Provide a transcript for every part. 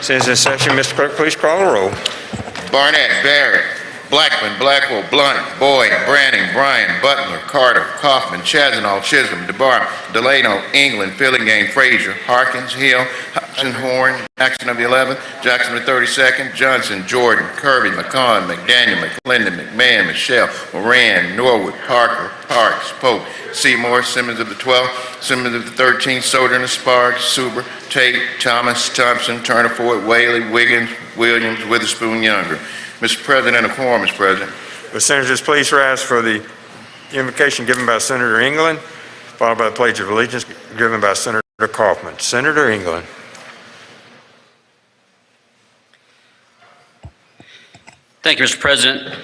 Since in session, Mr. Clerk, please call the roll. Barnett, Barrett, Blackman, Blackwell, Blunt, Boyd, Branning, Bryan, Butler, Carter, Kaufman, Chazanall, Chisholm, DeBar, Delano, England, Fillingham, Frazier, Harkins, Hill, Hudson, Horn, Jackson of the 11th, Jackson of the 32nd, Johnson, Jordan, Kirby, McCon, McDaniel, McClendon, McMahon, Michelle, Moran, Norwood, Parker, Parks, Pope, Seymour, Simmons of the 12th, Simmons of the 13th, Sojourner, Sparks, Suber, Tate, Thomas, Thompson, Turner, Ford, Whaley, Wiggins, Williams, Witherspoon, Younger. Mr. President, a quorum, Mr. President. Will senators please rise for the invocation given by Senator England, followed by the Pledge of Allegiance given by Senator Kaufman. Senator England. Thank you, Mr. President.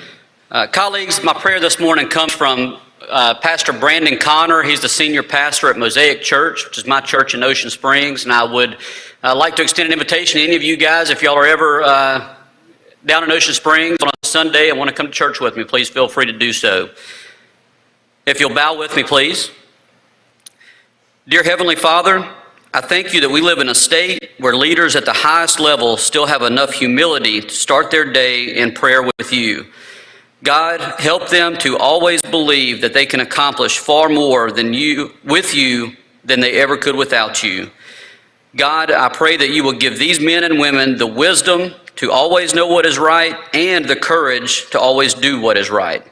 Colleagues, my prayer this morning comes from Pastor Brandon Connor. He's the senior pastor at Mosaic Church, which is my church in Ocean Springs, and I would like to extend an invitation to any of you guys, if y'all are ever down in Ocean Springs on a Sunday and want to come to church with me, please feel free to do so. If you'll bow with me, please. Dear Heavenly Father, I thank you that we live in a state where leaders at the highest level still have enough humility to start their day in prayer with you. God, help them to always believe that they can accomplish far more with you than they ever could without you. God, I pray that you will give these men and women the wisdom to always know what is right and the courage to always do what is right.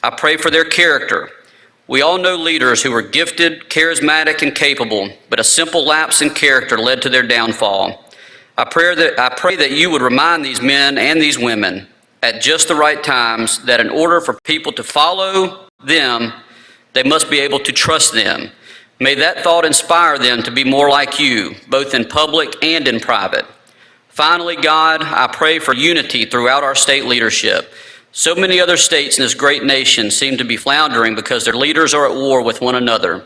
I pray for their character. We all know leaders who were gifted, charismatic, and capable, but a simple lapse in character led to their downfall. I pray that you would remind these men and these women at just the right times that in order for people to follow them, they must be able to trust them. May that thought inspire them to be more like you, both in public and in private. Finally, God, I pray for unity throughout our state leadership. So many other states in this great nation seem to be floundering because their leaders are at war with one another.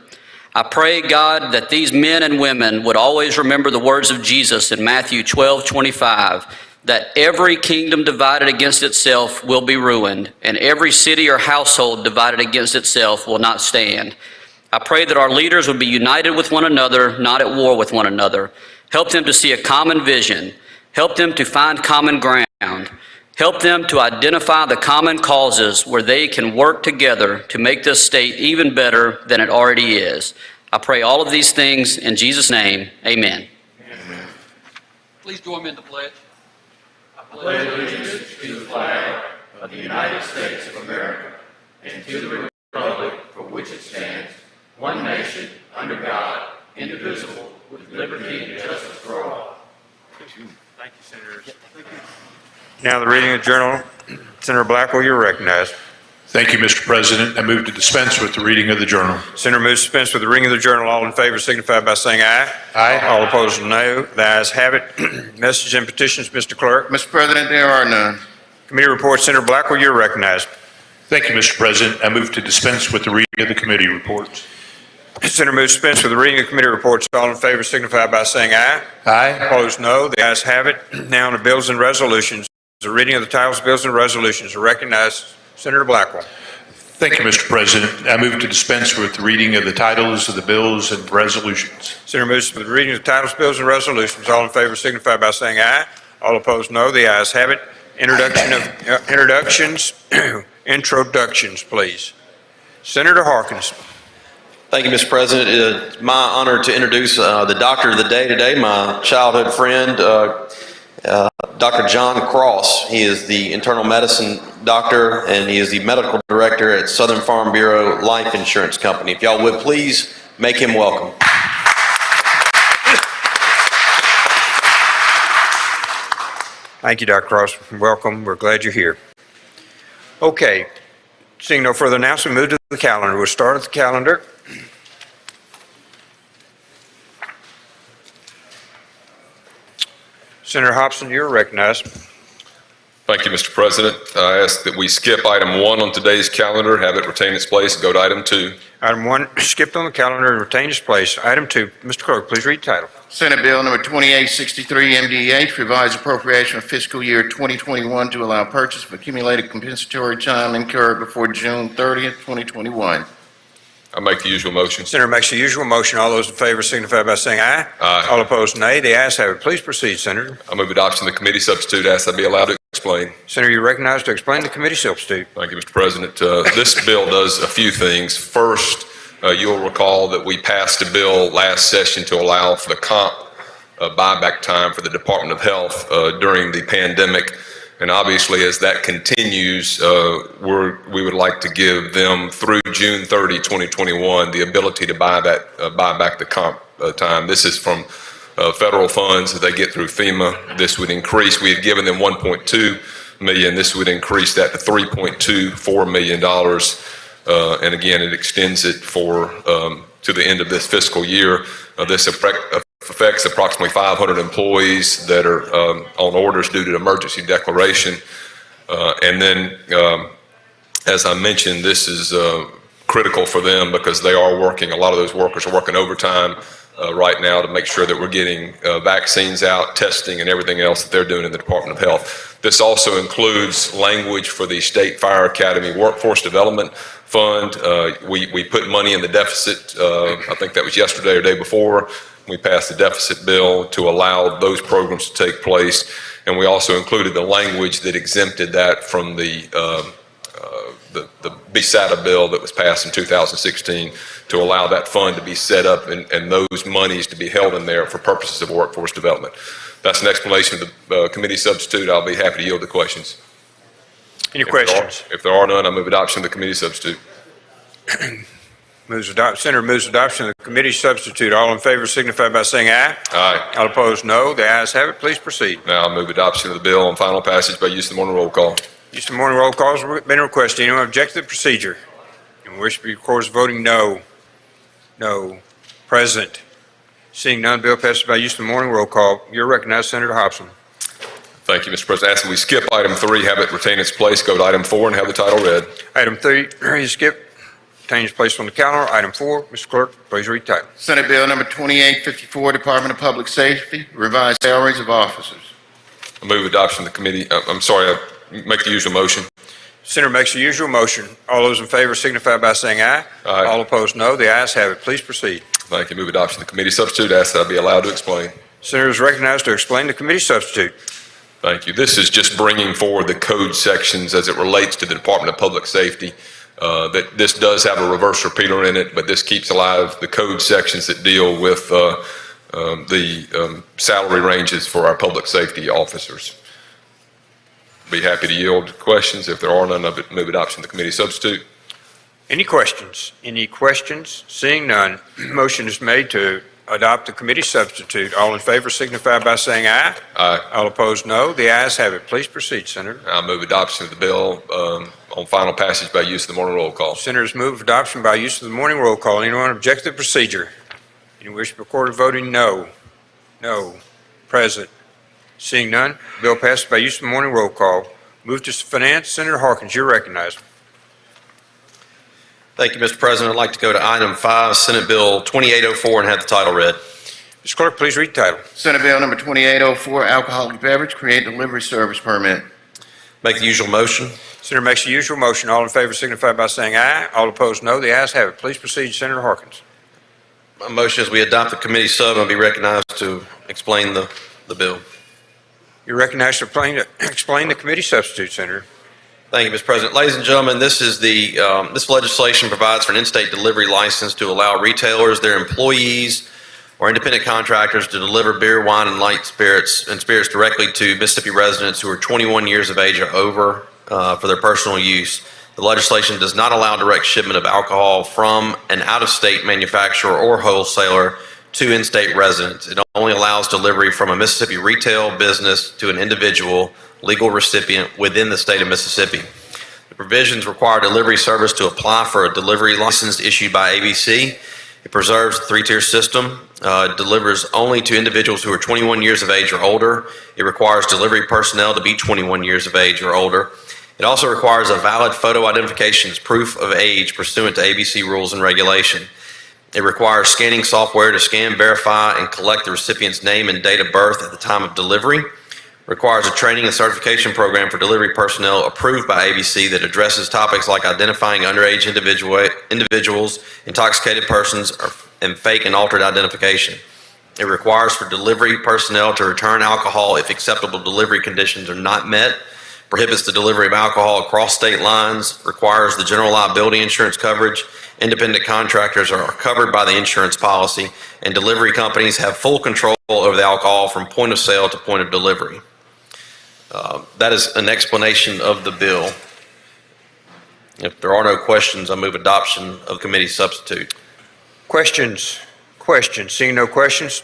I pray, God, that these men and women would always remember the words of Jesus in Matthew 12:25, that every kingdom divided against itself will be ruined, and every city or household divided against itself will not stand. I pray that our leaders would be united with one another, not at war with one another. Help them to see a common vision. Help them to find common ground. Help them to identify the common causes where they can work together to make this state even better than it already is. I pray all of these things in Jesus' name. Amen. Amen. Please join me in the pledge. I pledge allegiance to the flag of the United States of America and to the republic for which it stands, one nation, under God, indivisible, with liberty and justice for all. Thank you, Senators. Now the reading of the journal. Senator Blackwell, you're recognized. Thank you, Mr. President. I move to dispense with the reading of the journal. Senator moves to dispense with the reading of the journal. All in favor signify by saying aye. Aye. All opposed, no. The ayes have it. Messages and petitions, Mr. Clerk. Mr. President, there are none. Committee reports. Senator Blackwell, you're recognized. Thank you, Mr. President. I move to dispense with the reading of the committee reports. Senator moves to dispense with the reading of committee reports. All in favor signify by saying aye. Aye. Opposed, no. The ayes have it. Now on the bills and resolutions. The reading of the titles, bills, and resolutions are recognized. Senator Blackwell. Thank you, Mr. President. I move to dispense with the reading of the titles of the bills and resolutions. Senator moves to the reading of the titles, bills, and resolutions. All in favor signify by saying aye. All opposed, no. The ayes have it. Introductions, please. Senator Harkins. Thank you, Mr. President. It's my honor to introduce the doctor of the day today, my childhood friend, Dr. John Cross. He is the internal medicine doctor, and he is the medical director at Southern Farm Bureau Life Insurance Company. If y'all would please make him welcome. Thank you, Dr. Cross. Welcome. We're glad you're here. Okay. Seeing no further announcement, move to the calendar. We'll start at the calendar. Senator Hobson, you're recognized. Thank you, Mr. President. I ask that we skip item 1 on today's calendar, have it retain its place, and go to item 2. Item 1 skipped on the calendar and retained its place. Item 2, Mr. Clerk, please read the title. Senate Bill number 2863 MDH, revised appropriation of fiscal year 2021 to allow purchase of accumulated compensatory time incurred before June 30th, 2021. I I make the usual motion. Senator makes the usual motion. All those in favor signify by saying aye. Aye. All opposed, nay. The ayes have it. Please proceed, Senator. I move adoption of the committee substitute. Ask that I be allowed to explain. Senator, you're recognized to explain the committee substitute. Thank you, Mr. President. This bill does a few things. First, you'll recall that we passed a bill last session to allow for the comp buyback time for the Department of Health during the pandemic. And obviously, as that continues, we would like to give them through June 30, 2021, the ability to buy back the comp time. This is from federal funds that they get through FEMA. This would increase. We had given them $1.2 million. This would increase that to $3.24 million. And again, it extends it to the end of this fiscal year. This affects approximately 500 employees that are on orders due to emergency declaration. And then, as I mentioned, this is critical for them because they are working, a lot of those workers are working overtime right now to make sure that we're getting vaccines out, testing, and everything else that they're doing in the Department of Health. This also includes language for the State Fire Academy Workforce Development Fund. We put money in the deficit, I think that was yesterday or day before. We passed the deficit bill to allow those programs to take place. And we also included the language that exempted that from the BSATA bill that was passed in 2016 to allow that fund to be set up and those monies to be held in there for purposes of workforce development. That's an explanation of the committee substitute. I'll be happy to yield to questions. Any questions? If there are none, I move adoption of the committee substitute. Senator moves adoption of the committee substitute. All in favor signify by saying aye. Aye. All opposed, no. The ayes have it. Please proceed. Now I move adoption of the bill on final passage by use of the morning roll call. Use of morning roll calls have been requested. Anyone object to the procedure? And wish to be recorded as voting no? No. Present. Seeing none, bill passes by use of the morning roll call. You're recognized, Senator Hobson. Thank you, Mr. President. Ask that we skip item 3, have it retain its place, go to item 4, and have the title read. Item 3 is skipped. Retains place on the calendar. Item 4, Mr. Clerk, please read the title. Senate Bill number 2854, Department of Public Safety, revised salaries of officers. I move adoption of the committee. I make the usual motion. Senator makes the usual motion. All those in favor signify by saying aye. Aye. All opposed, no. The ayes have it. Please proceed. Thank you. Move adoption of the committee substitute. Ask that I be allowed to explain. Senator is recognized to explain the committee substitute. Thank you. This is just bringing forward the code sections as it relates to the Department of Public Safety. That this does have a reverse repeater in it, but this keeps alive the code sections that deal with the salary ranges for our public safety officers. Be happy to yield to questions. If there are none, I move adoption of the committee substitute. Any questions? Any questions? Seeing none, motion is made to adopt the committee substitute. All in favor signify by saying aye. Aye. All opposed, no. The ayes have it. Please proceed, Senator. I move adoption of the bill on final passage by use of the morning roll call. Senators move adoption by use of the morning roll call. Anyone object to the procedure? Any wish to be recorded voting no? No. Present. Seeing none, bill passes by use of the morning roll call. Move to finance. Senator Harkins, you're recognized. Thank you, Mr. President. I'd like to go to item 5, Senate Bill 2804, and have the title read. Mr. Clerk, please read the title. Senate Bill number 2804, alcoholic beverage, create delivery service permit. Make the usual motion. Senator makes the usual motion. All in favor signify by saying aye. All opposed, no. The ayes have it. Please proceed, Senator Harkins. My motion is we adopt the committee sub and be recognized to explain the bill. You're recognized to explain the committee substitute, Senator. Thank you, Mr. President. Ladies and gentlemen, this legislation provides for an in-state delivery license to allow retailers, their employees, or independent contractors to deliver beer, wine, and light spirits directly to Mississippi residents who are 21 years of age or over for their personal use. The legislation does not allow direct shipment of alcohol from an out-of-state manufacturer or wholesaler to in-state residents. It only allows delivery from a Mississippi retail business to an individual legal recipient within the state of Mississippi. The provisions require delivery service to apply for a delivery license issued by ABC. It preserves the 3-tier system, delivers only to individuals who are 21 years of age or older. It requires delivery personnel to be 21 years of age or older. It also requires a valid photo identification as proof of age pursuant to ABC rules and regulation. It requires scanning software to scan, verify, and collect the recipient's name and date of birth at the time of delivery. requires a training and certification program for delivery personnel approved by ABC that addresses topics like identifying underage individuals, intoxicated persons, and fake and altered identification. It requires for delivery personnel to return alcohol if acceptable delivery conditions are not met, prohibits the delivery of alcohol across state lines, requires the general liability insurance coverage, independent contractors are covered by the insurance policy, and delivery companies have full control over the alcohol from point of sale to point of delivery. That is an explanation of the bill. If there are no questions, I move adoption of committee substitute. Questions? Questions? Seeing no questions,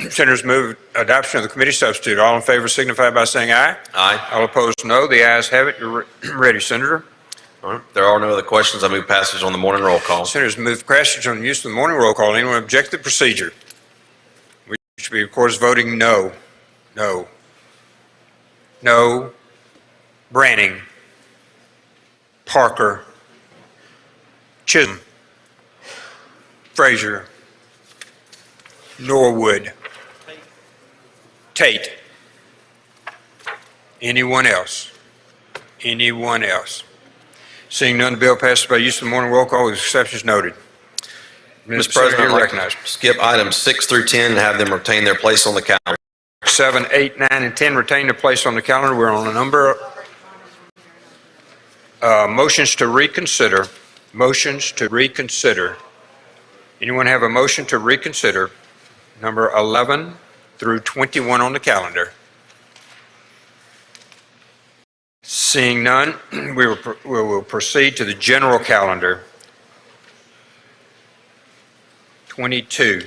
senators move adoption of the committee substitute. All in favor signify by saying aye. Aye. All opposed, no. The ayes have it. You're ready, Senator. All right. There are no other questions. I move passage on the morning roll call. Senators move passage on the use of the morning roll call. Anyone object to the procedure? We should be, of course, voting no. No. No. Branning. Parker. Chisholm. Frazier. Norwood. Tate. Anyone else? Anyone else? Seeing none, the bill passes by use of the morning roll call with exceptions noted. Mr. President, you're I'd like recognized. to skip items 6 through 10 and have them retain their place on the calendar. 7, 8, 9, and 10 retain their place on the calendar. We're on a number of motions to reconsider. Motions to reconsider. Anyone have a motion to reconsider? Number 11 through 21 on the calendar. Seeing none, we will proceed to the general calendar. 22.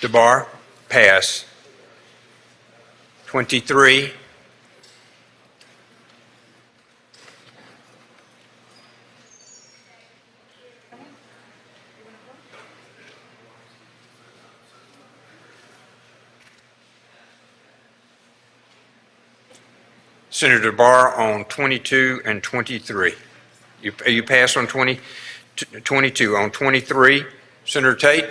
DeBar, pass. 23. Senator DeBar on 22 and 23. You pass on 22. On 23, Senator Tate?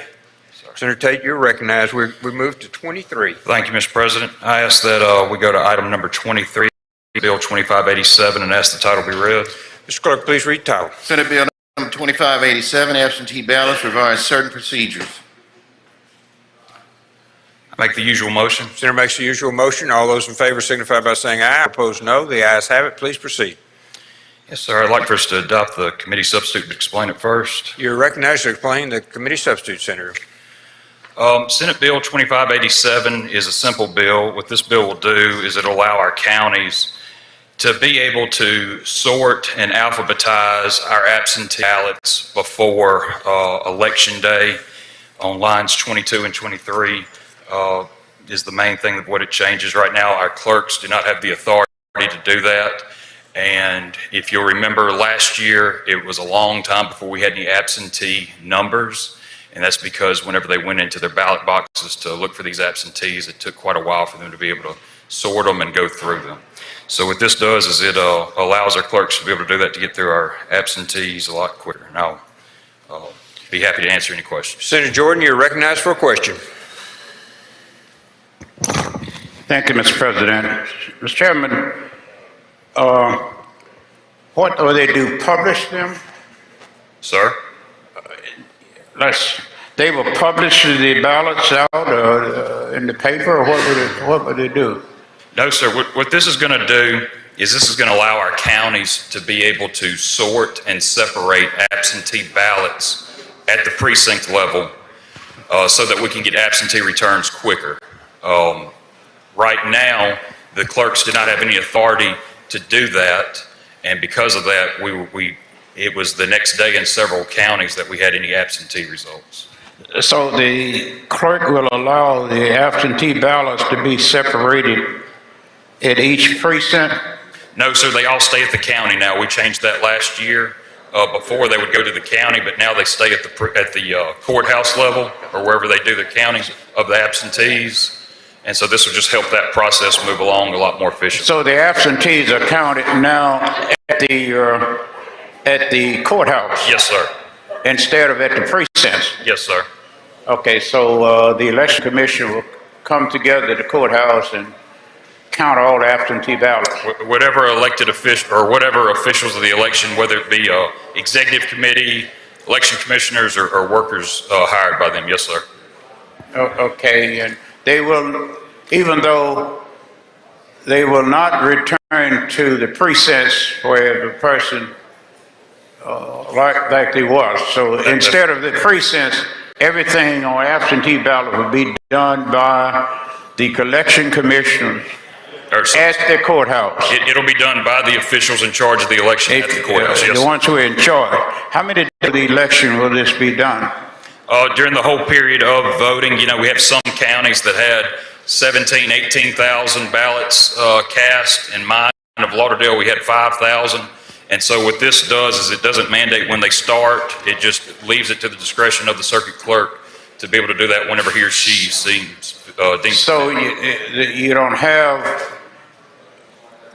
Senator Tate, you're recognized. We move to 23. Thank you, Mr. President. I ask that we go to item number 23, Bill 2587, and ask the title be read. Mr. Clerk, please read title. Senate Bill number 2587, absentee ballots, revise certain procedures. I make the usual motion. Senator makes the usual motion. All those in favor signify by saying aye. Opposed, no. The ayes have it. Please proceed. Yes, sir. I'd like for us to adopt the committee substitute to explain it first. You're recognized to explain the committee substitute, Senator. Senate Bill 2587 is a simple bill. What this bill will do is it'll allow our counties to be able to sort and alphabetize our absentee ballots before Election Day on lines 22 and 23. Is the main thing of what it changes. Right now, our clerks do not have the authority to do that. And if you'll remember last year, it was a long time before we had any absentee numbers. And that's because whenever they went into their ballot boxes to look for these absentees, it took quite a while for them to be able to sort them and go through them. So what this does is it allows our clerks to be able to do that to get through our absentees a lot quicker. And I'll be happy to answer any questions. Senator Jordan, you're recognized for a question. Thank you, Mr. President. Mr. Chairman, what do they do, publish them? Sir? They will publish the ballots out in the paper, or what would they do? No, sir. What this is going to do is this is going to allow our counties to be able to sort and separate absentee ballots at the precinct level so that we can get absentee returns quicker. Right now, the clerks do not have any authority to do that, and because of that, it was the next day in several counties that we had any absentee results. So the clerk will allow the absentee ballots to be separated at each precinct? No, sir, they all stay at the county now. We changed that last year. Before they would go to the county, but now they stay at the courthouse level or wherever they do the counting of the absentees. And so this will just help that process move along a lot more efficiently. So the absentees are counted now at the courthouse? Yes, sir. Instead of at the precincts? Yes, sir. Okay, so the election commission will come together at the courthouse and count all the absentee ballots? Whatever elected official, or whatever officials of the election, whether it be executive committee, election commissioners, or workers hired by them, yes, sir. Okay, and they will, even though they will not return to the precincts where the person likely was. So instead of the precincts, everything on absentee ballot will be done by the collection commissioners at the courthouse. It'll be done by the officials in charge of the election at the courthouse, yes. The ones who are in charge. How many days of the election will this be done? During the whole period of voting, you know, we have some counties that had 17, 18,000 ballots cast. In mine of Lauderdale, we had 5,000. And so what this does is it doesn't mandate when they start. It just leaves it to the discretion of the circuit clerk to be able to do that whenever he or she deems. So you don't have,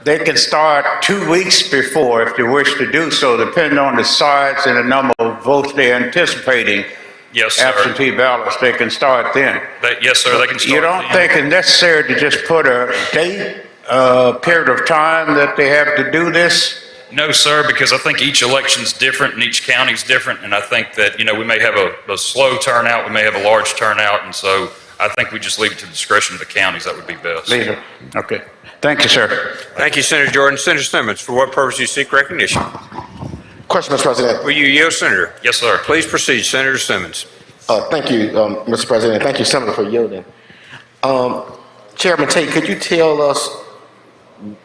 they can start 2 weeks before if they wish to do so, depending on the size and the number of votes they're anticipating. Yes, sir. Absentee ballots, they can start then. Yes, sir, they can start. You don't think it's necessary to just put a date, period of time that they have to do this? No, sir, because I think each election's different and each county's different. And I think that, you know, we may have a slow turnout, we may have a large turnout. And so I think we just leave it to the discretion of the counties. That would be best. Leave it. Okay. Thank you, sir. Thank you, Senator Jordan. Senator Simmons, for what purpose do you seek recognition? Question, Mr. President. Will you yield, Senator? Yes, sir. Please proceed, Senator Simmons. Thank you, Mr. President. Thank you, Senator, for yielding. Chairman Tate, could you tell us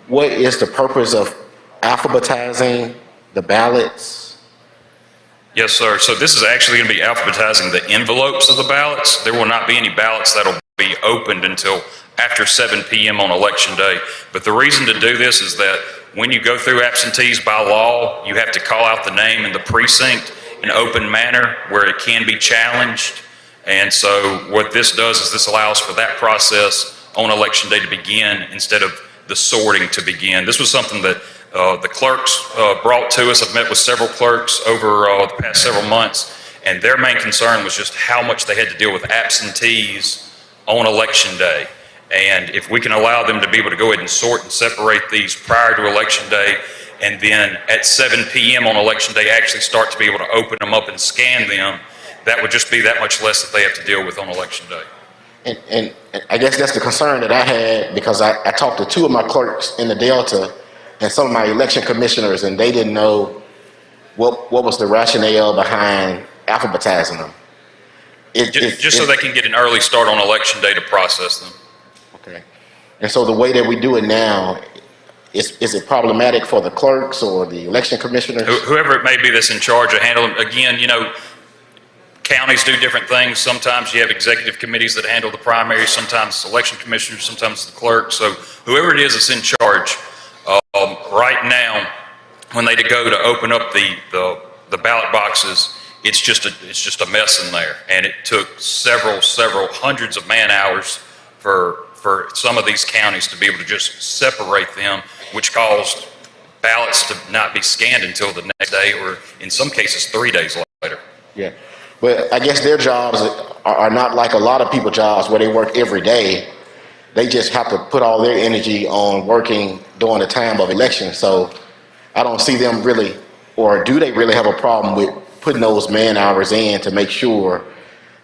what is the purpose of alphabetizing the ballots? Yes, sir. So this is actually going to be alphabetizing the envelopes of the ballots. There will not be any ballots that'll be opened until after 7 p.m. on election day. But the reason to do this is that when you go through absentees by law, you have to call out the name in the precinct in open manner where it can be challenged. And so what this does is this allows for that process on election day to begin instead of the sorting to begin. This was something that the clerks brought to us. I've met with several clerks over the past several months, and their main concern was just how much they had to deal with absentees on election day. And if we can allow them to be able to go ahead and sort and separate these prior to election day, and then at 7 p.m. on election day actually start to be able to open them up and scan them, that would just be that much less that they have to deal with on election day. And I guess that's the concern that I had, because I talked to two of my clerks in the Delta and some of my election commissioners, and they didn't know what was the rationale behind alphabetizing them. Just so they can get an early start on election day to process them. Okay. And so the way that we do it now, is it problematic for the clerks or the election commissioners? Whoever it may be that's in charge of handling, again, you know, counties do different things. Sometimes you have executive committees that handle the primaries, sometimes it's election commissioners, sometimes it's the clerk. So whoever it is that's in charge, right now, when they go to open up the ballot boxes, it's just a mess in there. And it took several hundreds of man hours for some of these counties to be able to just separate them, which caused ballots to not be scanned until the next day, or in some cases 3 days later. Yeah, but I guess their jobs are not like a lot of people's jobs where they work every day. They just have to put all their energy on working during the time of election. So I don't see them really, or do they really have a problem with putting those man hours in to make sure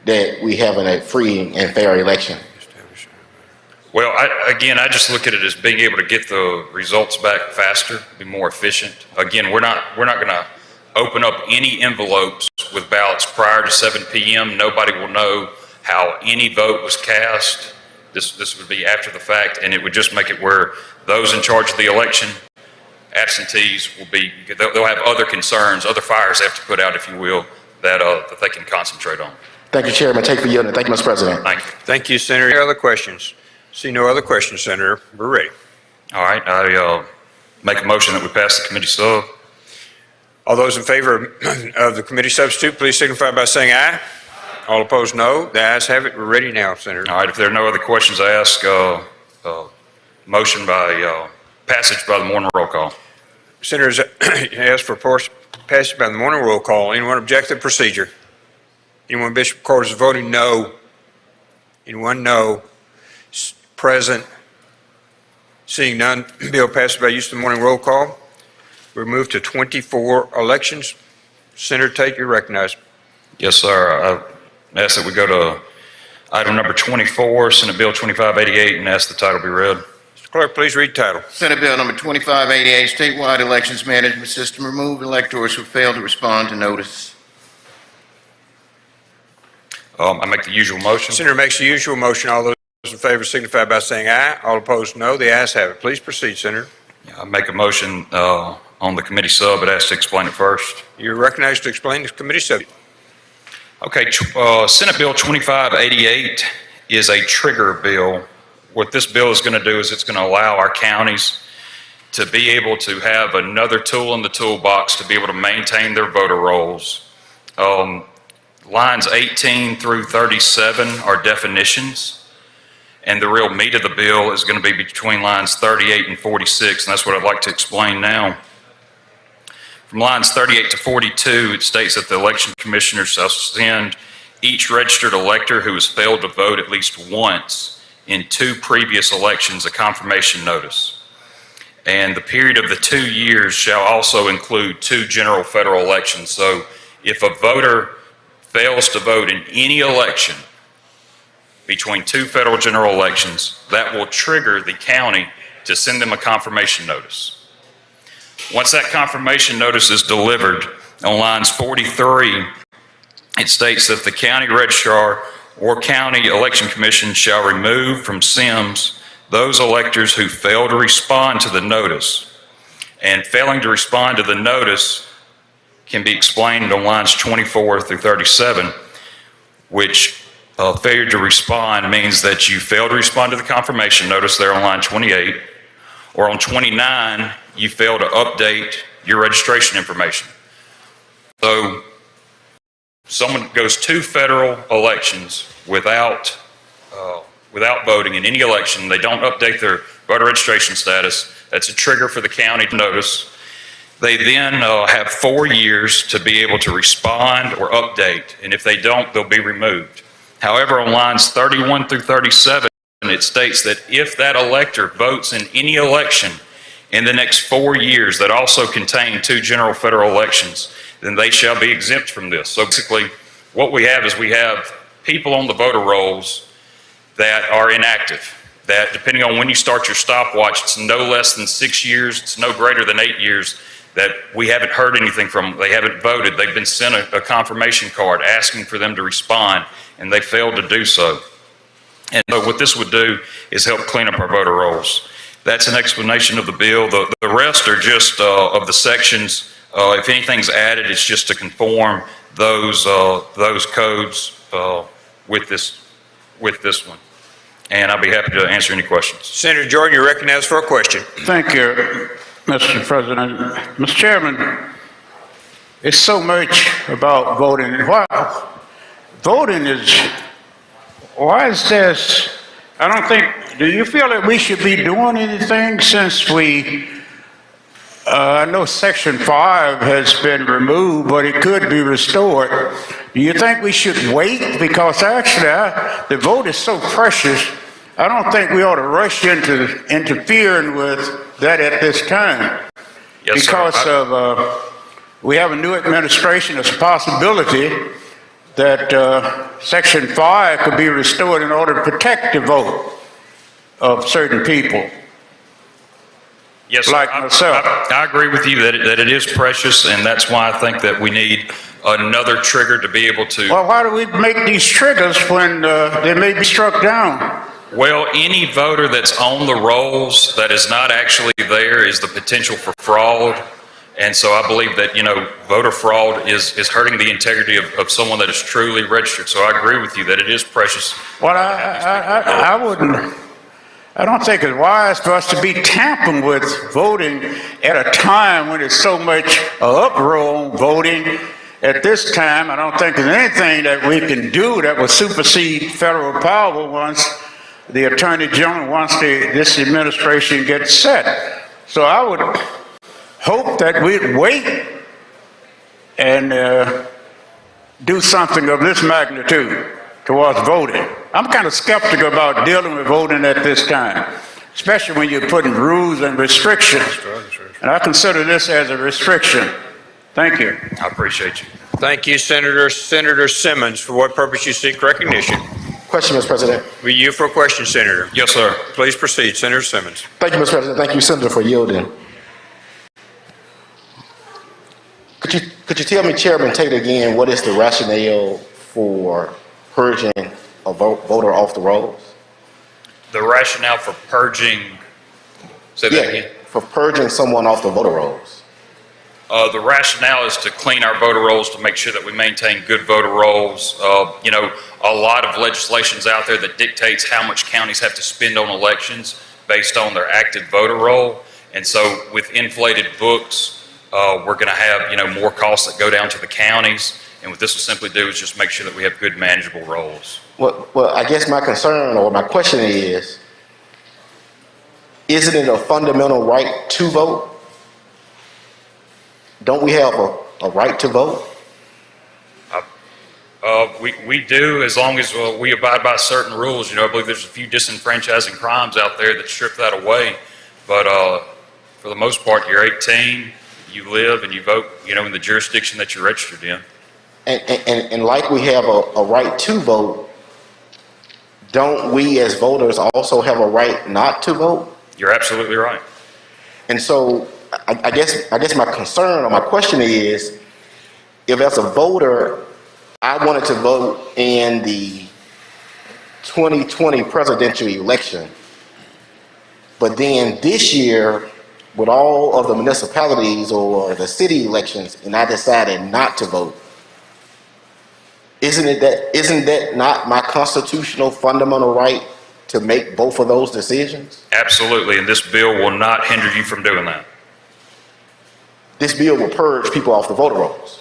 that we have a free and fair election? Well, I just look at it as being able to get the results back faster, be more efficient. Again, we're not going to open up any envelopes with ballots prior to 7 p.m. Nobody will know how any vote was cast. This would be after the fact, and it would just make it where those in charge of the election, absentees, they'll have other concerns, other fires they have to put out, if you will, that they can concentrate on. Thank you, Chairman. Take for yielding. Thank you, Mr. President. Thank you. Thank you, Senator. Any other questions? See no other questions, Senator. We're ready. All right, I make a motion that we pass the committee sub. All those in favor of the committee substitute, please signify by saying aye. All opposed, no. The ayes have it. We're ready now, Senator. All right, if there are no other questions, I ask motion by passage by the morning roll call. Senators ask for passage by the morning roll call. Anyone object to the procedure? Anyone wish to record as voting no? Anyone no? present? Seeing none, bill passes by use of the morning roll call. We move to 24 elections. Senator Tate, you're recognized. Yes, sir. I ask that we go to item number 24, Senate Bill 2588, and ask the title be read. Mr. Clerk, please read title. Senate Bill number 2588, statewide elections management system, remove electors who fail to respond to notice. I make the usual motion. Senator makes the usual motion. All those in favor signify by saying aye. All opposed, no. The ayes have it. Please proceed, Senator. I make a motion on the committee sub, but ask to explain it first. You're recognized to explain the committee subject. Okay, Senate Bill 2588 is a trigger bill. What this bill is going to do is it's going to allow our counties to be able to have another tool in the toolbox to be able to maintain their voter rolls. Lines 18 through 37 are definitions, and the real meat of the bill is going to be between lines 38 and 46, and that's what I'd like to explain now. From lines 38 to 42, it states that the election commissioner shall send each registered elector who has failed to vote at least once in 2 previous elections a confirmation notice. And the period of the 2 years shall also include 2 general federal elections. So if a voter fails to vote in any election between 2 federal general elections, that will trigger the county to send them a confirmation notice. Once that confirmation notice is delivered, on lines 43, it states that the county registrar or county election commission shall remove from SIMS those electors who fail to respond to the notice. And failing to respond to the notice can be explained on lines 24 through 37, which failure to respond means that you fail to respond to the confirmation notice there on line 28, or on 29, you fail to update your registration information. So someone goes 2 federal elections without voting in any election, they don't update their voter registration status, that's a trigger for the county to notice. They then have 4 years to be able to respond or update, and if they don't, they'll be removed. However, on lines 31 through 37, it states that if that elector votes in any election in the next 4 years that also contain 2 general federal elections, then they shall be exempt from this. So basically, what we have is we have people on the voter rolls that are inactive, that depending on when you start your stopwatch, it's no less than 6 years, it's no greater than 8 years, that we haven't heard anything from them. They haven't voted. They've been sent a confirmation card asking for them to respond, and they failed to do so. And so what this would do is help clean up our voter rolls. That's an explanation of the bill. The rest are just of the sections. If anything's added, it's just to conform those codes with this one. And I'll be happy to answer any questions. Senator Jordan, you're recognized for a question. Thank you, Mr. President. Mr. Chairman, it's so much about voting. Why is this? I don't think, do you feel that we should be doing anything since I know Section 5 has been removed, but it could be restored. Do you think we should wait? Because actually, the vote is so precious, I don't think we ought to rush into interfering with that at this time. Yes, because sir. We have a new administration, it's a possibility that Section 5 could be restored in order to protect the vote of certain people. Yes, sir. Like myself. I agree with you that it is precious, and that's why I think that we need another trigger to be able to. Well, why do we make these triggers when they may be struck down? Well, any voter that's on the rolls that is not actually there is the potential for fraud. And so I believe that, voter fraud is hurting the integrity of someone that is truly registered. So I agree with you that it is precious. Well, I don't think it's wise for us to be tampering with voting at a time when there's so much uproar on voting. At this time, I don't think there's anything that we can do that will supersede federal power once the Attorney General, once this administration gets set. So I would hope that we'd wait and do something of this magnitude. towards voting. I'm kind of skeptical about dealing with voting at this time, especially when you're putting rules and restrictions. And I consider this as a restriction. Thank you. I appreciate you. Thank you, Senator. Senator Simmons, for what purpose you seek recognition? Question, Mr. President. Will you for a question, Senator? Yes, sir. Please proceed, Senator Simmons. Thank you, Mr. President. Thank you, Senator, for yielding. Could you tell me, Chairman Tate, again, what is the rationale for purging a voter off the rolls? The rationale for purging, say that again? For purging someone off the voter rolls. The rationale is to clean our voter rolls, to make sure that we maintain good voter rolls. You know, a lot of legislation's out there that dictates how much counties have to spend on elections based on their active voter roll. And so with inflated books, we're going to have, you know, more costs that go down to the counties. And what this will simply do is just make sure that we have good manageable rolls. Well, I guess my concern or my question is, isn't it a fundamental right to vote? Don't we have a right to vote? We do, as long as we abide by certain rules. You know, I believe there's a few disenfranchising crimes out there that strip that away. But for the most part, you're 18, you live and you vote, you know, in the jurisdiction that you're registered in. And like we have a right to vote, don't we as voters also have a right not to vote? You're absolutely right. And so I guess my concern or my question is, if as a voter, I wanted to vote in the 2020 presidential election, but then this year, with all of the municipalities or the city elections, and I decided not to vote, isn't that not my constitutional fundamental right to make both of those decisions? Absolutely, and this bill will not hinder you from doing that. This bill will purge people off the voter rolls.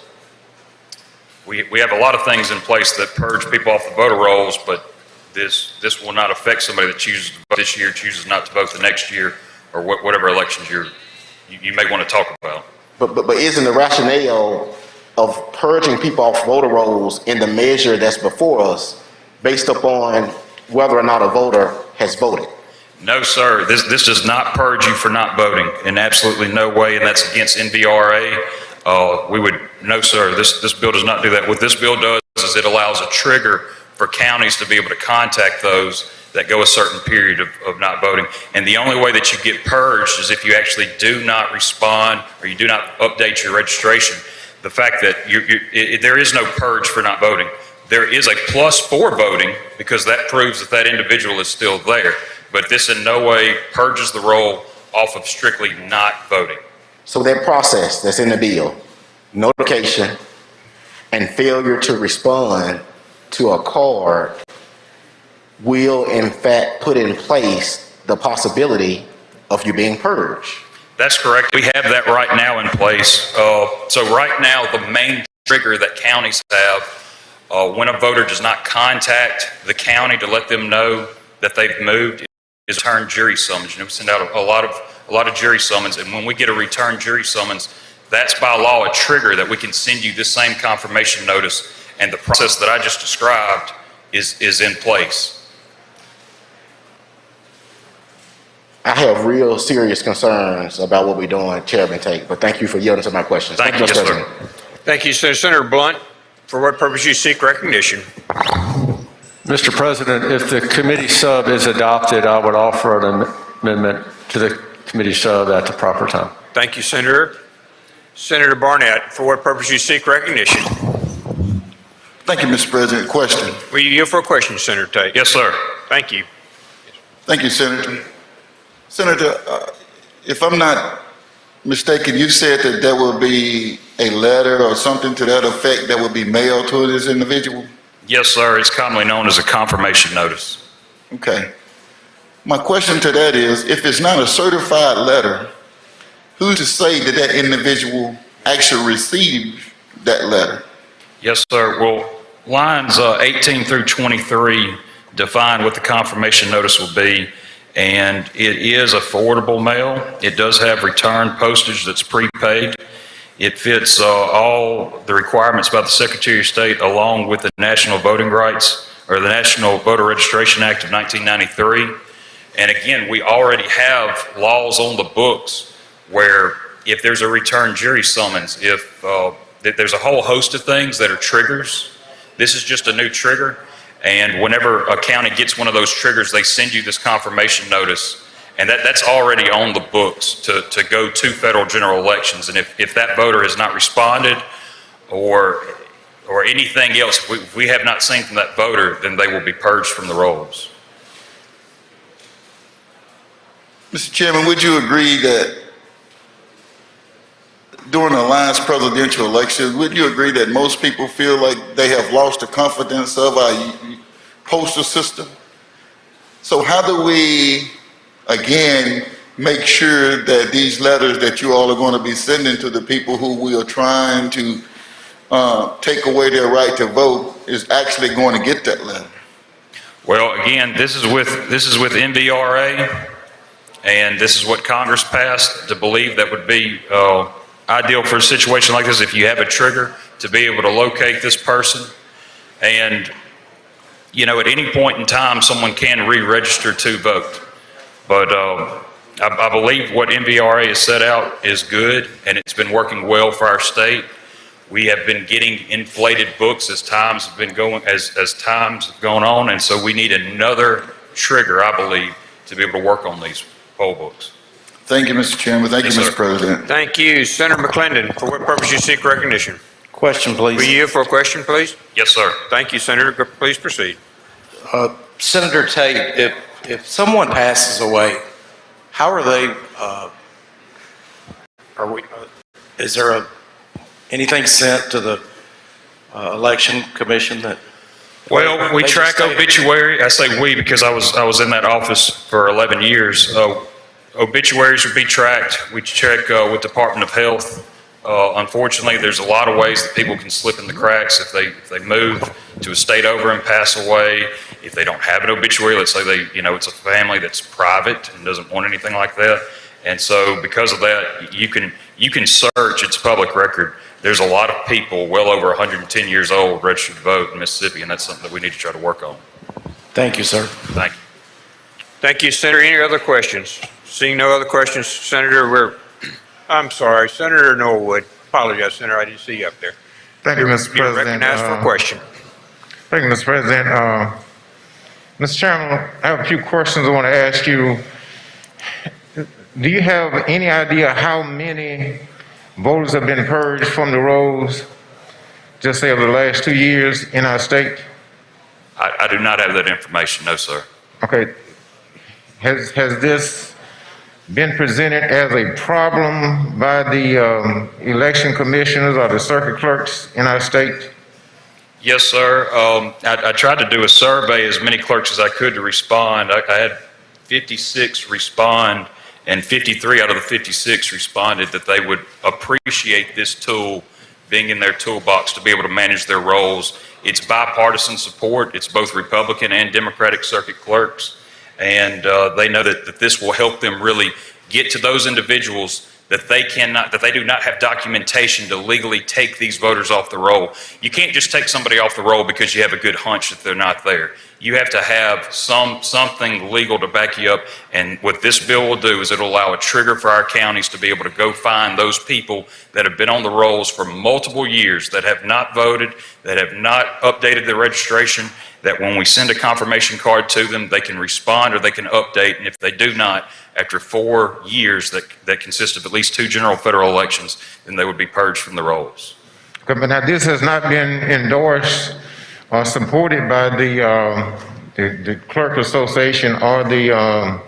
We have a lot of things in place that purge people off the voter rolls, but this will not affect somebody that chooses to vote this year, chooses not to vote the next year, or whatever elections you may want to talk about. But isn't the rationale of purging people off voter rolls in the measure that's before us based upon whether or not a voter has voted? No, sir. This does not purge you for not voting in absolutely no way, and that's against NVRA. No, sir. This bill does not do that. What this bill does is it allows a trigger for counties to be able to contact those that go a certain period of not voting. And the only way that you get purged is if you actually do not respond or you do not update your registration. The fact that there is no purge for not voting. There is a plus for voting because that proves that that individual is still there. But this in no way purges the roll off of strictly not voting. So that process that's in the bill, notification and failure to respond to a card, will in fact put in place the possibility of you being purged. That's correct. We have that right now in place. So right now, the main trigger that counties have when a voter does not contact the county to let them know that they've moved is return jury summons. You know, we send out a lot of jury summons, and when we get a return jury summons, that's by law a trigger that we can send you this same confirmation notice, and the process that I just described is in place. I have real serious concerns about what we're doing, Chairman Tate, but thank you for yielding to my questions. Thank you, Mr. yes, President. sir. Thank you, Senator Blunt. For what purpose you seek recognition? Mr. President, if the committee sub is adopted, I would offer an amendment to the committee sub at the proper time. Thank you, Senator. Senator Barnett, for what purpose you seek recognition? Thank you, Mr. President. Question. Will you yield for a question, Senator Tate? Yes, sir. Thank you. Thank you, Senator. Senator, if I'm not mistaken, you said that there will be a letter or something to that effect that will be mailed to this individual? Yes, sir. It's commonly known as a confirmation notice. Okay. My question to that is, if it's not a certified letter, who's to say that that individual actually received that letter? Yes, sir. Well, lines 18 through 23 define what the confirmation notice will be, and it is a forwardable mail. It does have return postage that's prepaid. It fits all the requirements by the Secretary of State along with the national voting rights or the National Voter Registration Act of 1993. And again, we already have laws on the books where if there's a return jury summons, if there's a whole host of things that are triggers. This is just a new trigger. And whenever a county gets one of those triggers, they send you this confirmation notice. And that's already on the books to go to federal general elections. And if that voter has not responded or anything else, if we have not seen from that voter, then they will be purged from the rolls. Mr. Chairman, would you agree that during the last presidential election, would you agree that most people feel like they have lost the confidence of our postal system? So how do we, again, make sure that these letters that you all are going to be sending to the people who we are trying to take away their right to vote is actually going to get that letter? Well, again, this is with NVRA, and this is what Congress passed to believe that would be ideal for a situation like this. If you have a trigger, to be able to locate this person, and you know, at any point in time, someone can re-register to vote. But I believe what NVRA has set out is good, and it's been working well for our state. We have been getting inflated books as times have been going, as times have gone on, and so we need another trigger, I believe, to be able to work on these poll books. Thank you, Mr. Chairman. Thank you, Mr. President. Thank you. Senator McClendon, for what purpose you seek recognition? Question, please. Will you yield for a question, please? Yes, sir. Thank you, Senator. Please proceed. Senator Tate, if someone passes away, how are they, is there anything sent to the election commission that? Well, we track obituary. I say we because I was in that office for 11 years. Obituaries would be tracked. We check with Department of Health. Unfortunately, there's a lot of ways that people can slip in the cracks if they move to a state over and pass away. If they don't have an obituary, let's say it's a family that's private and doesn't want anything like that. And so because of that, you can search, it's public record. There's a lot of people well over 110 years old registered to vote in Mississippi, and that's something that we need to try to work on. Thank you, sir. Thank you. Thank you, Senator. Any other questions? Seeing no other questions, Senator, I'm sorry, Senator Norwood. Apologize, Senator, I didn't see you up there. Thank you, Mr. President. You're recognized for a question. Thank you, Mr. President. Mr. Chairman, I have a few questions I want to ask you. Do you have any idea how many voters have been purged from the rolls, just say over the last 2 years in our state? I do not have that information, no, sir. Okay. Has this been presented as a problem by the election commissioners or the circuit clerks in our state? Yes, sir. I tried to do a survey, as many clerks as I could to respond. I had 56 respond, and 53 out of the 56 responded that they would appreciate this tool being in their toolbox to be able to manage their roles. It's bipartisan support. It's both Republican and Democratic circuit clerks. And they know that this will help them really get to those individuals that they do not have documentation to legally take these voters off the roll. You can't just take somebody off the roll because you have a good hunch that they're not there. You have to have something legal to back you up. And what this bill will do is it'll allow a trigger for our counties to be able to go find those people that have been on the rolls for multiple years, that have not voted, that have not updated their registration, that when we send a confirmation card to them, they can respond or they can update. And if they do not, after 4 years that consist of at least 2 general federal elections, then they would be purged from the rolls. Okay, but now this has not been endorsed or supported by the Clerk Association or the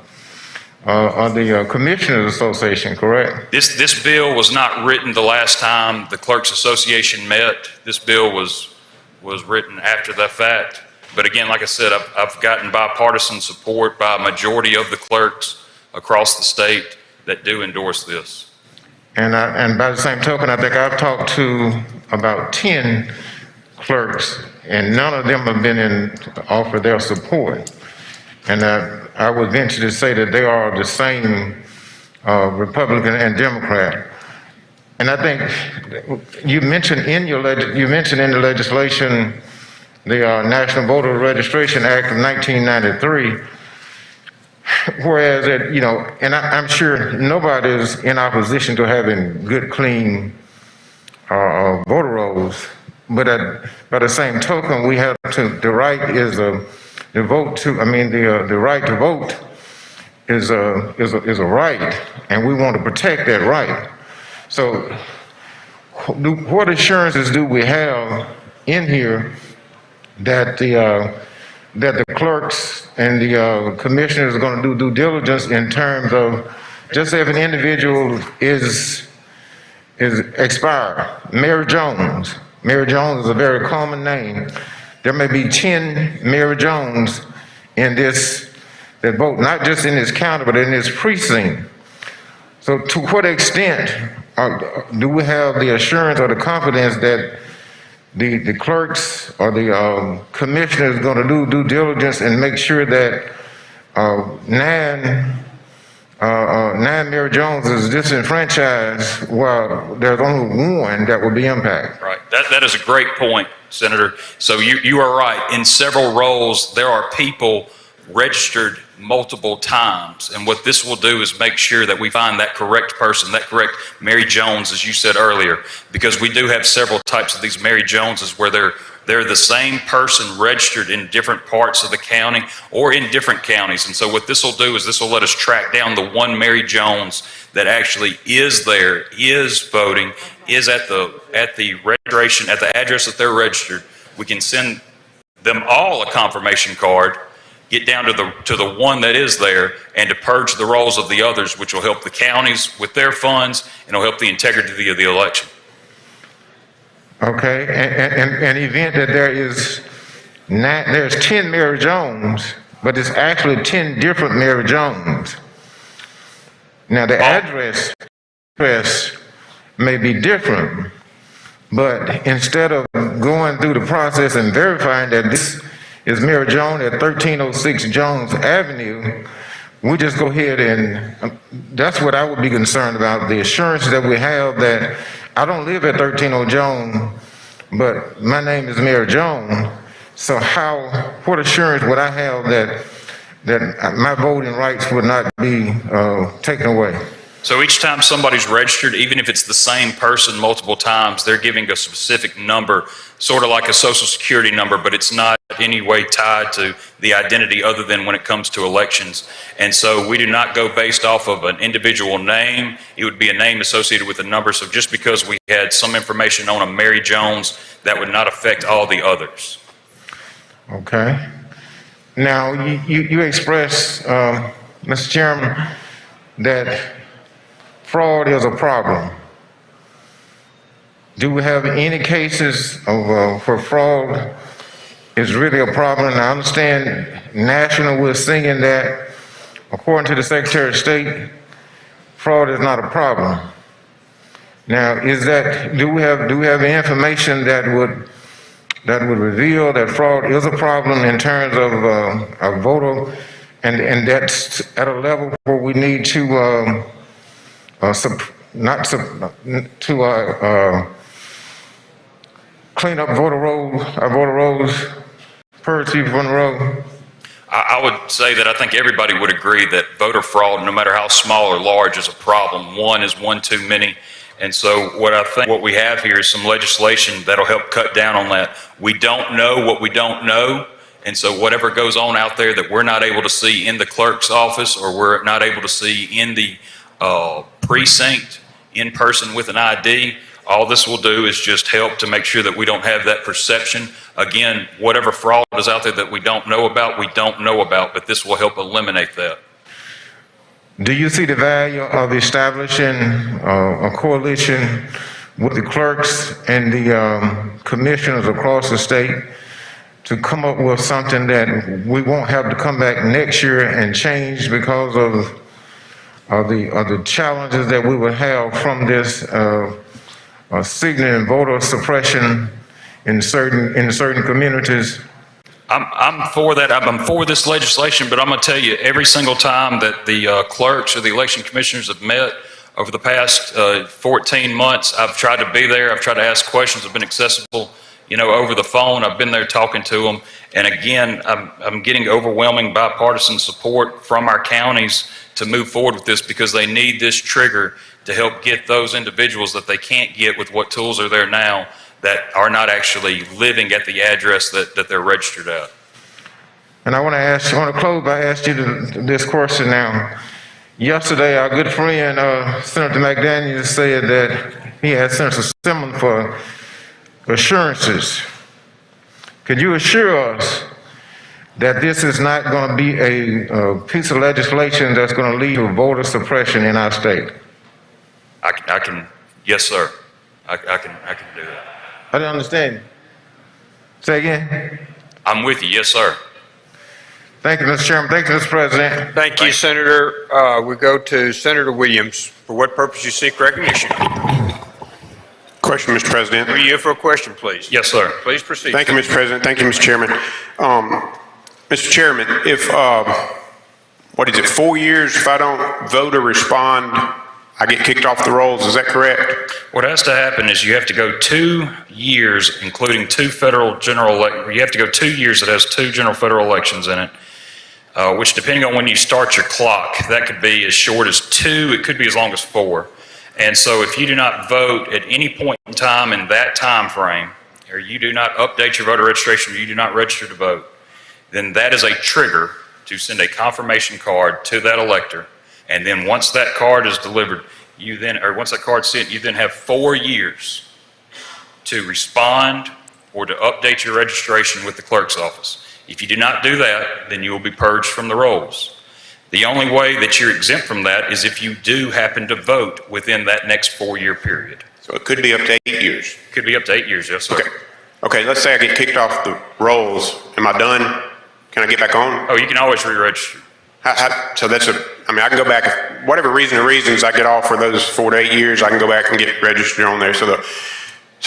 Commissioners Association, correct? This bill was not written the last time the Clerks Association met. This bill was written after the fact. But again, like I said, I've gotten bipartisan support by a majority of the clerks across the state that do endorse this. And by the same token, I think I've talked to about 10 clerks, and none of them have been offer their support. And I would venture to say that they are the same Republican and Democrat. And I think you mentioned in the legislation the National Voter Registration Act of 1993. Whereas, and I'm sure nobody is in opposition to having good, clean voter rolls, but by the same token, we have to. The right is the vote to. I mean, the right to vote is a right, and we want to protect that right. So, what assurances do we have in here that the clerks and the commissioners are going to do due diligence in terms of just if an individual is expired? Mary Jones. Mary Jones is a very common name. There may be 10 Mary Jones in this that vote, not just in this county, but in this precinct. So to what extent do we have the assurance or the confidence that the clerks or the commissioners going to do due diligence and make sure that nine Mary Jones is disenfranchised while there's only one that will be impacted? Right. That is a great point, Senator. So you are right. In several roles, there are people registered multiple times. And what this will do is make sure that we find that correct person, that correct Mary Jones, as you said earlier, because we do have several types of these Mary Joneses where they're the same person registered in different parts of the county or in different counties. And so what this will do is this will let us track down the one Mary Jones that actually is there, is voting, is at the registration, at the address that they're registered. We can send them all a confirmation card, get down to the one that is there, and to purge the rolls of the others, which will help the counties with their funds and will help the integrity of the election. Okay, and an event that there's 10 Mary Jones, but it's actually 10 different Mary Jones. Now the address may be different, but instead of going through the process and verifying that this is Mary Jones at 1306 Jones Avenue, we just go ahead and, that's what I would be concerned about, the assurance that we have that I don't live at 1300 Jones, but my name is Mary Jones. So what assurance would I have that my voting rights would not be taken away? So each time somebody's registered, even if it's the same person multiple times, they're giving a specific number, sort of like a social security number, but it's not in any way tied to the identity other than when it comes to elections. And so we do not go based off of an individual name. It would be a name associated with a number. So just because we had some information on a Mary Jones, that would not affect all the others. Okay. Now, you expressed, Mr. Chairman, that fraud is a problem. Do we have any cases of where fraud is really a problem? And I understand national, we're singing that, according to the Secretary of State, fraud is not a problem. Now, do we have information that would reveal that fraud is a problem in terms of a voter, and that's at a level where we need to clean up voter rolls, purge people from the roll? I would say that I think everybody would agree that voter fraud, no matter how small or large, is a problem. One is one too many. And so what we have here is some legislation that'll help cut down on that. We don't know what we don't know. And so whatever goes on out there that we're not able to see in the clerk's office or we're not able to see in the precinct in person with an ID, all this will do is just help to make sure that we don't have that perception. Again, whatever fraud is out there that we don't know about, but this will help eliminate that. Do you see the value of establishing a coalition with the clerks and the commissioners across the state to come up with something that we won't have to come back next year and change because of the challenges that we would have from this signaling voter suppression in certain communities? I'm for that. I'm for this legislation, but I'm going to tell you, every single time that the clerks or the election commissioners have met over the past 14 months, I've tried to be there. I've tried to ask questions. I've been accessible. over the phone. I've been there talking to them. And again, I'm getting overwhelming bipartisan support from our counties to move forward with this because they need this trigger to help get those individuals that they can't get with what tools are there now that are not actually living at the address that they're registered at. And I want to close by asking you this question now. Yesterday, our good friend, Senator McDaniel, said that he had sent a summons for assurances. Could you assure us that this is not going to be a piece of legislation that's going to lead to voter suppression in our state? I can, yes, sir. I can do that. I don't understand. Say again? I'm with you, yes, sir. Thank you, Mr. Chairman. Thank you, Mr. President. Thank you, Senator. We go to Senator Williams. For what purpose you seek recognition? Question, Mr. President. Are you for a question, please? Yes, sir. Please proceed. Thank you, Mr. President. Thank you, Mr. Chairman. Mr. Chairman, if, 4 years, if I don't vote or respond, I get kicked off the rolls, is that correct? What has to happen is you have to go 2 years, including 2 federal you have to go 2 years that has 2 general federal elections in it, which depending on when you start your clock, that could be as short as 2, it could be as long as 4. And so if you do not vote at any point in time in that time frame, or you do not update your voter registration, or you do not register to vote, then that is a trigger to send a confirmation card to that elector. And then once that card is delivered, once that card's sent, you then have 4 years to respond or to update your registration with the clerk's office. If you do not do that, then you will be purged from the rolls. The only way that you're exempt from that is if you do happen to vote within that next 4-year period. So it could be up to 8 years? Could be up to 8 years, yes, sir. Okay, let's say I get kicked off the rolls. Am I done? Can I get back on? Oh, you can always re-register. So that's I can go back, if whatever reasons I get off for those 4 to 8 years, I can go back and get registered on there. So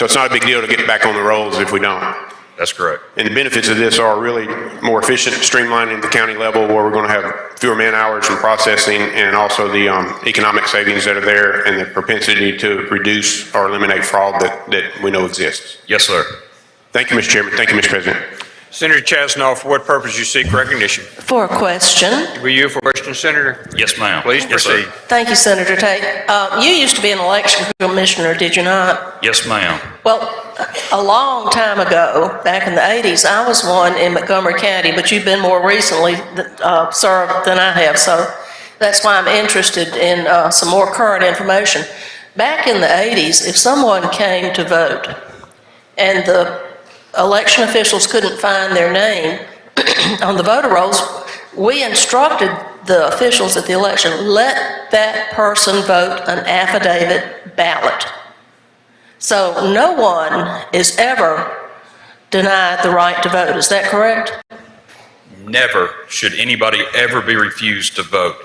it's not a big deal to get back on the rolls if we don't. That's correct. And the benefits of this are really more efficient, streamlining the county level where we're going to have fewer man hours in processing, and also the economic savings that are there and the propensity to reduce or eliminate fraud that we know exists. Yes, sir. Thank you, Mr. Chairman. Thank you, Mr. President. Senator Chasnoff, for what purpose you seek recognition? For a question. Were you for a question, Senator? Yes, ma'am. Please proceed. Thank you, Senator Tate. You used to be an election commissioner, did you not? Yes, ma'am. Well, a long time ago, back in the 80s, I was one in Montgomery County, but you've been more recently served than I have, so that's why I'm interested in some more current information. Back in the 80s, if someone came to vote and the election officials couldn't find their name on the voter rolls, we instructed the officials at the election, let that person vote an affidavit ballot. So no one is ever denied the right to vote. Is that correct? Never should anybody ever be refused to vote.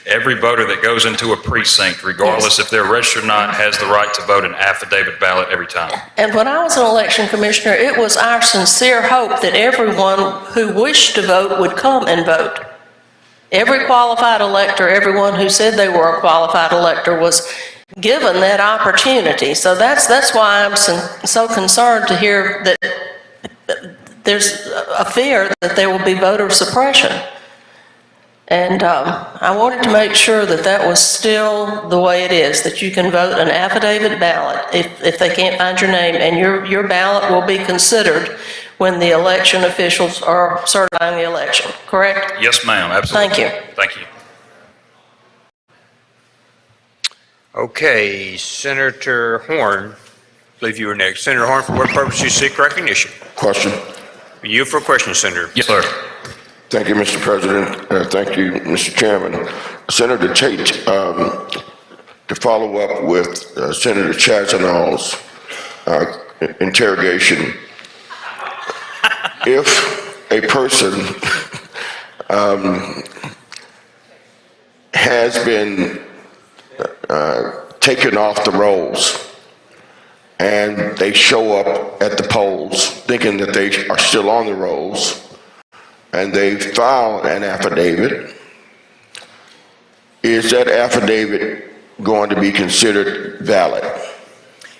Every voter that goes into a precinct, regardless if they're registered or not, has the right to vote an affidavit ballot every time. And when I was an election commissioner, it was our sincere hope that everyone who wished to vote would come and vote. Every qualified elector, everyone who said they were a qualified elector was given that opportunity. So that's why I'm so concerned to hear that there's a fear that there will be voter suppression. And I wanted to make sure that that was still the way it is, that you can vote an affidavit ballot if they can't find your name, and your ballot will be considered when the election officials are certifying the election, correct? Yes, ma'am, absolutely. Thank you. Thank you. Okay, Senator Horn, I believe you were next. Senator Horn, for what purpose you seek recognition? Question. You for a question, Senator. Yes, sir. Thank you, Mr. President. Thank you, Mr. Chairman. Senator Tate, to follow up with Senator Chasanoff's interrogation, if a person has been taken off the rolls and they show up at the polls thinking that they are still on the rolls, and they file an affidavit, is that affidavit going to be considered valid?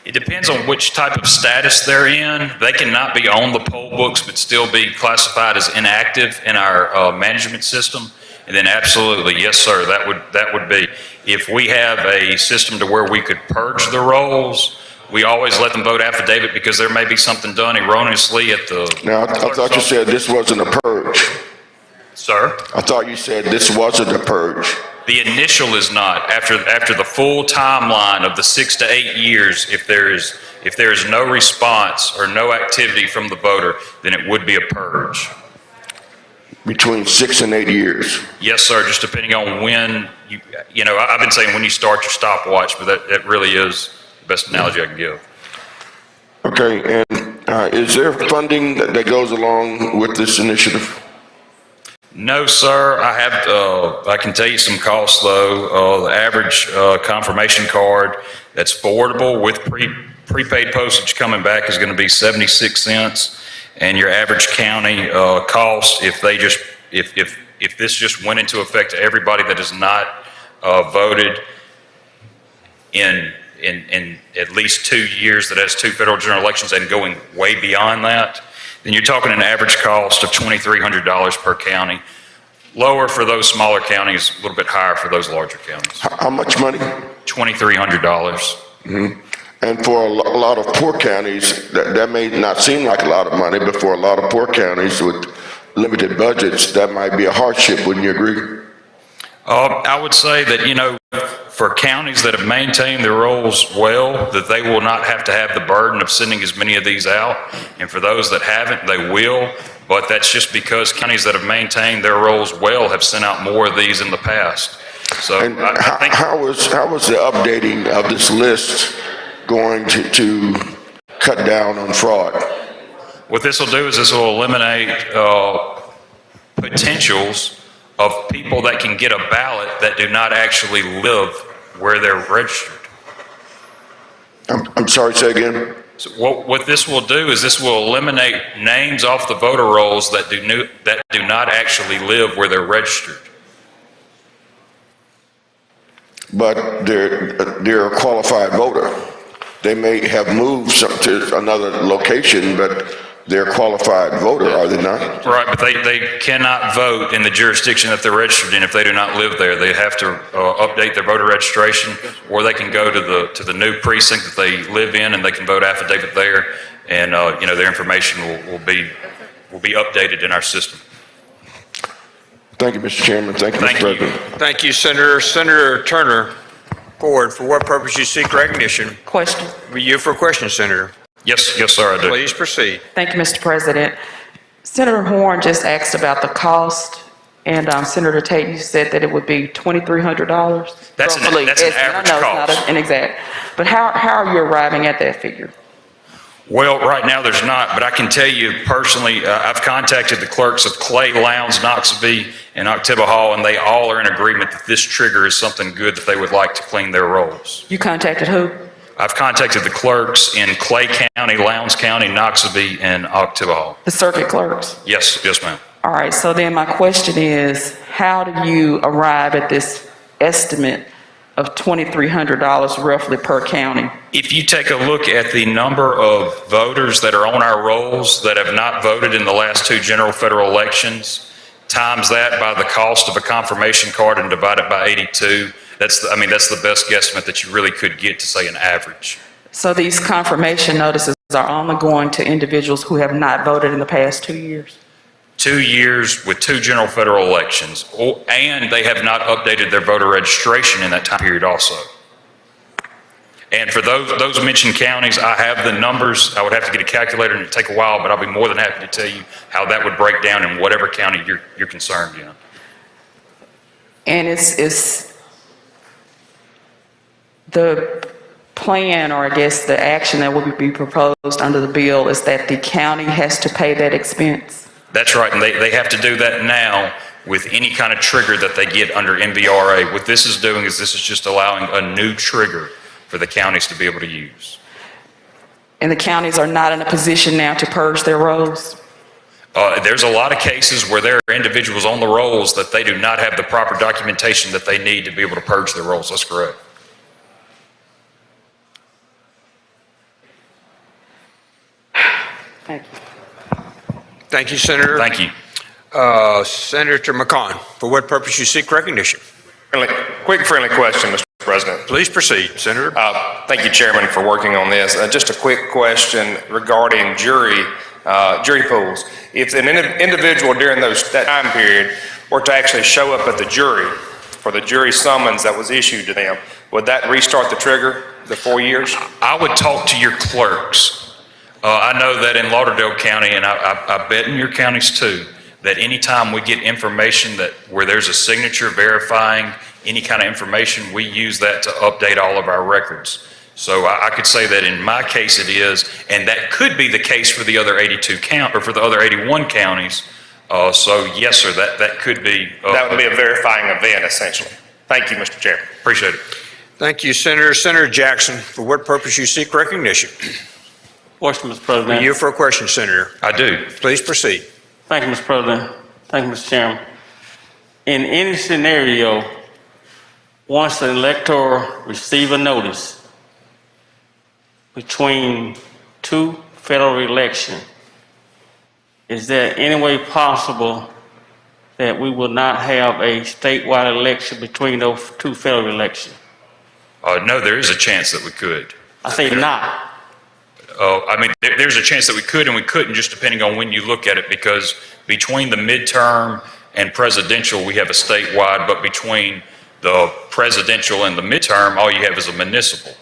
It depends on which type of status they're in. They cannot be on the poll books, but still be classified as inactive in our management system. And then absolutely, yes, sir, that would be. If we have a system to where we could purge the rolls, we always let them vote affidavit because there may be something done erroneously at the. Now, I thought you said this wasn't a purge. Sir? I thought you said this wasn't a purge. The initial is not. After the full timeline of the 6 to 8 years, if there is no response or no activity from the voter, then it would be a purge. Between 6 and 8 years. Yes, sir, just depending on when you know, I've been saying when you start your stopwatch, but that really is the best analogy I can give. Okay, and is there funding that goes along with this initiative? No, sir. I can tell you some costs though. The average confirmation card that's forwardable with prepaid postage coming back is going to be 76 cents, and your average county cost if this just went into effect to everybody that is not voted in at least 2 years, that has 2 federal general elections and going way beyond that, then you're talking an average cost of $2,300 per county. Lower for those smaller counties, a little bit higher for those larger counties. How much money? $2,300. Mm-hmm. And for a lot of poor counties, that may not seem like a lot of money, but for a lot of poor counties with limited budgets, that might be a hardship, wouldn't you agree? I would say that, you know, for counties that have maintained their rolls well, that they will not have to have the burden of sending as many of these out. And for those that haven't, they will. But that's just because counties that have maintained their rolls well have sent out more of these in the past. So and I think how was the updating of this list going to cut down on fraud? What this will do is this will eliminate potentials of people that can get a ballot that do not actually live where they're registered. I'm sorry, say again? So what this will do is this will eliminate names off the voter rolls that do not actually live where they're registered. But they're a qualified voter. They may have moved to another location, but they're a qualified voter, are they not? Right, but they cannot vote in the jurisdiction that they're registered in if they do not live there. They have to update their voter registration, or they can go to the new precinct that they live in, and they can vote affidavit there, and you know, their information will be updated in our system. Thank you, Mr. Chairman. Thank you, Mr. President. Thank you, Senator. Senator Turner, forward. For what purpose you seek recognition? Question. Were you for a question, Senator? Yes, sir, I do. Please proceed. Thank you, Mr. President. Senator Horn just asked about the cost, and Senator Tate, you said that it would be $2,300. That's an average cost. It's not an exact. But how are you arriving at that figure? Well, right now there's not, but I can tell you personally, I've contacted the clerks of Clay, Lowndes, Noxubee, and Oktibbeha, and they all are in agreement that this trigger is something good that they would like to clean their rolls. You contacted who? I've contacted the clerks in Clay County, Lowndes County, Noxubee, and Oktibbeha. The circuit clerks? Yes, ma'am. All right, so then my question is, how do you arrive at this estimate of $2,300 roughly per county? If you take a look at the number of voters that are on our rolls that have not voted in the last 2 general federal elections, times that by the cost of a confirmation card and divide it by 82, that's the best guesstimate that you really could get to say an average. So these confirmation notices are only going to individuals who have not voted in the past 2 years? 2 years with 2 general federal elections, and they have not updated their voter registration in that time period also. And for those mentioned counties, I have the numbers. I would have to get a calculator and it'd take a while, but I'll be more than happy to tell you how that would break down in whatever county you're concerned in. And it's the plan, or I guess the action that would be proposed under the bill, is that the county has to pay that expense? That's right, and they have to do that now with any kind of trigger that they get under MVRA. What this is doing is this is just allowing a new trigger for the counties to be able to use. And the counties are not in a position now to purge their rolls? There's a lot of cases where there are individuals on the rolls that they do not have the proper documentation that they need to be able to purge their rolls. That's correct. Thank you, Senator. Thank you. Senator McCon, for what purpose you seek recognition? Quick friendly question, Mr. President. Please proceed, Senator. Thank you, Chairman, for working on this. Just a quick question regarding jury pools. If an individual during that time period were to actually show up at the jury for the jury summons that was issued to them, would that restart the trigger, the 4 years? I would talk to your clerks. I know that in Lauderdale County, and I bet in your counties too, that anytime we get information where there's a signature verifying any kind of information, we use that to update all of our records. So I could say that in my case it is, and that could be the case for the other 81 counties. So yes, sir, that could be. That would be a verifying event, essentially. Thank you, Mr. Chairman. Appreciate it. Thank you, Senator. Senator Jackson, for what purpose you seek recognition? Question, Mr. President. You for a question, Senator. I do. Please proceed. Thank you, Mr. President. Thank you, Mr. Chairman. In any scenario, once an elector receives a notice between two federal elections, is there any way possible that we will not have a statewide election between those two federal elections? No, there is a chance that we could. I say not. There's a chance that we could and we couldn't, just depending on when you look at it, because between the midterm and presidential, we have a statewide, but between the presidential and the midterm, all you have is a municipal.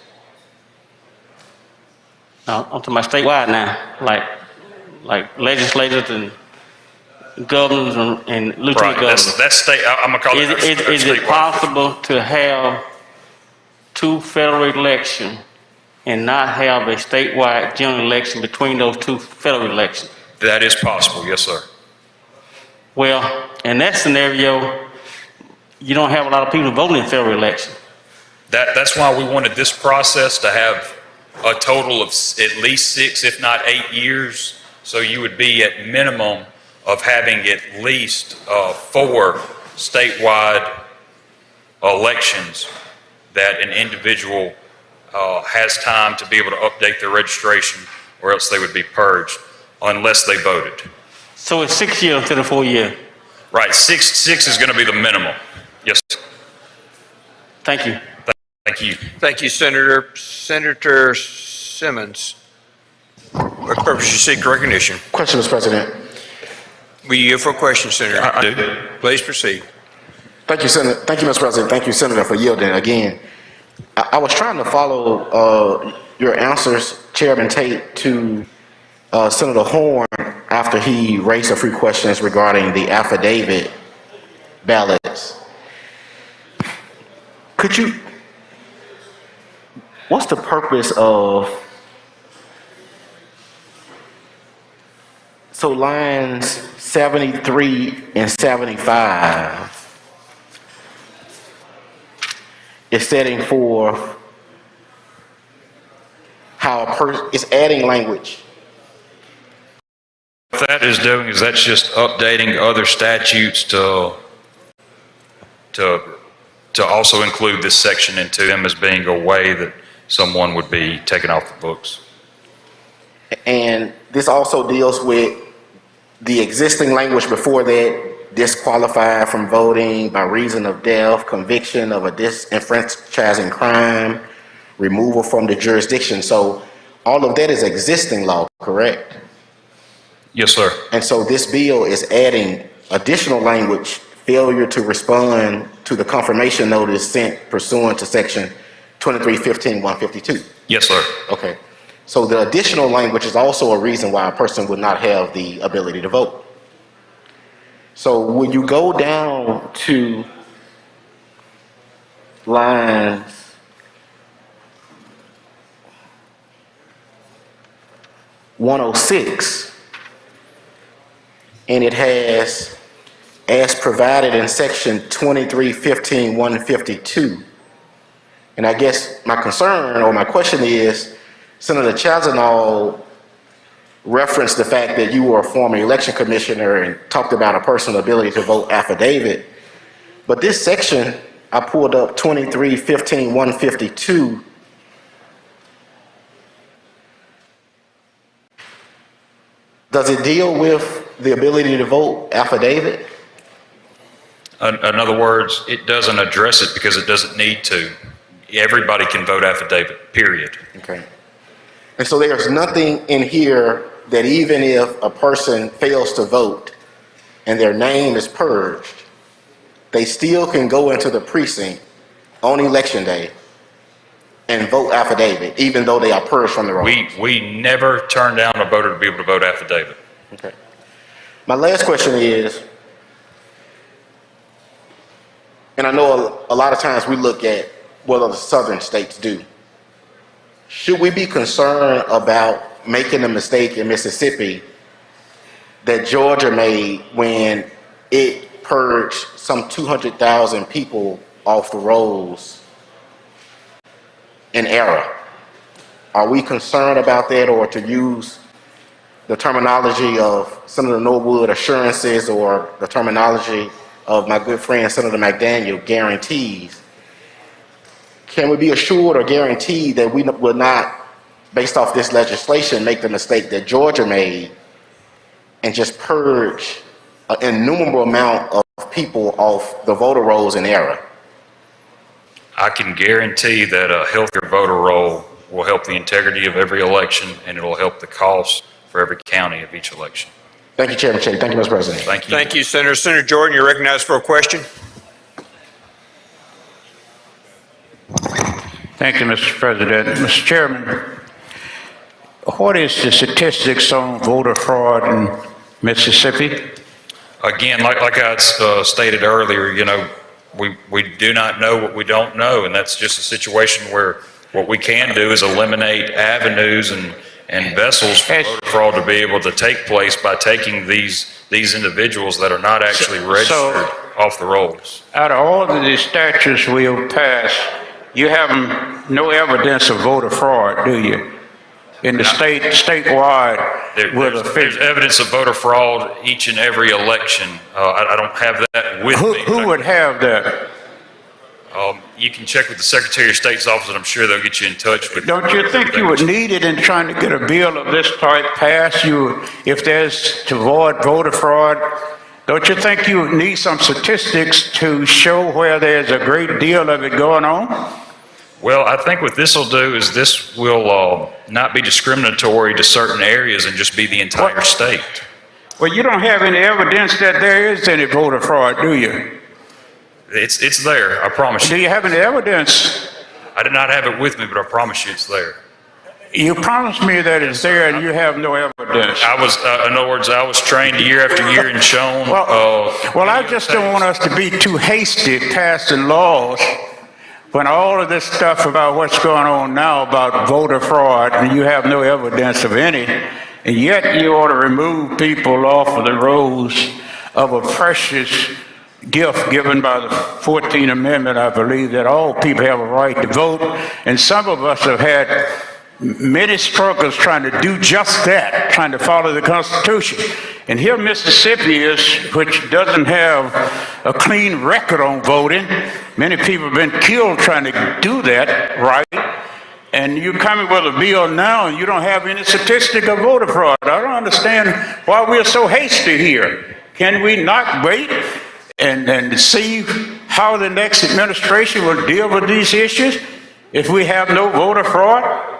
I'm talking about statewide now, like legislators and governors and lieutenant governors. That's state. I'm gonna call it. Is it possible to have two federal elections and not have a statewide general election between those two federal elections? That is possible, yes, sir. Well, in that scenario, you don't have a lot of people voting in federal elections. That's why we wanted this process to have a total of at least 6, if not 8 years. So you would be at minimum of having at least 4 statewide elections that an individual has time to be able to update their registration, or else they would be purged unless they voted. So it's 6 years instead of 4 years? Right, six is going to be the minimum. Yes. Thank you. Thank you. Thank you, Senator. Senator Simmons, what purpose you seek recognition? Question, Mr. President. Will you yield for a question, Senator? I do. Please proceed. Thank you, Senator. Thank you, Mr. President. Thank you, Senator, for yielding again. I was trying to follow your answers, Chairman Tate, to Senator Horn after he raised a few questions regarding the affidavit ballots. What's the purpose of, so lines 73 and 75 is setting forth how a person is adding language. What that is doing is that's just updating other statutes to also include this section into them as being a way that someone would be taken off the books. And this also deals with the existing language before that, disqualified from voting by reason of death, conviction of a disenfranchising crime, removal from the jurisdiction. So all of that is existing law, correct? Yes, sir. And so this bill is adding additional language, failure to respond to the confirmation notice sent pursuant to section 2315-152. Yes, sir. Okay. So the additional language is also a reason why a person would not have the ability to vote. So when you go down to lines 106, and it has, as provided in section 2315-152, and I guess my concern or my question is, Senator Chazanal referenced the fact that you were a former election commissioner and talked about a personal ability to vote affidavit. But this section, I pulled up 2315-152. Does it deal with the ability to vote affidavit? In other words, it doesn't address it because it doesn't need to. Everybody can vote affidavit, period. Okay. And so there's nothing in here that even if a person fails to vote and their name is purged, they still can go into the precinct on election day and vote affidavit, even though they are purged from the rolls. We never turn down a voter to be able to vote affidavit. Okay. My last question is, and I know a lot of times we look at what other southern states do. Should we be concerned about making a mistake in Mississippi that Georgia made when it purged some 200,000 people off the rolls in error? Are we concerned about that, or to use the terminology of Senator Norwood, assurances, or the terminology of my good friend Senator McDaniel, guarantees? Can we be assured or guaranteed that we will not, based off this legislation, make the mistake that Georgia made and just purge an innumerable amount of people off the voter rolls in error? I can guarantee that a healthier voter roll will help the integrity of every election, and it'll help the cost for every county of each election. Thank you, Chairman Shea. Thank you, Mr. President. Thank you. Thank you, Senator. Senator Jordan, you're recognized for a question. Thank you, Mr. President. Mr. Chairman, what is the statistics on voter fraud in Mississippi? Again, like I stated earlier, we do not know what we don't know, and that's just a situation where what we can do is eliminate avenues and vessels for voter fraud to be able to take place by taking these individuals that are not actually registered off the rolls. Out of all of the statutes we have passed, you have no evidence of voter fraud, do you? In the statewide, there's evidence of voter fraud each and every election. I don't have that with me. Who would have that? You can check with the Secretary of State's office, and I'm sure they'll get you in touch with. Don't you think you would need it in trying to get a bill of this type passed? If there's to avoid voter fraud, don't you think you would need some statistics to show where there's a great deal of it going on? Well, I think what this will do is this will not be discriminatory to certain areas and just be the entire state. Well, you don't have any evidence that there is any voter fraud, do you? It's there, I promise you. Do you have any evidence? I did not have it with me, but I promise you it's there. You promised me that it's there and you have no evidence. In other words, I was trained year after year and shown. Well, I just don't want us to be too hasty passing laws when all of this stuff about what's going on now about voter fraud and you have no evidence of any, and yet you ought to remove people off of the rolls of a precious gift given by the 14th Amendment, I believe, that all people have a right to vote. And some of us have had many struggles trying to do just that, trying to follow the Constitution. And here Mississippi is, which doesn't have a clean record on voting. Many people have been killed trying to do that right. And you're coming with a bill now and you don't have any statistic of voter fraud. I don't understand why we're so hasty here. Can we not wait and see how the next administration will deal with these issues if we have no voter fraud?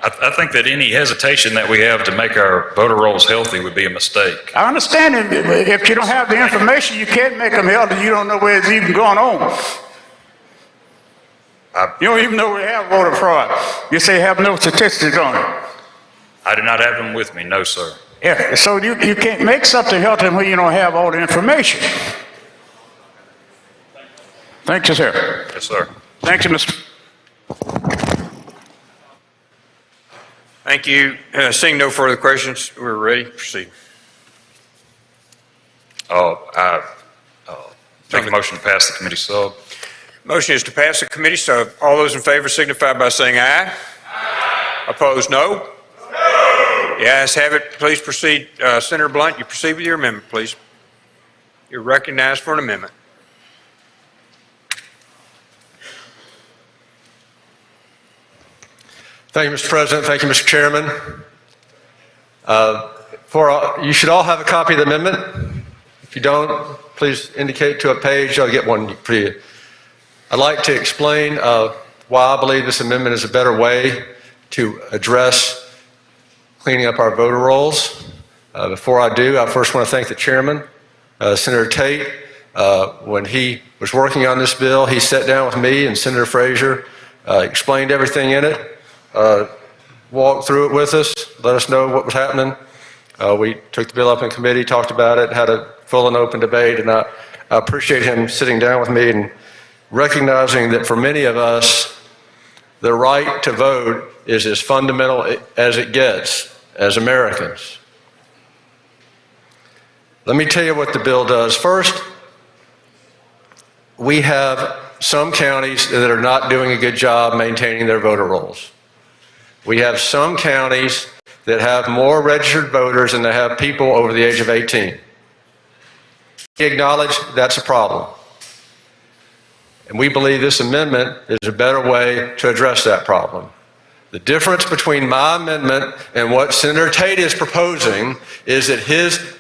I think that any hesitation that we have to make our voter rolls healthy would be a mistake. I understand it. If you don't have the information, you can't make them healthy. You don't know where it's even going on. You don't even know we have voter fraud. You say have no statistics on it. I do not have them with me, no, sir. Yeah, so you can't make something healthy when you don't have all the information. Thank you, sir. Yes, sir. Thank you, Mr. Thank you. Seeing no further questions, we're ready to proceed. I make a motion to pass the committee sub. Motion is to pass the committee sub. All those in favor signify by saying aye. Aye. Opposed, no? No. The ayes have it. Please proceed. Senator Blunt, you proceed with your amendment, please. You're recognized for an amendment. Thank you, Mr. President. Thank you, Mr. Chairman. You should all have a copy of the amendment. If you don't, please indicate to a page. I'll get one for you. I'd like to explain why I believe this amendment is a better way to address cleaning up our voter rolls. Before I do, I first want to thank the chairman, Senator Tate. When he was working on this bill, he sat down with me and Senator Frazier, explained everything in it, walked through it with us, let us know what was happening. We took the bill up in committee, talked about it, had a full and open debate, and I appreciate him sitting down with me and recognizing that for many of us, the right to vote is as fundamental as it gets as Americans. Let me tell you what the bill does. First, we have some counties that are not doing a good job maintaining their voter rolls. We have some counties that have more registered voters than they have people over the age of 18. We acknowledge that's a problem. And we believe this amendment is a better way to address that problem. The difference between my amendment and what Senator Tate is proposing is that his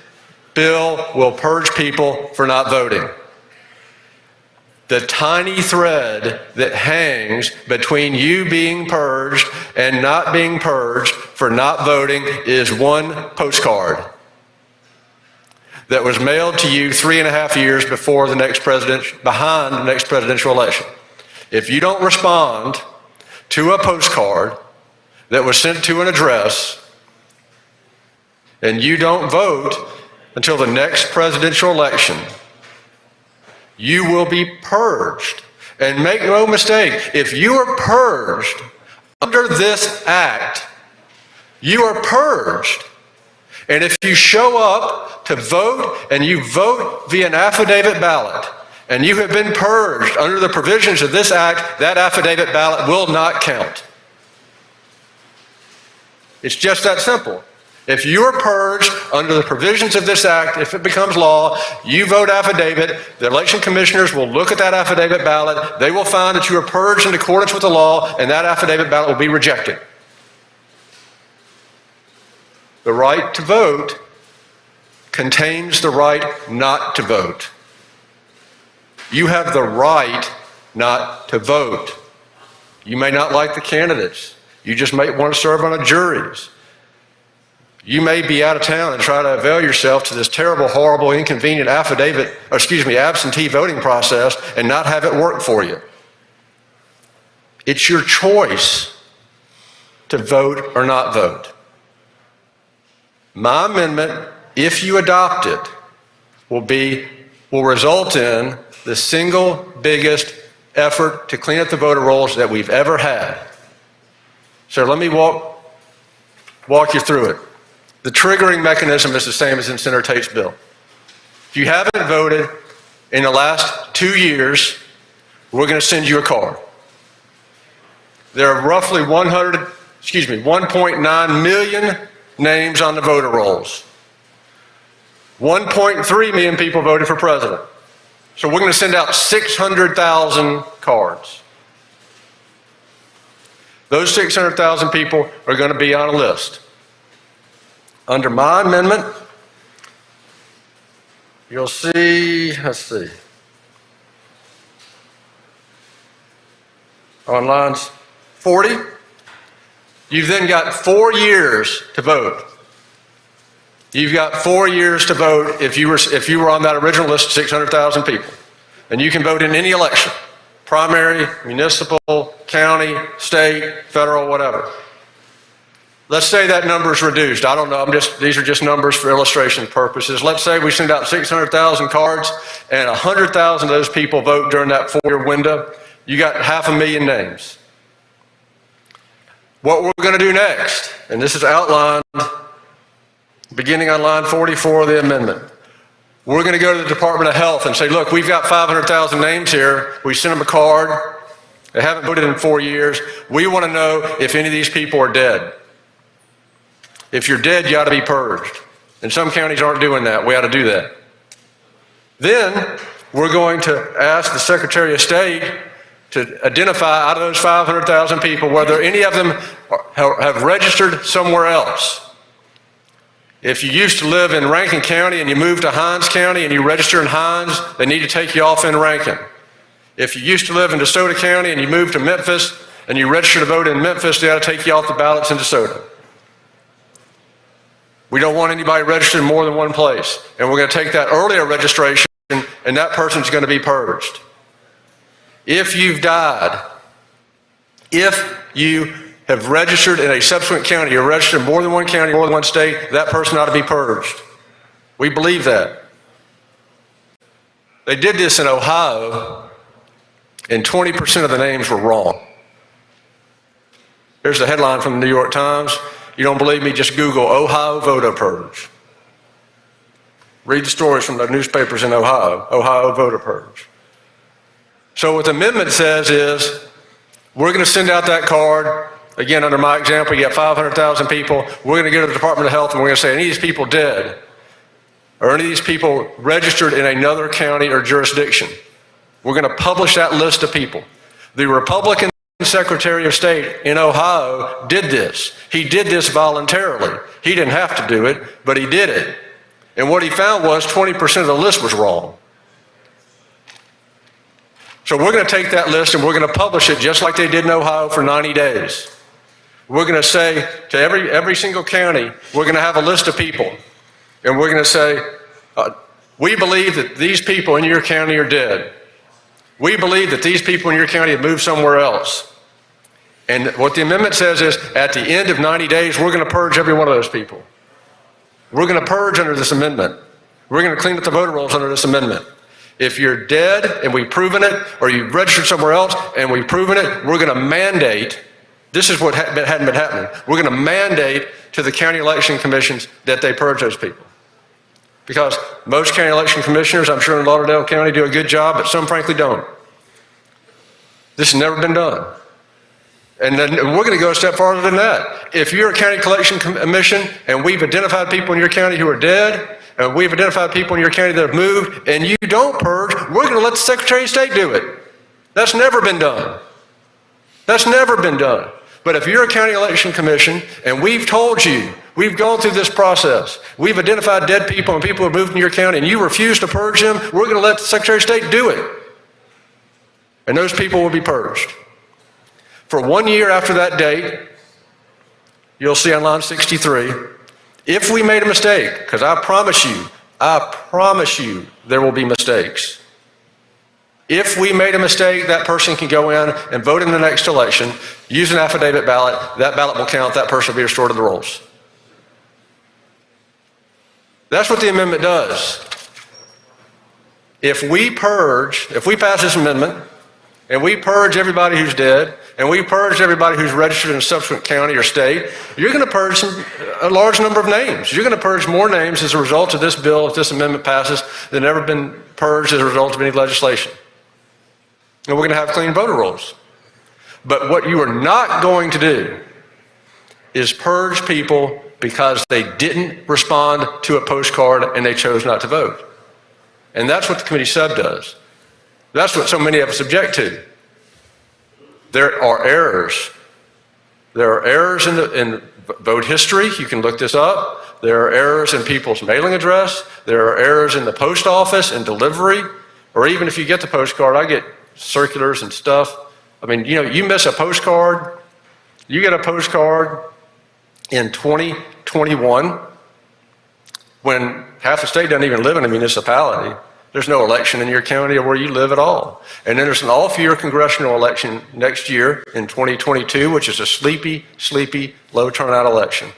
bill will purge people for not voting. The tiny thread that hangs between you being purged and not being purged for not voting is one postcard that was mailed to you 3.5 years behind the next presidential election. If you don't respond to a postcard that was sent to an address and you don't vote until the next presidential election, you will be purged. And make no mistake, if you are purged under this act, you are purged. And if you show up to vote and you vote via an affidavit ballot, and you have been purged under the provisions of this act, that affidavit ballot will not count. It's just that simple. If you are purged under the provisions of this act, if it becomes law, you vote affidavit, the election commissioners will look at that affidavit ballot, they will find that you are purged in accordance with the law, and that affidavit ballot will be rejected. The right to vote contains the right not to vote. You have the right not to vote. You may not like the candidates. You just may want to serve on a juries. You may be out of town and try to avail yourself to this terrible, horrible, inconvenient absentee voting process and not have it work for you. It's your choice to vote or not vote. My amendment, if you adopt it, will result in the single biggest effort to clean up the voter rolls that we've ever had. So let me walk you through it. The triggering mechanism is the same as in Senator Tate's bill. If you haven't voted in the last 2 years, we're going to send you a card. There are roughly 1.9 million names on the voter rolls. 1.3 million people voted for president. So we're going to send out 600,000 cards. Those 600,000 people are going to be on a list. Under my amendment, you'll see, on lines 40, you've then got 4 years to vote. You've got 4 years to vote if you were on that original list of 600,000 people. And you can vote in any election, primary, municipal, county, state, federal, whatever. Let's say that number is reduced. I don't know, these are just numbers for illustration purposes. Let's say we send out 600,000 cards and 100,000 of those people vote during that 4-year window. You got 500,000 names. What we're going to do next, and this is outlined beginning on line 44 of the amendment. We're going to go to the Department of Health and say, look, we've got 500,000 names here. We sent them a card. They haven't voted in 4 years. We want to know if any of these people are dead. If you're dead, you ought to be purged. And some counties aren't doing that. We ought to do that. Then we're going to ask the Secretary of State to identify out of those 500,000 people whether any of them have registered somewhere else. If you used to live in Rankin County and you moved to Hinds County and you register in Hinds, they need to take you off in Rankin. If you used to live in DeSoto County and you moved to Memphis and you register to vote in Memphis, they ought to take you off the ballots in DeSoto. We don't want anybody registered in more than one place. And we're going to take that earlier registration and that person's going to be purged. If you've died, if you have registered in a subsequent county, you're registered in more than one county, more than one state, that person ought to be purged. We believe that. They did this in Ohio, and 20% of the names were wrong. Here's the headline from the New York Times. You don't believe me, just Google Ohio voter purge. Read the stories from the newspapers in Ohio voter purge. So what the amendment says is, we're going to send out that card. Again, under my example, you got 500,000 people. We're going to go to the Department of Health and we're going to say, any of these people dead, or any of these people registered in another county or jurisdiction. We're going to publish that list of people. The Republican Secretary of State in Ohio did this. He did this voluntarily. He didn't have to do it, but he did it. And what he found was 20% of the list was wrong. So we're going to take that list and we're going to publish it just like they did in Ohio for 90 days. We're going to say to every single county, we're going to have a list of people. And we're going to say, we believe that these people in your county are dead. We believe that these people in your county have moved somewhere else. And what the amendment says is, at the end of 90 days, we're going to purge every one of those people. We're going to purge under this amendment. We're going to clean up the voter rolls under this amendment. If you're dead and we've proven it, or you've registered somewhere else and we've proven it, we're going to mandate, this is what hadn't been happening, we're going to mandate to the county election commissions that they purge those people. Because most county election commissioners, I'm sure in Lauderdale County, do a good job, but some frankly don't. This has never been done. And then we're going to go a step farther than that. If you're a county collection commission and we've identified people in your county who are dead, and we've identified people in your county that have moved, and you don't purge, we're going to let the Secretary of State do it. That's never been done. That's never been done. But if you're a county election commission and we've told you, we've gone through this process, we've identified dead people and people who have moved in your county, and you refuse to purge them, we're going to let the Secretary of State do it. And those people will be purged. For 1 year after that date, you'll see on line 63, if we made a mistake, because I promise you, there will be mistakes. If we made a mistake, that person can go in and vote in the next election, use an affidavit ballot, that ballot will count, that person will be restored to the rolls. That's what the amendment does. If we pass this amendment, and we purge everybody who's dead, and we purge everybody who's registered in a subsequent county or state, you're going to purge a large number of names. You're going to purge more names as a result of this bill, if this amendment passes, than ever been purged as a result of any legislation. And we're going to have clean voter rolls. But what you are not going to do is purge people because they didn't respond to a postcard and they chose not to vote. And that's what the committee sub does. That's what so many of us object to. There are errors. There are errors in vote history. You can look this up. There are errors in people's mailing address. There are errors in the post office and delivery. Or even if you get the postcard, I get circulars and stuff. I mean, you miss a postcard. You get a postcard in 2021 when half the state doesn't even live in a municipality. There's no election in your county or where you live at all. And then there's an off-year congressional election next year in 2022, which is a sleepy, low turnout election.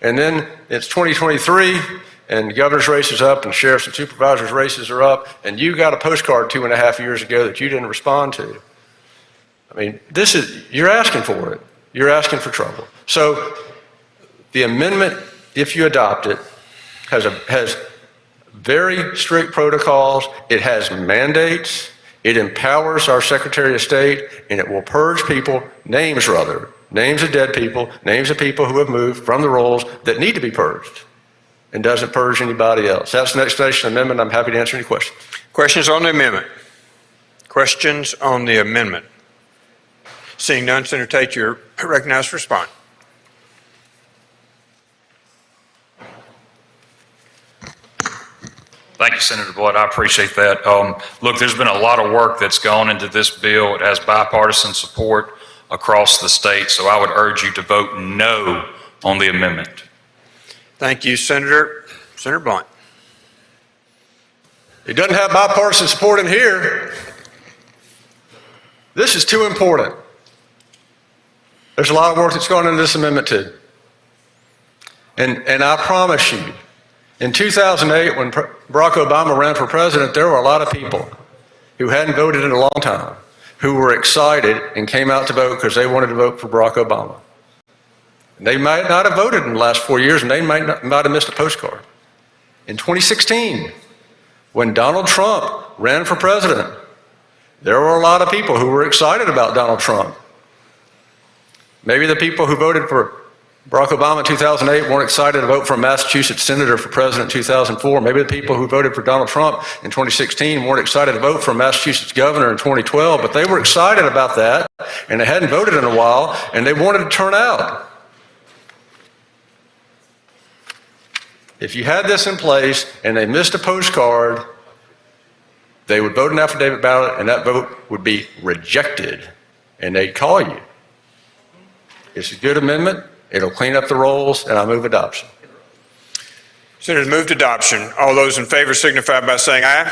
And then it's 2023, and governor's race is up, and sheriff's and supervisor's races are up, and you got a postcard 2.5 years ago that you didn't respond to. I mean, you're asking for it. You're asking for trouble. So the amendment, if you adopt it, has very strict protocols. It has mandates. It empowers our Secretary of State, and it will purge people, names of dead people, names of people who have moved from the rolls that need to be purged, and doesn't purge anybody else. That's the next station amendment. I'm happy to answer any questions. Questions on the amendment? Questions on the amendment? Seeing none, Senator Tate, you're recognized to respond. Thank you, Senator Blood. I appreciate that. Look, there's been a lot of work that's gone into this bill. It has bipartisan support across the state, so I would urge you to vote no on the amendment. Thank you, Senator. Senator Blunt. It doesn't have bipartisan support in here. This is too important. There's a lot of work that's gone into this amendment too. And I promise you, in 2008, when Barack Obama ran for president, there were a lot of people who hadn't voted in a long time who were excited and came out to vote because they wanted to vote for Barack Obama. And they might not have voted in the last 4 years, and they might have missed a postcard. In 2016, when Donald Trump ran for president, there were a lot of people who were excited about Donald Trump. Maybe the people who voted for Barack Obama in 2008 weren't excited to vote for a Massachusetts senator for president in 2004. Maybe the people who voted for Donald Trump in 2016 weren't excited to vote for a Massachusetts governor in 2012, but they were excited about that, and they hadn't voted in a while, and they wanted to turn out. If you had this in place and they missed a postcard, they would vote an affidavit ballot, and that vote would be rejected, and they'd call you. It's a good amendment. It'll clean up the rolls, and I move adoption. Senators moved adoption. All those in favor signify by saying aye.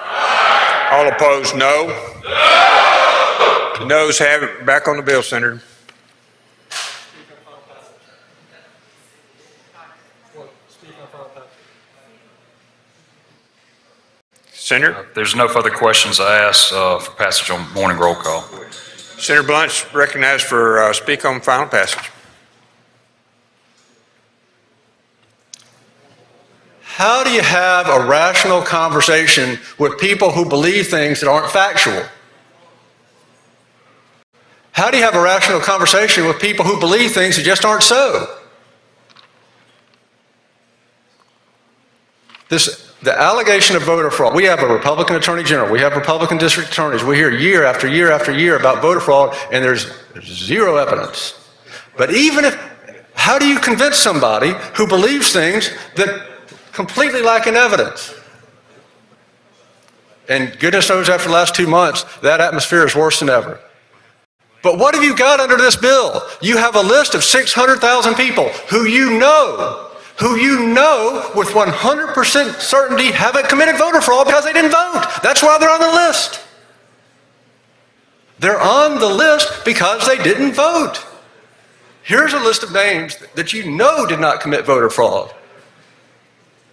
Aye. All opposed, no. No. The noes have it. Back on the bill, Senator. Senator? There's no further questions I ask for passage on morning roll call. Senator Blunt's recognized for speak on final passage. How do you have a rational conversation with people who believe things that aren't factual? How do you have a rational conversation with people who believe things that just aren't so? The allegation of voter fraud, we have a Republican Attorney General, we have Republican District Attorneys, we hear year after year after year about voter fraud, and there's zero evidence. But even if, how do you convince somebody who believes things that completely lacking evidence? And goodness knows after the last 2 months, that atmosphere is worse than ever. But what have you got under this bill? You have a list of 600,000 people who you know with 100% certainty haven't committed voter fraud because they didn't vote. That's why they're on the list. They're on the list because they didn't vote. Here's a list of names that you know did not commit voter fraud.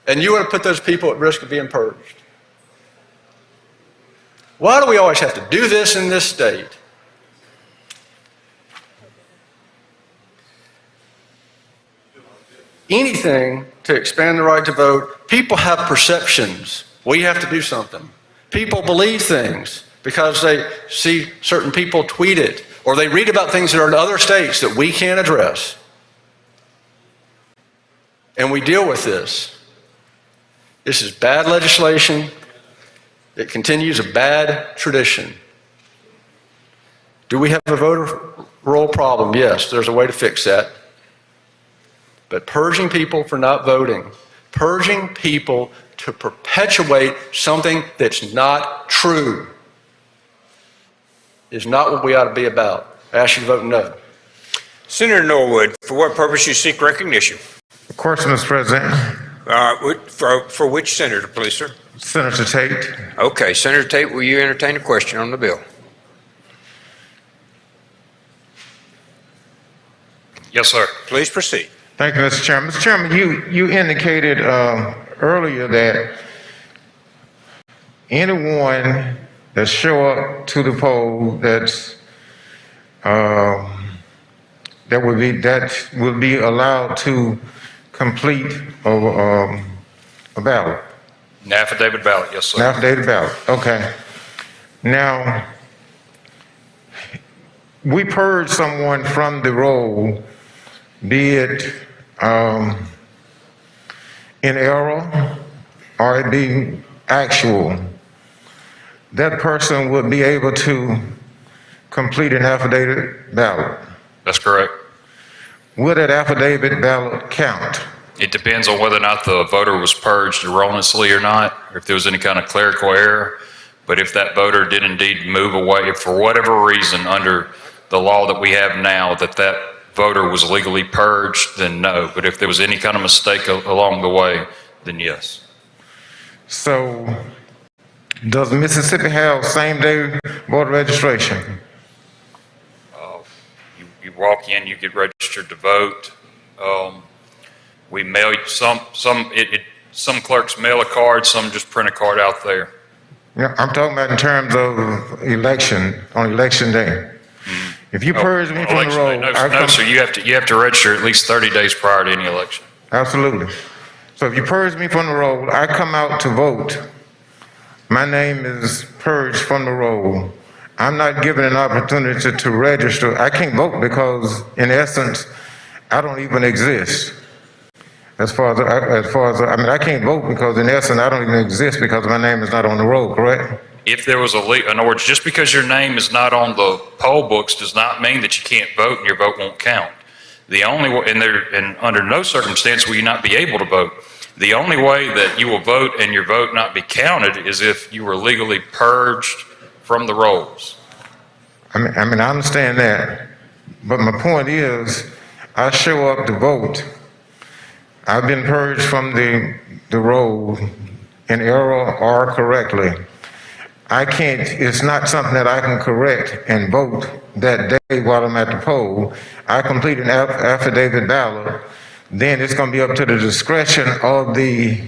And you want to put those people at risk of being purged. Why do we always have to do this in this state? Anything to expand the right to vote. People have perceptions. We have to do something. People believe things because they see certain people tweet it, or they read about things that are in other states that we can't address. And we deal with this. This is bad legislation. It continues a bad tradition. Do we have a voter roll problem? Yes, there's a way to fix that. But purging people for not voting, purging people to perpetuate something that's not true, is not what we ought to be about. I ask you to vote no. Senator Norwood, for what purpose you seek recognition? Of course, Mr. President. For which senator, please, sir? Senator Tate. Okay, Senator Tate, will you entertain a question on the bill? Yes, sir. Please proceed. Thank you, Mr. Chairman. Mr. Chairman, you indicated earlier that anyone that show up to the poll that will be allowed to complete a ballot. An affidavit ballot, yes, sir. An affidavit ballot. Okay. Now, we purge someone from the roll, be it in error or it be actual. That person would be able to complete an affidavit ballot. That's correct. Will that affidavit ballot count? It depends on whether or not the voter was purged erroneously or not, or if there was any kind of clerical error. But if that voter did indeed move away, if for whatever reason under the law that we have now that that voter was legally purged, then no. But if there was any kind of mistake along the way, then yes. So, does Mississippi have same-day voter registration? You walk in, you get registered to vote. We mail you some clerks mail a card, some just print a card out there. Yeah, I'm talking about in terms of election, on election day. If you purge me from the Election day, roll, no, sir, you have to register at least 30 days prior to any election. Absolutely. So if you purge me from the roll, I come out to vote. My name is purged from the roll. I'm not given an opportunity to register. I can't vote because, in essence, I don't even exist. As far as I mean, I can't vote because, in essence, I don't even exist because my name is not on the roll, correct? If there was in other words, just because your name is not on the poll books does not mean that you can't vote and your vote won't count. The only way, and under no circumstance will you not be able to vote. The only way that you will vote and your vote not be counted is if you were legally purged from the rolls. I mean, I understand that, but my point is, I show up to vote. I've been purged from the roll in error or correctly. I can't, it's not something that I can correct and vote that day while I'm at the poll. I complete an affidavit ballot, then it's going to be up to the discretion of the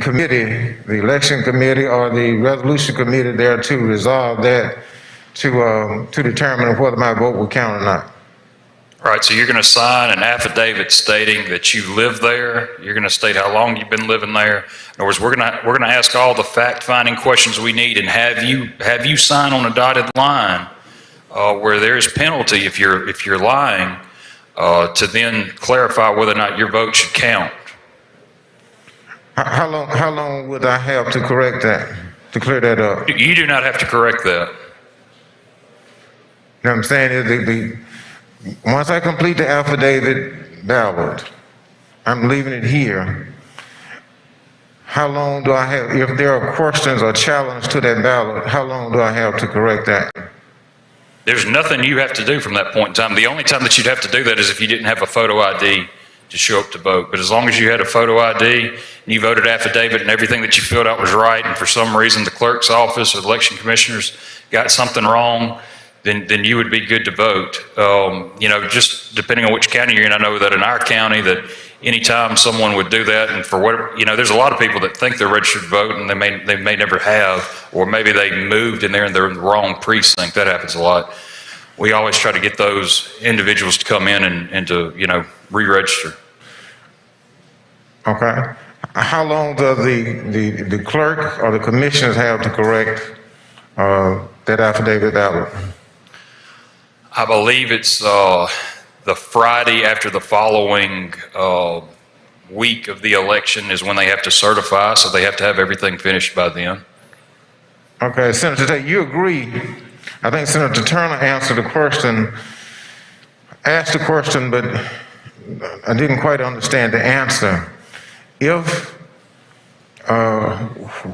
committee, the election committee or the resolution committee there to resolve that to determine whether my vote will count or not. All right, so you're going to sign an affidavit stating that you live there. You're going to state how long you've been living there. In other words, we're going to ask all the fact-finding questions we need and have you sign on a dotted line where there's penalty if you're lying to then clarify whether or not your vote should count. How long would I have to correct that, to clear that up? You do not have to correct that. You know what I'm saying is once I complete the affidavit ballot, I'm leaving it here. How long do I have, if there are questions or challenges to that ballot, how long do I have to correct that? There's nothing you have to do from that point in time. The only time that you'd have to do that is if you didn't have a photo ID to show up to vote. But as long as you had a photo ID and you voted affidavit and everything that you filled out was right, and for some reason the clerk's office or the election commissioners got something wrong, then you would be good to vote. Just depending on which county you're in, I know that in our county that anytime someone would do that, and for whatever, there's a lot of people that think they're registered to vote and they may never have, or maybe they moved in there and they're in the wrong precinct. That happens a lot. We always try to get those individuals to come in and to, re-register. Okay. How long does the clerk or the commissioners have to correct that affidavit ballot? I believe it's the Friday after the following week of the election is when they have to certify, so they have to have everything finished by then. Okay, Senator Tate, you agree? I think Senator Turner answered the question, asked the question, but I didn't quite understand the answer.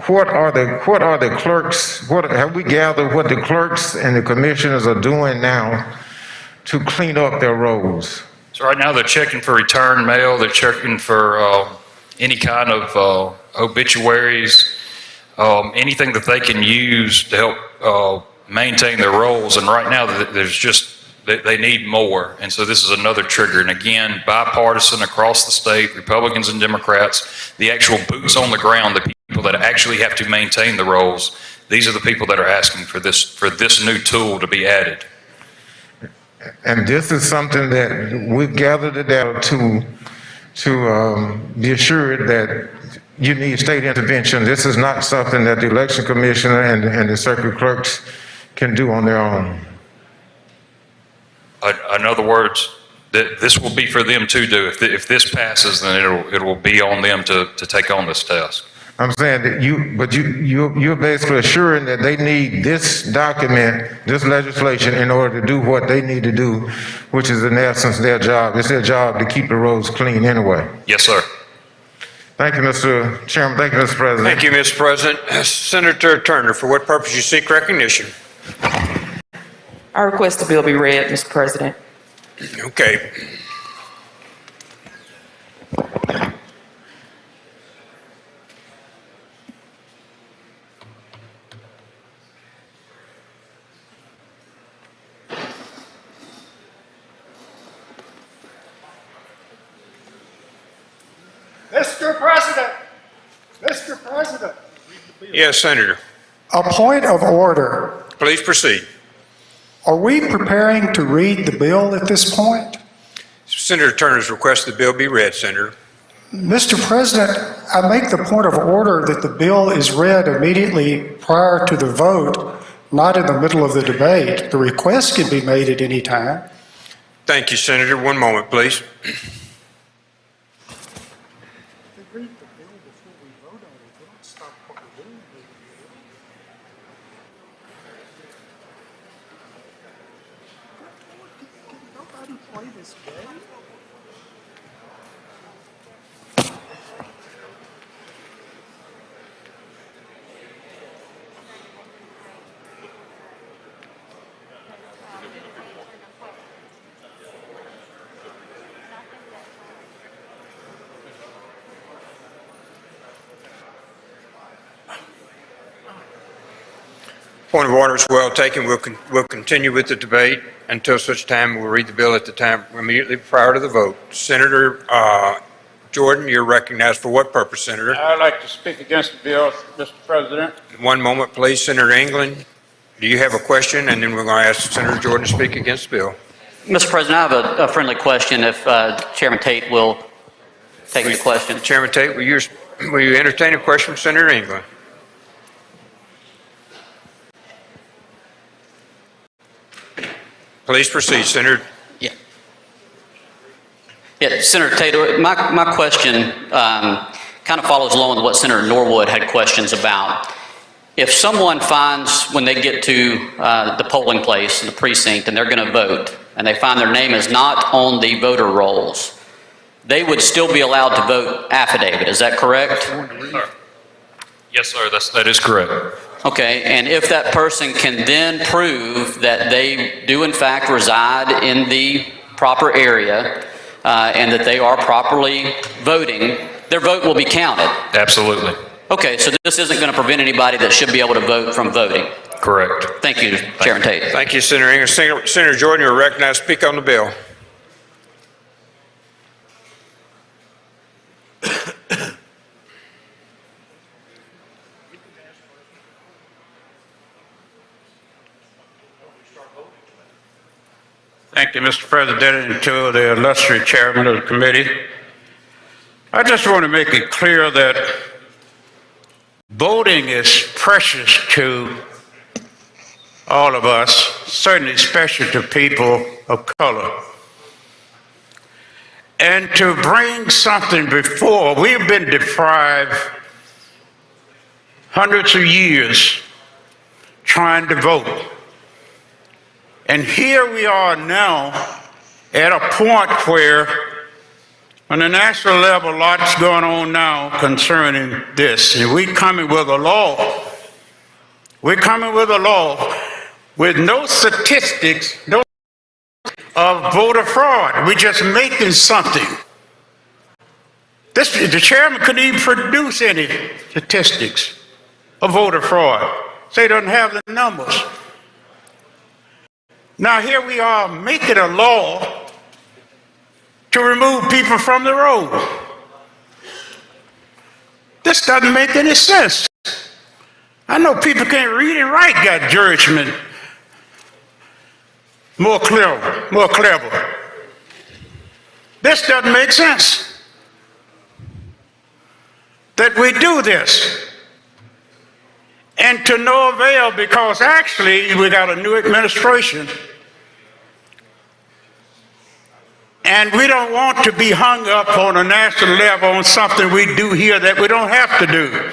What are the clerks, have we gathered what the clerks and the commissioners are doing now to clean up their rolls? So right now they're checking for return mail, they're checking for any kind of obituaries, anything that they can use to help maintain their rolls. And right now they need more. And so this is another trigger. And again, bipartisan across the state, Republicans and Democrats, the actual boots on the ground, the people that actually have to maintain the rolls, these are the people that are asking for this new tool to be added. And this is something that we've gathered the data to be assured that you need state intervention. This is not something that the election commissioner and the circuit clerks can do on their own. In other words, this will be for them to do. If this passes, then it will be on them to take on this task. I'm saying that you're basically assuring that they need this document, this legislation, in order to do what they need to do, which is in essence their job. It's their job to keep the roads clean anyway. Yes, sir. Thank you, Mr. Chairman. Thank you, Mr. President. Thank you, Mr. President. Senator Turner, for what purpose you seek recognition? I request the bill be read, Mr. President. Okay. Mr. President, Mr. President. Yes, Senator. A point of order. Please proceed. Are we preparing to read the bill at this point? Senator Turner's request the bill be read, Senator. Mr. President, I make the point of order that the bill is read immediately prior to the vote, not in the middle of the debate. The request can be made at any time. Thank you, Senator. One moment, please. Point of order is well taken. We'll continue with the debate until such time we'll read the bill at the time immediately prior to the vote. Senator Jordan, you're recognized for what purpose, Senator? I'd like to speak against the bill, Mr. President. One moment, please. Senator England, do you have a question? And then we're going to ask Senator Jordan to speak against the bill. Mr. President, I have a friendly question if Chairman Tate will take the question. Chairman Tate, will you entertain a question from Senator England? Please proceed, Senator. Yeah, Senator Tate, my question kind of follows along with what Senator Norwood had questions about. If someone finds when they get to the polling place in the precinct and they're going to vote and they find their name is not on the voter rolls, they would still be allowed to vote affidavit. Is that correct? Yes, sir. That is correct. Okay, and if that person can then prove that they do in fact reside in the proper area and that they are properly voting, their vote will be counted. Absolutely. Okay, so this isn't going to prevent anybody that should be able to vote from voting. Correct. Thank you, Chairman Tate. Thank you, Senator England. Senator Jordan, you're recognized to speak on the bill. Thank you, Mr. President, and to the illustrious chairman of the committee. I just want to make it clear that voting is precious to all of us, certainly especially to people of color. And to bring something before, we've been deprived hundreds of years trying to vote. And here we are now at a point where on the national level, lots going on now concerning this. And we're coming with a law. We're coming with a law with no statistics, no of voter fraud. We're just making something. The chairman couldn't even produce any statistics of voter fraud. So he doesn't have the numbers. Now here we are making a law to remove people from the road. This doesn't make any sense. I know people can't read and write, got judgment more clever. This doesn't make sense that we do this. And to no avail, because actually we got a new administration And we don't want to be hung up on a national level on something we do here that we don't have to do.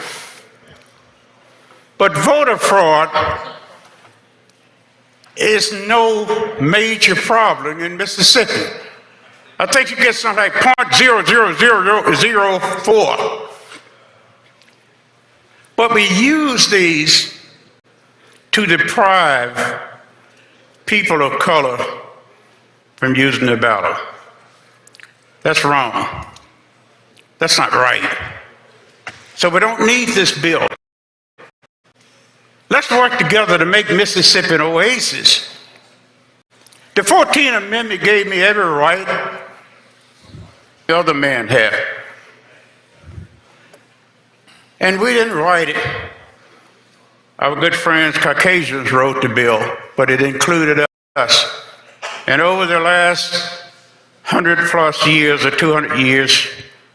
But voter fraud is no major problem in Mississippi. I think you get something like 0.00004. But we use these to deprive people of color from using the ballot. That's wrong. That's not right. So we don't need this bill. Let's work together to make Mississippi an oasis. The 14th Amendment gave me every right the other man had. And we didn't write it. Our good friends, Caucasians, wrote the bill, but it included us. And over the last 100 plus years or 200 years,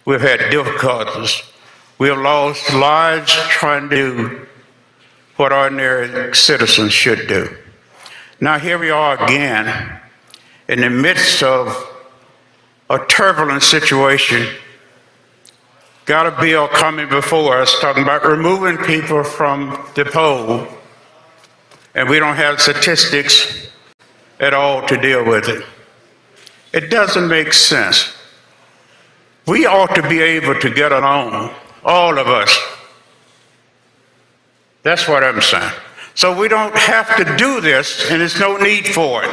we've had difficulties. We have lost lives trying to do what ordinary citizens should do. Now here we are again in the midst of a turbulent situation. Got a bill coming before us talking about removing people from the poll, and we don't have statistics at all to deal with it. It doesn't make sense. We ought to be able to get along, all of us. That's what I'm saying. So we don't have to do this, and there's no need for it.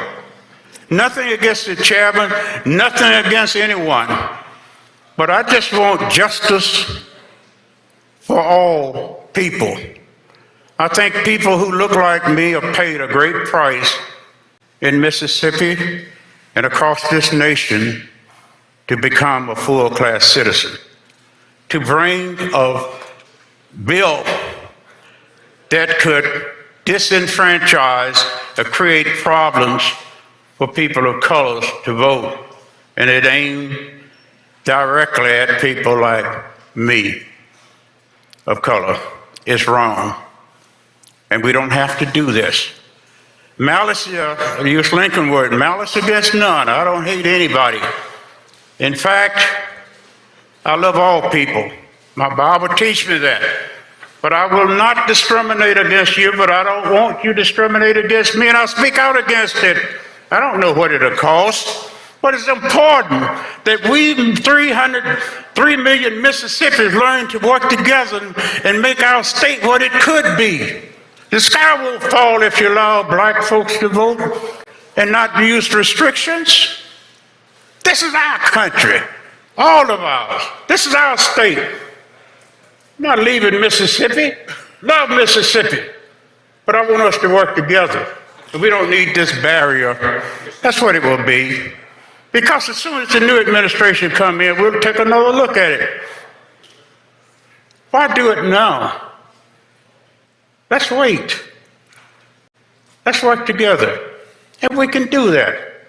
Nothing against the chairman, nothing against anyone. But I just want justice for all people. I think people who look like me have paid a great price in Mississippi and across this nation to become a full-class citizen, to bring a bill that could disenfranchise or create problems for people of color to vote, and it aimed directly at people like me of color. Is wrong. And we don't have to do this. Malice, I use Lincoln word, malice against none. I don't hate anybody. In fact, I love all people. My Bible teaches me that. But I will not discriminate against you, but I don't want you to discriminate against me, and I'll speak out against it. I don't know what it'll cost, but it's important that we 3 million Mississippians learn to work together and make our state what it could be. The sky won't fall if you allow black folks to vote and not use restrictions. This is our country, all of ours. This is our state. I'm not leaving Mississippi. Love Mississippi. But I want us to work together. We don't need this barrier. That's what it will be. Because as soon as the new administration come in, we'll take another look at it. Why do it now? Let's wait. Let's work together. And we can do that.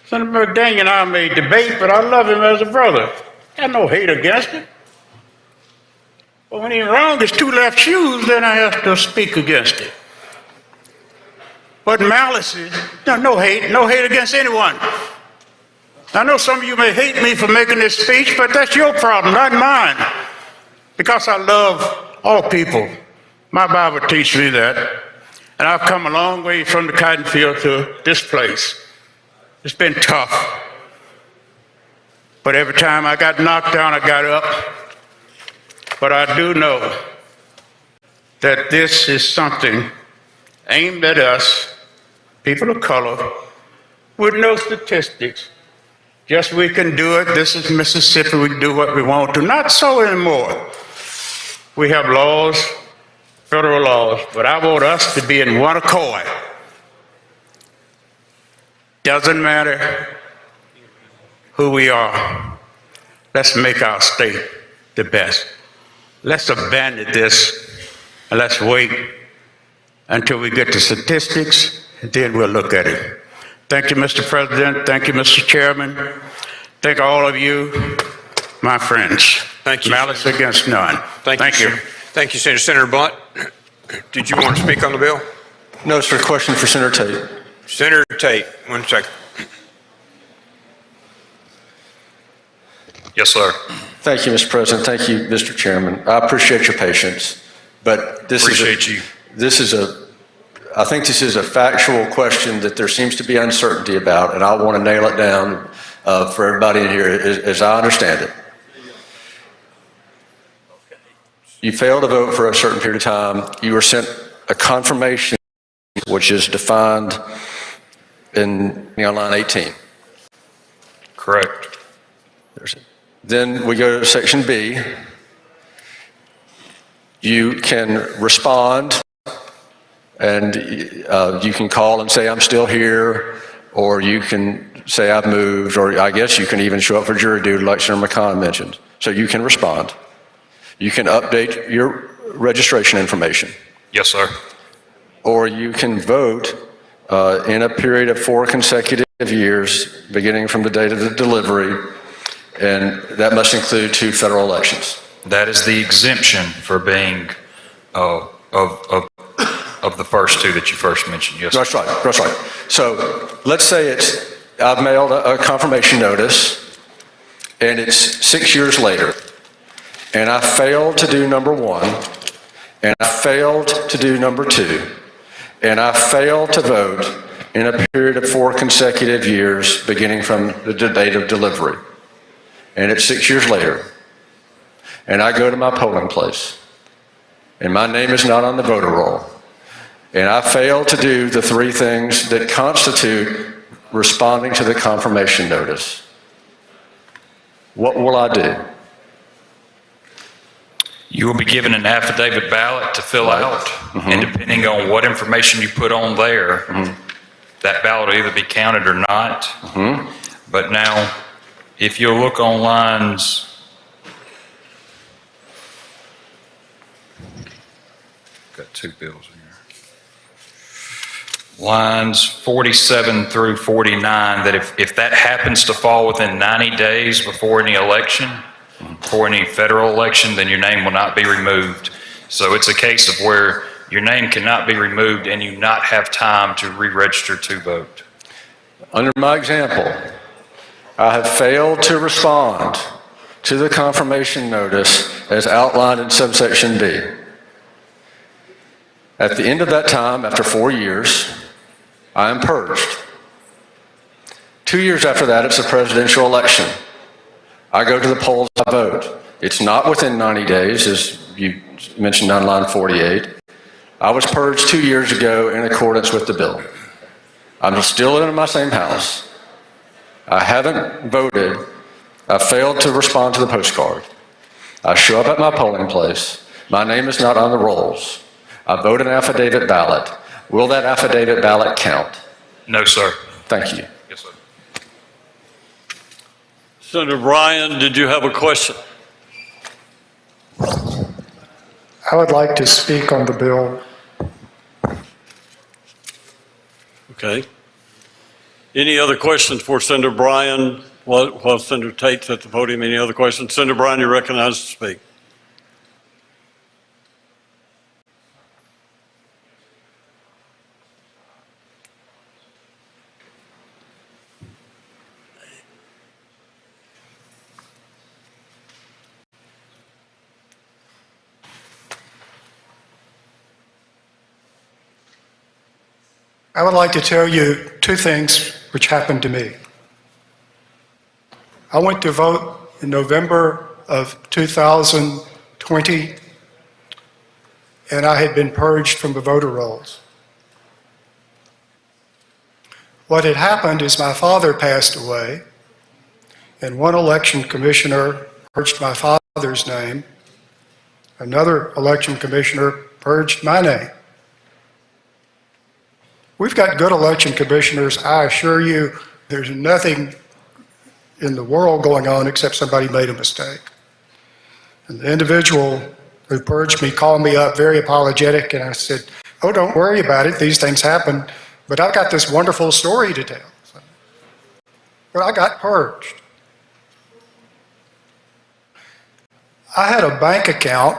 Senator McDaniel and I may debate, but I love him as a brother. I have no hate against him. But when he's wrong, his two left shoes, then I have to speak against it. But malice is, no hate against anyone. I know some of you may hate me for making this speech, but that's your problem, not mine. Because I love all people. My Bible teaches me that. And I've come a long way from the cotton field to this place. It's been tough. But every time I got knocked down, I got up. But I do know that this is something aimed at us, people of color, with no statistics. Just we can do it. This is Mississippi. We can do what we want to. Not so anymore. We have laws, federal laws, but I want us to be in one accord. Doesn't matter who we are. Let's make our state the best. Let's abandon this and let's wait until we get the statistics, and then we'll look at it. Thank you, Mr. President. Thank you, Mr. Chairman. Thank all of you, my friends. Thank you. Malice against none. Thank you. Thank you, Senator. Senator Blunt, did you want to speak on the bill? No, sir. Question for Senator Tate. Senator Tate, 1 second. Yes, sir. Thank you, Mr. President. Thank you, Mr. Chairman. I appreciate your patience, but this Appreciate you. I think this is a factual question that there seems to be uncertainty about, and I want to nail it down for everybody in here as I understand it. You failed to vote for a certain period of time. You were sent a confirmation, which is defined in line 18. Correct. Then we go to section B. You can respond, and you can call and say, I'm still here, or you can say, I've moved, or I guess you can even show up for jury duty like Senator McConnell mentioned. So you can respond. You can update your registration information. Yes, sir. Or you can vote in a period of 4 consecutive years, beginning from the date of the delivery, and that must include 2 federal elections. That is the exemption for being of the first 2 that you first mentioned. Yes, sir. That's right. That's right. So let's say I've mailed a confirmation notice, and it's 6 years later, and I failed to do number 1, and I failed to do number 2, and I failed to vote in a period of 4 consecutive years, beginning from the date of delivery. And it's 6 years later, and I go to my polling place, and my name is not on the voter roll, and I fail to do the 3 things that constitute responding to the confirmation notice. What will I do? You will be given an affidavit ballot to fill out, and depending on what information you put on there, that ballot will either be counted or not. But now, if you'll look on lines, got 2 bills in here. Lines 47 through 49, that if that happens to fall within 90 days before any election, for any federal election, then your name will not be removed. So it's a case of where your name cannot be removed and you not have time to re-register to vote. Under my example, I have failed to respond to the confirmation notice as outlined in subsection B. At the end of that time, after 4 years, I am purged. 2 years after that, it's a presidential election. I go to the polls, I vote. It's not within 90 days, as you mentioned on line 48. I was purged 2 years ago in accordance with the bill. I'm still in my same house. I haven't voted. I failed to respond to the postcard. I show up at my polling place. My name is not on the rolls. I vote an affidavit ballot. Will that affidavit ballot count? No, sir. Thank you. Yes, sir. Senator Bryan, did you have a question? I would like to speak on the bill. Okay. Any other questions for Senator Bryan while Senator Tate's at the podium? Any other questions? Senator Bryan, you're recognized to speak. I would like to tell you 2 things which happened to me. I went to vote in November of 2020, and I had been purged from the voter rolls. What had happened is my father passed away, and one election commissioner purged my father's name. Another election commissioner purged my name. We've got good election commissioners. I assure you, there's nothing in the world going on except somebody made a mistake. And the individual who purged me called me up very apologetic, and I said, oh, don't worry about it. These things happen. But I've got this wonderful story to tell. But I got purged. I had a bank account,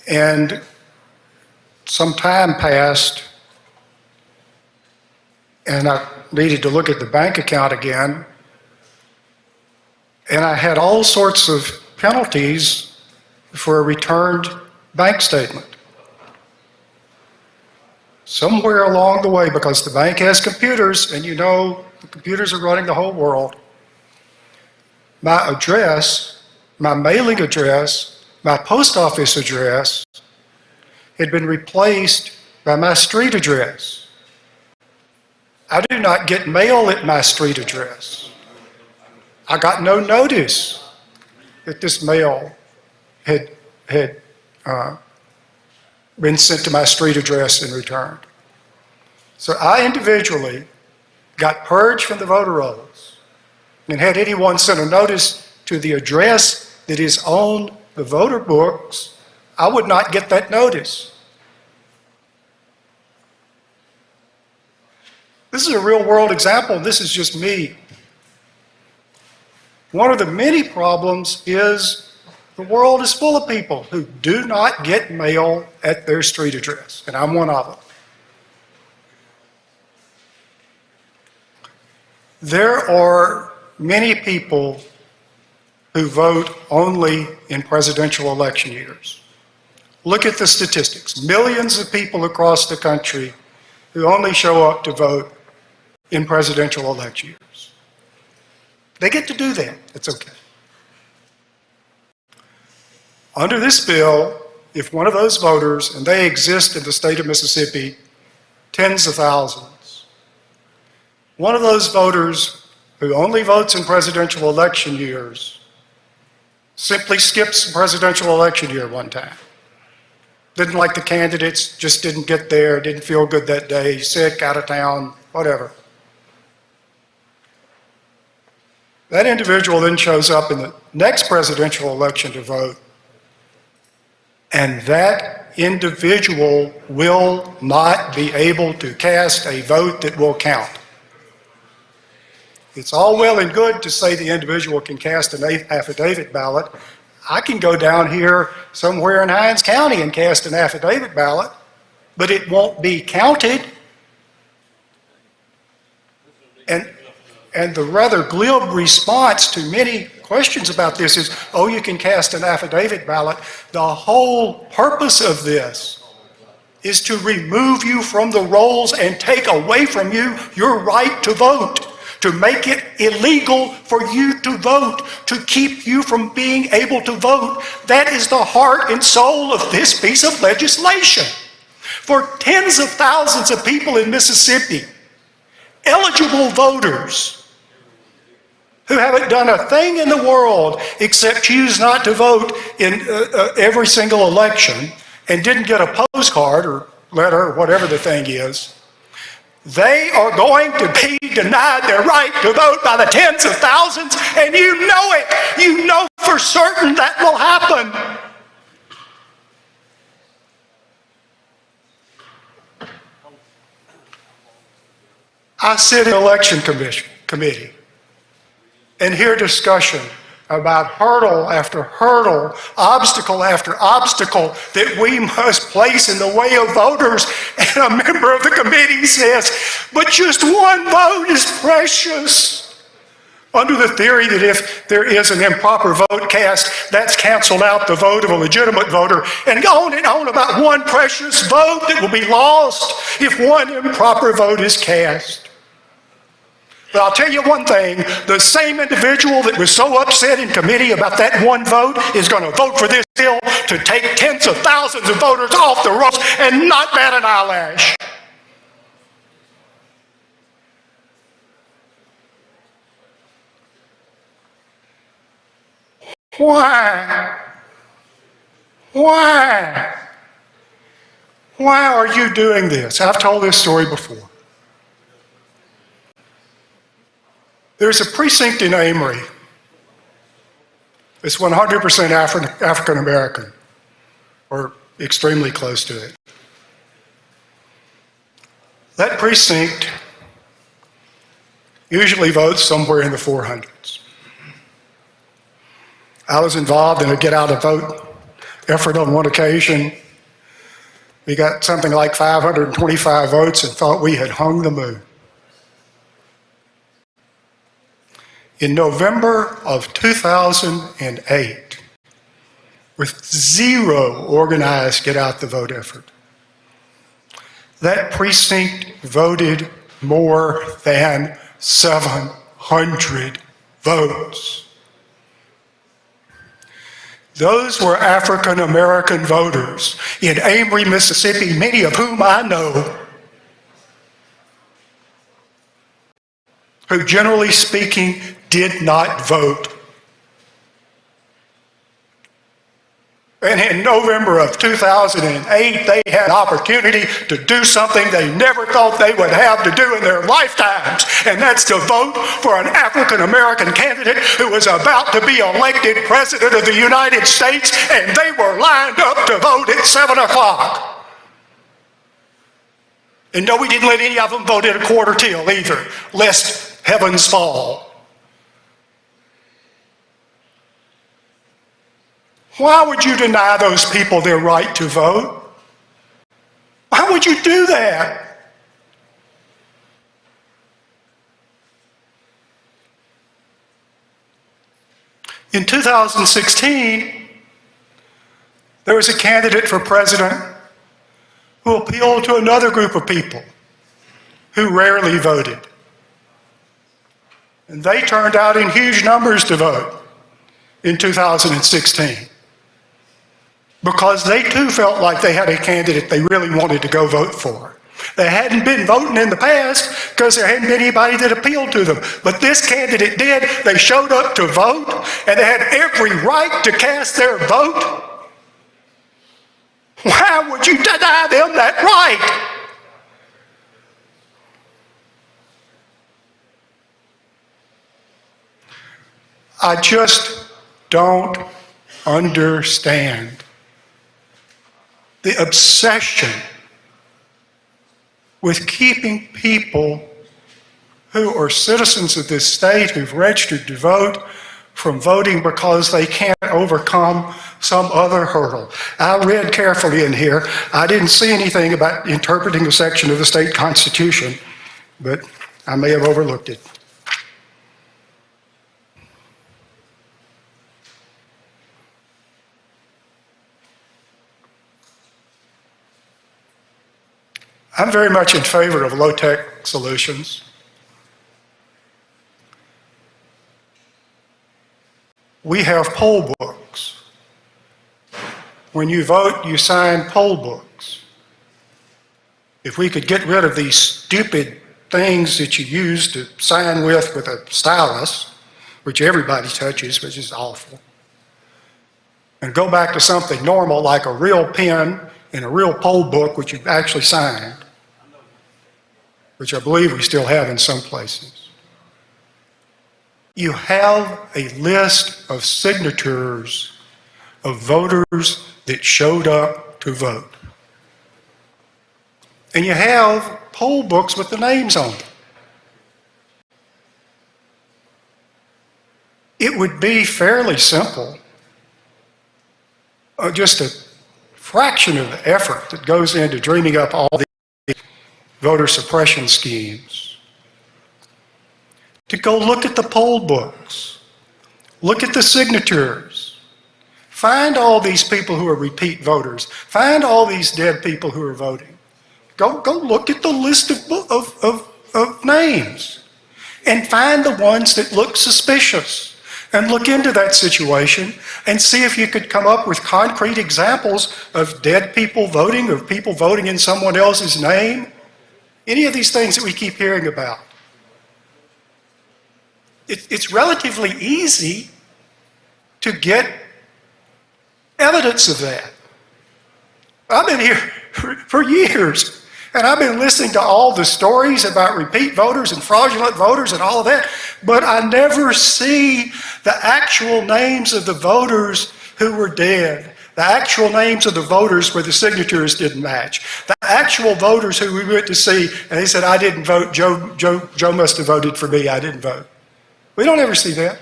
and some time passed, and I needed to look at the bank account again, And I had all sorts of penalties for a returned bank statement. Somewhere along the way, because the bank has computers, and you know the computers are running the whole world, my address, my mailing address, my post office address had been replaced by my street address. I do not get mail at my street address. I got no notice that this mail had been sent to my street address and returned. So I individually got purged from the voter rolls, and had anyone sent a notice to the address that is on the voter books, I would not get that notice. This is a real world example. This is just me. One of the many problems is the world is full of people who do not get mail at their street address, and I'm one of them. There are many people who vote only in presidential election years. Look at the statistics. Millions of people across the country who only show up to vote in presidential election years. They get to do that. It's okay. Under this bill, if one of those voters, and they exist in the state of Mississippi, tens of thousands, one of those voters who only votes in presidential election years simply skips the presidential election year one time. Didn't like the candidates, just didn't get there, didn't feel good that day, sick, out of town, whatever. That individual then shows up in the next presidential election to vote, and that individual will not be able to cast a vote that will count. It's all well and good to say the individual can cast an affidavit ballot. I can go down here somewhere in Hinds County and cast an affidavit ballot, but it won't be counted. And the rather glib response to many questions about this is, oh, you can cast an affidavit ballot. The whole purpose of this is to remove you from the rolls and take away from you your right to vote, to make it illegal for you to vote, to keep you from being able to vote. That is the heart and soul of this piece of legislation. For tens of thousands of people in Mississippi, eligible voters who haven't done a thing in the world except choose not to vote in every single election and didn't get a postcard or letter or whatever the thing is, they are going to be denied their right to vote by the tens of thousands, and you know it. You know for certain that will happen. I sit in election committee and hear discussion about hurdle after hurdle, obstacle after obstacle that we must place in the way of voters. And a member of the committee says, but just one vote is precious. Under the theory that if there is an improper vote cast, that's canceled out the vote of a legitimate voter, and on about one precious vote that will be lost if one improper vote is cast. But I'll tell you one thing, the same individual that was so upset in committee about that one vote is going to vote for this bill to take tens of thousands of voters off the rolls and not bat an eyelash. Why? Why? Why are you doing this? I've told this story before. There's a precinct in Amory. It's 100% African American, or extremely close to it. That precinct usually votes somewhere in the 400s. I was involved in a get out a vote effort on one occasion. We got something like 525 votes and thought we had hung the moon. in November of 2008 with zero organized get out the vote effort. That precinct voted more than 700 votes. Those were African American voters in Amory, Mississippi, many of whom I know, who generally speaking did not vote. And in November of 2008, they had an opportunity to do something they never thought they would have to do in their lifetimes, and that's to vote for an African-American candidate who was about to be elected President of the United States, and they were lined up to vote at 7 o'clock. And no, we didn't let any of them vote at a quarter till either, lest heavens fall. Why would you deny those people their right to vote? Why would you do that? In 2016, there was a candidate for president who appealed to another group of people who rarely voted. And they turned out in huge numbers to vote in 2016. Because they too felt like they had a candidate they really wanted to go vote for. They hadn't been voting in the past because there hadn't been anybody that appealed to them. But this candidate did. They showed up to vote, and they had every right to cast their vote. Why would you deny them that right? I just don't understand the obsession with keeping people who are citizens of this state who've registered to vote from voting because they can't overcome some other hurdle. I read carefully in here. I didn't see anything about interpreting a section of the state constitution, but I may have overlooked it. I'm very much in favor of low-tech solutions. We have poll books. When you vote, you sign poll books. If we could get rid of these stupid things that you use to sign with a stylus, which everybody touches, which is awful, and go back to something normal like a real pen and a real poll book, which you've actually signed, which I believe we still have in some places. You have a list of signatures of voters that showed up to vote. And you have poll books with the names on them. It would be fairly simple, just a fraction of the effort that goes into dreaming up all the voter suppression schemes, to go look at the poll books, look at the signatures, find all these people who are repeat voters, find all these dead people who are voting. Go look at the list of names and find the ones that look suspicious. And look into that situation and see if you could come up with concrete examples of dead people voting or people voting in someone else's name. Any of these things that we keep hearing about. It's relatively easy to get evidence of that. I've been here for years, and I've been listening to all the stories about repeat voters and fraudulent voters and all of that, but I never see the actual names of the voters who were dead, the actual names of the voters where the signatures didn't match, the actual voters who we went to see, and they said, I didn't vote, Joe must have voted for me, I didn't vote. We don't ever see that.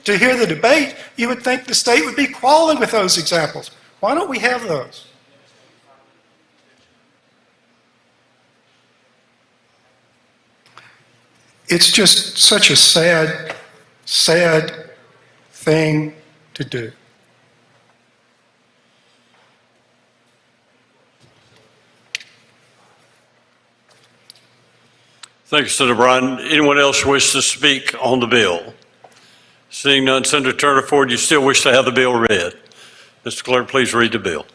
To hear the debate, you would think the state would be crawling with those examples. Why don't we have those? It's just such a sad sad thing to do. Thank you, Senator Bryan. Anyone else wish to speak on the bill? Seeing none, Senator Turner Ford, you still wish to have the bill read? Mr. Clerk, please read the bill.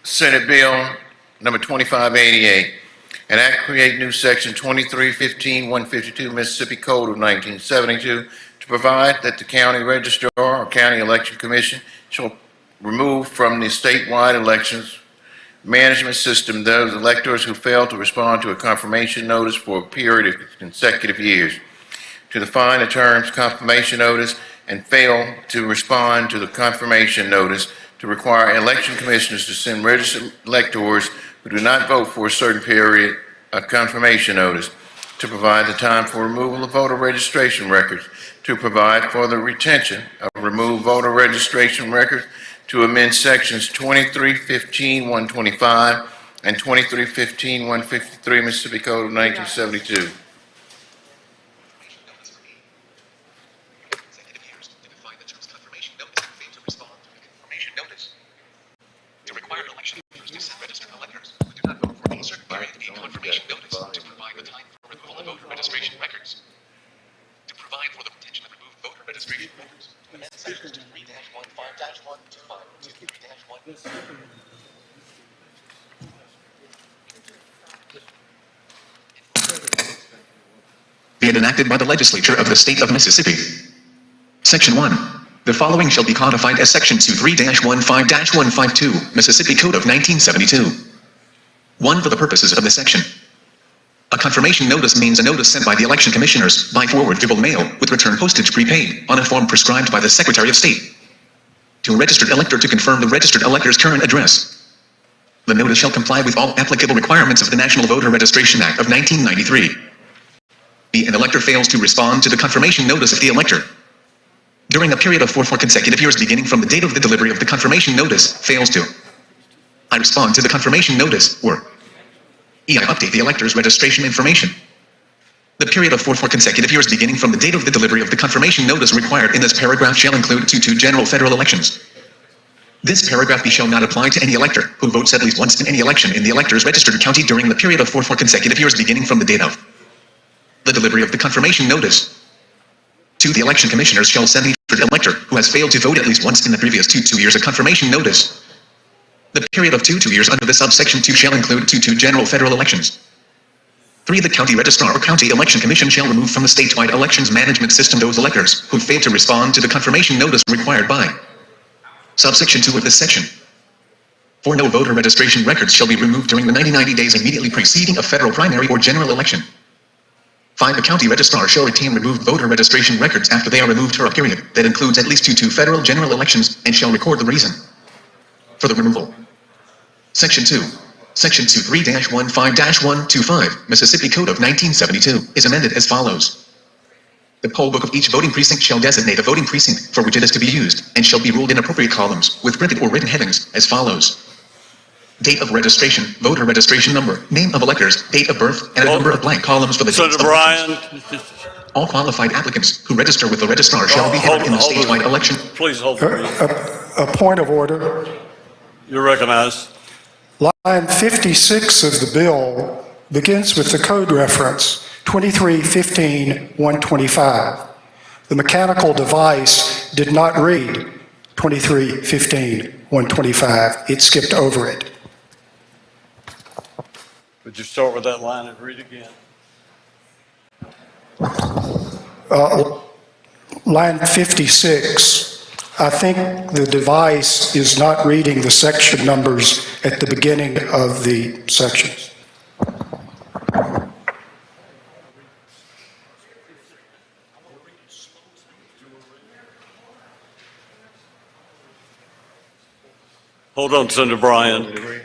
Senate Bill number 2588, an act create new section 2315-152 Mississippi Code of 1972 to provide that the county registrar or county election commission shall remove from the statewide elections management system those electors who fail to respond to a confirmation notice for a period of consecutive years, to define the terms confirmation notice and fail to respond to the confirmation notice, to require election commissioners to send registered electors who do not vote for a certain period a confirmation notice, to provide the time for removal of voter registration records, to provide for the retention of removed voter registration records, to amend sections 2315-125 and 2315-153 Mississippi Code of 1972. Be it enacted by the legislature of the state of Mississippi. Section 1. The following shall be codified as Section 23-15-152, Mississippi Code of 1972. 1. For the purposes of this section, a confirmation notice means a notice sent by the election commissioners by forward verbal mail with return postage prepaid on a form prescribed by the Secretary of State to a registered elector to confirm the registered elector's current address. The notice shall comply with all applicable requirements of the National Voter Registration Act of 1993. B. An elector fails to respond to the confirmation notice if the elector, during a period of 4 consecutive years beginning from the date of the delivery of the confirmation notice, fails to I respond to the confirmation notice, or E. I update the elector's registration information. The period of 4 consecutive years beginning from the date of the delivery of the confirmation notice required in this paragraph shall include two general federal elections. This paragraph B shall not apply to any elector who votes at least once in any election in the elector's registered county during the period of 4 consecutive years beginning from the date of the delivery of the confirmation notice. 2. The election commissioners shall send each elector who has failed to vote at least once in the previous 2 years a confirmation notice. The period of 2 years under this subsection 2 shall include 2 general federal elections. 3. The county registrar or county election commission shall remove from the statewide elections management system those electors who fail to respond to the confirmation notice required by subsection 2 of this section. 4. No voter registration records shall be removed during the 90 days immediately preceding a federal primary or general election. 5. The county registrar shall retain removed voter registration records after they are removed for a period that includes at least 2 federal general elections and shall record the reason for the removal. Section 2. Section 23-15-125, Mississippi Code of 1972, is amended as follows. The poll book of each voting precinct shall designate a voting precinct for which it is to be used, and shall be ruled in appropriate columns, with printed or written headings, as follows. Date of registration, voter registration number, name of electors, date of birth, and a number of blank columns for the dates of Bryan. All qualified applicants who register with the registrar shall be entered in the statewide election. Please hold. A point of order. You're recognized. Line 56 of the bill begins with the code reference 2315-125. The mechanical device did not read 2315-125. It skipped over it. Would you start with that line and read again? Line 56, I think the device is not reading the section numbers at the beginning of the sections. Hold on, Senator Bryan.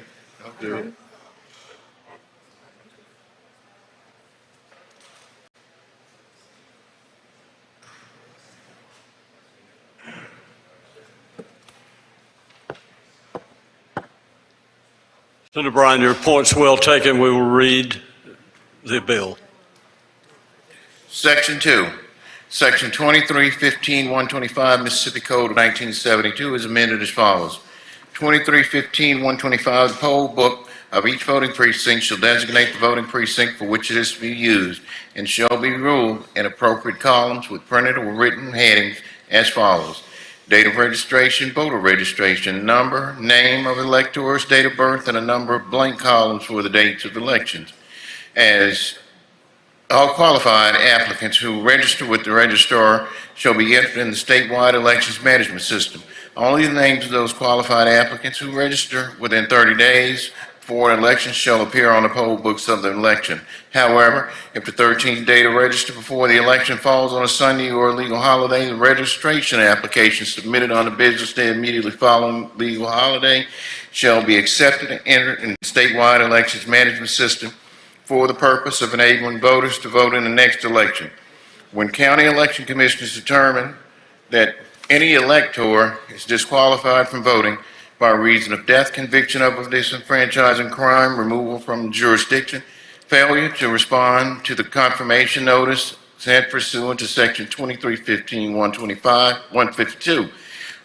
Senator Bryan, your point's well taken. We will read the bill. Section 2, Section 2315-125 Mississippi Code of 1972 is amended as follows. 2315-125, the poll book of each voting precinct shall designate the voting precinct for which it is to be used and shall be ruled in appropriate columns with printed or written headings as follows. Date of registration, voter registration, number, name of electors, date of birth, and a number of blank columns for the dates of elections. As all qualified applicants who register with the registrar shall be entered in the statewide elections management system. Only the names of those qualified applicants who register within 30 days for an election shall appear on the poll books of the election. However, if the 13th day to register before the election falls on a Sunday or a legal holiday, the registration application submitted on the business day immediately following legal holiday shall be accepted and entered in the statewide elections management system for the purpose of enabling voters to vote in the next election. When county election commissioners determine that any elector is disqualified from voting by reason of death, conviction of a disenfranchising crime, removal from jurisdiction, failure to respond to the confirmation notice sent pursuant to Section 2315-125-152,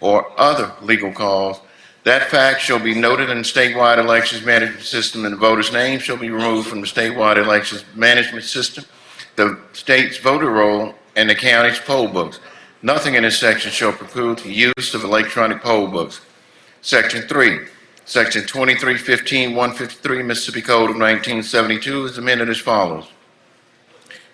or other legal cause, that fact shall be noted in the statewide elections management system, and the voter's name shall be removed from the statewide elections management system, the state's voter roll, and the county's poll books. Nothing in this section shall preclude the use of electronic poll books. Section 3, Section 2315-153 Mississippi Code of 1972 is amended as follows.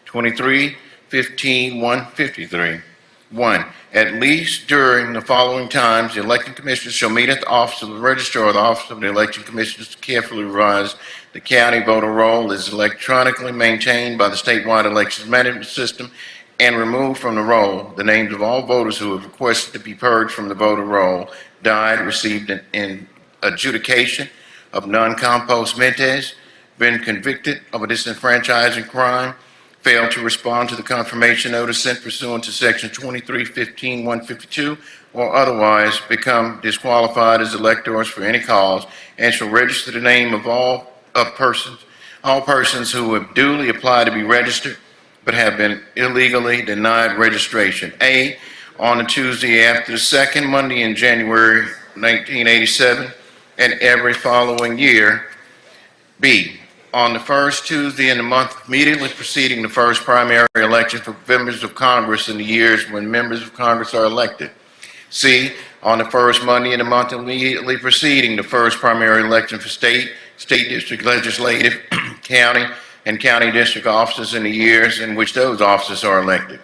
2315-153. 1. At least during the following times, the election commissioners shall meet at the office of the registrar or the office of the election commissioners to carefully revise the county voter roll is electronically maintained by the statewide elections management system and remove from the roll the names of all voters who have requested to be purged from the voter roll, died, received in adjudication of non-compos mentis, been convicted of a disenfranchising crime, failed to respond to the confirmation notice sent pursuant to Section 2315-152, or otherwise become disqualified as electors for any cause, and shall register the name of all persons who have duly applied to be registered but have been illegally denied registration. A, on the Tuesday after the second Monday in January 1987 and every following year. B, on the first Tuesday in the month immediately preceding the first primary election for members of Congress in the years when members of Congress are elected. C, on the first Monday in the month immediately preceding the first primary election for state district, legislative, county, and county district officers in the years in which those officers are elected.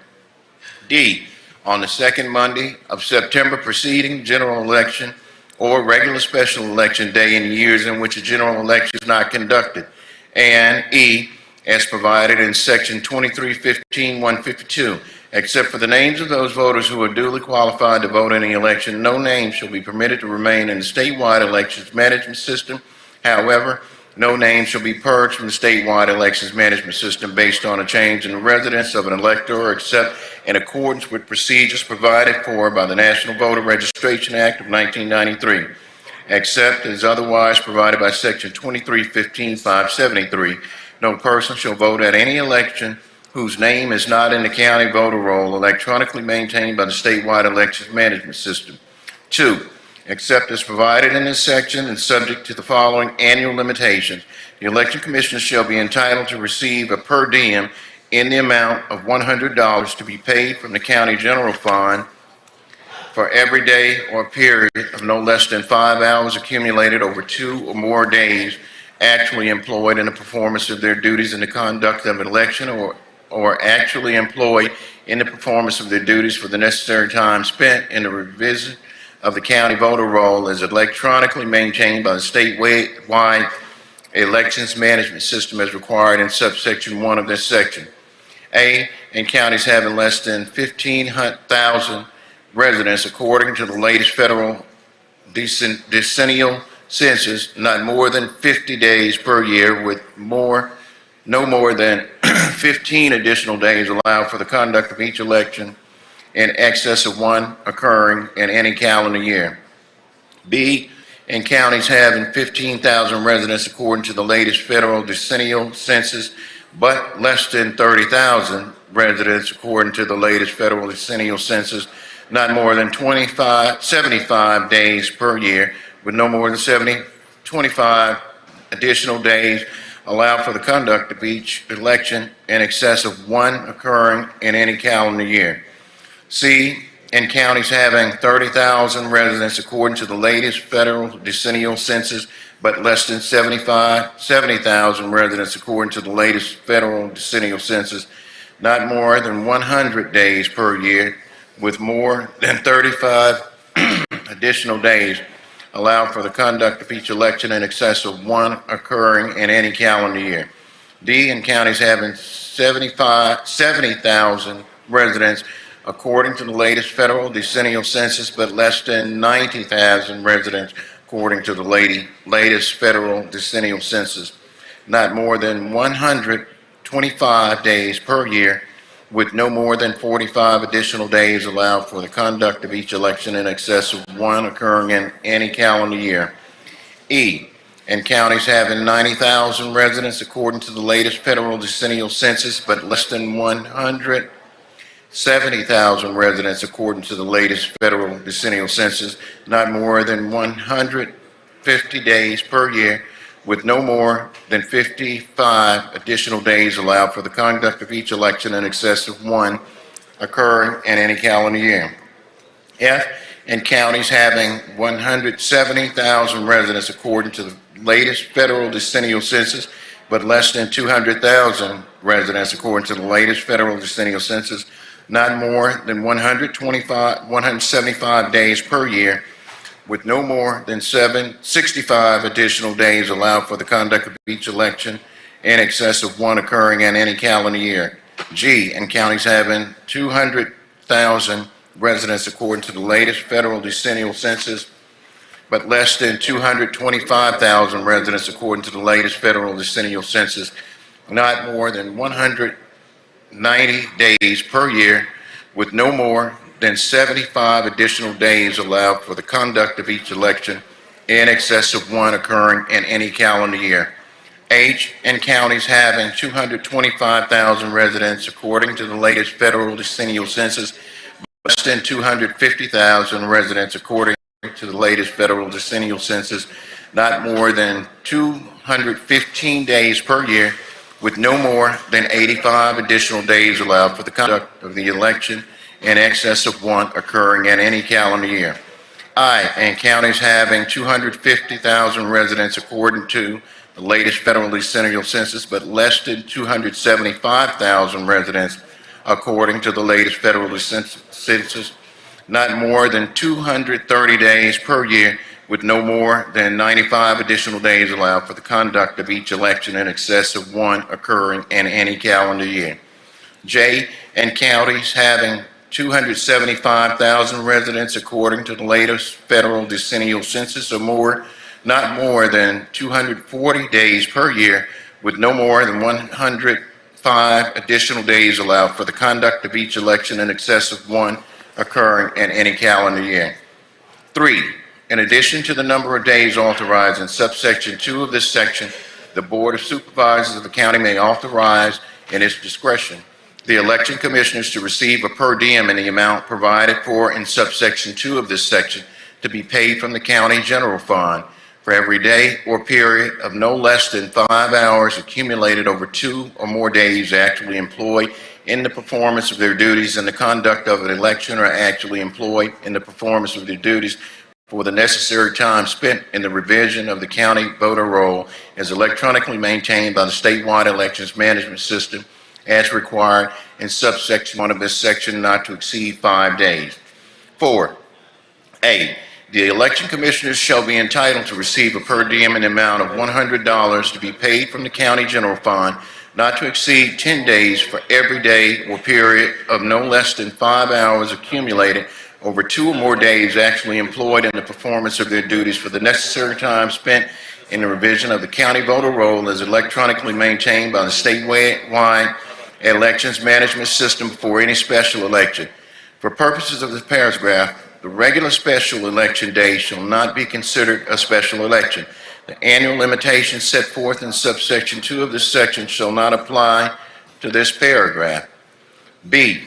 D, on the second Monday of September preceding general election or regular special election day in the years in which a general election is not conducted. And E, as provided in Section 2315-152, except for the names of those voters who are duly qualified to vote in the election, no name shall be permitted to remain in the statewide elections management system. However, no name shall be purged from the statewide elections management system based on a change in the residence of an elector except in accordance with procedures provided for by the National Voter Registration Act of 1993. Except as otherwise provided by Section 2315-573, no person shall vote at any election whose name is not in the county voter roll electronically maintained by the statewide elections management system. 2, except as provided in this section and subject to the following annual limitations, the election commissioners shall be entitled to receive a per diem in the amount of $100 to be paid from the county general fund for every day or period of no less than 5 hours accumulated over 2 or more days actually employed in the performance of their duties in the conduct of an election or actually employed in the performance of their duties for the necessary time spent in the revision of the county voter roll is electronically maintained by the statewide elections management system as required in subsection 1 of this section. A, in counties having less than 15,000 residents according to the latest federal decennial census, not more than 50 days per year with no more than 15 additional days allowed for the conduct of each election in excess of one occurring in any calendar year. B, in counties having 15,000 residents according to the latest federal decennial census, but less than 30,000 residents according to the latest federal decennial census, not more than 75 days per year, with no more than 25 additional days allowed for the conduct of each election in excess of one occurring in any calendar year. C, in counties having 30,000 residents according to the latest federal decennial census, but less than 70,000 residents according to the latest federal decennial census, not more than 100 days per year, with more than 35 additional days allowed for the conduct of each election in excess of one occurring in any calendar year. D, in counties having 70,000 residents according to the latest federal decennial census, but less than 90,000 residents according to the latest federal decennial census, not more than 125 days per year, with no more than 45 additional days allowed for the conduct of each election in excess of one occurring in any calendar year. E, in counties having 90,000 residents according to the latest federal decennial census, but less than 170,000 residents according to the latest federal decennial census, not more than 150 days per year, with no more than 55 additional days allowed for the conduct of each election in excess of one occurring in any calendar year. F, in counties having 170,000 residents according to the latest federal decennial census, but less than 200,000 residents according to the latest federal decennial census, not more than 175 days per year, with no more than 65 additional days allowed for the conduct of each election in excess of one occurring in any calendar year. G, in counties having 200,000 residents according to the latest federal decennial census, but less than 225,000 residents according to the latest federal decennial census, not more than 190 days per year, with no more than 75 additional days allowed for the conduct of each election in excess of one occurring in any calendar year. H, in counties having 225,000 residents according to the latest federal decennial census, less than 250,000 residents according to the latest federal decennial census, not more than 215 days per year, with no more than 85 additional days allowed for the conduct of the election in excess of one occurring in any calendar year. I, in counties having 250,000 residents according to the latest federal decennial census, but less than 275,000 residents according to the latest federal census, not more than 230 days per year, with no more than 95 additional days allowed for the conduct of each election in excess of one occurring in any calendar year. J, in counties having 275,000 residents according to the latest federal decennial census or more, not more than 240 days per year, with no more than 105 additional days allowed for the conduct of each election in excess of one occurring in any calendar year. 3, in addition to the number of days authorized in subsection 2 of this section, the Board of Supervisors of the county may authorize in its discretion the election commissioners to receive a per diem in the amount provided for in subsection 2 of this section to be paid from the county general fund for every day or period of no less than 5 hours accumulated over 2 or more days actually employed in the performance of their duties in the conduct of an election, or actually employed in the performance of their duties for the necessary time spent in the revision of the county voter roll as electronically maintained by the statewide elections management system as required in subsection 1 of this section, not to exceed 5 days. 4, A, the election commissioners shall be entitled to receive a per diem in the amount of $100 to be paid from the county general fund, not to exceed 10 days for every day or period of no less than 5 hours accumulated over 2 or more days actually employed in the performance of their duties for the necessary time spent in the revision of the county voter roll as electronically maintained by the statewide elections management system for any special election. For purposes of this paragraph, the regular special election day shall not be considered a special election. The annual limitations set forth in subsection 2 of this section shall not apply to this paragraph. B,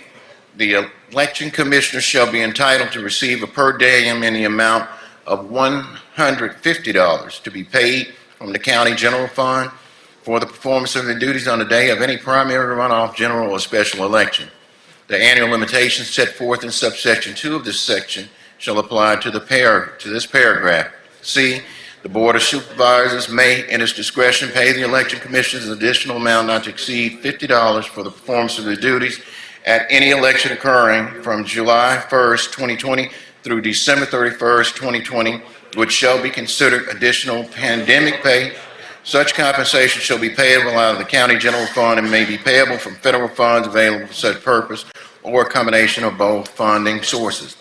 the election commissioner shall be entitled to receive a per diem in the amount of $150 to be paid from the county general fund for the performance of their duties on the day of any primary, runoff, general, or special election. The annual limitations set forth in subsection 2 of this section shall apply to this paragraph. C, the Board of Supervisors may, in its discretion, pay the election commissioners an additional amount not to exceed $50 for the performance of their duties at any election occurring from July 1st, 2020 through December 31st, 2020, which shall be considered additional pandemic pay. Such compensation shall be payable out of the county general fund and may be payable from federal funds available for such purpose or a combination of both funding sources.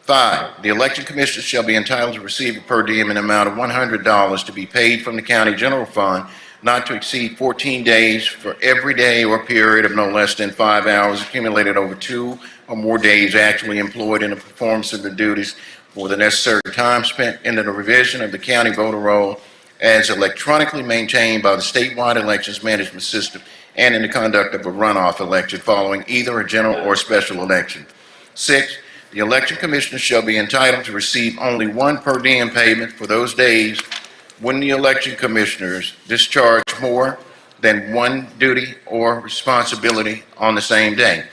5, the election commissioners shall be entitled to receive a per diem in the amount of $100 to be paid from the county general fund, not to exceed 14 days for every day or period of no less than 5 hours accumulated over 2 or more days actually employed in the performance of the duties for the necessary time spent in the revision of the county voter roll as electronically maintained by the statewide elections management system and in the conduct of a runoff election following either a general or special election. 6, the election commissioner shall be entitled to receive only 1 per diem payment for those days when the election commissioners discharge more than 1 duty or responsibility on the same day.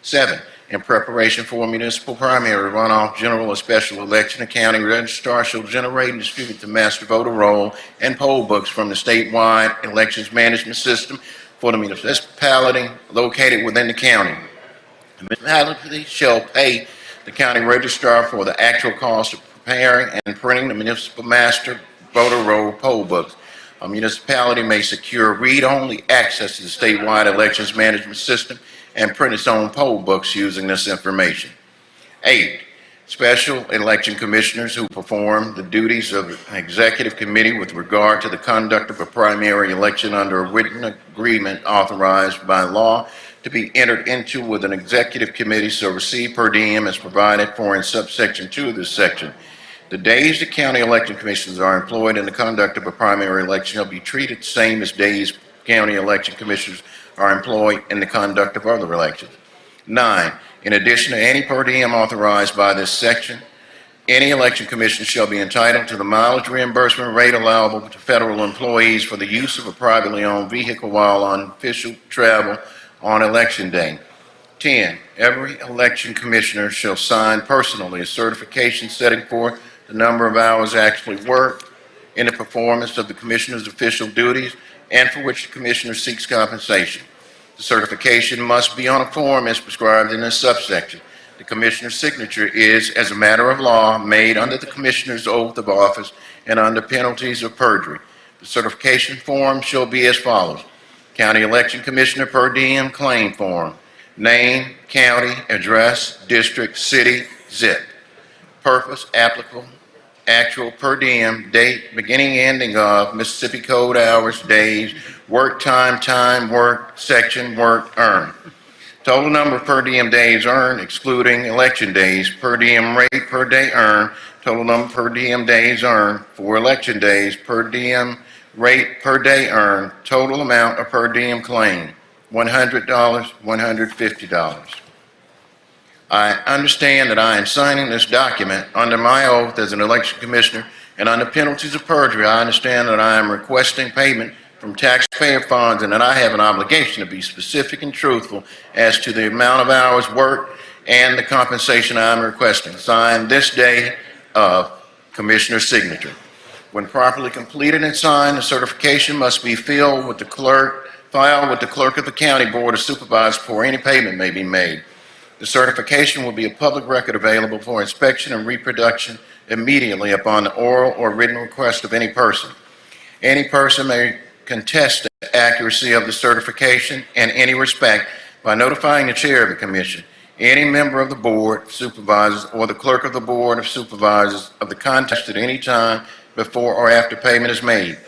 7, in preparation for a municipal primary, runoff, general, or special election, a county registrar shall generate and distribute the master voter roll and poll books from the statewide elections management system for the municipality located within the county. The municipality shall pay the county registrar for the actual cost of preparing and printing the municipal master voter roll poll books. A municipality may secure read-only access to the statewide elections management system and print its own poll books using this information. 8, special election commissioners who perform the duties of an executive committee with regard to the conduct of a primary election under a written agreement authorized by law to be entered into with an executive committee shall receive per diem as provided for in subsection 2 of this section. The days the county election commissioners are employed in the conduct of a primary election shall be treated the same as days county election commissioners are employed in the conduct of other elections. 9, in addition to any per diem authorized by this section, any election commissioner shall be entitled to the mileage reimbursement rate allowable to federal employees for the use of a privately owned vehicle while on official travel on election day. 10, every election commissioner shall sign personally a certification setting forth the number of hours actually worked in the performance of the commissioner's official duties and for which the commissioner seeks compensation. The certification must be on a form as prescribed in this subsection. The commissioner's signature is, as a matter of law, made under the commissioner's oath of office and under penalties of perjury. The certification form shall be as follows. County Election Commissioner per diem claim form. Name, county, address, district, city, zip. Purpose, applicable, actual per diem, date, beginning, ending of, Mississippi Code hours, days, work time, time worked, section worked, earned. Total number of per diem days earned, excluding election days, per diem rate per day earned, total number per diem days earned for election days, per diem rate per day earned, total amount of per diem claim, $100, $150. I understand that I am signing this document under my oath as an election commissioner and under penalties of perjury. I understand that I am requesting payment from taxpayer funds and that I have an obligation to be specific and truthful as to the amount of hours worked and the compensation I am requesting. Signed this day of Commissioner's signature. When properly completed and signed, the certification must be filed with the clerk filed with the clerk of the county board of supervisors before any payment may be made. The certification will be a public record available for inspection and reproduction immediately upon the oral or written request of any person. Any person may contest the accuracy of the certification in any respect by notifying the chair of the commission, any member of the board of supervisors, or the clerk of the board of supervisors of the contest at any time before or after payment is made.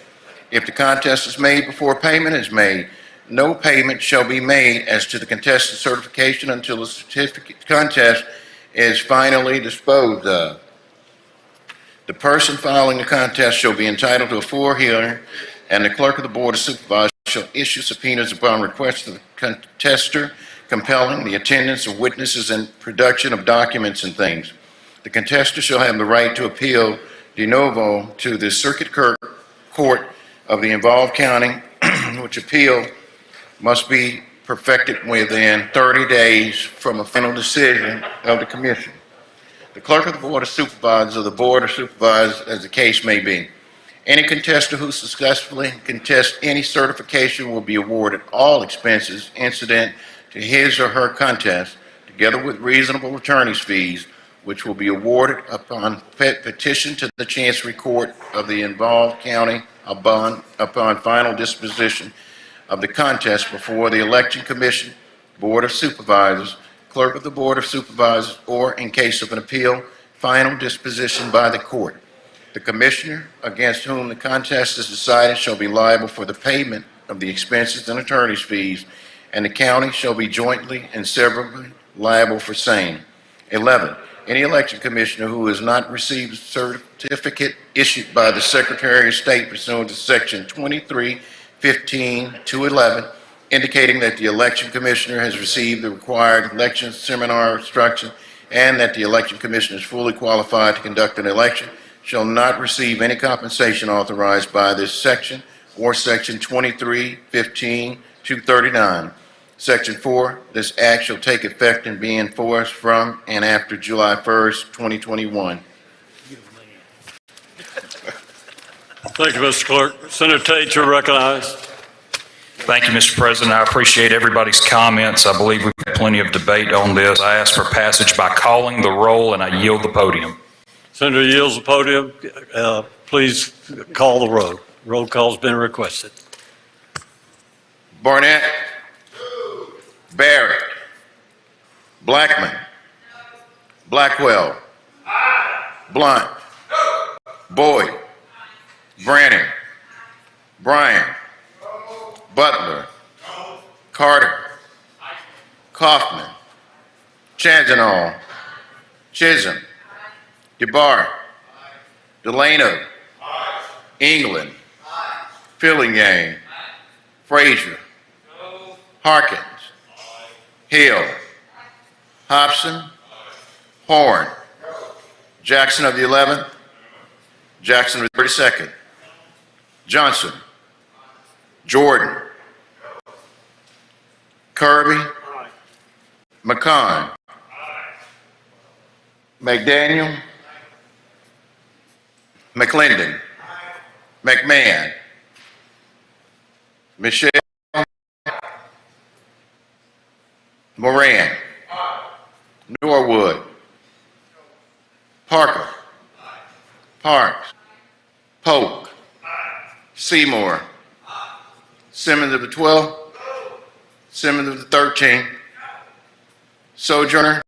If the contest is made before payment is made, no payment shall be made as to the contested certification until the certificate contest is finally disposed of. The person filing the contest shall be entitled to a full hearing, and the clerk of the board of supervisors shall issue subpoenas upon request of the contester, compelling the attendance of witnesses and production of documents and things. The contester shall have the right to appeal de novo to the circuit court of the involved county, which appeal must be perfected within 30 days from a final decision of the commission. The clerk of the board of supervisors or the board of supervisors, as the case may be. Any contester who successfully contests any certification will be awarded all expenses incident to his or her contest, together with reasonable attorney's fees, which will be awarded upon petition to the Chancery Court of the involved county upon final disposition of the contest before the Election Commission, Board of Supervisors, Clerk of the Board of Supervisors, or in case of an appeal, final disposition by the court. The commissioner against whom the contest is decided shall be liable for the payment of the expenses and attorney's fees, and the county shall be jointly and severally liable for same. 11, any election commissioner who has not received a certificate issued by the Secretary of State pursuant to Section 2315-211, indicating that the election commissioner has received the required election seminar instruction and that the election commissioner is fully qualified to conduct an election, shall not receive any compensation authorized by this section or Section 2315-239. Section 4, this act shall take effect and be enforced from and after July 1st, 2021. Thank you, Mr. Clerk. Senator Tate, you're recognized. Thank you, Mr. President. I appreciate everybody's comments. I believe we've had plenty of debate on this. I ask for passage by calling the roll, and I yield the podium. Senator yields the podium. Please call the roll. Roll call's been requested. Barnett. Barrett. Blackman. Blackwell. Blunt. Boyd. Branning. Bryan. Butler. Carter. Kaufman. Chazanall. Chisholm. DeBar. Delano. England. Fillingham. Frazier. Harkins. Hill. Hobson. Horn. Jackson of the 11th. Jackson of the 32nd. Johnson. Jordan. Kirby. McCon. McDaniel. McClendon. McMahon. Michelle. Moran. Norwood. Parker. Parks. Polk. Seymour. Simmons of the 12th. Simmons of the 13th. Sojourner.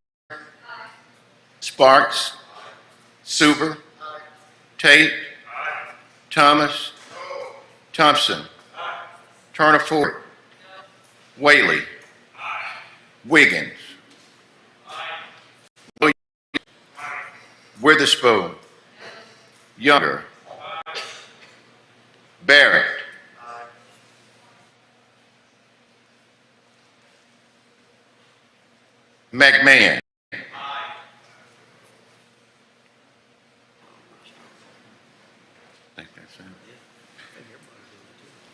Sparks. Suber. Tate. Thomas. Thompson. Turner Ford. Whaley. Wiggins. Witherspoon. Younger. Barrett. McMahon.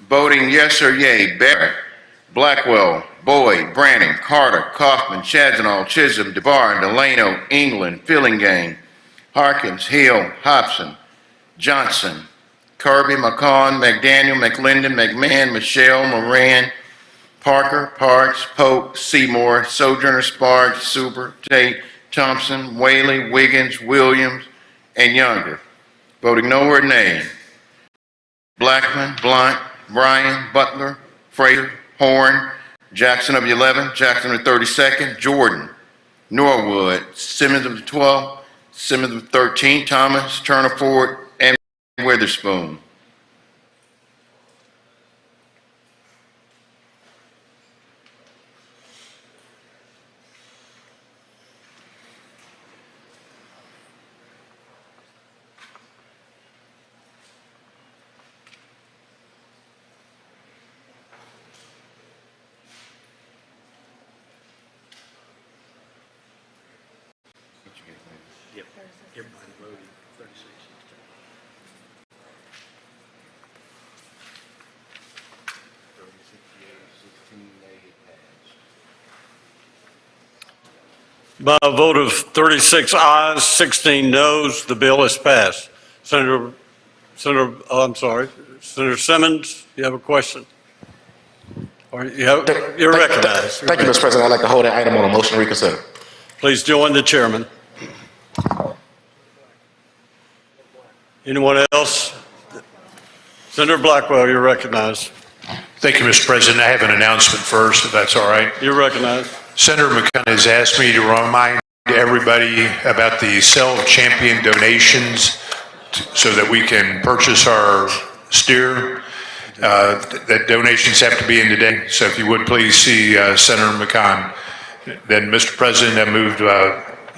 Voting yes or yea, Barrett, Blackwell, Boyd, Branning, Carter, Kaufman, Chazanall, Chisholm, DeBar, Delano, England, Fillingham, Harkins, Hill, Hobson, Johnson, Kirby, McCon, McDaniel, McClendon, McMahon, Michelle, Moran, Parker, Parks, Polk, Seymour, Sojourner, Sparks, Super, Tate, Thompson, Whaley, Wiggins, Williams, and Younger. Voting no were nay. Blackman, Blunt, Bryan, Butler, Fraser, Horn, Jackson of the 11th, Jackson of the 32nd, Jordan, Norwood, Simmons of the 12th, Simmons of the 13th, Thomas, Turner, Ford, and Witherspoon. By a vote of 36 ayes, 16 noes, the bill is passed. Senator Simmons, you have a question? Or you're recognized. Thank you, Mr. President. I'd like to hold that item on a motion to reconsider. Please join the chairman. Anyone else? Senator Blackwell, you're recognized. Thank you, Mr. President. I have an announcement first, if that's all right. You're recognized. Senator McCunn has asked me to remind everybody about the sale of champion donations so that we can purchase our steer. That donations have to be in today. So if you would please see Senator McCunn. Then, Mr. President, I move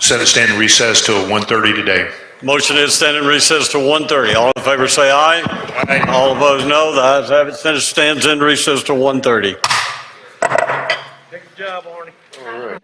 Senate stand in recess till 1:30 today. Motion is stand in recess to 1:30. All in favor say aye. Aye. All opposed no. The ayes have it. Senate stands in recess to 1:30. Good job, Arnie. All right.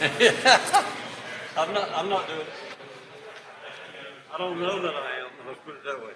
I'm not doing it. I don't know that I am, let's put it that way.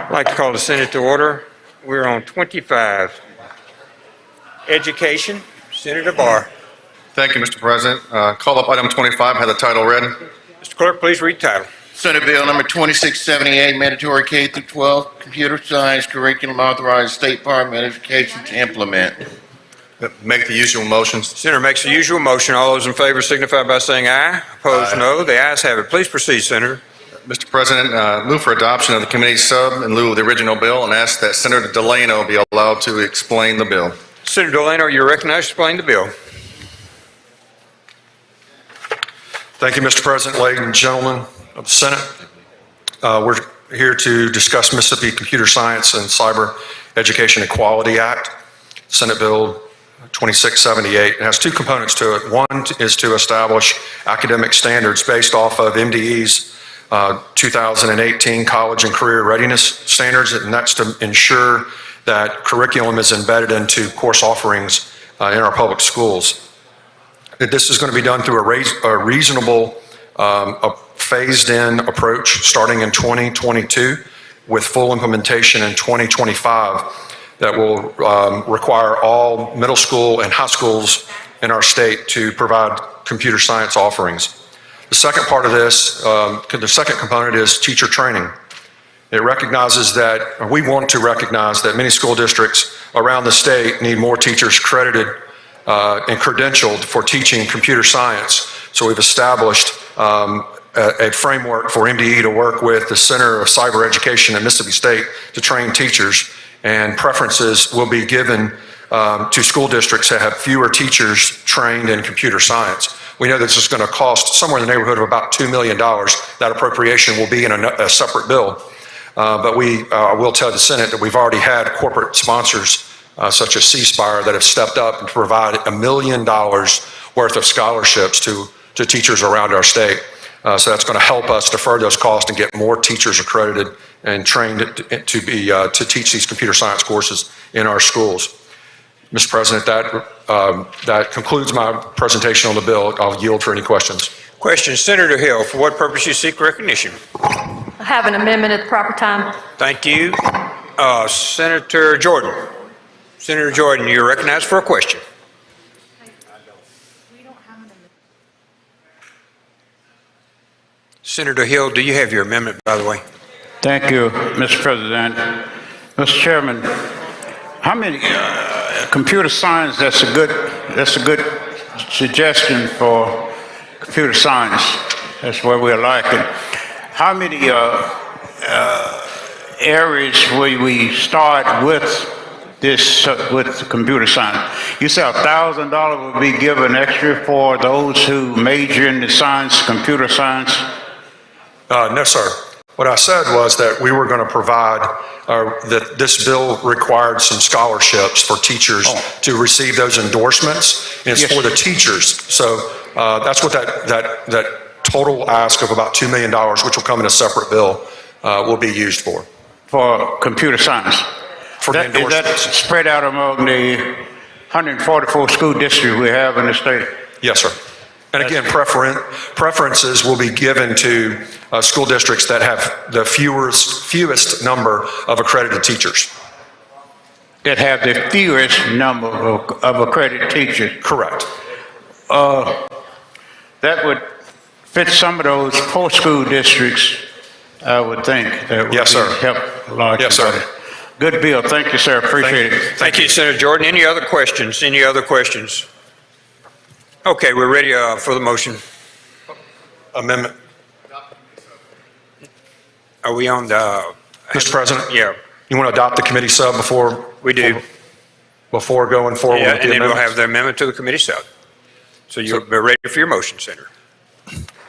I'd like to call the Senate to order. We're on 25. Education, Senator Barr. Thank you, Mr. President. Call up item 25, have the title read. Mr. Clerk, please read the title. Senate Bill number 2678, mandatory K through 12 computer science curriculum authorized State Department of Education to implement. Make the usual motions. Senator makes the usual motion. All those in favor signify by saying aye. Opposed, no. The ayes have it. Please proceed, Senator. Mr. President, move for adoption of the committee sub in lieu of the original bill and ask that Senator Delano be allowed to explain the bill. Senator Delano, you're recognized to explain the bill. Thank you, Mr. President, ladies and gentlemen of the Senate. We're here to discuss Mississippi Computer Science and Cyber Education Equality Act, Senate Bill 2678. It has two components to it. One is to establish academic standards based off of MDE's 2018 College and Career Readiness Standards, and that's to ensure that curriculum is embedded into course offerings in our public schools. This is going to be done through a reasonable, phased-in approach starting in 2022 with full implementation in 2025 that will require all middle school and high schools in our state to provide computer science offerings. The second part of this, the second component is teacher training. It recognizes that, or we want to recognize that many school districts around the state need more teachers credited and credentialed for teaching computer science. So we've established a framework for MDE to work with the Center of Cyber Education at Mississippi State to train teachers, and preferences will be given to school districts that have fewer teachers trained in computer science. We know that this is going to cost somewhere in the neighborhood of about $2 million. That appropriation will be in a separate bill. But we will tell the Senate that we've already had corporate sponsors such as C-Spire that have stepped up and provided $1 million worth of scholarships to teachers around our state. So that's going to help us defer those costs and get more teachers accredited and trained to teach these computer science courses in our schools. Mr. President, that concludes my presentation on the bill. I'll yield for any questions. Question, Senator Hill, for what purpose you seek recognition? I have an amendment at the proper time. Thank you. Senator Jordan. Senator Jordan, you're recognized for a question. Senator Hill, do you have your amendment, by the way? Thank you, Mr. President. Mr. Chairman, how many computer science, that's a good suggestion for computer science. That's where we're lacking. How many areas will we start with this, with computer science? You said $1,000 will be given extra for those who major in the science, computer science? No, sir. What I said was that we were going to provide, that this bill required some scholarships for teachers to receive those endorsements. And it's for the teachers. So that's what that total ask of about $2 million, which will come in a separate bill, will be used for. For computer science? For the endorsements. Is that spread out among the 144 school districts we have in the state? Yes, sir. And again, preferences will be given to school districts that have the fewest number of accredited teachers. That have the fewest number of accredited teachers? Correct. That would fit some of those poor school districts, I would think. That would help a lot. Yes, sir. Good bill. Thank you, sir. Appreciate it. Thank you, Senator Jordan. Any other questions? Any other questions? Okay, we're ready for the motion. Amendment. Are we on the... Mr. President? Yeah. You want to adopt the committee sub before? We do. Before going forward Yeah, with and the then we'll amendments? have the amendment to the committee sub. So you're ready for your motion, Senator.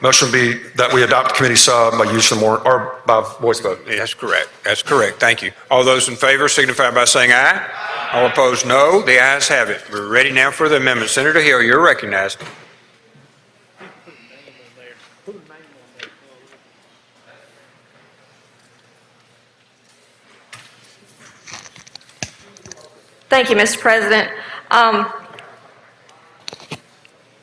Motion would be that we adopt the committee sub by use of or by voice vote. Yeah, that's correct. That's correct. Thank you. All those in favor signify by saying aye. All opposed, no. The ayes have it. We're ready now for the amendment. Senator Hill, you're recognized. Thank you, Mr. President.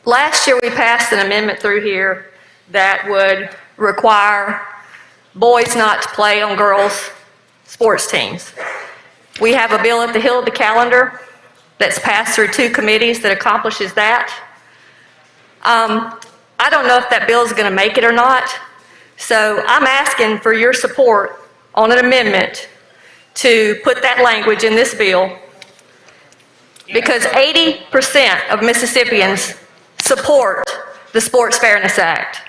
Last year, we passed an amendment through here that would require boys not to play on girls' sports teams. We have a bill at the Hill of the calendar that's passed through 2 committees that accomplishes that. I don't know if that bill is going to make it or not, so I'm asking for your support on an amendment to put that language in this bill, because 80% of Mississippians support the Sports Fairness Act.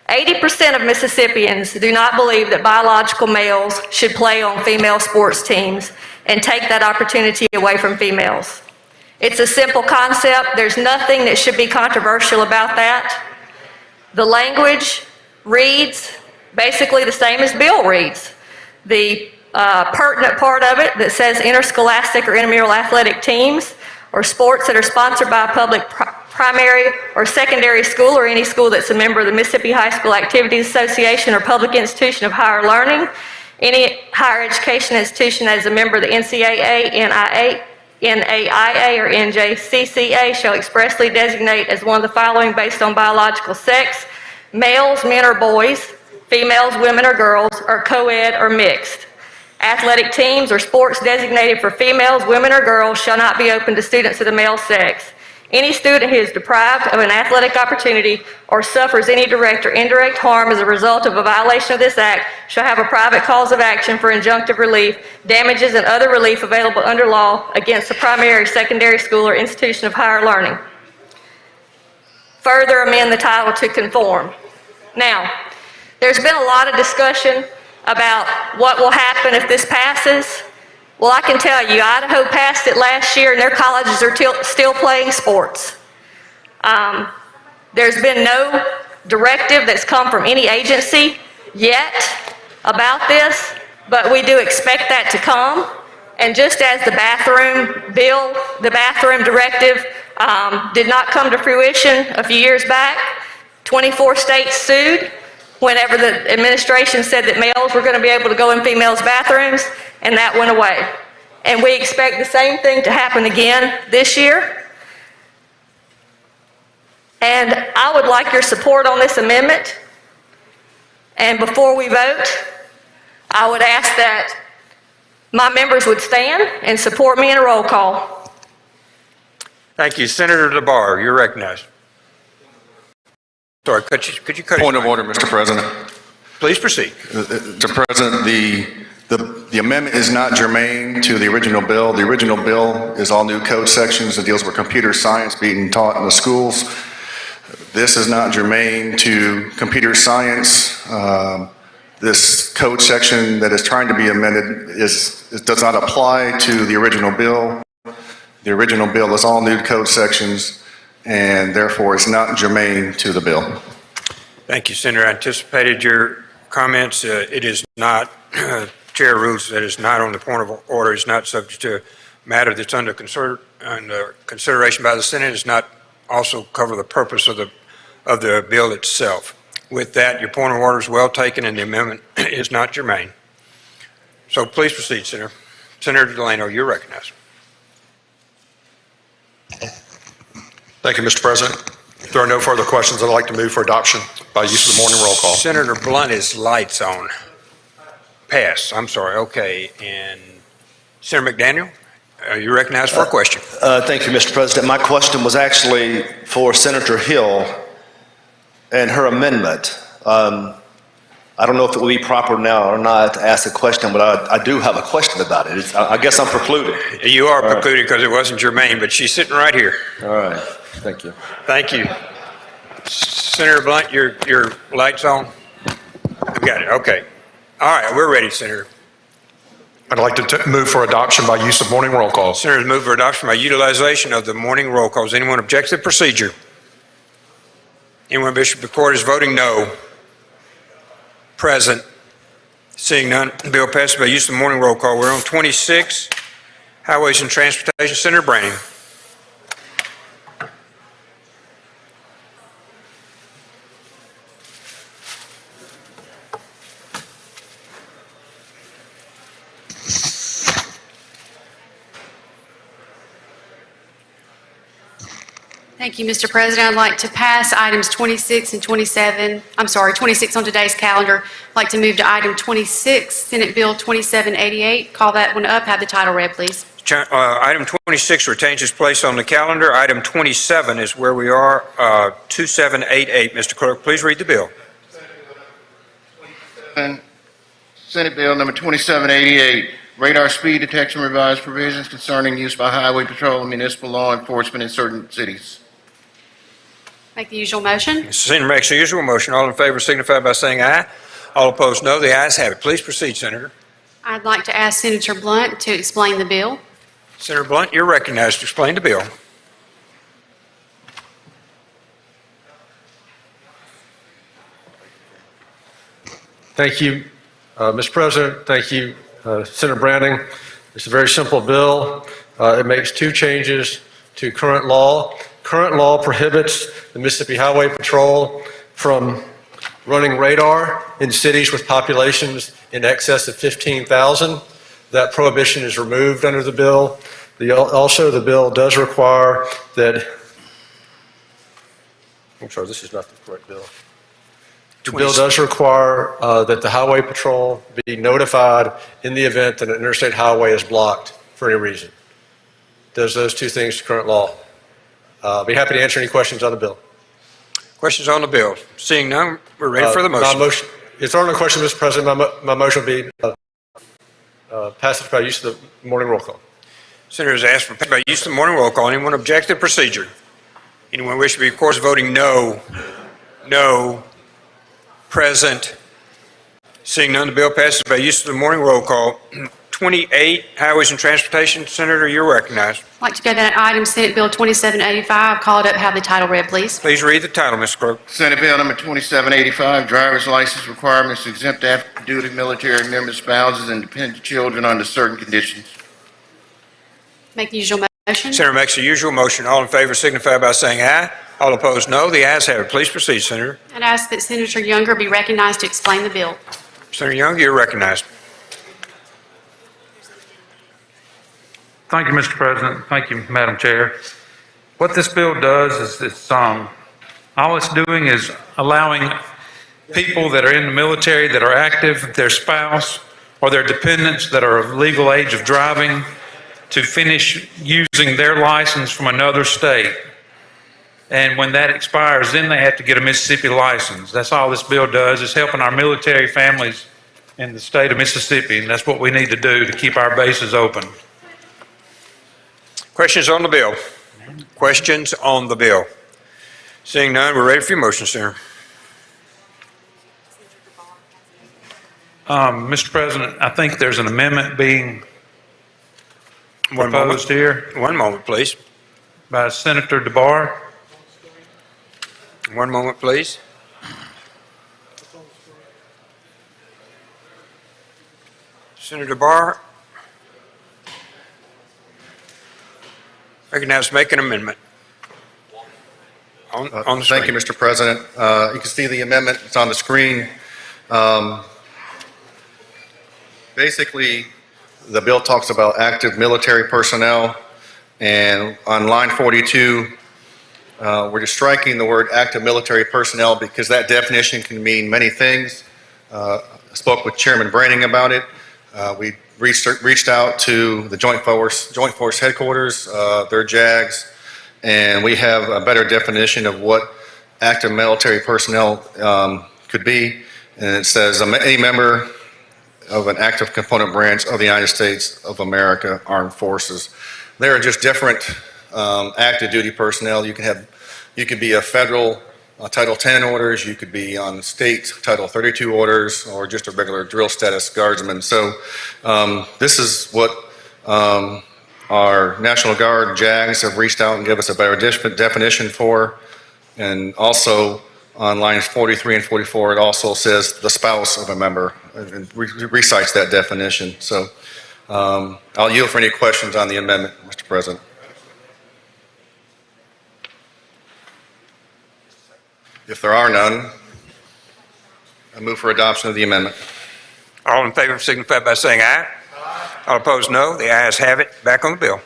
80% of Mississippians do not believe that biological males should play on female sports teams and take that opportunity away from females. It's a simple concept. There's nothing that should be controversial about that. The language reads basically the same as Bill reads. The pertinent part of it that says interscholastic or intramural athletic teams or sports that are sponsored by a public primary or secondary school or any school that's a member of the Mississippi High School Activities Association or public institution of higher learning, any higher education institution that is a member of the NCAA, NAIA, or NJCCA shall expressly designate as one of the following based on biological sex: males, men or boys, females, women or girls, or co-ed or mixed. Athletic teams or sports designated for females, women, or girls shall not be open to students of the male sex. Any student who is deprived of an athletic opportunity or suffers any direct or indirect harm as a result of a violation of this act shall have a private cause of action for injunctive relief, damages, and other relief available under law against the primary, secondary school, or institution of higher learning. Further amend the title to conform. Now, there's been a lot of discussion about what will happen if this passes. Well, I can tell you, Idaho passed it last year and their colleges are still playing sports. There's been no directive that's come from any agency yet about this, but we do expect that to come. And just as the bathroom bill, the bathroom directive did not come to fruition a few years back, 24 states sued whenever the administration said that males were going to be able to go in females' bathrooms, and that went away. And we expect the same thing to happen again this year. And I would like your support on this amendment. And before we vote, I would ask that my members would stand and support me in a roll call. Thank you. Senator DeBar, you're recognized. Sorry, could you cut Point of order, Mr. President. Please proceed. Mr. President, the The amendment is not germane to the original bill. The original bill is all new code sections that deals with computer science being taught in the schools. This is not germane to computer science. This code section that is trying to be amended does not apply to the original bill. The original bill is all new code sections, and therefore it's not germane to the bill. Thank you, Senator. I anticipated your comments. It is not, Chair rules that is not on the point of order, is not subject to a matter that's under consideration by the Senate, is not also cover the purpose of the bill itself. With that, your point of order is well taken and the amendment is not germane. So please proceed, Senator. Senator Delano, you're recognized. Thank you, Mr. President. If there are no further questions, I'd like to move for adoption by use of the morning roll call. Senator Blunt, is lights on. Pass, I'm sorry, okay. And Senator McDaniel, you're recognized for a question. Thank you, Mr. President. My question was actually for Senator Hill and her amendment. I don't know if it would be proper now or not to ask a question, but I do have a question about it. I guess I'm precluded. You are precluded because it wasn't germane, but she's sitting right here. All right, thank you. Thank you. Senator Blunt, your light's on? We got it, okay. All right, we're ready, Senator. I'd like to move for adoption by use of morning roll call. Senators move for adoption by utilization of the morning roll calls. Anyone object to the procedure? Anyone wish to record as voting no? Present. Seeing none, the bill passes by use of the morning roll call. We're on 26, Highways and Transportation. Senator Branning. Thank you, Mr. President. I'd like to pass items 26 and 27, 26 on today's calendar. I'd like to move to item 26, Senate Bill 2788. Call that one up. Have the title read, please. Item 26 retains its place on the calendar. Item 27 is where we are, 2788. Mr. Clerk, please read the bill. Senate Bill number 2788, radar speed detection revised provisions concerning use by highway patrol and municipal law enforcement in certain cities. Make the usual motion. Senator makes the usual motion. All in favor signify by saying aye. All opposed, no. The ayes have it. Please proceed, Senator. I'd like to ask Senator Blunt to explain the bill. Senator Blunt, you're recognized to explain the bill. Thank you, Mr. President. Thank you, Senator Branning. It's a very simple bill. It makes two changes to current law. Current law prohibits the Mississippi Highway Patrol from running radar in cities with populations in excess of 15,000. That prohibition is removed under the bill. Also, the bill does require that, I'm sorry, this is not the correct bill. The bill does require that the Highway Patrol be notified in the event that an interstate highway is blocked for any reason. Does those two things to current law. I'll be happy to answer any questions on the bill. Questions on the bill? Seeing none, we're ready for the motion. If there are no questions, Mr. President, my motion will be passage by use of the morning roll call. Senators asked for by use of the morning roll call. Anyone object to the procedure? Anyone wish to be recorded as voting no? No. Present. Seeing none, the bill passes by use of the morning roll call. 28, Highways and Transportation. Senator, you're recognized. I'd like to go to that item, Senate Bill 2785. Call it up. Have the title read, please. Please read the title, Mr. Clerk. Senate Bill number 2785, driver's license requirements to exempt active duty military members, spouses, and dependent children under certain conditions. Make the usual motion. Senator makes the usual motion. All in favor signify by saying aye. All opposed, no. The ayes have it. Please proceed, Senator. I'd ask that Senator Younger be recognized to explain the bill. Senator Young, you're recognized. Thank you, Mr. President. Thank you, Madam Chair. What this bill does is all it's doing is allowing people that are in the military that are active, their spouse or their dependents that are of legal age of driving, to finish using their license from another state. And when that expires, then they have to get a Mississippi license. That's all this bill does, is helping our military families in the state of Mississippi, and that's what we need to do to keep our bases open. Questions on the bill? Questions on the bill? Seeing none, we're ready for your motion, Senator. Mr. President, I think there's an amendment being proposed here. One moment, please. By Senator DeBar. One moment, please. Senator DeBar. Recognized, make an amendment. On the screen. Thank you, Mr. President. You can see the amendment. It's on the screen. Basically, the bill talks about active military personnel, and on line 42, we're just striking the word active military personnel because that definition can mean many things. I spoke with Chairman Branning about it. We reached out to the Joint Force headquarters, their JAGs, and we have a better definition of what active military personnel could be. And it says any member of an active component branch of the United States of America Armed Forces. There are just different active duty personnel. You could be a federal Title 10 orders, you could be on state Title 32 orders, or just a regular drill status guardsman. So this is what our National Guard JAGs have reached out and give us a better definition for. And also on lines 43 and 44, it also says the spouse of a member and recites that definition. So I'll yield for any questions on the amendment, Mr. President. If there are none, I move for adoption of the amendment. All in favor signify by saying aye. Aye. All opposed, no. The ayes have it. Back on the bill.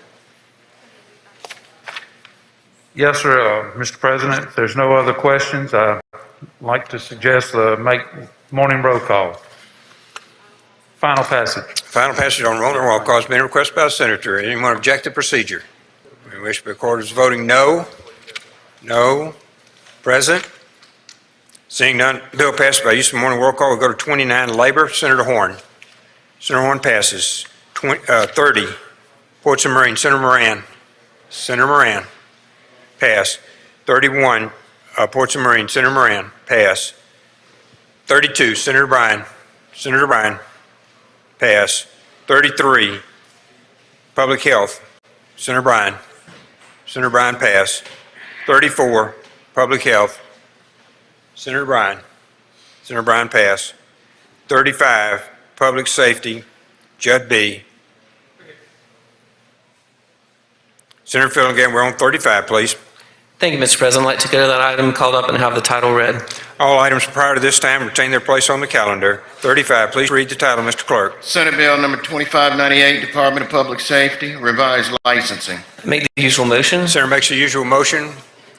Yes, sir. Mr. President, if there's no other questions, I'd like to suggest make morning roll call. Final passage. Final passage on morning roll call has been requested by the Senator. Anyone object to procedure? We wish to record as voting no. No. Present. Seeing none, bill passes by use of morning roll call. We'll go to 29, Labor. Senator Horn. Senator Horn passes. 30, Ports and Marine. Senator Moran. Senator Moran. Pass. 31, Ports and Marine. Senator Moran. Pass. 32, Senator Bryan. Senator Bryan. Pass. 33, Public Health. Senator Bryan. Senator Bryan. Pass. 34, Public Health. Senator Bryan. Senator Bryan. Pass. 35, Public Safety. Judd B. Senator Filligan, we're on 35, please. Thank you, Mr. President. I'd like to go to that item called up and have the title read. All items prior to this time retain their place on the calendar. 35, please read the title, Mr. Clerk. Senate Bill number 2598, Department of Public Safety, revised licensing. Make the usual motion. Senator makes the usual motion.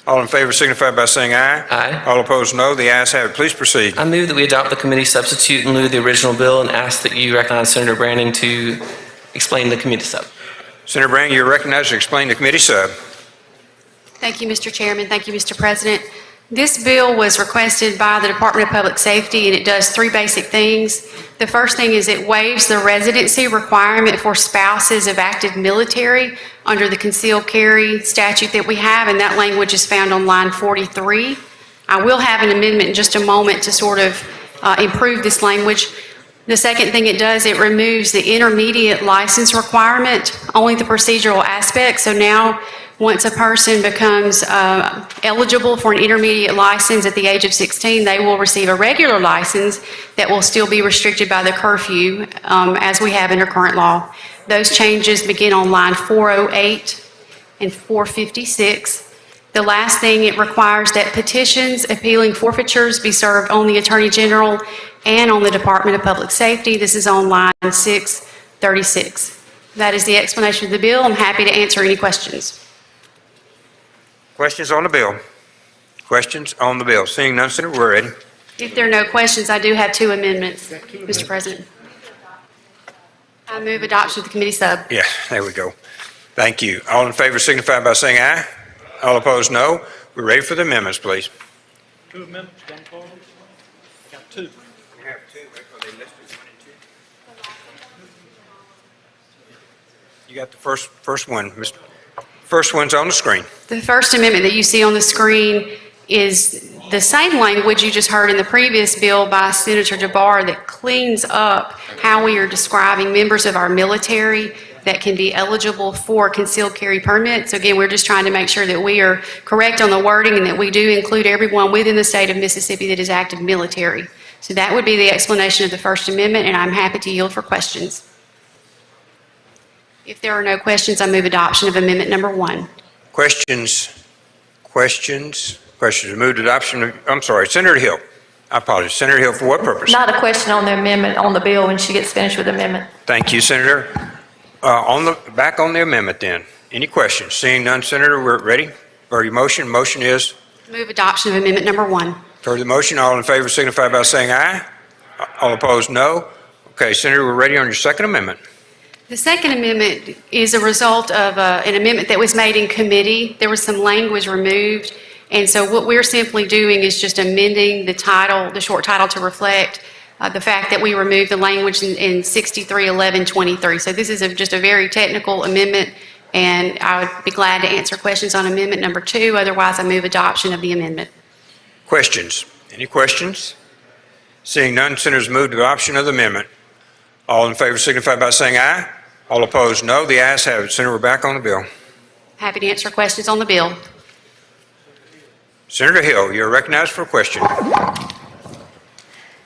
All in favor signify by saying aye. Aye. All opposed, no. The ayes have it. Please proceed. I move that we adopt the committee substitute in lieu of the original bill and ask that you recognize Senator Branning to explain the committee sub. Senator Branning, you're recognized to explain the committee sub. Thank you, Mr. Chairman. Thank you, Mr. President. This bill was requested by the Department of Public Safety, and it does three basic things. The first thing is it waives the residency requirement for spouses of active military under the concealed carry statute that we have, and that language is found on line 43. I will have an amendment in just a moment to sort of improve this language. The second thing it does, it removes the intermediate license requirement, only the procedural aspect. So now, once a person becomes eligible for an intermediate license at the age of 16, they will receive a regular license that will still be restricted by the curfew as we have under current law. Those changes begin on line 408 and 456. The last thing, it requires that petitions appealing forfeitures be served on the Attorney General and on the Department of Public Safety. This is on line 636. That is the explanation of the bill. I'm happy to answer any questions. Questions on the bill? Questions on the bill? Seeing none, Senator, we're ready. If there are no questions, I do have two amendments, Mr. President. I move adoption of the committee sub. Yeah, there we go. Thank you. All in favor signify by saying aye. All opposed, no. We're ready for the amendments, please. Two amendments, Got two. We have two. Are they listed 1 and 2? You got the first one, Mr. First one's on the screen. The First Amendment that you see on the screen is the same language you just heard in the previous bill by Senator DeBar that cleans up how we are describing members of our military that can be eligible for concealed carry permits. So again, we're just trying to make sure that we are correct on the wording and that we do include everyone within the state of Mississippi that is active military. So that would be the explanation of the First Amendment, and I'm happy to yield for questions. If there are no questions, I move adoption of Amendment number 1. Questions? Questions? Questions. Move to adoption of, I'm sorry, Senator Hill. I apologize. Senator Hill, for what purpose? Not a question on the amendment, on the bill when she gets finished with the amendment. Thank you, Senator. Back on the amendment then. Any questions? Seeing none, Senator, we're ready for your motion. Motion is? Move adoption of Amendment number 1. For the motion, all in favor signify by saying aye. All opposed, no. Okay, Senator, we're ready on your second amendment. The Second Amendment is a result of an amendment that was made in committee. There was some language removed, and so what we're simply doing is just amending the title, the short title, to reflect the fact that we removed the language in 631123. So this is just a very technical amendment, and I would be glad to answer questions on Amendment number 2. Otherwise, I move adoption of the amendment. Questions? Any questions? Seeing none, Senators move to adoption of the amendment. All in favor signify by saying aye. All opposed, no. The ayes have it. Senator, we're back on the bill. Happy to answer questions on the bill. Senator Hill, you're recognized for a question.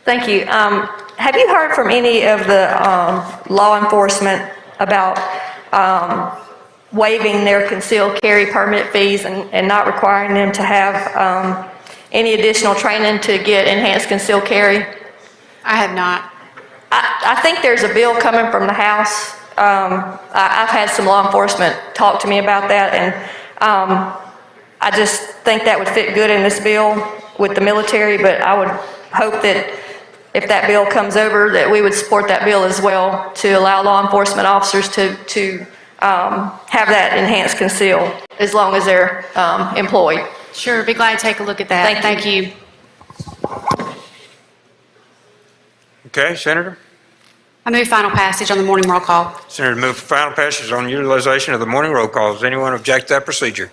Thank you. Have you heard from any of the law enforcement about waiving their concealed carry permit fees and not requiring them to have any additional training to get enhanced concealed carry? I have not. I think there's a bill coming from the House. I've had some law enforcement talk to me about that, and I just think that would fit good in this bill with the military, but I would hope that if that bill comes over, that we would support that bill as well to allow law enforcement officers to have that enhanced conceal as long as they're employed. Sure, be glad to take a look at that. Thank you. Okay, Senator? I move final passage on the morning roll call. Senator, move for final passage on utilization of the morning roll call. Does anyone object to that procedure?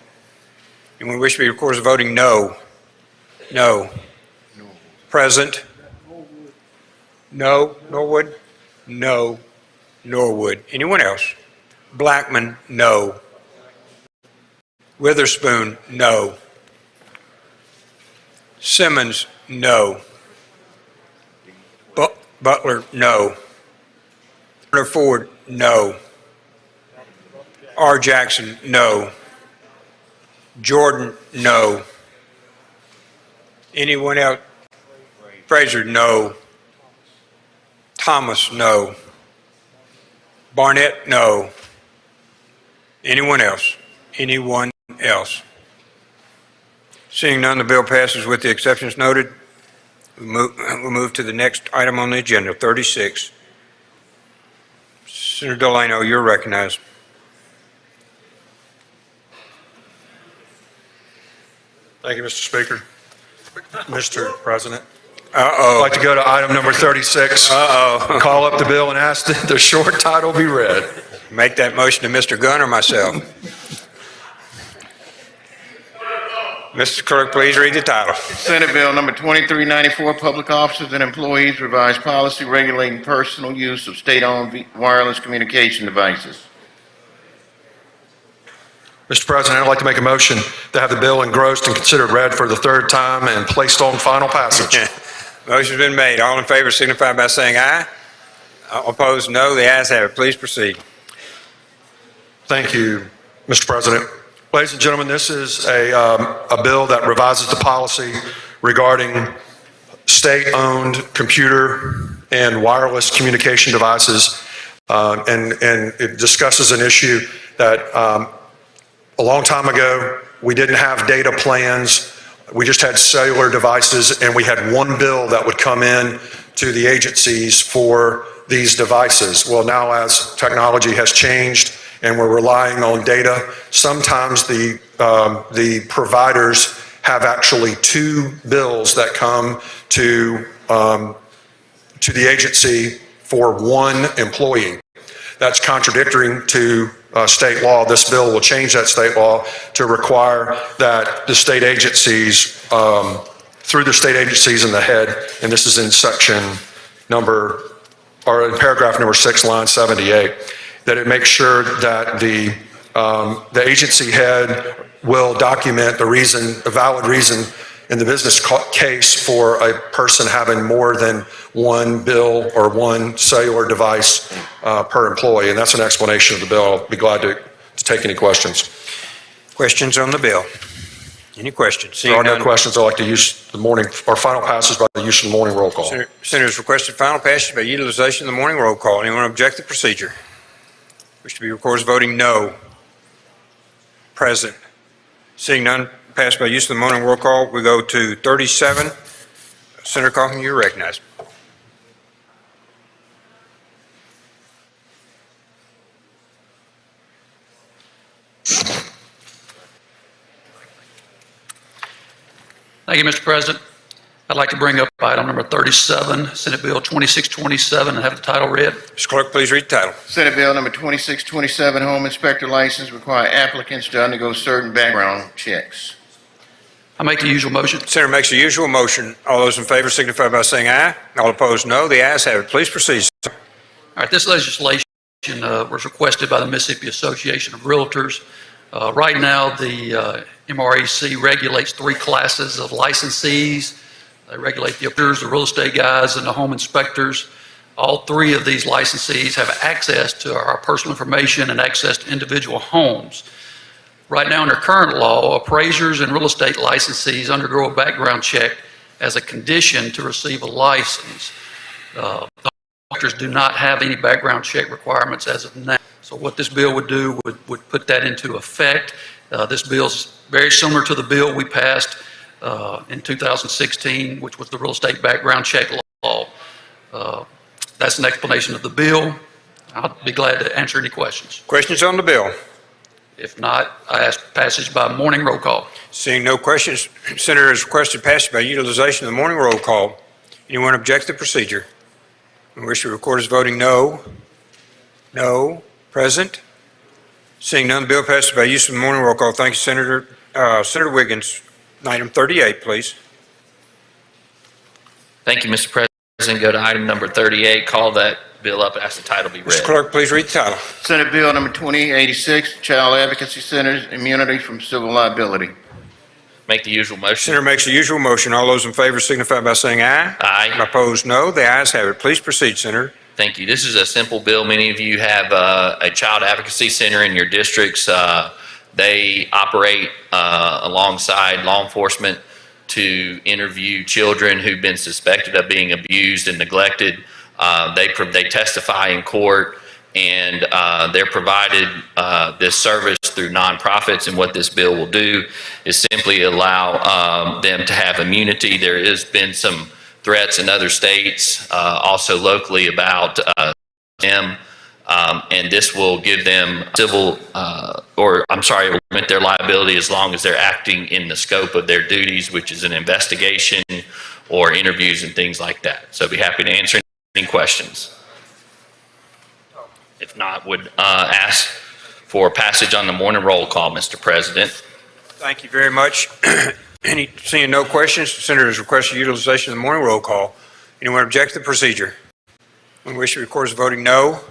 Anyone wish to be recorded as voting no? No. Present? No. Norwood? No. Norwood. Anyone else? Blackman? No. Witherspoon? No. Simmons? No. Butler? No. Ford? No. R. Jackson? No. Jordan? No. Anyone else? Fraser? No. Thomas? No. Barnett? No. Anyone else? Anyone else? Seeing none, the bill passes with the exceptions noted. We'll move to the next item on the agenda, 36. Senator Delano, you're recognized. Thank you, Mr. Speaker. Mr. President. Uh-oh. I'd like to go to item number 36. Uh-oh. Call up the bill and ask that the short title be read. Make that motion to Mr. Gunn or myself. Mr. Clerk, please read the title. Senate Bill number 2394, Public Officers and Employees Revised Policy Regulating Personal Use of State-Owned Wireless Communication Devices. Mr. President, I'd like to make a motion to have the bill engrossed and considered read for the third time and placed on final passage. Motion's been made. All in favor signify by saying aye. All opposed, no. The ayes have it. Please proceed. Thank you, Mr. President. Ladies and gentlemen, this is a bill that revises the policy regarding state-owned computer and wireless communication devices, and it discusses an issue that a long time ago, we didn't have data plans. We just had cellular devices, and we had one bill that would come in to the agencies for these devices. Well, now as technology has changed and we're relying on data, sometimes the providers have actually two bills that come to the agency for one employee. That's contradictory to state law. This bill will change that state law to require that the state agencies, through the state agencies and the head, and this is in in paragraph number 6, line 78, that it makes sure that the agency head will document the valid reason in the business case for a person having more than one bill or one cellular device per employee. And that's an explanation of the bill. I'll be glad to take any questions. Questions on the bill? Any questions? If there are no questions, I'd like to use the morning, or final passage by the use of the morning roll call. Senator's requested final passage by utilization of the morning roll call. Anyone object to the procedure? Wish to be recorded as voting no. Present. Seeing none, passed by use of the morning roll call. We go to 37. Senator Kaufman, you're recognized. Thank you, Mr. President. I'd like to bring up item number 37, Senate Bill 2627, and have the title read. Mr. Clerk, please read the title. Senate Bill number 2627, home inspector license, require applicants to undergo certain background checks. I make the usual motion. Senator makes the usual motion. All those in favor signify by saying aye. All opposed, no. The ayes have it. Please proceed, sir. All right, this legislation was requested by the Mississippi Association of Realtors. Right now, the MREC regulates 3 classes of licensees. They regulate the realtors, the real estate guys, and the home inspectors. All 3 of these licensees have access to our personal information and access to individual homes. Right now, under current law, appraisers and real estate licensees undergo a background check as a condition to receive a license. The doctors do not have any background check requirements as of now. So what this bill would do would put that into effect. This bill is very similar to the bill we passed in 2016, which was the real estate background check law. That's an explanation of the bill. I'll be glad to answer any questions. Questions on the bill? If not, I ask passage by morning roll call. Seeing no questions, Senator has requested passage by utilization of the morning roll call. Anyone object to the procedure? We wish to record as voting no. No. Present. Seeing none, the bill passes by use of the morning roll call. Thank you, Senator. Senator Wiggins, item 38, please. Thank you, Mr. President. Go to item number 38. Call that bill up and ask the title be read. Mr. Clerk, please read the title. Senate Bill number 2086, Child Advocacy Centers, immunity from civil liability. Make the usual motion. Senator makes the usual motion. All those in favor signify by saying aye. Aye. Opposed, no. The ayes have it. Please proceed, Senator. Thank you. This is a simple bill. Many of you have a child advocacy center in your districts. They operate alongside law enforcement to interview children who've been suspected of being abused and neglected. They testify in court, and they're provided this service through nonprofits. And what this bill will do is simply allow them to have immunity. There has been some threats in other states, also locally, about them, and this will give them limit their liability as long as they're acting in the scope of their duties, which is an investigation or interviews and things like that. So I'd be happy to answer any questions. If not, would ask for passage on the morning roll call, Mr. President. Thank you very much. Seeing no questions, the Senator has requested utilization of the morning roll call. Anyone object to the procedure? We wish to record as voting no.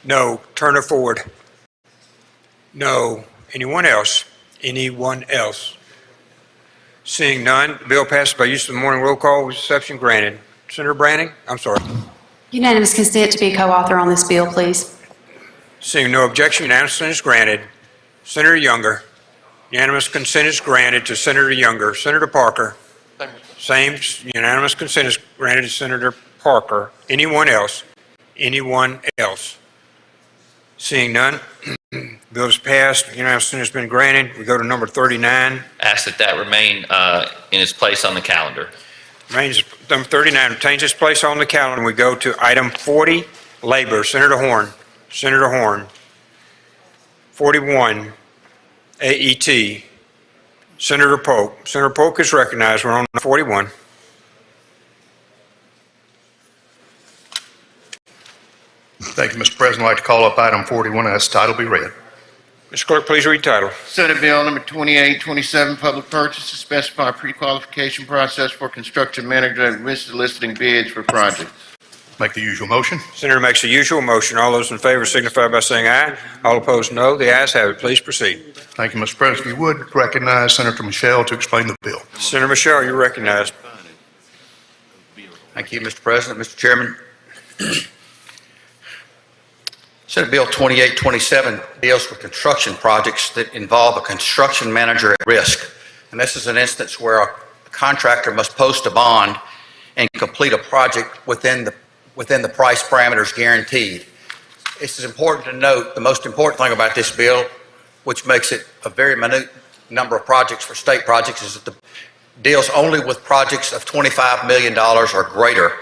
No. Turner forward. No. Anyone else? Anyone else? Seeing none, the bill passes by use of the morning roll call with exception granted. Senator Branning? I'm sorry. Unanimous consent to be a co-author on this bill, please. Seeing no objection, unanimous consent is granted. Senator Younger. Unanimous consent is granted to Senator Younger. Senator Parker. Same unanimous consent is granted to Senator Parker. Anyone else? Anyone else? Seeing none, bill is passed. Unanimous consent has been granted. We go to number 39. Ask that that remain in its place on the calendar. Number 39 retains its place on the calendar. We go to item 40, labor. Senator Horn. Senator Horn. 41, AET. Senator Polk. Senator Polk is recognized. We're on 41. Thank you, Mr. President. I'd like to call up item 41 as title be read. Mr. Clerk, please read title. Senate Bill number 2827, public purchase to specify pre-qualification process for construction manager at risk soliciting bids for projects. Make the usual motion. Senator makes the usual motion. All those in favor signify by saying aye. All opposed, no. The ayes have it. Please proceed. Thank you, Mr. President. If you would recognize Senator Michelle to explain the bill. Senator Michelle, you're recognized. Thank you, Mr. President. Mr. Chairman, Senate Bill 2827 deals with construction projects that involve a construction manager at risk. And this is an instance where a contractor must post a bond and complete a project within the price parameters guaranteed. It's important to note the most important thing about this bill, which makes it a very minute number of projects for state projects, is that it deals only with projects of $25 million or greater.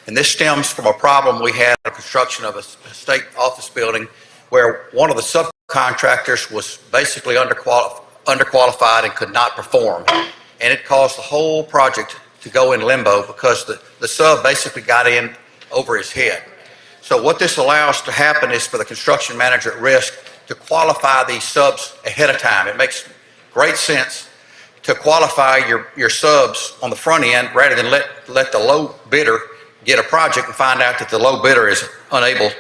And this stems from a problem we had in the construction of a state office building where one of the subcontractors was basically underqualified and could not perform. And it caused the whole project to go in limbo because the sub basically got in over his head. So what this allows to happen is for the construction manager at risk to qualify these subs ahead of time. It makes great sense to qualify your subs on the front end rather than let the low bidder get a project and find out that the low bidder is unable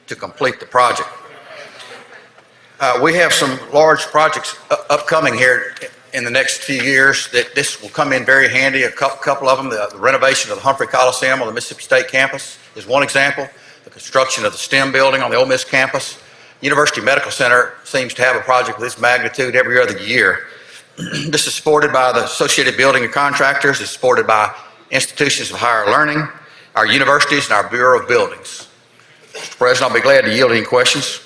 to complete the project. We have some large projects upcoming here in the next few years that this will come in very handy. A couple of them, the renovation of the Humphrey Coliseum on the Mississippi State campus is one example. The construction of the STEM building on the Ole Miss campus. University Medical Center seems to have a project of this magnitude every other year. This is supported by the Associated Building and Contractors. It's supported by institutions of higher learning, our universities, and our Bureau of Buildings. Mr. President, I'll be glad to yield any questions.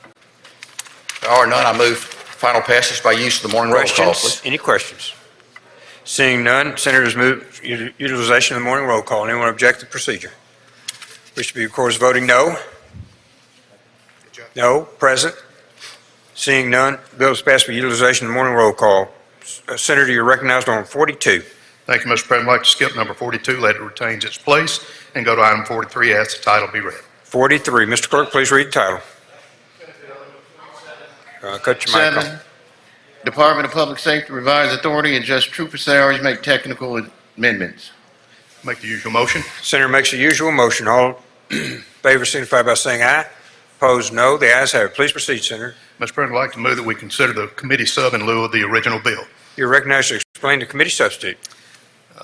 If there are none, I move final passage by use of the morning roll call, please. Any questions? Seeing none, Senators move utilization of the morning roll call. Anyone object to the procedure? Wish to be recorded as voting no? No. Present? Seeing none, bill is passed by utilization of the morning roll call. Senator, you're recognized on 42. Thank you, Mr. President. I'd like to skip number 42, let it retain its place, and go to item 43 as the title be read. 43. Mr. Clerk, please read the title. Cut your mic off. 7, Department of Public Safety revise authority, adjust trooper salaries, make technical amendments. Make the usual motion. Senator makes the usual motion. All in favor signify by saying aye. Opposed, no. The ayes have it. Please proceed, Senator. Mr. President, I'd like to move that we consider the committee sub in lieu of the original bill. You're recognized to explain the committee substitute.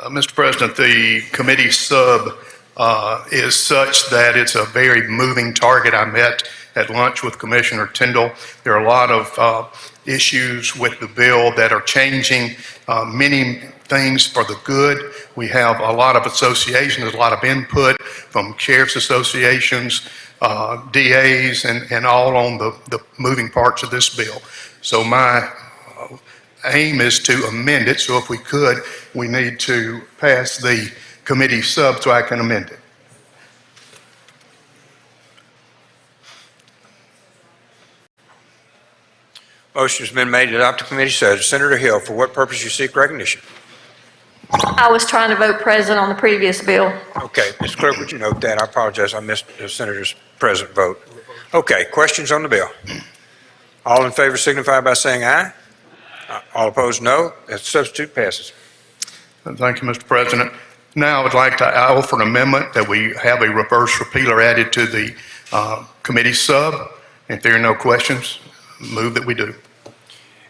Mr. President, the committee sub is such that it's a very moving target. I met at lunch with Commissioner Tyndall. There are a lot of issues with the bill that are changing many things for the good. We have a lot of associations, a lot of input from sheriff's associations, DAs, and all on the moving parts of this bill. So my aim is to amend it. So if we could, we need to pass the committee sub so I can amend it. Motion has been made to adopt the committee sub. Senator Hill, for what purpose you seek recognition? I was trying to vote present on the previous bill. Okay, Mr. Clerk, would you note that? I apologize, I missed the Senator's present vote. Okay, questions on the bill? All in favor signify by saying aye. All opposed, no. That substitute passes. Thank you, Mr. President. Now I would like to offer an amendment that we have a reverse repealer added to the committee sub. If there are no questions, move that we do.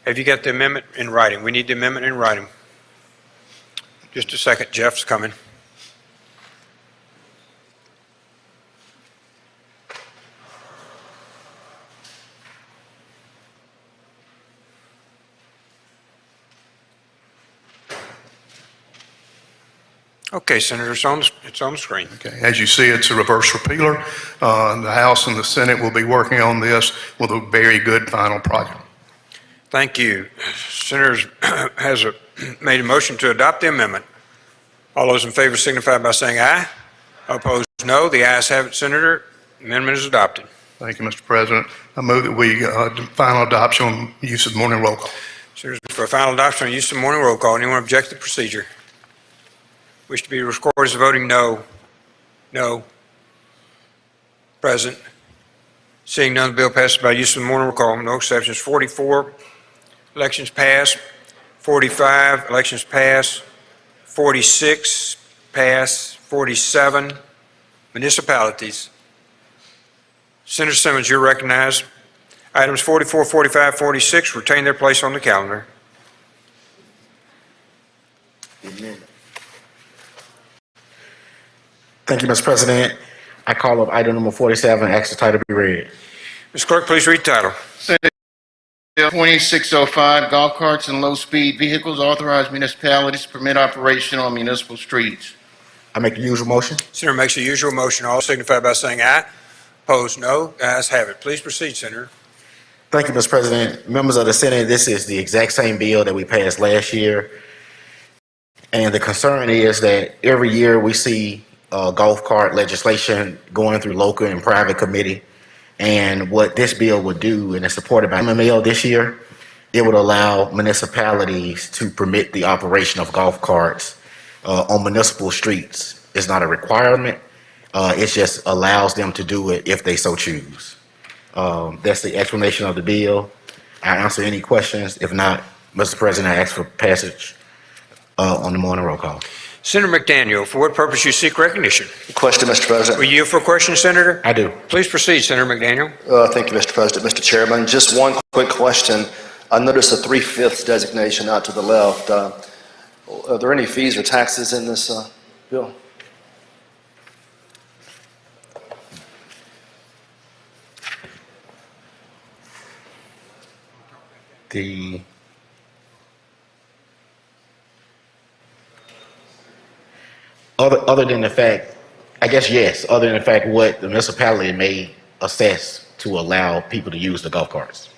Have you got the amendment in writing? We need the amendment in writing. Just a second, Jeff's coming. Okay, Senator, it's on the screen. Okay, as you see, it's a reverse repealer. The House and the Senate will be working on this with a very good final product. Thank you. Senator has made a motion to adopt the amendment. All those in favor signify by saying aye. Opposed, no. The ayes have it, Senator. Amendment is adopted. Thank you, Mr. President. I move that we final adoption use of morning roll call. Senator's for final adoption on use of morning roll call. Anyone object to the procedure? Wish to be recorded as voting no? No. Present. Seeing none, the bill passes by use of the morning roll call. No exceptions. 44, elections pass. 45, elections pass. 46, pass. 47, municipalities. Senator Simmons, you're recognized. Items 44, 45, 46 retain their place on the calendar. Thank you, Mr. President. I call up item number 47, ask the title be read. Ms. Clerk, please read title. Senate Bill 2605, golf carts and low-speed vehicles authorize municipalities to permit operation on municipal streets. I make the usual motion. Senator makes the usual motion. All signify by saying aye. Opposed, no. The ayes have it. Please proceed, Senator. Thank you, Mr. President. Members of the Senate, this is the exact same bill that we passed last year. And the concern is that every year we see golf cart legislation going through local and private committee. And what this bill would do, and it's supported by MML this year, it would allow municipalities to permit the operation of golf carts on municipal streets. It's not a requirement. It just allows them to do it if they so choose. That's the explanation of the bill. I answer any questions. If not, Mr. President, I ask for passage on the morning roll call. Senator McDaniel, for what purpose you seek recognition? Question, Mr. President. Will you yield for a question, Senator? I do. Please proceed, Senator McDaniel. Thank you, Mr. President. Mr. Chairman, just one quick question. I noticed a 3/5 designation out to the left. Are there any fees or taxes in this bill? Other than the fact, I guess yes, other than the fact what the municipality may assess to allow people to use the golf carts.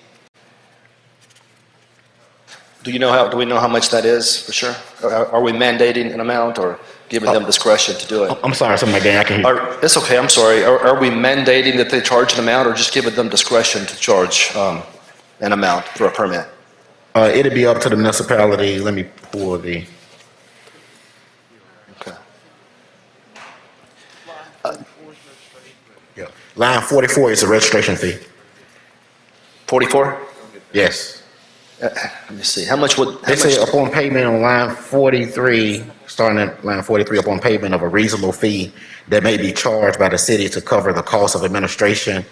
Do we know how much that is for sure? Are we mandating an amount or giving them discretion to do it? I'm sorry, something like that. I can hear. It's okay, I'm sorry. Are we mandating that they charge an amount or just giving them discretion to charge an amount for a permit? It'd be up to the municipality. Let me pull the. Line 44 is a registration fee. 44? Yes. Let me see. How much would... They say upon payment on line 43, starting at line 43, upon payment of a reasonable fee that may be charged by the city to cover the cost of administration,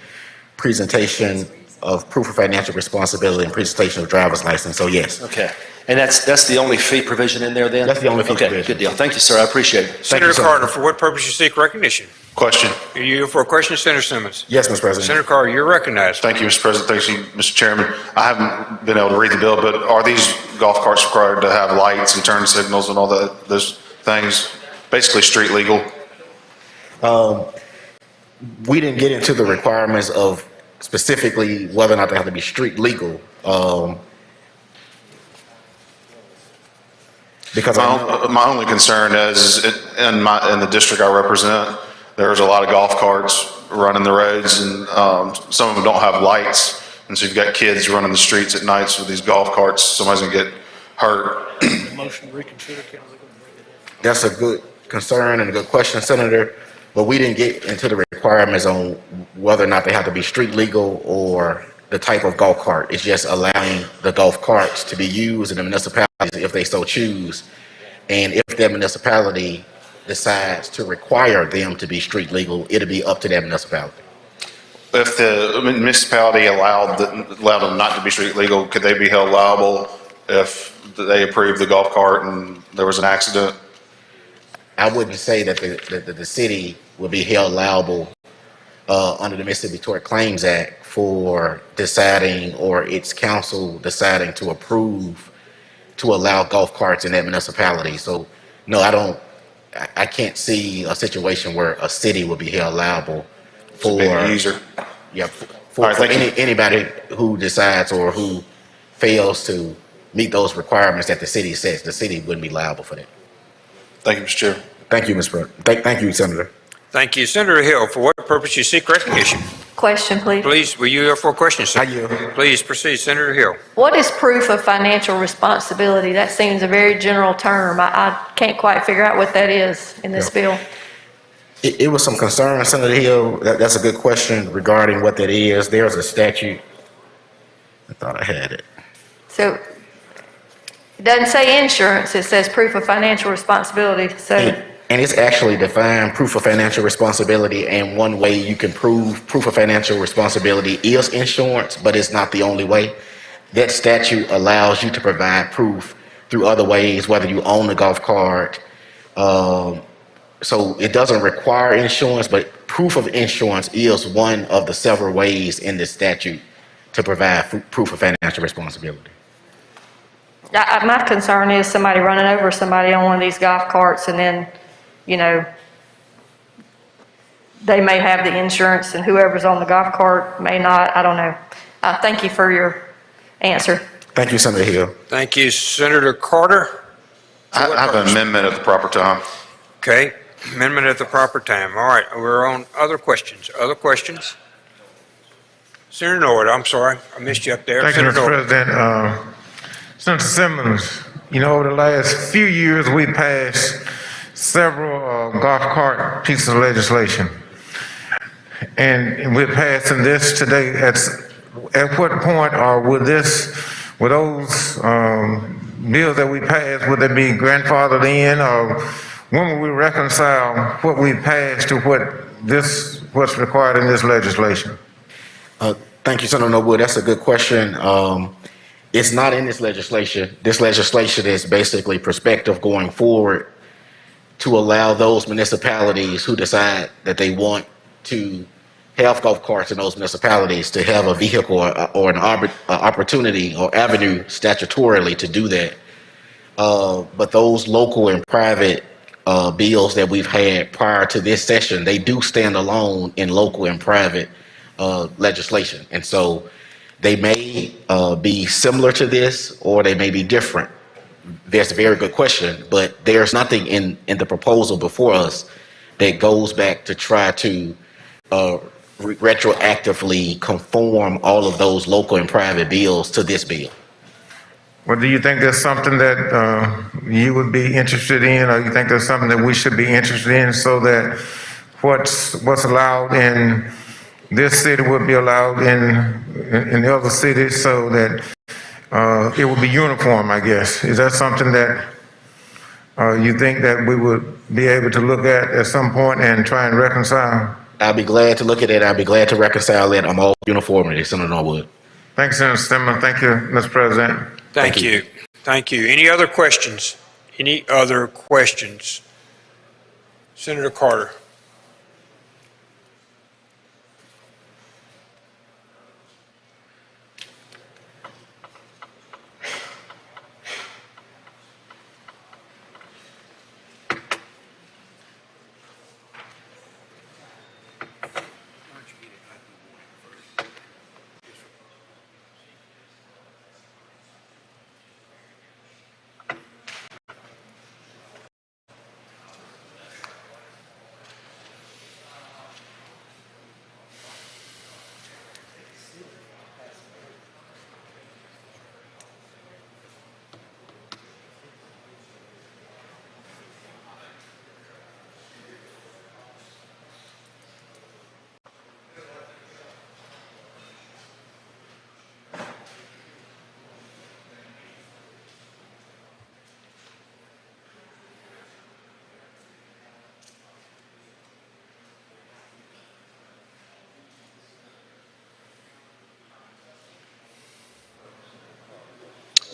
presentation of proof of financial responsibility, and presentation of driver's license. So yes. Okay. And that's the only fee provision in there then? That's the only fee provision. Okay, good deal. Thank you, sir. I appreciate it. Senator Carter, for what purpose you seek recognition? Question. Are you for a question, Senator Simmons? Yes, Mr. President. Senator Carter, you're recognized. Thank you, Mr. President. Thank you, Mr. Chairman. I haven't been able to read the bill, but are these golf carts required to have lights and turn signals and all those things? Basically street legal? We didn't get into the requirements of specifically whether or not they have to be street legal. Because my only concern is in the district I represent, there's a lot of golf carts running the roads, and some of them don't have lights, and so you've got kids running the streets at nights with these golf carts. Somebody's gonna get hurt. Motion to reconsider. That's a good concern and a good question, Senator. But we didn't get into the requirements on whether or not they have to be street legal or the type of golf cart. It's just allowing the golf carts to be used in the municipalities if they so choose. And if that municipality decides to require them to be street legal, it'll be up to that municipality. If the municipality allowed them not to be street legal, could they be held liable if they approved the golf cart and there was an accident? I wouldn't say that the city would be held liable under the Mississippi Tort Claims Act for deciding, or its council deciding to approve to allow golf carts in that municipality. So no, I can't see a situation where a city would be held liable for anybody who decides or who fails to meet those requirements that the city sets. The city wouldn't be liable for that. Thank you, Mr. Chair. Thank you, Mr. President. Thank you, Senator. Thank you. Senator Hill, for what purpose you seek recognition? Question, please. Please, will you for a question, sir? I yield. Please proceed, Senator Hill. What is proof of financial responsibility? That seems a very general term. I can't quite figure out what that is in this bill. It was some concern, Senator Hill. That's a good question regarding what that is. There's a statute. I thought I had it. So it doesn't say insurance, it says proof of financial responsibility. So And it's actually defined, proof of financial responsibility, and one way you can prove proof of financial responsibility is insurance, but it's not the only way. That statute allows you to provide proof through other ways, whether you own a golf cart. So it doesn't require insurance, but proof of insurance is one of the several ways in this statute to provide proof of financial responsibility. my concern is somebody running over somebody on one of these golf carts and then, you know, they may have the insurance and whoever's on the golf cart may not. I don't know. Thank you for your answer. Thank you, Senator Hill. Thank you, Senator Carter. I have an amendment at the proper time. Okay, amendment at the proper time. All right, we're on other questions. Other questions? Senator Norwood, I'm sorry, I missed you up there. Thank you, Senator Mr. Norwood. President. Senator Simmons, you know, over the last few years, we passed several golf cart pieces of legislation. And we're passing this today. At what point would those bills that we passed, would they be grandfathered in, or when will we reconcile what we passed to what's required in this legislation? Thank you, Senator Norwood. That's a good question. It's not in this legislation. This legislation is basically prospective going forward to allow those municipalities who decide that they want to have golf carts in those municipalities to have a vehicle or an opportunity or avenue statutorily to do that. But those local and private bills that we've had prior to this session, they do stand alone in local and private legislation. And so they may be similar to this or they may be different. That's a very good question, but there's nothing in the proposal before us that goes back to try to retroactively conform all of those local and private bills to this bill. Well, do you think there's something that you would be interested in, or you think there's something that we should be interested in so that what's allowed in this city would be allowed in the other cities so that it would be uniform, I guess? Is that something that you think that we would be able to look at some point and try and reconcile? I'll be glad to look at it. I'll be glad to reconcile it. I'm all uniformity, Senator Norwood. Thanks, Senator Simmons. Thank you, Mr. President. Thank you. Thank you. Any other questions? Any other questions? Senator Carter.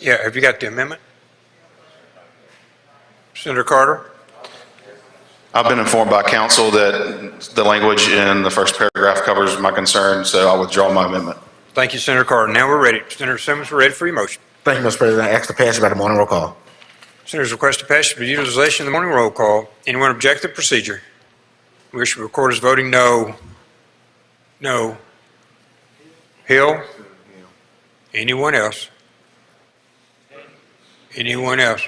Yeah, have you got the amendment? Senator Carter? I've been informed by council that the language in the first paragraph covers my concern, so I'll withdraw my amendment. Thank you, Senator Carter. Now we're ready. Senator Simmons, we're ready for your motion. Thank you, Mr. President. I ask to pass by the morning roll call. Senator's request to pass for utilization of the morning roll call. Anyone object to the procedure? Wish to record as voting no. No. Hill? Anyone else? Anyone else?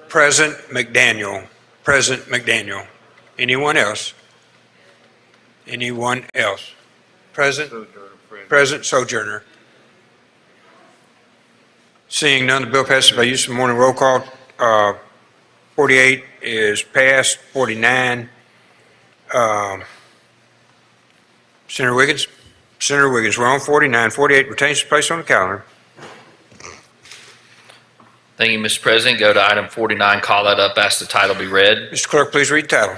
President McDaniel. President McDaniel. Anyone else? Anyone else? Present? Present, Sojourner. Seeing none, the bill passes by use of morning roll call. 48 is passed. 49. Senator Wiggins? Senator Wiggins, we're on 49. 48 retains its place on the calendar. Thank you, Mr. President. Go to item 49, call that up, ask the title be read. Mr. Clerk, please read the title.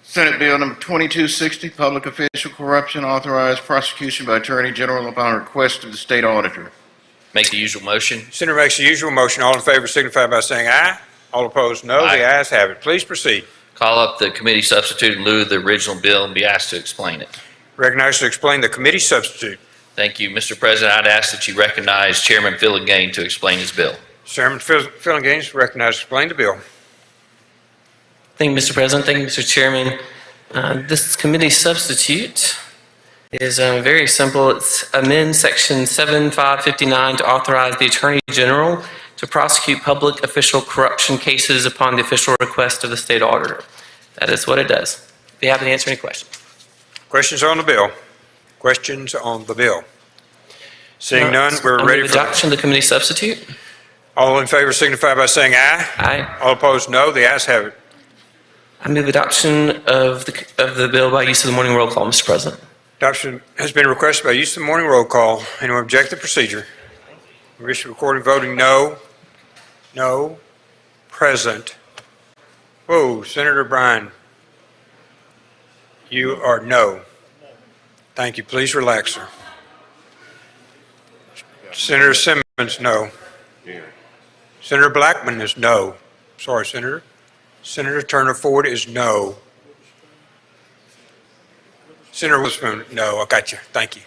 Senate Bill number 2260, public official corruption, authorized prosecution by Attorney General upon request of the state auditor. Make the usual motion. Senator makes the usual motion. All in favor signify by saying aye. All opposed, no. Aye. The ayes have it. Please proceed. Call up the committee substitute in lieu of the original bill and be asked to explain it. Recognized to explain the committee substitute. Thank you, Mr. President. I'd ask that you recognize Chairman Filligan to explain his bill. Chairman Filligan recognized to explain the bill. Thank you, Mr. President. Thank you, Mr. Chairman. This committee substitute is very simple. It's amend section 7559 to authorize the Attorney General to prosecute public official corruption cases upon the official request of the state auditor. That is what it does. Be happy to answer any questions. Questions on the bill? Questions on the bill? Seeing none, we're ready for adoption of the committee substitute. All in favor signify by saying aye. Aye. All opposed, no. The ayes have it. I move adoption of the bill by use of the morning roll call, Mr. President. Adoption has been requested by use of the morning roll call. Anyone object to the procedure? We wish to record and voting no. No. Present. Whoa, Senator Bryan. You are no. Thank you. Please relax, sir. Senator Simmons, no. Senator Blackman is no. Sorry, Senator. Senator Turner Ford is no. Senator Witherspoon, no. I got you. Thank you.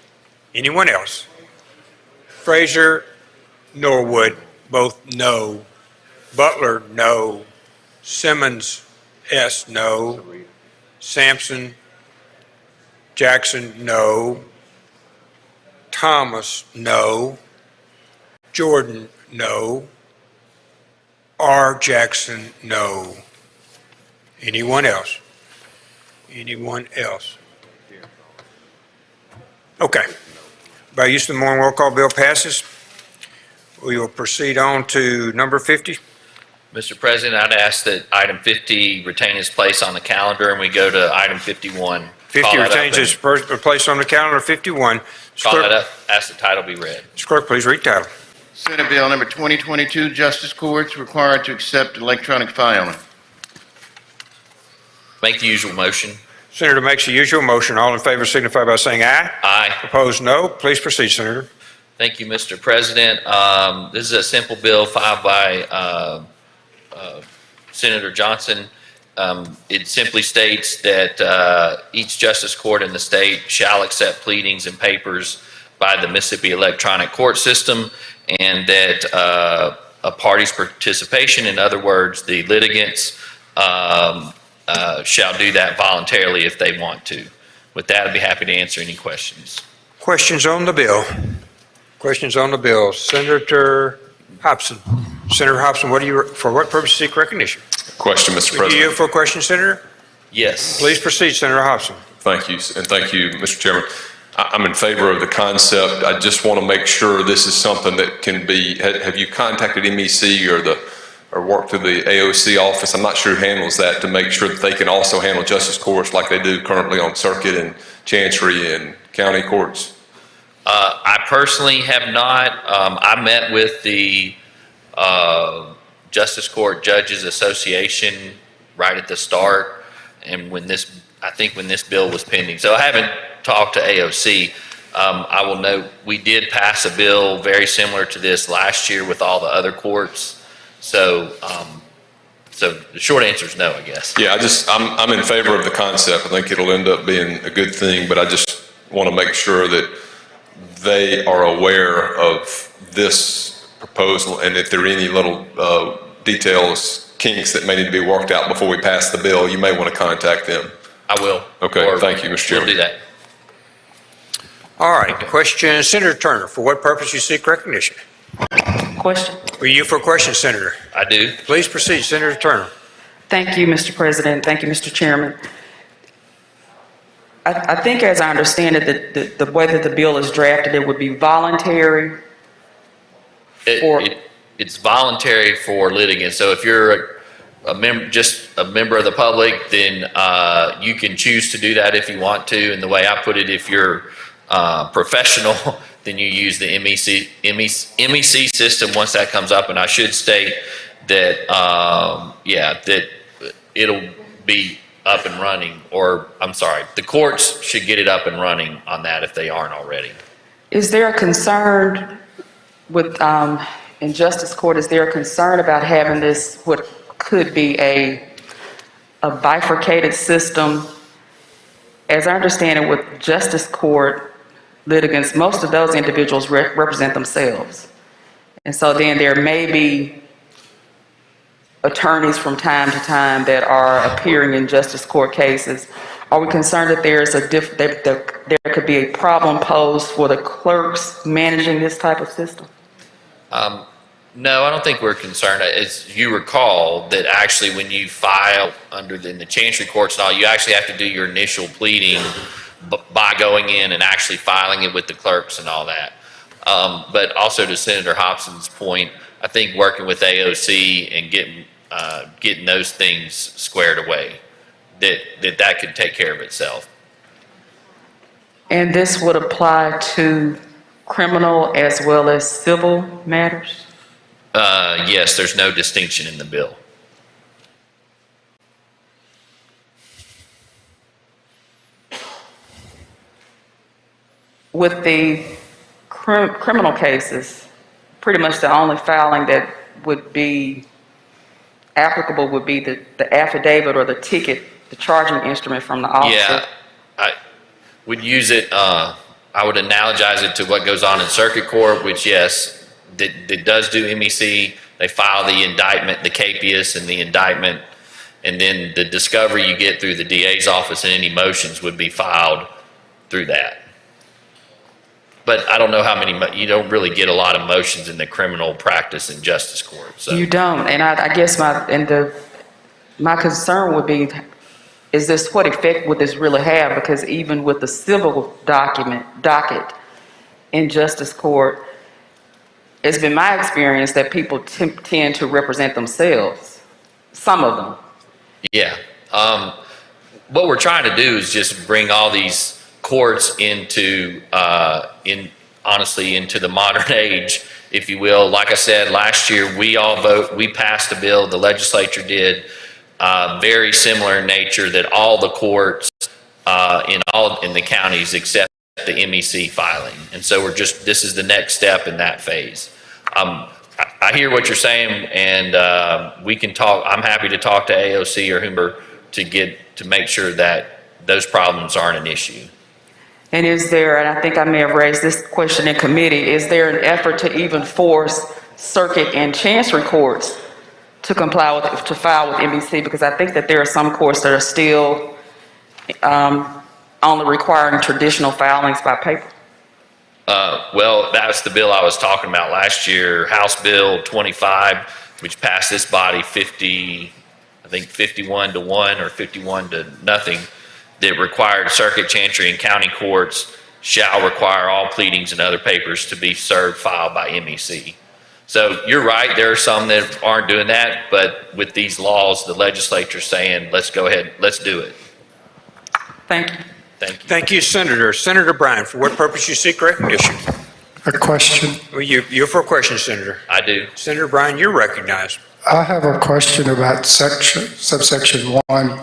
Anyone else? Frazier, Norwood, both no. Butler, no. Simmons, S, no. Sampson, Jackson, no. Thomas, no. Jordan, no. R. Jackson, no. Anyone else? Anyone else? Okay. By use of the morning roll call, bill passes. We will proceed on to number 50. Mr. President, I'd ask that item 50 retain its place on the calendar and we go to item 51. 50 retains its place on the calendar. 51. Call that up, ask the title be read. Mr. Clerk, please read the title. Senate Bill number 2022, justice courts required to accept electronic filing. Make the usual motion. Senator makes the usual motion. All in favor signify by saying aye. Aye. Opposed, no. Please proceed, Senator. Thank you, Mr. President. This is a simple bill filed by Senator Johnson. It simply states that each justice court in the state shall accept pleadings and papers by the Mississippi electronic court system, and that a party's participation, in other words, the litigants, shall do that voluntarily if they want to. With that, I'd be happy to answer any questions. Questions on the bill? Questions on the bill? Senator Hobson. Senator Hobson, for what purpose seek recognition? Question, Mr. Would President. you for a question, Senator? Yes. Please proceed, Senator Hobson. Thank you, and thank you, Mr. Chairman. I'm in favor of the concept. I just want to make sure this is something that can be, have you contacted MEC or worked through the AOC office? I'm not sure who handles that, to make sure that they can also handle justice courts like they do currently on circuit and chancery and county courts? I personally have not. I met with the Justice Court Judges Association right at the start, and I think when this bill was pending. So I haven't talked to AOC. I will note we did pass a bill very similar to this last year with all the other courts. So the short answer is no, I guess. Yeah, I'm in favor of the concept. I think it'll end up being a good thing, but I just want to make sure that they are aware of this proposal, and if there are any little details, kinks that may need to be worked out before we pass the bill, you may want to contact them. I will. Okay, thank you, Mr. Chairman. We'll do that. All right, question, Senator Turner, for what purpose you seek recognition? Question. Were you for a question, Senator? I do. Please proceed, Senator Turner. Thank you, Mr. President. Thank you, Mr. Chairman. I think as I understand it, the way that the bill is drafted, it would be voluntary. It's voluntary for litigants. So if you're just a member of the public, then you can choose to do that if you want to. And the way I put it, if you're professional, then you use the MEC system once that comes up. And I should state that, that it'll be up and running, or I'm sorry, the courts should get it up and running on that if they aren't already. Is there a concern with, in justice court, is there a concern about having this, what could be a bifurcated system? As I understand it, with justice court litigants, most of those individuals represent themselves. And so then there may be attorneys from time to time that are appearing in justice court cases. Are we concerned that there's there could be a problem posed for the clerks managing this type of system? No, I don't think we're concerned. As you recall, that actually when you file in the chancery courts and all, you actually have to do your initial pleading by going in and actually filing it with the clerks and all that. But also to Senator Hobson's point, I think working with AOC and getting those things squared away, that could take care of itself. And this would apply to criminal as well as civil matters? Yes, there's no distinction in the bill. With the criminal cases, pretty much the only filing that would be applicable would be the affidavit or the ticket, the charging instrument from the officer. Yeah, I would use it, I would analogize it to what goes on in circuit court, which yes, that does do MEC. They file the indictment, the capias and the indictment, and then the discovery you get through the DA's office and any motions would be filed through that. But I don't know how many, you don't really get a lot of motions in the criminal practice in justice court. So. You don't, and I guess my concern would be, is this, what effect would this really have? Because even with the civil docket in justice court, it's been my experience that people tend to represent themselves, some of them. Yeah. What we're trying to do is just bring all these courts into, honestly, into the modern age, if you will. Like I said, last year, we passed a bill, the legislature did, very similar in nature, that all the courts in the counties accept the MEC filing. And so this is the next step in that phase. I hear what you're saying, and we can talk. I'm happy to talk to AOC or whomever to make sure that those problems aren't an issue. And is there, and I think I may have raised this question in committee, is there an effort to even force circuit and chancery courts to file with MEC? Because I think that there are some courts that are still only requiring traditional filings by paper. Well, that's the bill I was talking about last year, House Bill 25, which passed this body 51 to 1 or 51 to nothing, that required circuit, chancery, and county courts shall require all pleadings and other papers to be filed by MEC. So you're right, there are some that aren't doing that, but with these laws, the legislature's saying, let's go ahead, let's do it. Thank you. Thank you. Thank you, Senator. Senator Bryan, for what purpose you seek recognition? A question. Well, you're for a question, Senator. I do. Senator Bryan, you're recognized. I have a question about subsection 1,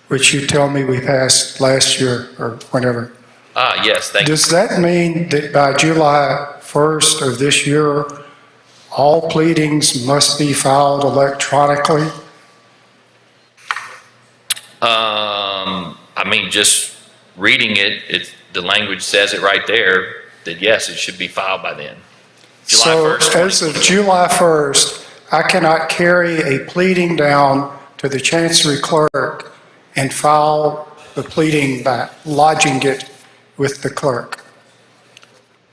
which you tell me we passed last year or whenever. Yes, thank you. Does that mean that by July 1st of this year, all pleadings must be filed electronically? I mean, just reading it, the language says it right there, that yes, it should be filed by then. July 1st. As of July 1st, I cannot carry a pleading down to the Chancery Clerk and file the pleading by lodging it with the clerk.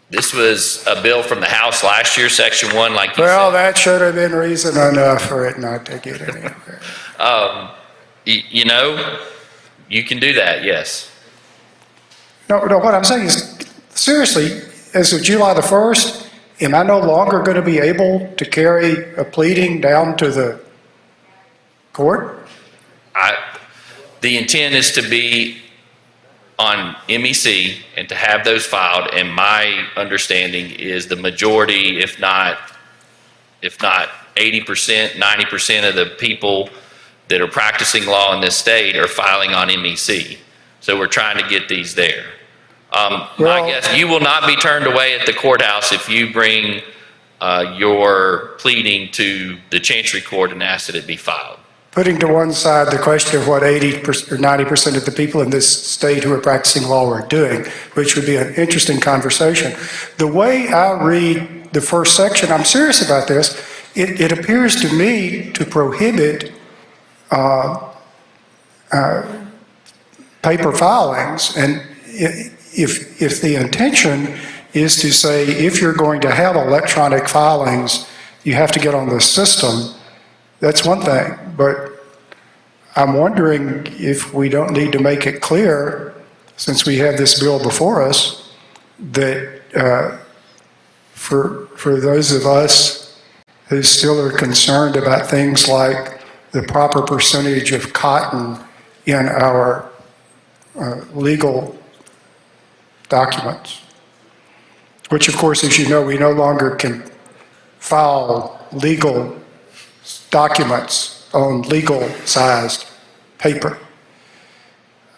This was a bill from the House last year, Section 1, like you Well, said. that should have been reason enough for it not to get anywhere. You know, you can do that, yes. No, what I'm saying is, seriously, as of July the 1st, am I no longer going to be able to carry a pleading down to the court? The intent is to be on MEC and to have those filed, and my understanding is the majority, if not 80%, 90% of the people that are practicing law in this state are filing on MEC. So we're trying to get these there. My guess, you will not be turned away at the courthouse if you bring your pleading to the Chancery Court and ask that it be filed. Putting to one side the question of what 80% or 90% of the people in this state who are practicing law are doing, which would be an interesting conversation. The way I read the first section, I'm serious about this, it appears to me to prohibit paper filings. And if the intention is to say, if you're going to have electronic filings, you have to get on the system, that's one thing. But I'm wondering if we don't need to make it clear, since we have this bill before us, that for those of us who still are concerned about things like the proper percentage of cotton in our legal documents, which of course, as you know, we no longer can file legal documents on legal-sized paper.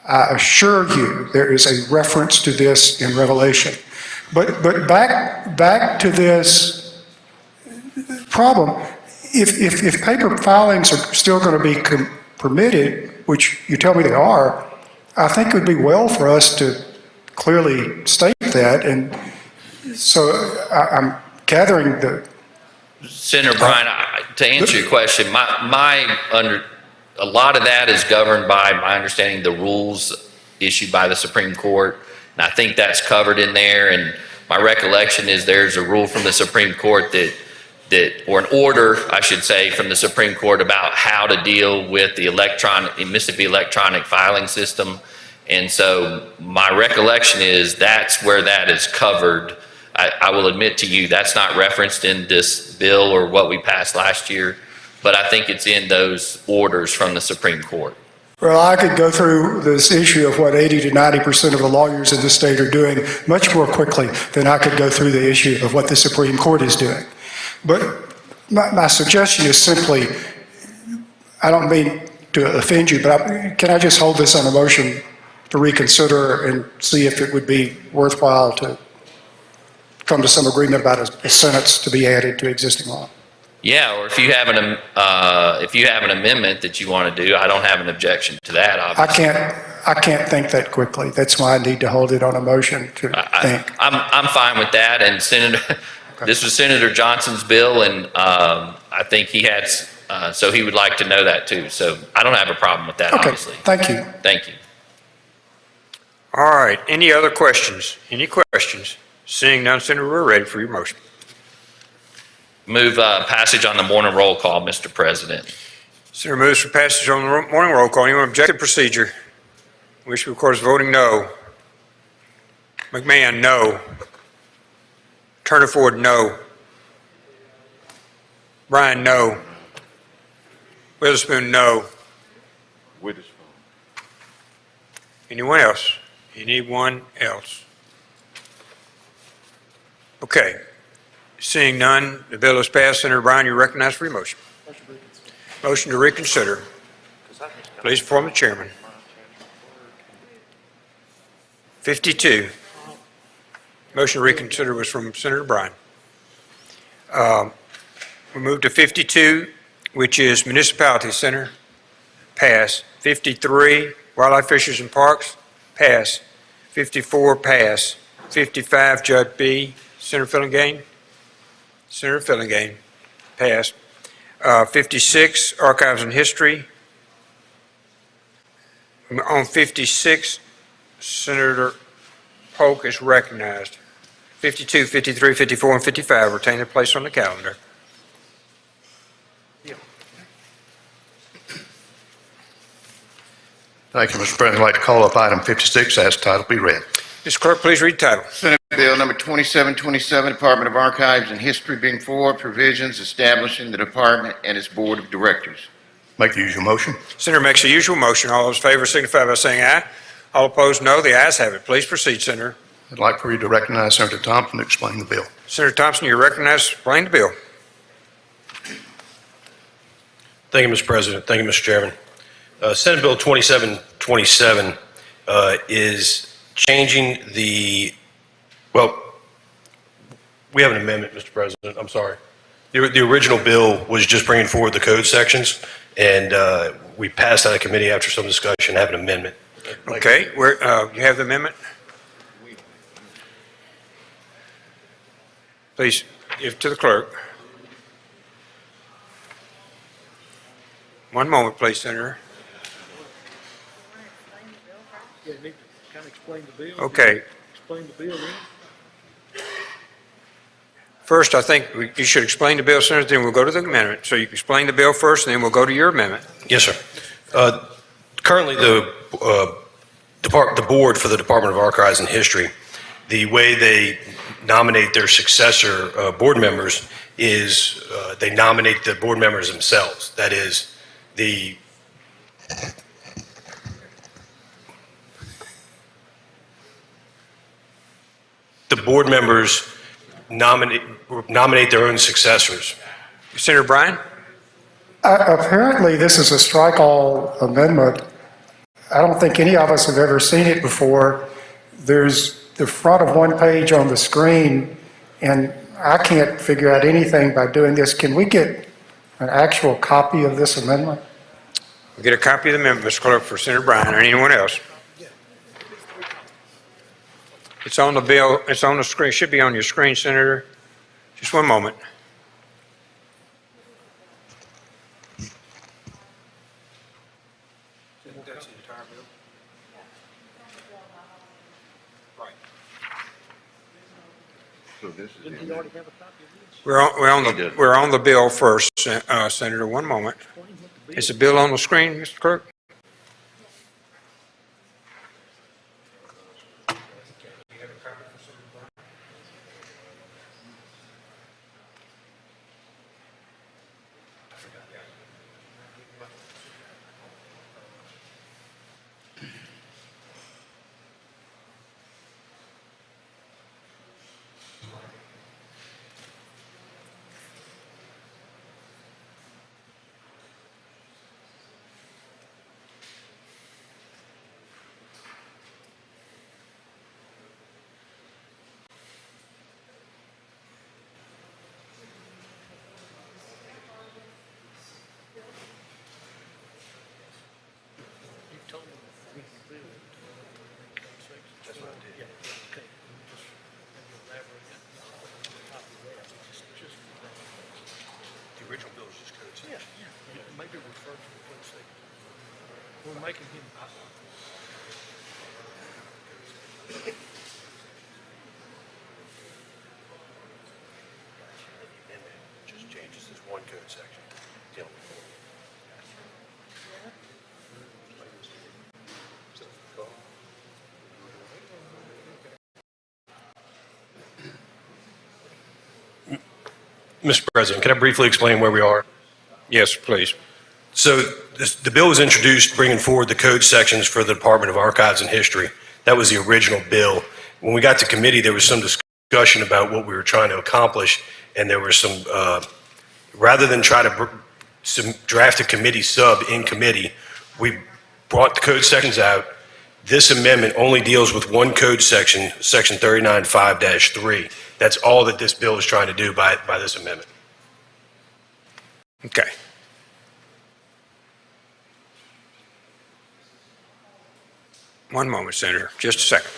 I assure you there is a reference to this in Revelation. But back to this problem, if paper filings are still going to be permitted, which you tell me they are, I think it would be well for us to clearly state that. And so I'm gathering the... Senator Bryan, to answer your question, a lot of that is governed by my understanding the rules issued by the Supreme Court, and I think that's covered in there. And my recollection is there's a rule from the Supreme Court or an order, I should say, from the Supreme Court about how to deal with the Mississippi electronic filing system. And so my recollection is that's where that is covered. I will admit to you that's not referenced in this bill or what we passed last year, but I think it's in those orders from the Supreme Court. Well, I could go through this issue of what 80 to 90% of the lawyers in the state are doing much more quickly than I could go through the issue of what the Supreme Court is doing. But my suggestion is simply, I don't mean to offend you, but can I just hold this on a motion to reconsider and see if it would be worthwhile to come to some agreement about a sentence to be added to existing law? Yeah, or if you have an amendment that you want to do, I don't have an objection to that, obviously. I can't think that quickly. That's why I need to hold it on a motion to think. I'm fine with that, and this was Senator Johnson's bill, and I think he had, so he would like to know that too. So I don't have a problem with that, obviously. Thank you. Thank you. All right, any other questions? Any questions? Seeing none, Senator, we're ready for your motion. Move passage on the morning roll call, Mr. President. Senator moves for passage on the morning roll call. Anyone object to the procedure? Wish to record as voting no. McMahon, no. Turner Ford, no. Bryan, no. Witherspoon, no. Anyone else? Anyone else? Okay. Seeing none, the bill is passed. Senator Bryan, you're recognized for your motion. Motion to reconsider. Please inform the chairman. 52. Motion to reconsider was from Senator Bryan. We move to 52, which is Municipality Center. Pass. 53, Wildlife, Fisheries, and Parks. Pass. 54, pass. 55, Judd B. Senator Fillingane. Senator Fillingane, passed. 56, Archives and History. On 56, Senator Polk is recognized. 52, 53, 54, and 55 retain their place on the calendar. Thank you, Mr. President. I'd like to call up item 56 as title be read. Ms. Clerk, please read the title. Senate Bill number 2727, Department of Archives and History being for provisions establishing the department and its board of directors. Make the usual motion. Senator makes the usual motion. All those in favor signify by saying aye. All opposed, no. The ayes have it. Please proceed, Senator. I'd like for you to recognize Senator Thompson to explain the bill. Senator Thompson, you're recognized. Explain the bill. Thank you, Mr. President. Thank you, Mr. Chairman. Senate Bill 2727 is changing well, we have an amendment, Mr. President. I'm sorry. The original bill was just bringing forward the code sections, and we passed out of committee after some discussion, have an amendment. Okay, you have the amendment? Please give to the clerk. One moment, please, Senator. Yeah, you need to kind of explain the bill. Okay. Explain the bill then. First, I think you should explain the bill, Senator, then we'll go to the amendment. So you can explain the bill first, and then we'll go to your amendment. Yes, sir. Currently, the board for the Department of Archives and History, the way they nominate their successor board members is they nominate the board members themselves. That is, the board members nominate their own successors. Senator Bryan? Apparently, this is a strike-all amendment. I don't think any of us have ever seen it before. There's the front of one page on the screen, and I can't figure out anything by doing this. Can we get an actual copy of this amendment? We'll get a copy of the amendment, Mr. Clerk, for Senator Bryan or anyone else. It's on the bill. It's on the screen. It should be on your screen, Senator. Just one moment. We're on the bill first, Senator. One moment. Is the bill on the screen, Mr. Clerk? The original bill is just code section. Yeah, maybe refer to the code section. We're making him. Just changes this one code section. Mr. President, can I briefly explain where we are? Yes, please. So the bill was introduced bringing forward the code sections for the Department of Archives and History. That was the original bill. When we got to committee, there was some discussion about what we were trying to accomplish, and there was some, rather than try to draft a committee sub in committee, we brought the code sections out. This amendment only deals with one code section, section 39.5-3. That's all that this bill is trying to do by this amendment. Okay. One moment, Senator. Just a second.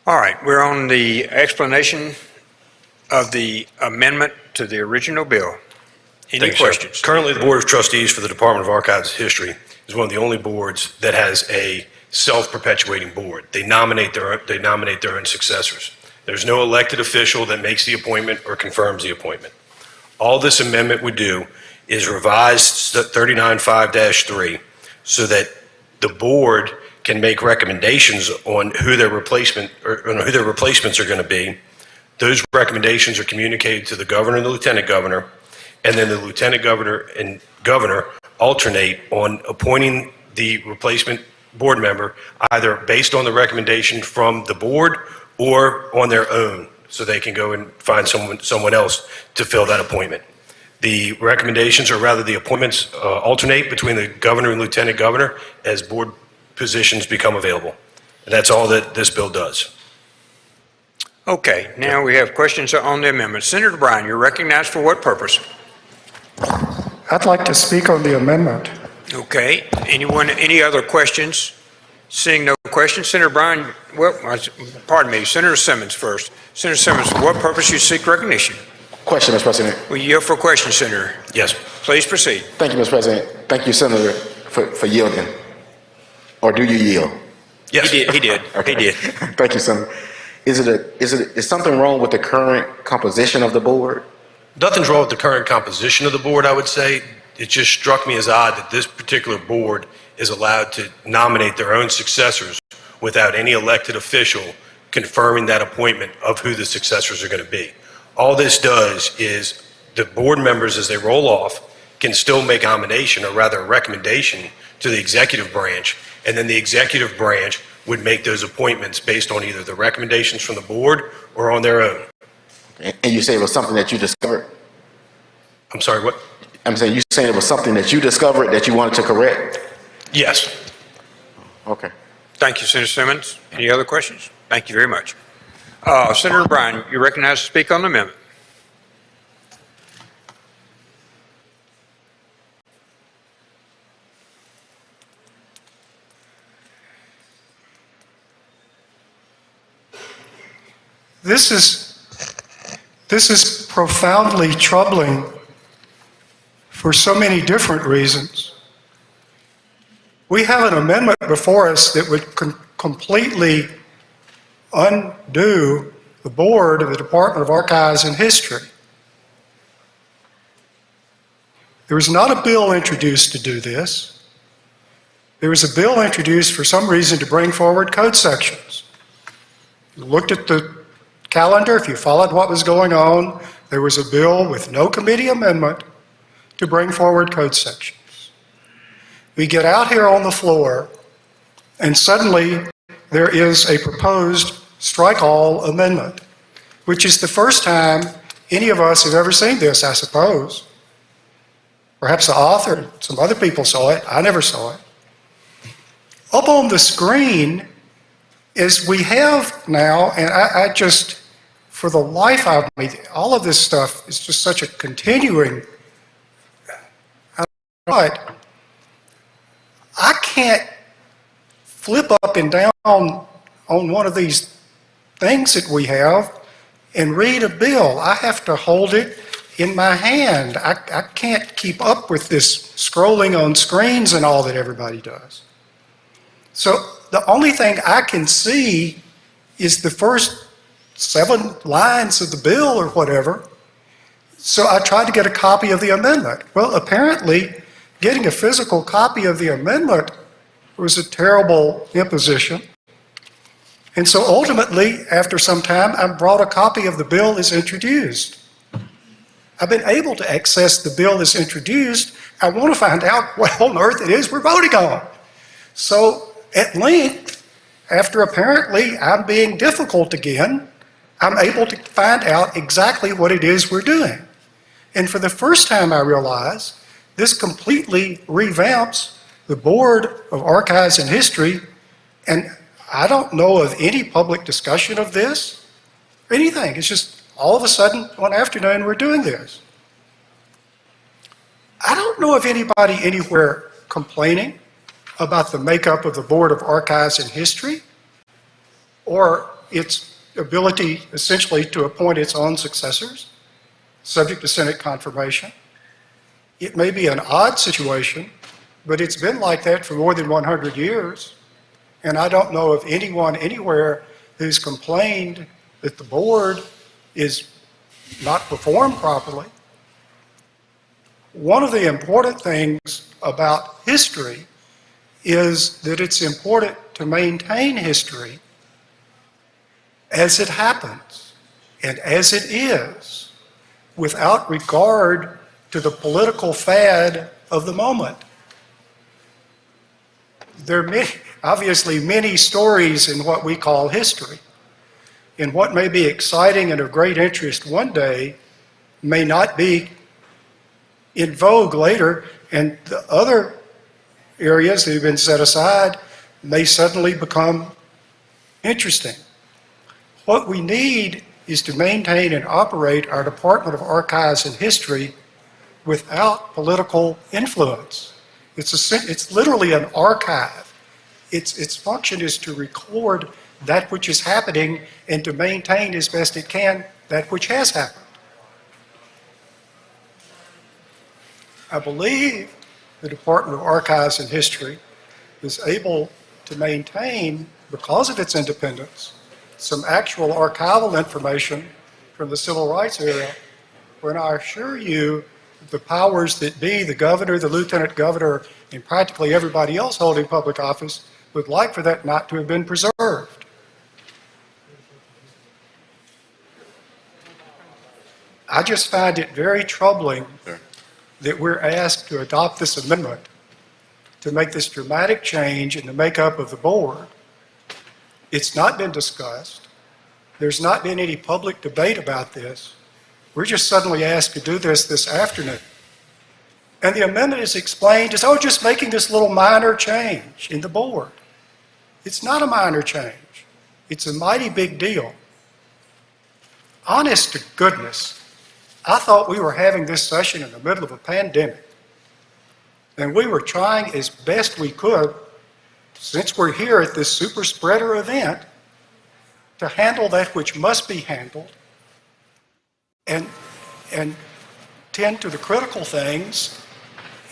All right, we're on the explanation of the amendment to the original bill. Any Thank you, sir. questions? Currently, the Board of Trustees for the Department of Archives and History is one of the only boards that has a self-perpetuating board. They nominate their own successors. There's no elected official that makes the appointment or confirms the appointment. All this amendment would do is revise 39.5-3 so that the board can make recommendations on who their replacements are going to be. Those recommendations are communicated to the governor and the lieutenant governor, and then the lieutenant governor and governor alternate on appointing the replacement board member, either based on the recommendation from the board or on their own, so they can go and find someone else to fill that appointment. The recommendations, or rather the appointments, alternate between the governor and lieutenant governor as board positions become available. And that's all that this bill does. Okay, now we have questions on the amendment. Senator Bryan, you're recognized for what purpose? I'd like to speak on the amendment. Okay, any other questions? Seeing no questions, Senator Bryan, well, pardon me, Senator Simmons first. Senator Simmons, for what purpose you seek recognition? Question, Mr. President. Will you yield for a question, Senator? Yes. Please proceed. Thank you, Mr. President. Thank you, Senator, for yielding. Or do you yield? Yes. He did. Okay. He did. Thank you, Senator. Is something wrong with the current composition of the board? Nothing's wrong with the current composition of the board, I would say. It just struck me as odd that this particular board is allowed to nominate their own successors without any elected official confirming that appointment of who the successors are going to be. All this does is the board members, as they roll off, can still make nomination, or rather a recommendation, to the executive branch, and then the executive branch would make those appointments based on either the recommendations from the board or on their own. And you say it was something that you discovered? I'm sorry, what? I'm saying you saying it was something that you discovered that you wanted to correct? Yes. Okay. Thank you, Senator Simmons. Any other questions? Thank you very much. Senator Bryan, you're recognized to speak on the amendment. This is profoundly troubling for so many different reasons. We have an amendment before us that would completely undo the board of the Department of Archives and History. There was not a bill introduced to do this. There was a bill introduced for some reason to bring forward code sections. You looked at the calendar, if you followed what was going on, there was a bill with no committee amendment to bring forward code sections. We get out here on the floor, and suddenly there is a proposed strike-all amendment, which is the first time any of us have ever seen this, I suppose. Perhaps the author, some other people saw it, I never saw it. Up on the screen is we have now, and I just, for the life of me, all of this stuff is just such a continuing, but I can't flip up and down on one of these things that we have and read a bill. I have to hold it in my hand. I can't keep up with this scrolling on screens and all that everybody does. So the only thing I can see is the first 7 lines of the bill or whatever. So I tried to get a copy of the amendment. Well, apparently, getting a physical copy of the amendment was a terrible imposition. And so ultimately, after some time, I brought a copy of the bill as introduced. I've been able to access the bill as introduced. I want to find out what on earth it is we're voting on. So at length, after apparently I'm being difficult again, I'm able to find out exactly what it is we're doing. And for the first time I realize this completely revamps the Board of Archives and History, and I don't know of any public discussion of this or anything. It's just all of a sudden one afternoon we're doing this. I don't know of anybody anywhere complaining about the makeup of the Board of Archives and History or its ability essentially to appoint its own successors, subject to Senate confirmation. It may be an odd situation, but it's been like that for more than 100 years. And I don't know of anyone anywhere who's complained that the board is not performed properly. One of the important things about history is that it's important to maintain history as it happens and as it is, without regard to the political fad of the moment. There are obviously many stories in what we call history, and what may be exciting and of great interest one day may not be in vogue later, and the other areas that have been set aside may suddenly become interesting. What we need is to maintain and operate our Department of Archives and History without political influence. It's literally an archive. Its function is to record that which is happening and to maintain as best it can that which has happened. I believe the Department of Archives and History is able to maintain, because of its independence, some actual archival information from the civil rights era, when I assure you the powers that be, the governor, the lieutenant governor, and practically everybody else holding public office, would like for that not to have been preserved. I just find it very troubling that we're asked to adopt this amendment to make this dramatic change in the makeup of the board. It's not been discussed. There's not been any public debate about this. We're just suddenly asked to do this afternoon. And the amendment is explained as, just making this little minor change in the board. It's not a minor change. It's a mighty big deal. Honest to goodness, I thought we were having this session in the middle of a pandemic. And we were trying as best we could, since we're here at this super spreader event, to handle that which must be handled and tend to the critical things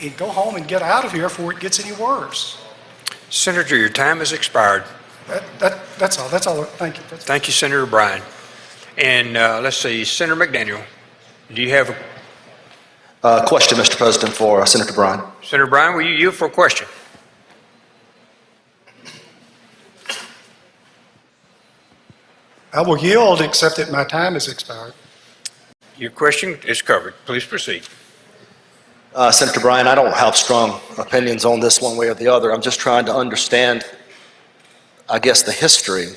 and go home and get out of here before it gets any worse. Senator, your time has expired. That's all. Thank you. Thank you, Senator Bryan. And let's see, Senator McDaniel, do you have a Question, Mr. President, for Senator Bryan. Senator Bryan, will you yield for a question? I will yield, except that my time has expired. Your question is covered. Please proceed. Senator Bryan, I don't have strong opinions on this one way or the other. I'm just trying to understand, I guess, the history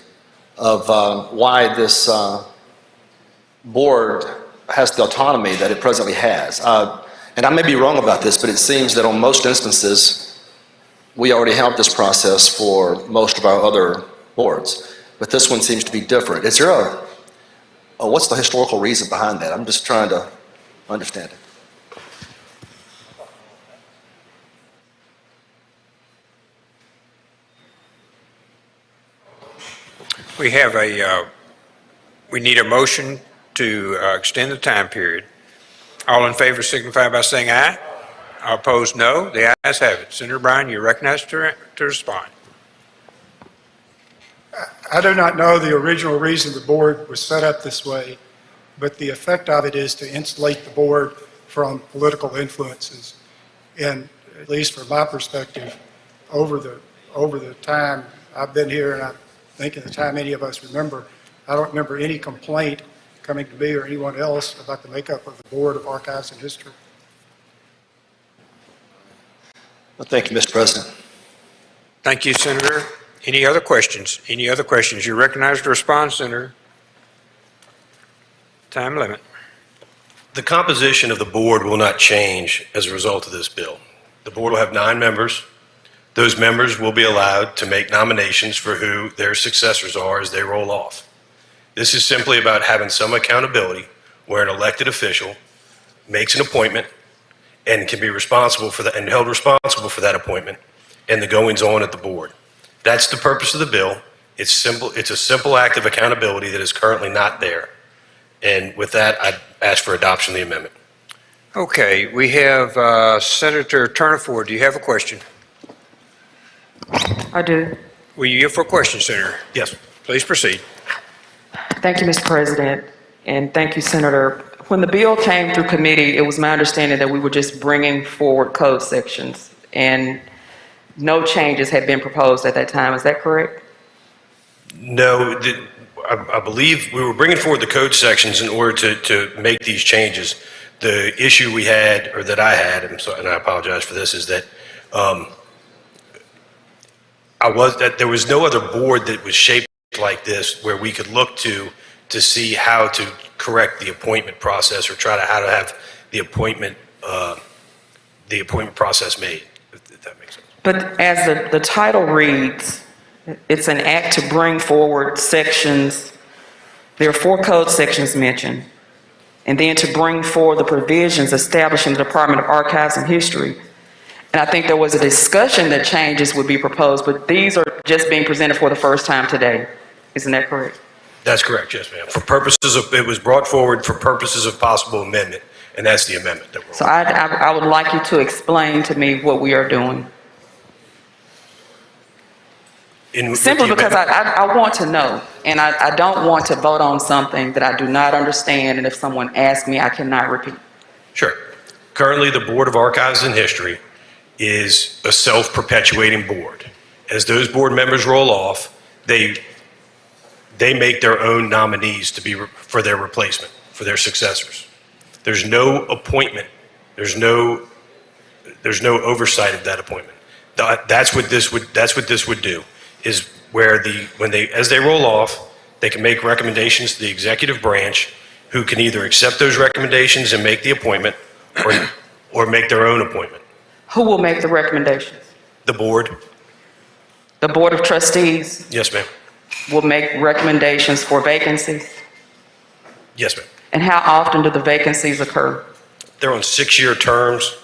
of why this board has the autonomy that it presently has. And I may be wrong about this, but it seems that on most instances, we already have this process for most of our other boards. But this one seems to be different. Is there what's the historical reason behind that? I'm just trying to understand it. We need a motion to extend the time period. All in favor signify by saying aye. All opposed, no. The ayes have it. Senator Bryan, you're recognized to respond. I do not know the original reason the board was set up this way, but the effect of it is to insulate the board from political influences. And at least from my perspective, over the time I've been here, and I think in the time any of us remember, I don't remember any complaint coming to me or anyone else about the makeup of the Board of Archives and History. Well, thank you, Mr. President. Thank you, Senator. Any other questions? Any other questions? You're recognized to respond, Senator. Time limit. The composition of the board will not change as a result of this bill. The board will have 9 members. Those members will be allowed to make nominations for who their successors are as they roll off. This is simply about having some accountability where an elected official makes an appointment and can be responsible for that and held responsible for that appointment and the goings on at the board. That's the purpose of the bill. It's simple. It's a simple act of accountability that is currently not there. And with that, I'd ask for adoption of the amendment. Okay, we have Senator Turner Ford. Do you have a question? I do. Were you here for a question, Senator? Yes. Please proceed. Thank you, Mr. President, and thank you, Senator. When the bill came through committee, it was my understanding that we were just bringing forward code sections, and no changes had been proposed at that time. Is that correct? No, I believe we were bringing forward the code sections in order to make these changes. The issue we had, or that I had, I'm sorry, and I apologize for this, is that there was no other board that was shaped like this where we could look to see how to correct the appointment process or try to how to have the appointment process made, if that makes sense. But as the title reads, it's an act to bring forward sections. There are 4 code sections mentioned. And then to bring forward the provisions establishing the Department of Archives and History. And I think there was a discussion that changes would be proposed, but these are just being presented for the first time today. Isn't that correct? That's correct, yes, ma'am. For purposes of, it was brought forward for purposes of possible amendment, and that's the amendment that we're. So I would like you to explain to me what we are doing. Simply because I want to know, and I don't want to vote on something that I do not understand, and if someone asks me, I cannot repeat. Sure. Currently, the Board of Archives and History is a self-perpetuating board. As those board members roll off, they make their own nominees to be for their replacement, for their successors. There's no appointment. There's no oversight of that appointment. That's what this would do. Is where as they roll off, they can make recommendations to the executive branch, who can either accept those recommendations and make the appointment, or make their own appointment. Who will make the recommendations? The board. The Board of Trustees Yes, ma'am. will make recommendations for vacancies? Yes, ma'am. And how often do the vacancies occur? They're on 6-year terms,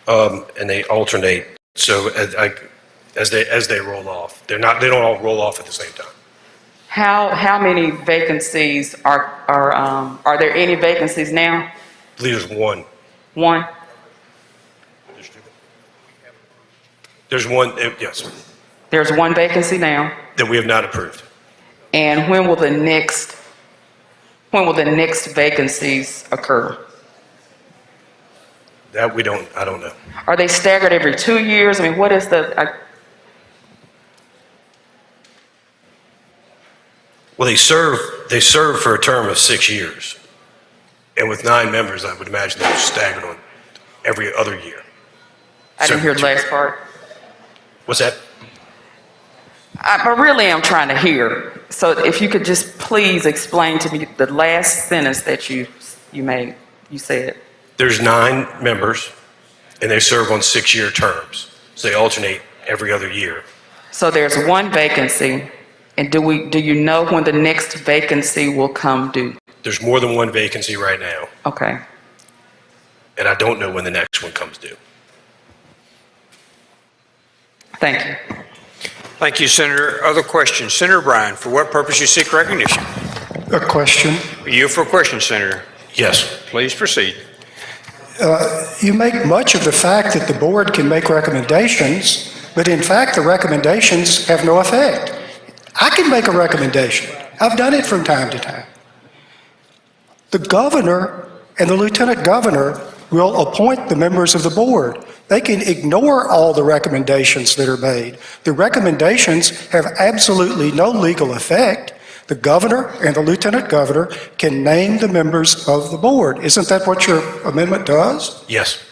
and they alternate. So as they roll off, they don't all roll off at the same time. How many vacancies are there any vacancies now? I believe there's one. One? There's one, yes, There's one vacancy now. that we have not approved. And when will the next vacancies occur? That I don't know. Are they staggered every 2 years? I mean, what is Well, they serve for a term of 6 years. And with 9 members, I would imagine they're staggered on every other year. I didn't hear the last part. What's that? I really am trying to hear. So if you could just please explain to me the last sentence that you said. There's 9 members, and they serve on 6-year terms. So they alternate every other year. So there's one vacancy, and do you know when the next vacancy will come due? There's more than one vacancy right now, Okay. and I don't know when the next one comes due. Thank you. Thank you, Senator. Other questions? Senator Bryan, for what purpose you seek recognition? A question. You for a question, Senator. Yes. Please proceed. You make much of the fact that the board can make recommendations, but in fact, the recommendations have no effect. I can make a recommendation. I've done it from time to time. The governor and the lieutenant governor will appoint the members of the board. They can ignore all the recommendations that are made. The recommendations have absolutely no legal effect. The governor and the lieutenant governor can name the members of the board. Isn't that what your amendment does? Yes.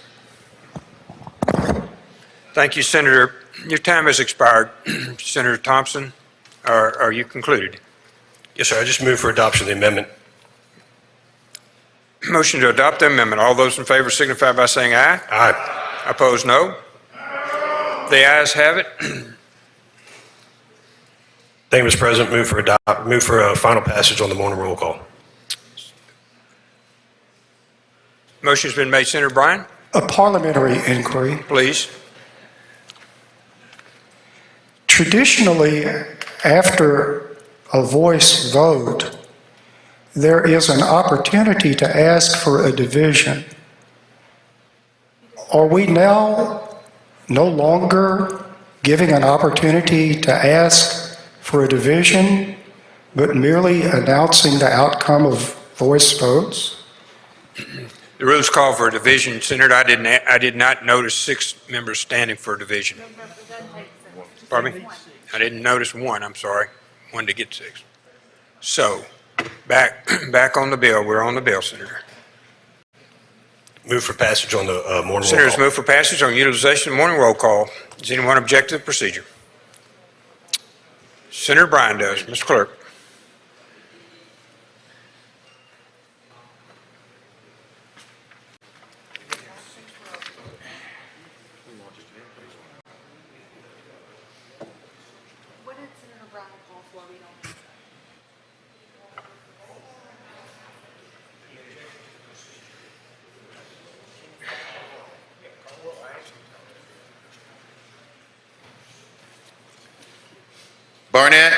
Thank you, Senator. Your time has expired. Senator Thompson, are you concluded? Yes, sir. I just move for adoption of the amendment. Motion to adopt the amendment. All those in favor signify by saying aye. Aye. Opposed, no. The ayes have it. Thank you, Mr. President. Move for a final passage on the morning roll call. Motion's been made. Senator Bryan, A parliamentary inquiry. please. Traditionally, after a voice vote, there is an opportunity to ask for a division. are we now no longer giving an opportunity to ask for a division, but merely announcing the outcome of voice votes? The rules call for a division. Senator, I did not notice 6 members standing for a division. Pardon me? I didn't notice one, I'm sorry. One to get 6. So, back on the bill. We're on the bill, Senator. Move for passage on the morning roll Senators call. move for passage on utilization of morning roll call. Does anyone object to the procedure? Senator Bryan does. Mr. Clerk. Barnett,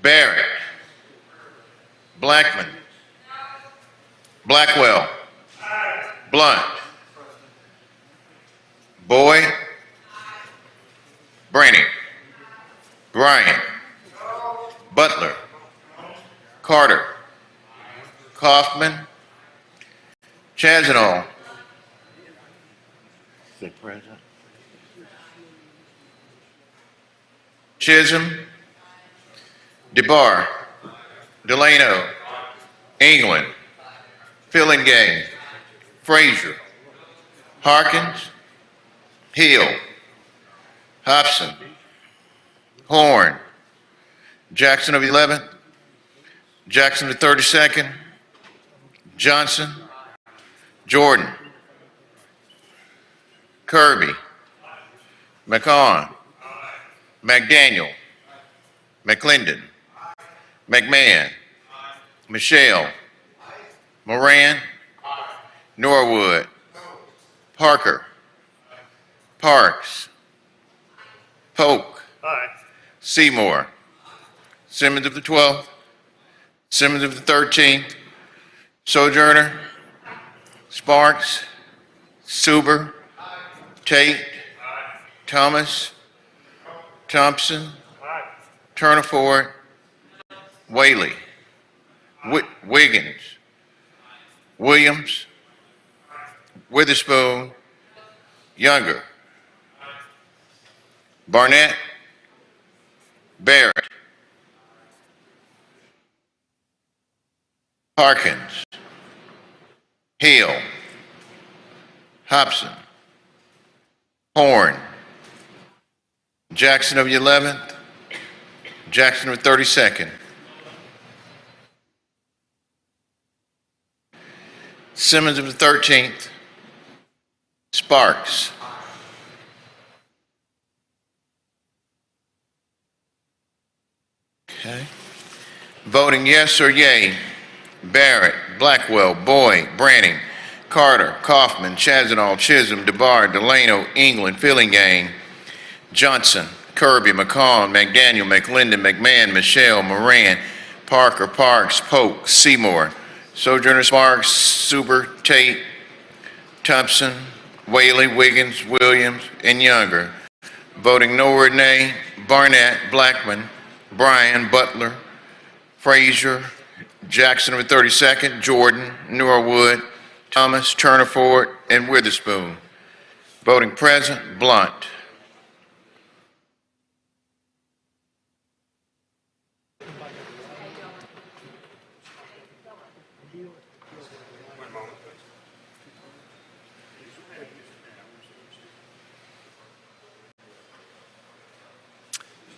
Barrett, Blackman, Blackwell, Blunt, Boyd, Branning, Bryant, Butler, Carter, Kaufman, Chazanall, Chisholm, DeBar, Delano, England, Fillingame, Frazier, Harkins, Hill, Hobson, Horn, Jackson of 11th, Jackson of 32nd, Johnson, Jordan, Kirby, McCon, McDaniel, McClendon, McMahon, Michelle, Moran, Norwood, Parker, Parks, Polk, Seymour, Simmons of the 12th, Simmons of the 13th, Sojourner, Sparks, Suber, Tate, Thomas, Thompson, Turner Ford, Whaley, Wiggins, Williams, Witherspoon, Younger, Barnett, Barrett, Harkins, Hill, Hobson, Horn, Jackson of the 11th, Jackson of the 32nd, Simmons of the 13th, Sparks, okay. Voting yes or yay, Barrett, Blackwell, Boyd, Branning, Carter, Kaufman, Chazanall, Chisholm, DeBar, Delano, England, Fillingame, Johnson, Kirby, McCon, McDaniel, McLendon, McMahon, Michelle, Moran, Parker, Parks, Polk, Seymour, Sojourner, Sparks, Suber, Tate, Thompson, Whaley, Wiggins, Williams, and Younger. Voting no or nay, Barnett, Blackman, Bryan, Butler, Frazier, Jackson of the 32nd, Jordan, Norwood, Thomas, Turner Ford, and Witherspoon. Voting present, Blunt.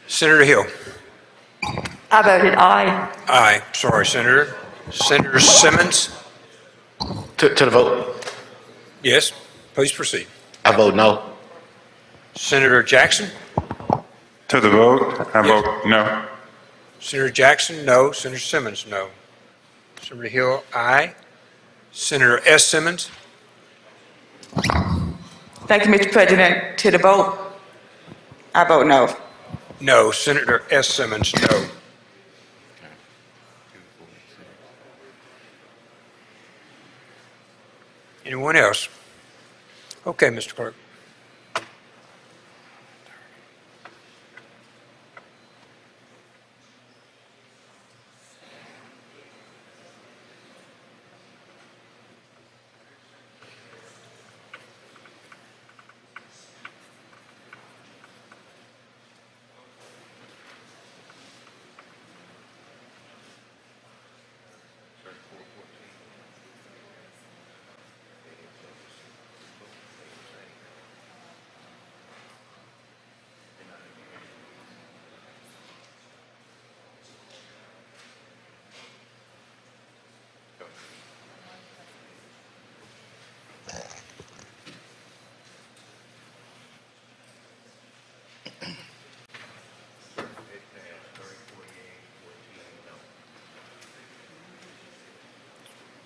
Senator Hill. I voted aye. Aye. Sorry, Senator. Senator Simmons. To the vote. Yes, please proceed. I vote no. Senator Jackson. To the vote, I vote no. Senator Jackson, no. Senator Simmons, no. Senator Hill, aye. Senator S. Simmons. Thank you, Mr. President. To the vote, I vote no. No. Senator S. Simmons, no. Anyone else? Okay, Mr. Clerk.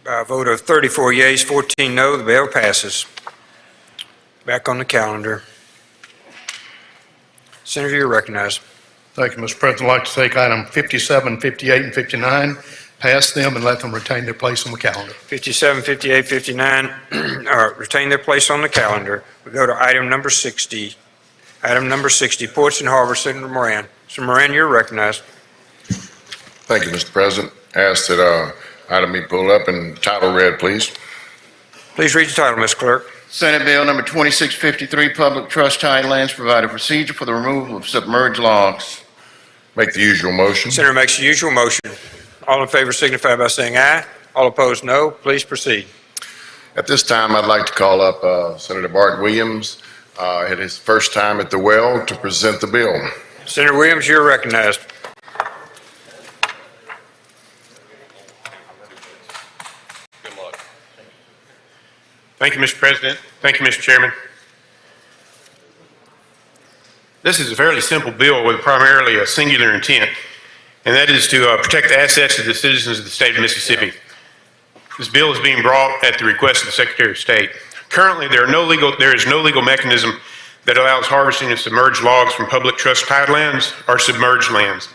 By a vote of 34 yeas, 14 no, the bill passes. Back on the calendar. Senator, you're recognized. Thank you, Mr. President. I'd like to take item 57, 58, and 59, pass them and let them retain their place on the calendar. 57, 58, 59 retain their place on the calendar. We go to item number 60. Item number 60, Ports and Harbor, Senator Moran. Mr. Moran, you're recognized. Thank you, Mr. President. Ask that item be pulled up and title read, please. Please read the title, Ms. Clerk. Senate Bill number 2653, Public Trust Tidelands, provide a procedure for the removal of submerged logs. Make the usual motion. Senator makes the usual motion. All in favor signify by saying aye. All opposed, no. Please proceed. At this time, I'd like to call up Senator Bart Williams at his first time at the well to present the bill. Senator Williams, you're recognized. Thank you, Mr. President. Thank you, Mr. Chairman. This is a fairly simple bill with primarily a singular intent, and that is to protect the assets of the citizens of the state of Mississippi. This bill is being brought at the request of the Secretary of State. Currently, there is no legal mechanism that allows harvesting of submerged logs from public trust tidelands or submerged lands.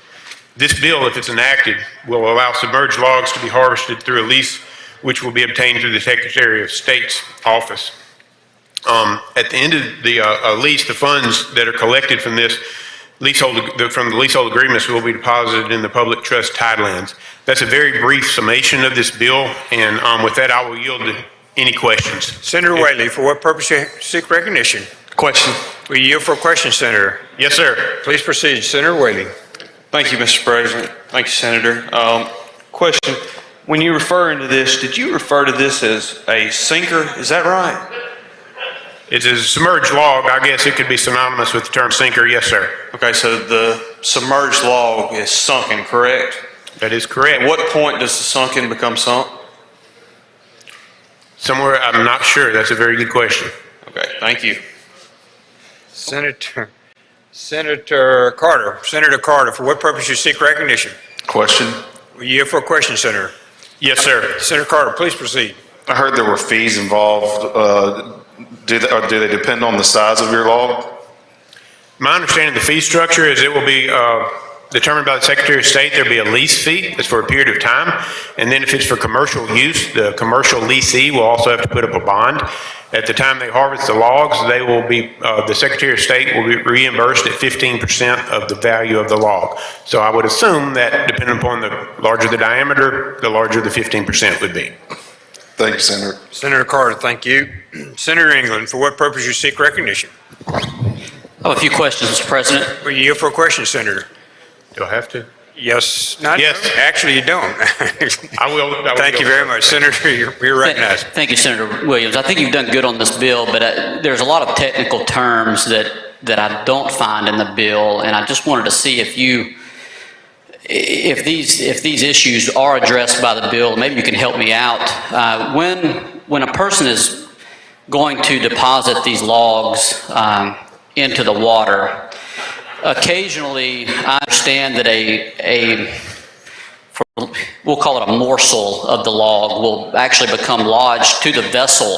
This bill, if it's enacted, will allow submerged logs to be harvested through a lease which will be obtained through the Secretary of State's office. At the end of the lease, the funds that are collected from this from the leasehold agreements will be deposited in the public trust tidelands. That's a very brief summation of this bill, and with that, I will yield to any questions. Senator Whaley, for what purpose you seek recognition? Question. Will you yield for a question, Senator? Yes, sir. Please proceed, Senator Whaley. Thank you, Mr. President. Thank you, Senator. Question. When you refer into this, did you refer to this as a sinker? Is that right? It's a submerged log. I guess it could be synonymous with the term sinker. Yes, sir. Okay, so the submerged log is sunken, correct? That is correct. At what point does the sunken become sunk? Somewhere, I'm not sure. That's a very good question. Okay, thank you. Senator Carter. Senator Carter, for what purpose you seek recognition? Question. Will you yield for a question, Senator? Yes, sir. Senator Carter, please proceed. I heard there were fees involved. Do they depend on the size of your log? My understanding of the fee structure is it will be determined by the Secretary of State. There'll be a lease fee that's for a period of time. And then if it's for commercial use, the commercial leasee will also have to put up a bond. At the time they harvest the logs, they will be, the Secretary of State will be reimbursed at 15% of the value of the log. So I would assume that depending upon the larger the diameter, the larger the 15% would be. Thank you, Senator. Senator Carter, thank you. Senator England, for what purpose you seek recognition? I have a few questions, Mr. President. Will you yield for a question, Senator? Do I have to? Yes. Not yes. Actually, you don't. I will. Thank you very much, Senator. You're recognized. Thank you, Senator Williams. I think you've done good on this bill, but there's a lot of technical terms that I don't find in the bill, and I just wanted to see if these issues are addressed by the bill. Maybe you can help me out. When a person is going to deposit these logs into the water, occasionally I understand that we'll call it a morsel of the log will actually become lodged to the vessel.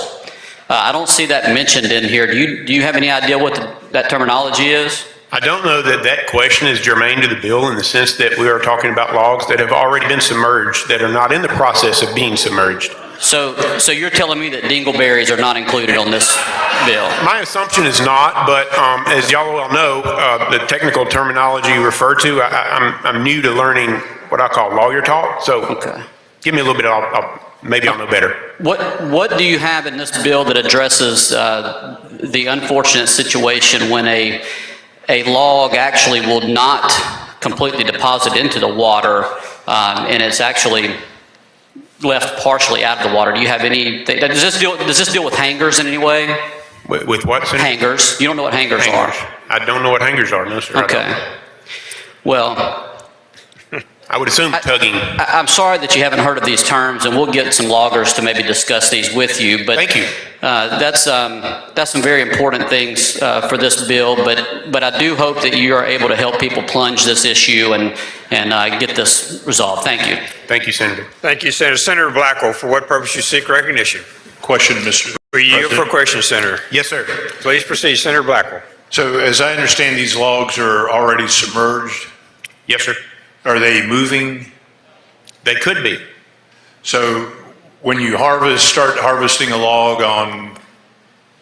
I don't see that mentioned in here. Do you have any idea what that terminology is? I don't know that that question is germane to the bill in the sense that we are talking about logs that have already been submerged, that are not in the process of being submerged. So you're telling me that dingleberries are not included on this bill? My assumption is not, but as y'all well know, the technical terminology you refer to, I'm new to learning what I call lawyer talk. So give me a little bit, maybe I'll know better. What do you have in this bill that addresses the unfortunate situation when a log actually will not completely deposit into the water and it's actually left partially out of the water? Do you have any? Does this deal with hangers in any way? With what? Senator? Hangers. You don't know what hangers are? I don't know what hangers are, no, sir. Okay. Well, I would assume tugging. I'm sorry that you haven't heard of these terms, and we'll get some loggers to maybe discuss these with you. But thank you. That's some very important things for this bill. But I do hope that you are able to help people plunge this issue and get this resolved. Thank you. Thank you, Senator. Thank you, Senator. Senator Blackwell, for what purpose you seek recognition? Question, Mr. For you President. for a question, Senator. Yes, sir. Please proceed, Senator Blackwell. So as I understand, these logs are already submerged. Yes, sir. Are they moving? They could be. So when you start harvesting a log on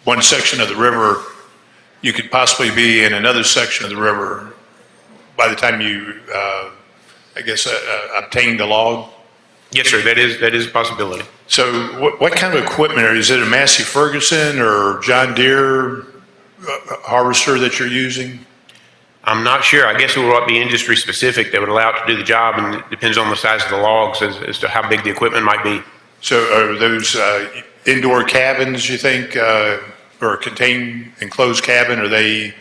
one section of the river, you could possibly be in another section of the river by the time you, obtain the log? Yes, sir. That is a possibility. So what kind of equipment? Is it a Massey Ferguson or John Deere harvester that you're using? I'm not sure. I guess it would be industry specific that would allow it to do the job, and it depends on the size of the logs as to how big the equipment might be. So are those indoor cabins, you think, or contain enclosed cabin, are they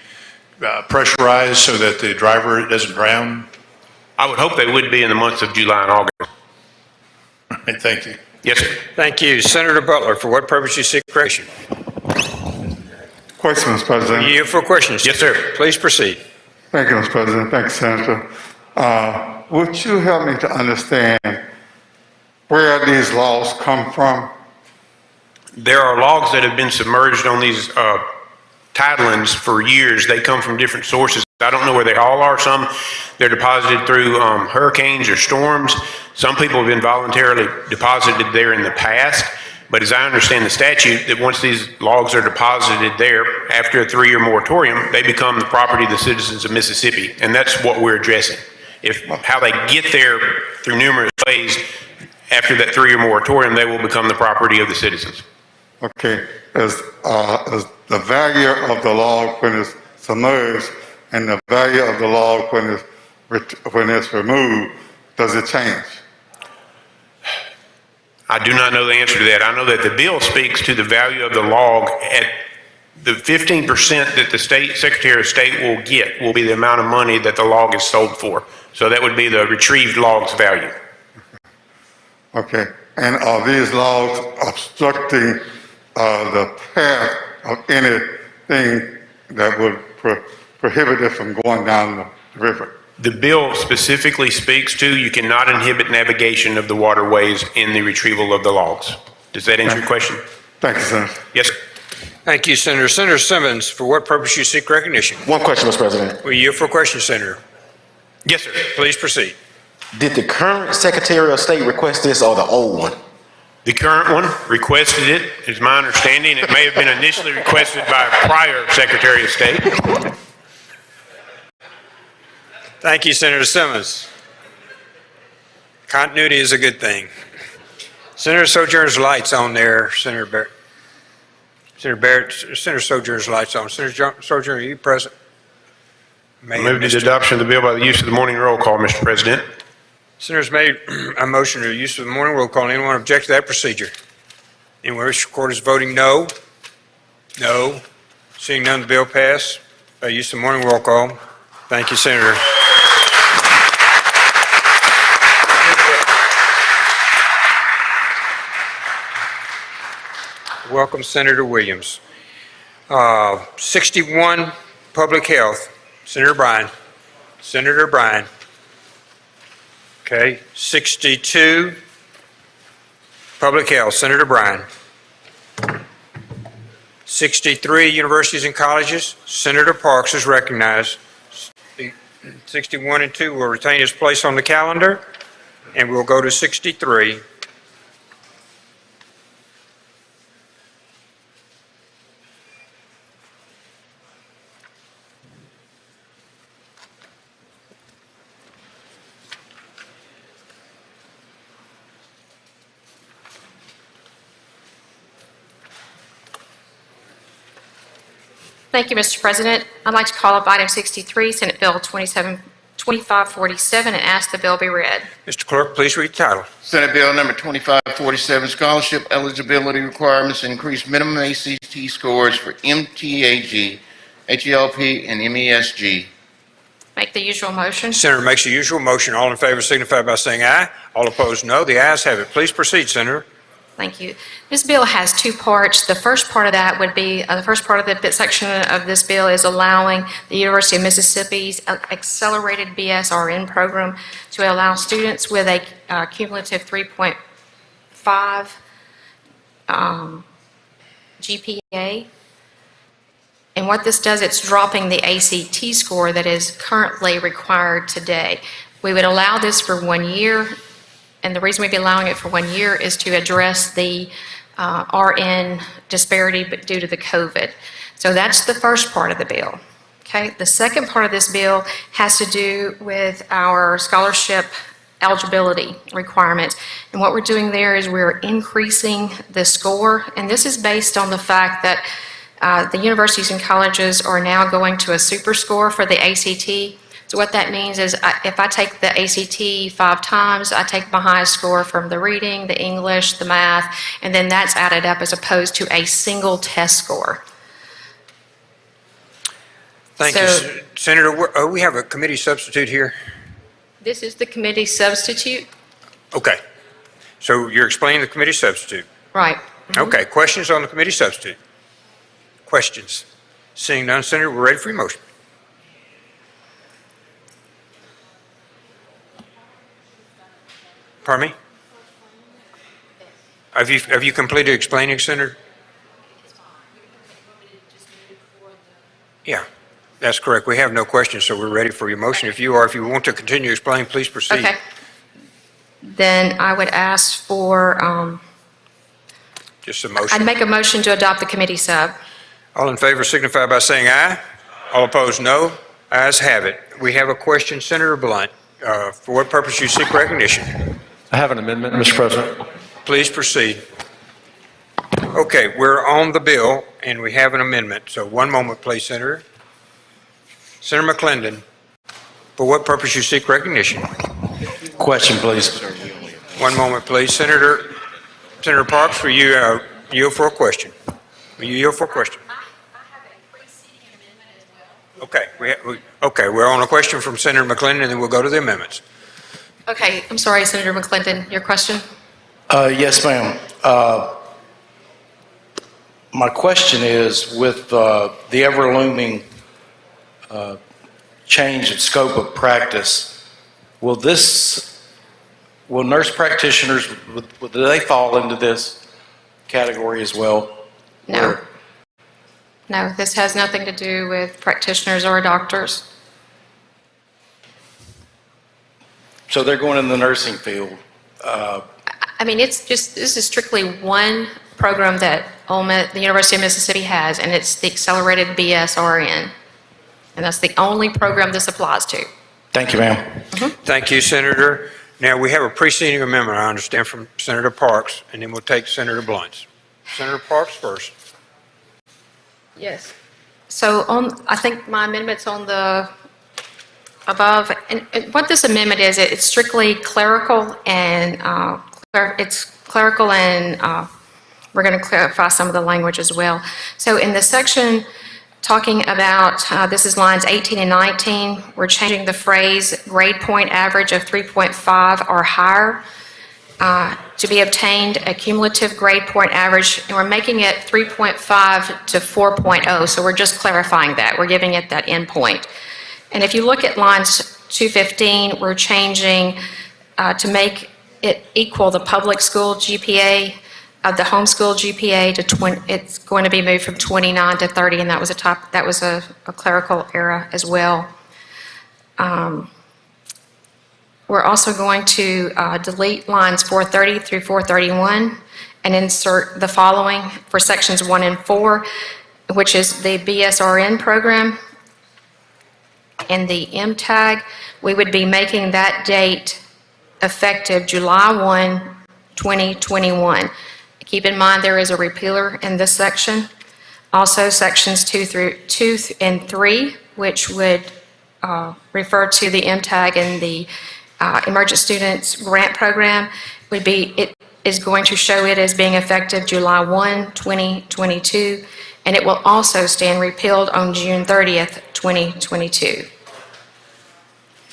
pressurized so that the driver doesn't drown? I would hope they would be in the months of July and August. All right, thank you. Yes, sir. Thank you. Senator Butler, for what purpose you seek correction? Question, Mr. President. You for questions? Yes, sir. Please proceed. Thank you, Mr. President. Thank you, Senator. Would you help me to understand where these logs come from? There are logs that have been submerged on these tidelands for years. They come from different sources. I don't know where they all are. Some they're deposited through hurricanes or storms. Some people have been voluntarily deposited there in the past. But as I understand the statute, that once these logs are deposited there, after a 3-year moratorium, they become the property of the citizens of Mississippi. And that's what we're addressing. How they get there through numerous ways, after that 3-year moratorium, they will become the property of the citizens. Okay, is the value of the log when it's submerged and the value of the log when it's removed, does it change? I do not know the answer to that. I know that the bill speaks to the value of the log at the 15% that the Secretary of State will get will be the amount of money that the log is sold for. So that would be the retrieved log's value. Okay, and are these logs obstructing the path of anything that would prohibit it from going down the river? The bill specifically speaks to you cannot inhibit navigation of the waterways in the retrieval of the logs. Does that answer your question? Thank you, Senator. Yes, sir. Thank you, Senator. Senator Simmons, for what purpose you seek recognition? One question, Mr. President. Will you for a question, Senator? Yes, sir. Please proceed. Did the current Secretary of State request this or the old one? The current one requested it, is my understanding. It may have been initially requested by a prior Secretary of State. Thank you, Senator Simmons. Continuity is a good thing. Senator Sojourner's lights on there, Senator Barrett. Senator Barrett, Senator Sojourner's lights on. Senator Sojourner, are you present? I move to the adoption of the bill by the use of the morning roll call, Mr. President. Senator's made a motion to use of the morning roll call. Anyone object to that procedure? Anyone wish to record as voting no? No. Seeing none, the bill passed by use of the morning roll call. Thank you, Senator. Welcome, Senator Williams. 61, Public Health, Senator Bryan. Senator Bryan. Okay, 62, Public Health, Senator Bryan. 63, Universities and Colleges, Senator Parks is recognized. 61 and 2 will retain its place on the calendar, and we'll go to 63. Thank you, Mr. President. I'd like to call up item 63, Senate Bill 2547, and ask the bill be read. Mr. Clerk, please read the title. Senate Bill number 2547, scholarship eligibility requirements, increase minimum ACT scores for MTAG, HELP, and MESG. Make the usual motion. Senator makes the usual motion. All in favor signify by saying aye. All opposed, no. The ayes have it. Please proceed, Senator. Thank you. This bill has two parts. The first part of that would be, the first part of the section of this bill is allowing the University of Mississippi's accelerated BSRN program to allow students with a cumulative 3.5 GPA. And what this does, it's dropping the ACT score that is currently required today. We would allow this for 1 year. And the reason we'd be allowing it for 1 year is to address the RN disparity due to the COVID. So that's the first part of the bill. Okay. The second part of this bill has to do with our scholarship eligibility requirements. And what we're doing there is we're increasing the score. And this is based on the fact that the universities and colleges are now going to a super score for the ACT. So what that means is if I take the ACT 5 times, I take my highest score from the reading, the English, the math, and then that's added up as opposed to a single test score. Thank you, Senator. We have a committee substitute here. This is the committee substitute. Okay. So you're explaining the committee substitute. Right. Okay. Questions on the committee substitute? Questions? Seeing none, Senator, we're ready for your motion. Pardon me? Have you completed explaining, Senator? Yeah, that's correct. We have no questions, so we're ready for your motion. If you want to continue explaining, please proceed. Okay. Then I would ask for, Just a motion. I'd make a motion to adopt the committee sub. All in favor signify by saying aye. All opposed, no. Ayes have it. We have a question, Senator Blunt. For what purpose you seek recognition? I have an amendment, Mr. President. Please proceed. Okay, we're on the bill, and we have an amendment. So one moment, please, Senator. Senator McClendon, for what purpose you seek recognition? Question, please. One moment, please. Senator Parks, will you yield for a question? Will you yield for a question? Okay, we're on a question from Senator McClendon, and then we'll go to the amendments. Okay, I'm sorry, Senator McClendon, your question? Yes, ma'am. My question is, with the ever-looming change of scope of practice, will nurse practitioners, do they fall into this category as well? No. No, this has nothing to do with practitioners or doctors. So they're going in the nursing field. I mean, this is strictly one program that the University of Mississippi has, and it's the Accelerated BSRN. And that's the only program this applies to. Thank you, ma'am. Thank you, Senator. Now, we have a preceding amendment, I understand, from Senator Parks, and then we'll take Senator Blunt's. Senator Parks first. Yes. So I think my amendment's on the above, and what this amendment is, it's strictly clerical, and we're going to clarify some of the language as well. So in the section talking about, this is lines 18 and 19, we're changing the phrase grade point average of 3.5 or higher to be obtained a cumulative grade point average, and we're making it 3.5 to 4.0, so we're just clarifying that. We're giving it that endpoint. And if you look at lines 215, we're changing to make it equal the public school GPA of the homeschool GPA to 20. It's going to be moved from 29 to 30, and that was a clerical error as well. We're also going to delete lines 430 through 431 and insert the following for sections 1 and 4, which is the BSRN program and the MTAG. We would be making that date effective July 1, 2021. Keep in mind there is a repealer in this section. Also, sections 2 and 3, which would refer to the MTAG and the Emergent Students Grant Program, it is going to show it as being effective July 1, 2022, and it will also stand repealed on June 30th, 2022.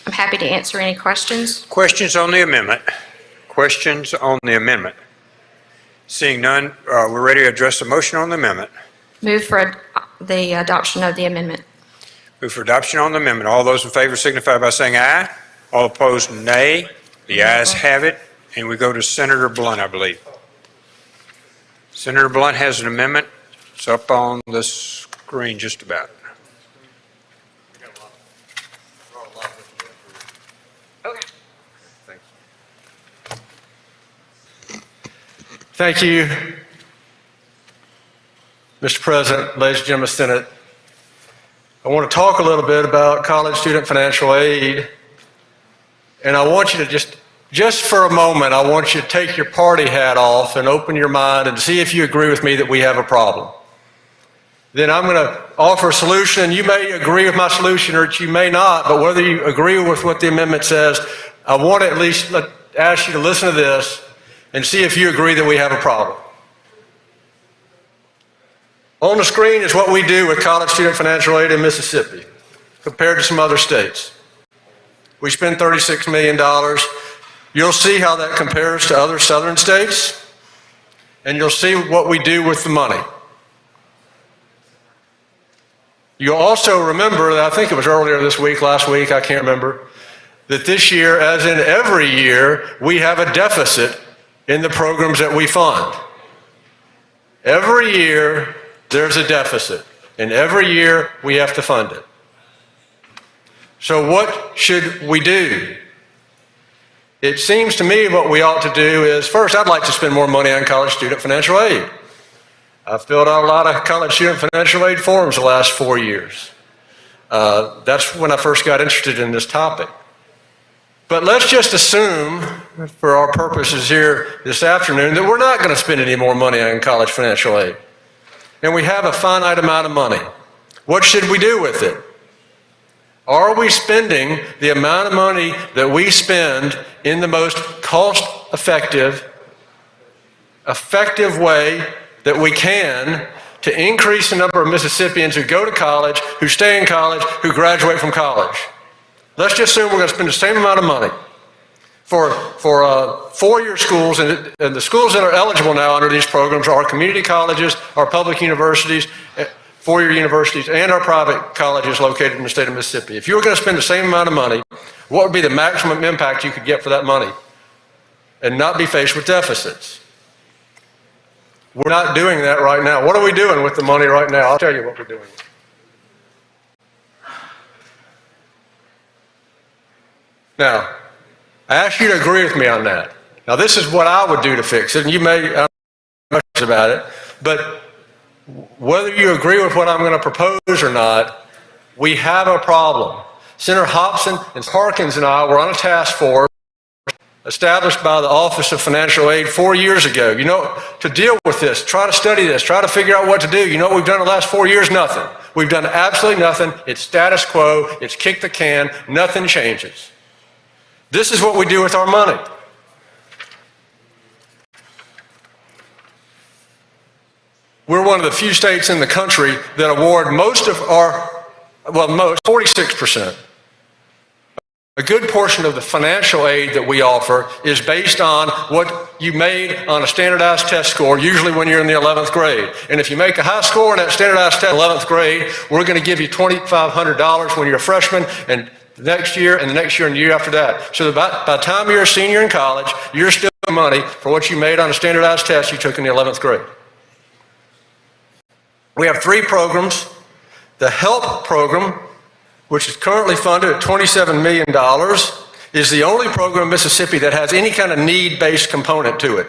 I'm happy to answer any questions. Questions on the amendment? Questions on the amendment? Seeing none, we're ready to address the motion on the amendment. Move for the adoption of the amendment. Move for adoption on the amendment. All those in favor signify by saying aye. All opposed, nay. The ayes have it. And we go to Senator Blunt, I believe. Senator Blunt has an amendment. It's up on the screen just about. Thank you, Mr. President, ladies and gentlemen of the Senate. I want to talk a little bit about college student financial aid, and I want you to just for a moment, I want you to take your party hat off and open your mind and see if you agree with me that we have a problem. Then I'm going to offer a solution, and you may agree with my solution or you may not, but whether you agree with what the amendment says, I want to at least ask you to listen to this and see if you agree that we have a problem. On the screen is what we do with college student financial aid in Mississippi compared to some other states. We spend $36 million. You'll see how that compares to other southern states, and you'll see what we do with the money. You'll also remember that I think it was earlier this week, last week, I can't remember, that this year, as in every year, we have a deficit in the programs that we fund. Every year, there's a deficit, and every year we have to fund it. So what should we do? It seems to me what we ought to do is, first, I'd like to spend more money on college student financial aid. I've filled out a lot of college student financial aid forms the last 4 years. That's when I first got interested in this topic. But let's just assume, for our purposes here this afternoon, that we're not going to spend any more money on college financial aid. And we have a finite amount of money. What should we do with it? Are we spending the amount of money that we spend in the most cost-effective way that we can to increase the number of Mississippians who go to college, who stay in college, who graduate from college? Let's just assume we're going to spend the same amount of money for four-year schools, and the schools that are eligible now under these programs are our community colleges, our public universities, four-year universities, and our private colleges located in the state of Mississippi. If you were going to spend the same amount of money, what would be the maximum impact you could get for that money and not be faced with deficits? We're not doing that right now. What are we doing with the money right now? I'll tell you what we're doing. Now, I ask you to agree with me on that. Now, this is what I would do to fix it, and you may not know much about it, but whether you agree with what I'm going to propose or not, we have a problem. Senator Hobson and Harkins and I were on a task force established by the Office of Financial Aid 4 years ago. You know, to deal with this, try to study this, try to figure out what to do. You know what we've done the last 4 years? Nothing. We've done absolutely nothing. It's status quo. It's kick the can. Nothing changes. This is what we do with our money. We're one of the few states in the country that award most of our, 46%. A good portion of the financial aid that we offer is based on what you made on a standardized test score, usually when you're in the 11th grade. And if you make a high score in that standardized test, 11th grade, we're going to give you $2,500 when you're a freshman, and the next year, and the next year, and the year after that. So by the time you're a senior in college, you're still getting money for what you made on a standardized test you took in the 11th grade. We have 3 programs. The HELP program, which is currently funded at $27 million, is the only program in Mississippi that has any kind of need-based component to it.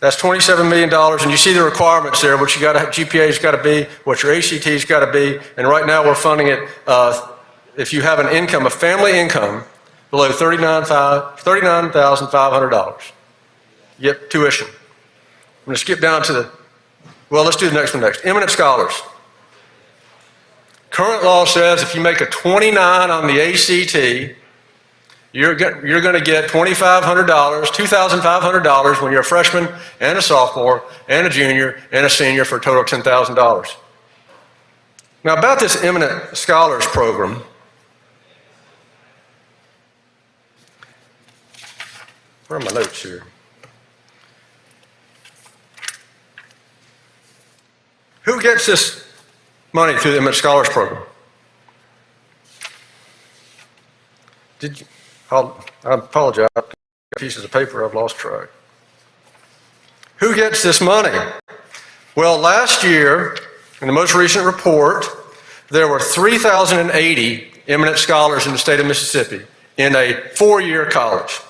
That's $27 million, and you see the requirements there, what you got to have, GPA's got to be, what your ACT's got to be, and right now we're funding it if you have an income, a family income, below $39,500. Yep, tuition. I'm going to skip down to let's do the next one next. Eminent scholars. Current law says if you make a 29 on the ACT, you're going to get $2,500, $2,500 when you're a freshman and a sophomore and a junior and a senior for a total of $10,000. Now about this Eminent Scholars Program, where are my notes here? Who gets this money through the Eminent Scholars Program? I apologize. I've got pieces of paper, I've lost track. Who gets this money? Well, last year, in the most recent report, there were 3,080 eminent scholars in the state of Mississippi in a four-year college.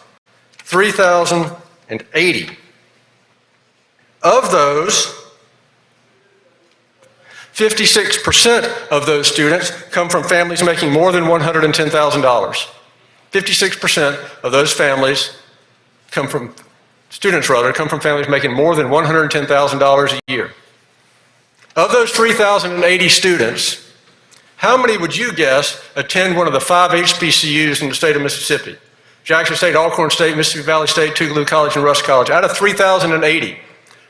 3,080. Of those, 56% of those students come from families making more than $110,000. 56% of those families come from families making more than $110,000 a year. Of those 3,080 students, how many would you guess attend one of the 5 HBCUs in the state of Mississippi? Jackson State, Alcorn State, Mississippi Valley State, Tougaloo College, and Rusk College. Out of 3,080,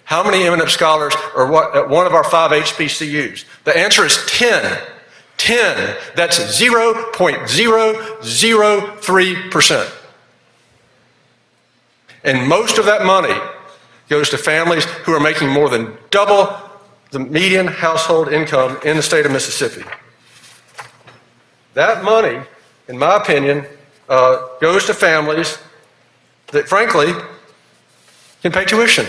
how many eminent scholars are at one of our 5 HBCUs? The answer is 10. 10. That's 0.003%. And most of that money goes to families who are making more than double the median household income in the state of Mississippi. That money, in my opinion, goes to families that, frankly, can pay tuition.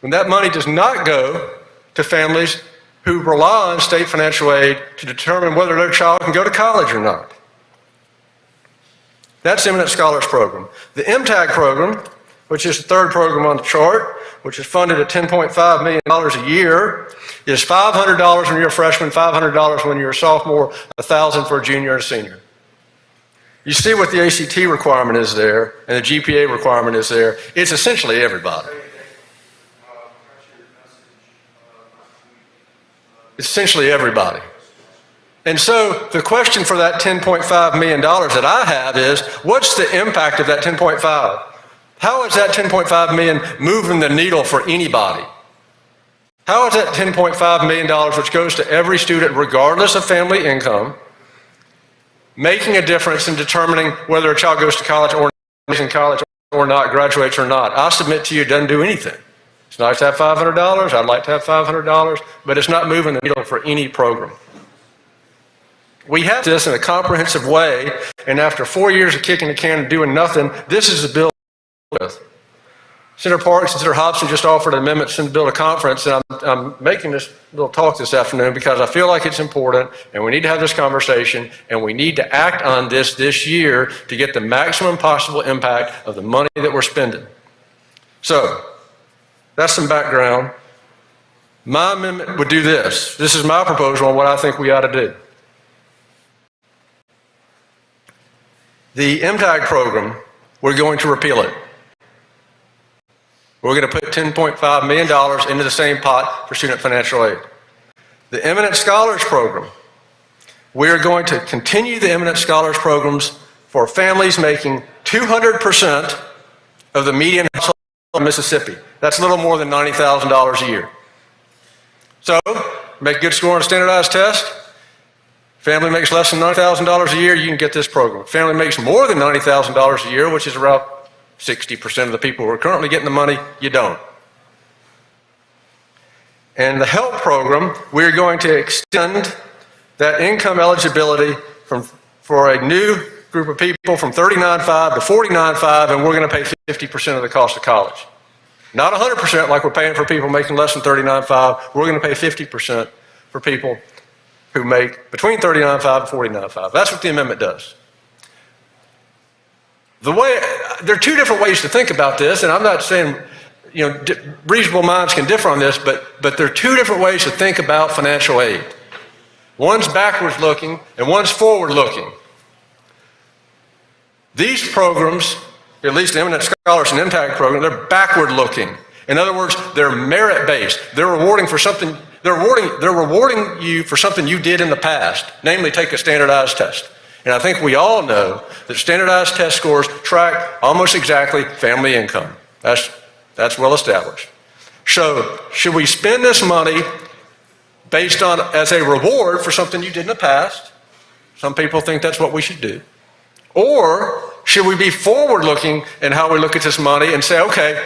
And that money does not go to families who rely on state financial aid to determine whether their child can go to college or not. That's the Eminent Scholars Program. The MTAG program, which is the third program on the chart, which is funded at $10.5 million a year, is $500 when you're a freshman, $500 when you're a sophomore, $1,000 for a junior and a senior. You see what the ACT requirement is there and the GPA requirement is there. It's essentially everybody. Essentially everybody. And so the question for that $10.5 million that I have is, what's the impact of that 10.5? How is that 10.5 million moving the needle for anybody? How is that $10.5 million, which goes to every student regardless of family income, making a difference in determining whether a child goes to college or is in college or not, graduates or not? I submit to you, it doesn't do anything. It's nice to have $500. I'd like to have $500, but it's not moving the needle for any program. We have this in a comprehensive way, and after 4 years of kicking the can and doing nothing, this is the bill with. Senator Parks and Senator Hobson just offered an amendment to send the bill to conference, and I'm making this little talk this afternoon because I feel like it's important, and we need to have this conversation, and we need to act on this year to get the maximum possible impact of the money that we're spending. So, that's some background. My amendment would do this. This is my proposal on what I think we ought to do. The MTAG program, we're going to repeal it. We're going to put $10.5 million into the same pot for student financial aid. The Eminent Scholars Program, we're going to continue the Eminent Scholars Programs for families making 200% of the median household in Mississippi. That's a little more than $90,000 a year. So, make a good score on a standardized test. Family makes less than $90,000 a year, you can get this program. Family makes more than $90,000 a year, which is around 60% of the people who are currently getting the money, you don't. And the HELP program, we're going to extend that income eligibility for a new group of people from $39,500 to $49,500, and we're going to pay 50% of the cost of college. Not 100% like we're paying for people making less than $39,500. We're going to pay 50% for people who make between $39,500 and $49,500. That's what the amendment does. There are two different ways to think about this, and I'm not saying reasonable minds can differ on this, but there are two different ways to think about financial aid. One's backwards looking and one's forward looking. These programs, at least the Eminent Scholars and MTAG program, they're backward looking. In other words, they're merit-based. They're rewarding for something, they're rewarding you for something you did in the past, namely take a standardized test. And I think we all know that standardized test scores track almost exactly family income. That's well established. So should we spend this money based on as a reward for something you did in the past? Some people think that's what we should do. Or should we be forward-looking in how we look at this money and say, okay,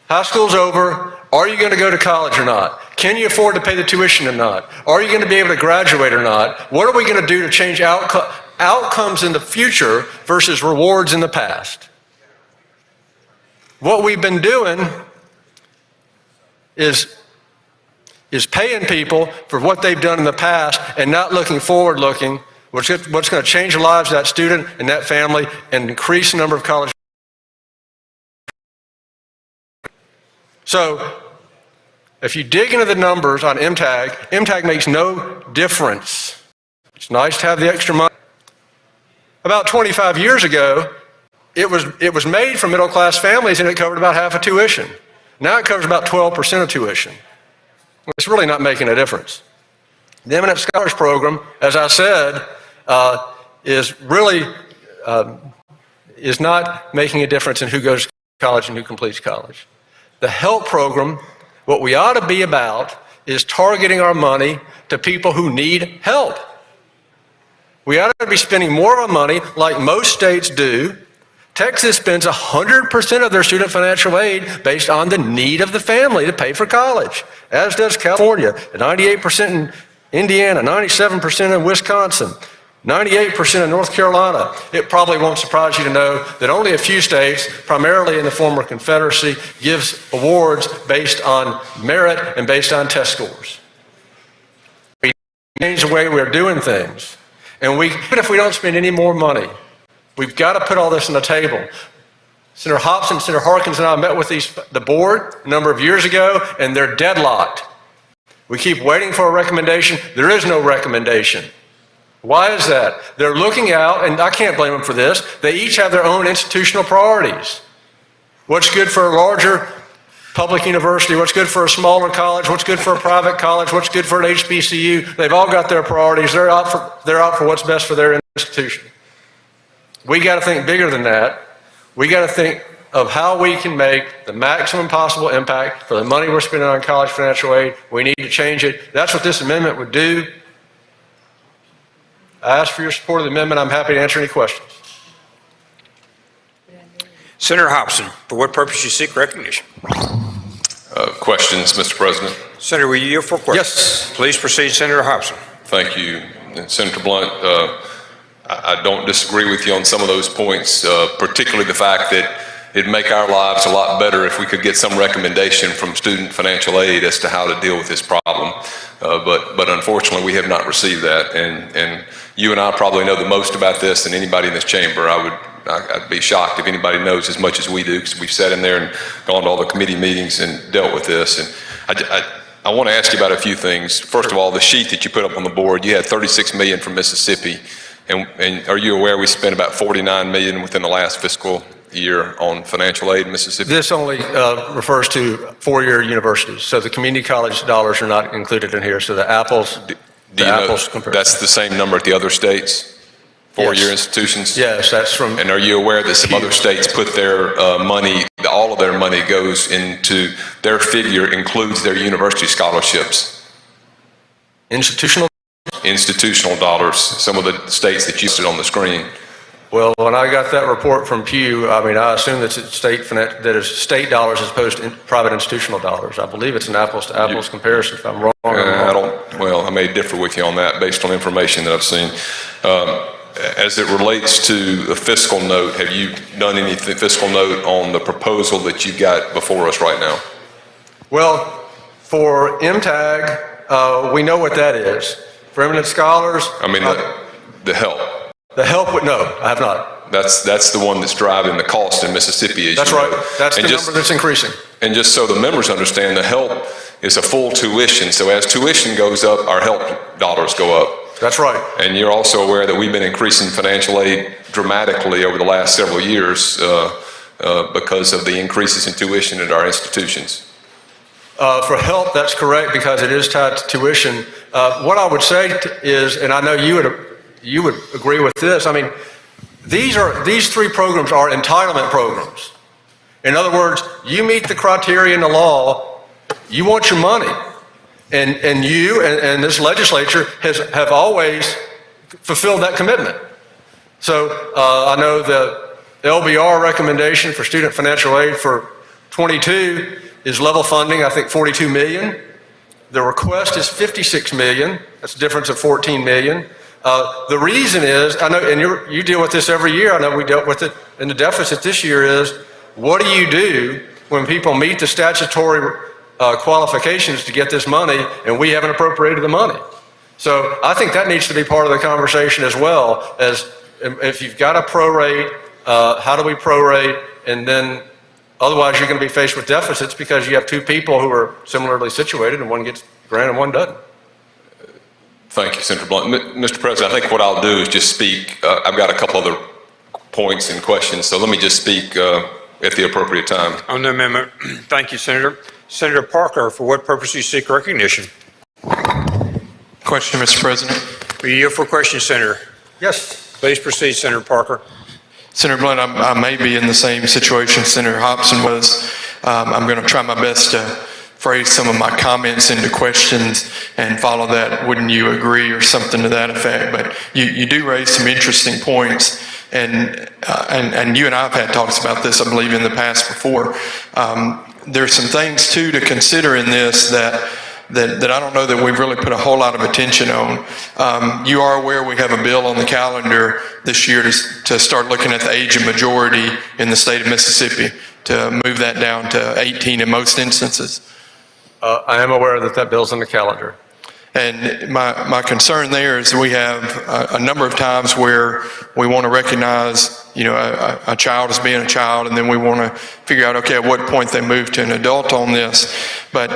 high school's over. Are you going to go to college or not? Can you afford to pay the tuition or not? Are you going to be able to graduate or not? What are we going to do to change outcomes in the future versus rewards in the past? What we've been doing is paying people for what they've done in the past and not looking forward-looking, what's going to change the lives of that student and that family and increase the number of college. So if you dig into the numbers on MTAG makes no difference. It's nice to have the extra money. About 25 years ago, it was made for middle-class families and it covered about half of tuition. Now it covers about 12% of tuition. It's really not making a difference. The Eminent Scholars Program, as I said, is not making a difference in who goes to college and who completes college. The HELP program, what we ought to be about is targeting our money to people who need help. We ought to be spending more of our money like most states do. Texas spends 100% of their student financial aid based on the need of the family to pay for college, as does California, 98% in Indiana, 97% in Wisconsin, 98% in North Carolina. It probably won't surprise you to know that only a few states, primarily in the former Confederacy, gives awards based on merit and based on test scores. We change the way we're doing things. And even if we don't spend any more money, we've got to put all this on the table. Senator Hobson, Senator Harkins, and I met with the board a number of years ago, and they're deadlocked. We keep waiting for a recommendation. There is no recommendation. Why is that? They're looking out, and I can't blame them for this. They each have their own institutional priorities. What's good for a larger public university? What's good for a smaller college? What's good for a private college? What's good for an HBCU? They've all got their priorities. They're out for what's best for their institution. We got to think bigger than that. We got to think of how we can make the maximum possible impact for the money we're spending on college financial aid. We need to change it. That's what this amendment would do. I ask for your support of the amendment. I'm happy to answer any questions. Senator Hobson, for what purpose you seek recognition? Questions, Mr. President? Senator, will you yield for questions? Yes. Please proceed, Senator Hobson. Thank you. And Senator Blunt, I don't disagree with you on some of those points, particularly the fact that it'd make our lives a lot better if we could get some recommendation from student financial aid as to how to deal with this problem. But unfortunately, we have not received that. And you and I probably know the most about this than anybody in this chamber. I'd be shocked if anybody knows as much as we do, because we've sat in there and gone to all the committee meetings and dealt with this. And I want to ask you about a few things. First of all, the sheet that you put up on the board, you had $36 million from Mississippi. And are you aware we spent about $49 million within the last fiscal year on financial aid in Mississippi? This only refers to four-year universities, so the community college dollars are not included in here. So the apples, that's the same number at the other states? Four-year institutions? Yes, that's from. And are you aware that some other states put their money, all of their money goes into, their figure includes their university scholarships? Institutional dollars, some of the states that you see on the screen. Well, when I got that report from Pew, I assume that it's state dollars as opposed to private institutional dollars. I believe it's an apples-to-apples comparison. If I'm wrong, I may differ with you on that based on information that I've seen. As it relates to the fiscal note, have you done any fiscal note on the proposal that you've got before us right now? Well, for MTAG, we know what that is. For Eminent Scholars, the help. The help, no, I have not. That's the one that's driving the cost in Mississippi, as that's you right. know. That's the number that's increasing. And just so the members understand, the help is a full tuition. So as tuition goes up, our help dollars go up. That's right. And you're also aware that we've been increasing financial aid dramatically over the last several years. because of the increases in tuition at our institutions. For help, that's correct, because it is tied to tuition. What I would say is, and I know you would agree with this, I mean, these three programs are entitlement programs. In other words, you meet the criteria in the law, you want your money. And you and this legislature have always fulfilled that commitment. So I know the LBR recommendation for student financial aid for 22 is level funding, I think 42 million. The request is 56 million. That's a difference of 14 million. The reason is, I know, and you deal with this every year. I know we dealt with it in the deficit this year is, what do you do when people meet the statutory qualifications to get this money and we haven't appropriated the money? So I think that needs to be part of the conversation as well, as if you've got to prorate, how do we prorate? And then otherwise you're going to be faced with deficits because you have two people who are similarly situated and one gets grant and one doesn't. Thank you, Senator Blunt. Mr. President, I think what I'll do is just speak. I've got a couple other points and questions, so let me just speak at the appropriate time. On the amendment, thank you, Senator. Senator Parker, for what purpose do you seek recognition? Question, Mr. President. Will you yield for question, Senator? Yes. Please proceed, Senator Parker. Senator Blunt, I may be in the same situation Senator Hobson was. I'm going to try my best to phrase some of my comments into questions and follow that, wouldn't you agree, or something to that effect. But you do raise some interesting points, and you and I have had talks about this, I believe, in the past before. There's some things, too, to consider in this that I don't know that we've really put a whole lot of attention on. You are aware we have a bill on the calendar this year to start looking at the age of majority in the state of Mississippi, to move that down to 18 in most instances. I am aware that bill's on the calendar. And my concern there is we have a number of times where we want to recognize, a child as being a child, and then we want to figure out, okay, at what point they move to an adult on this. But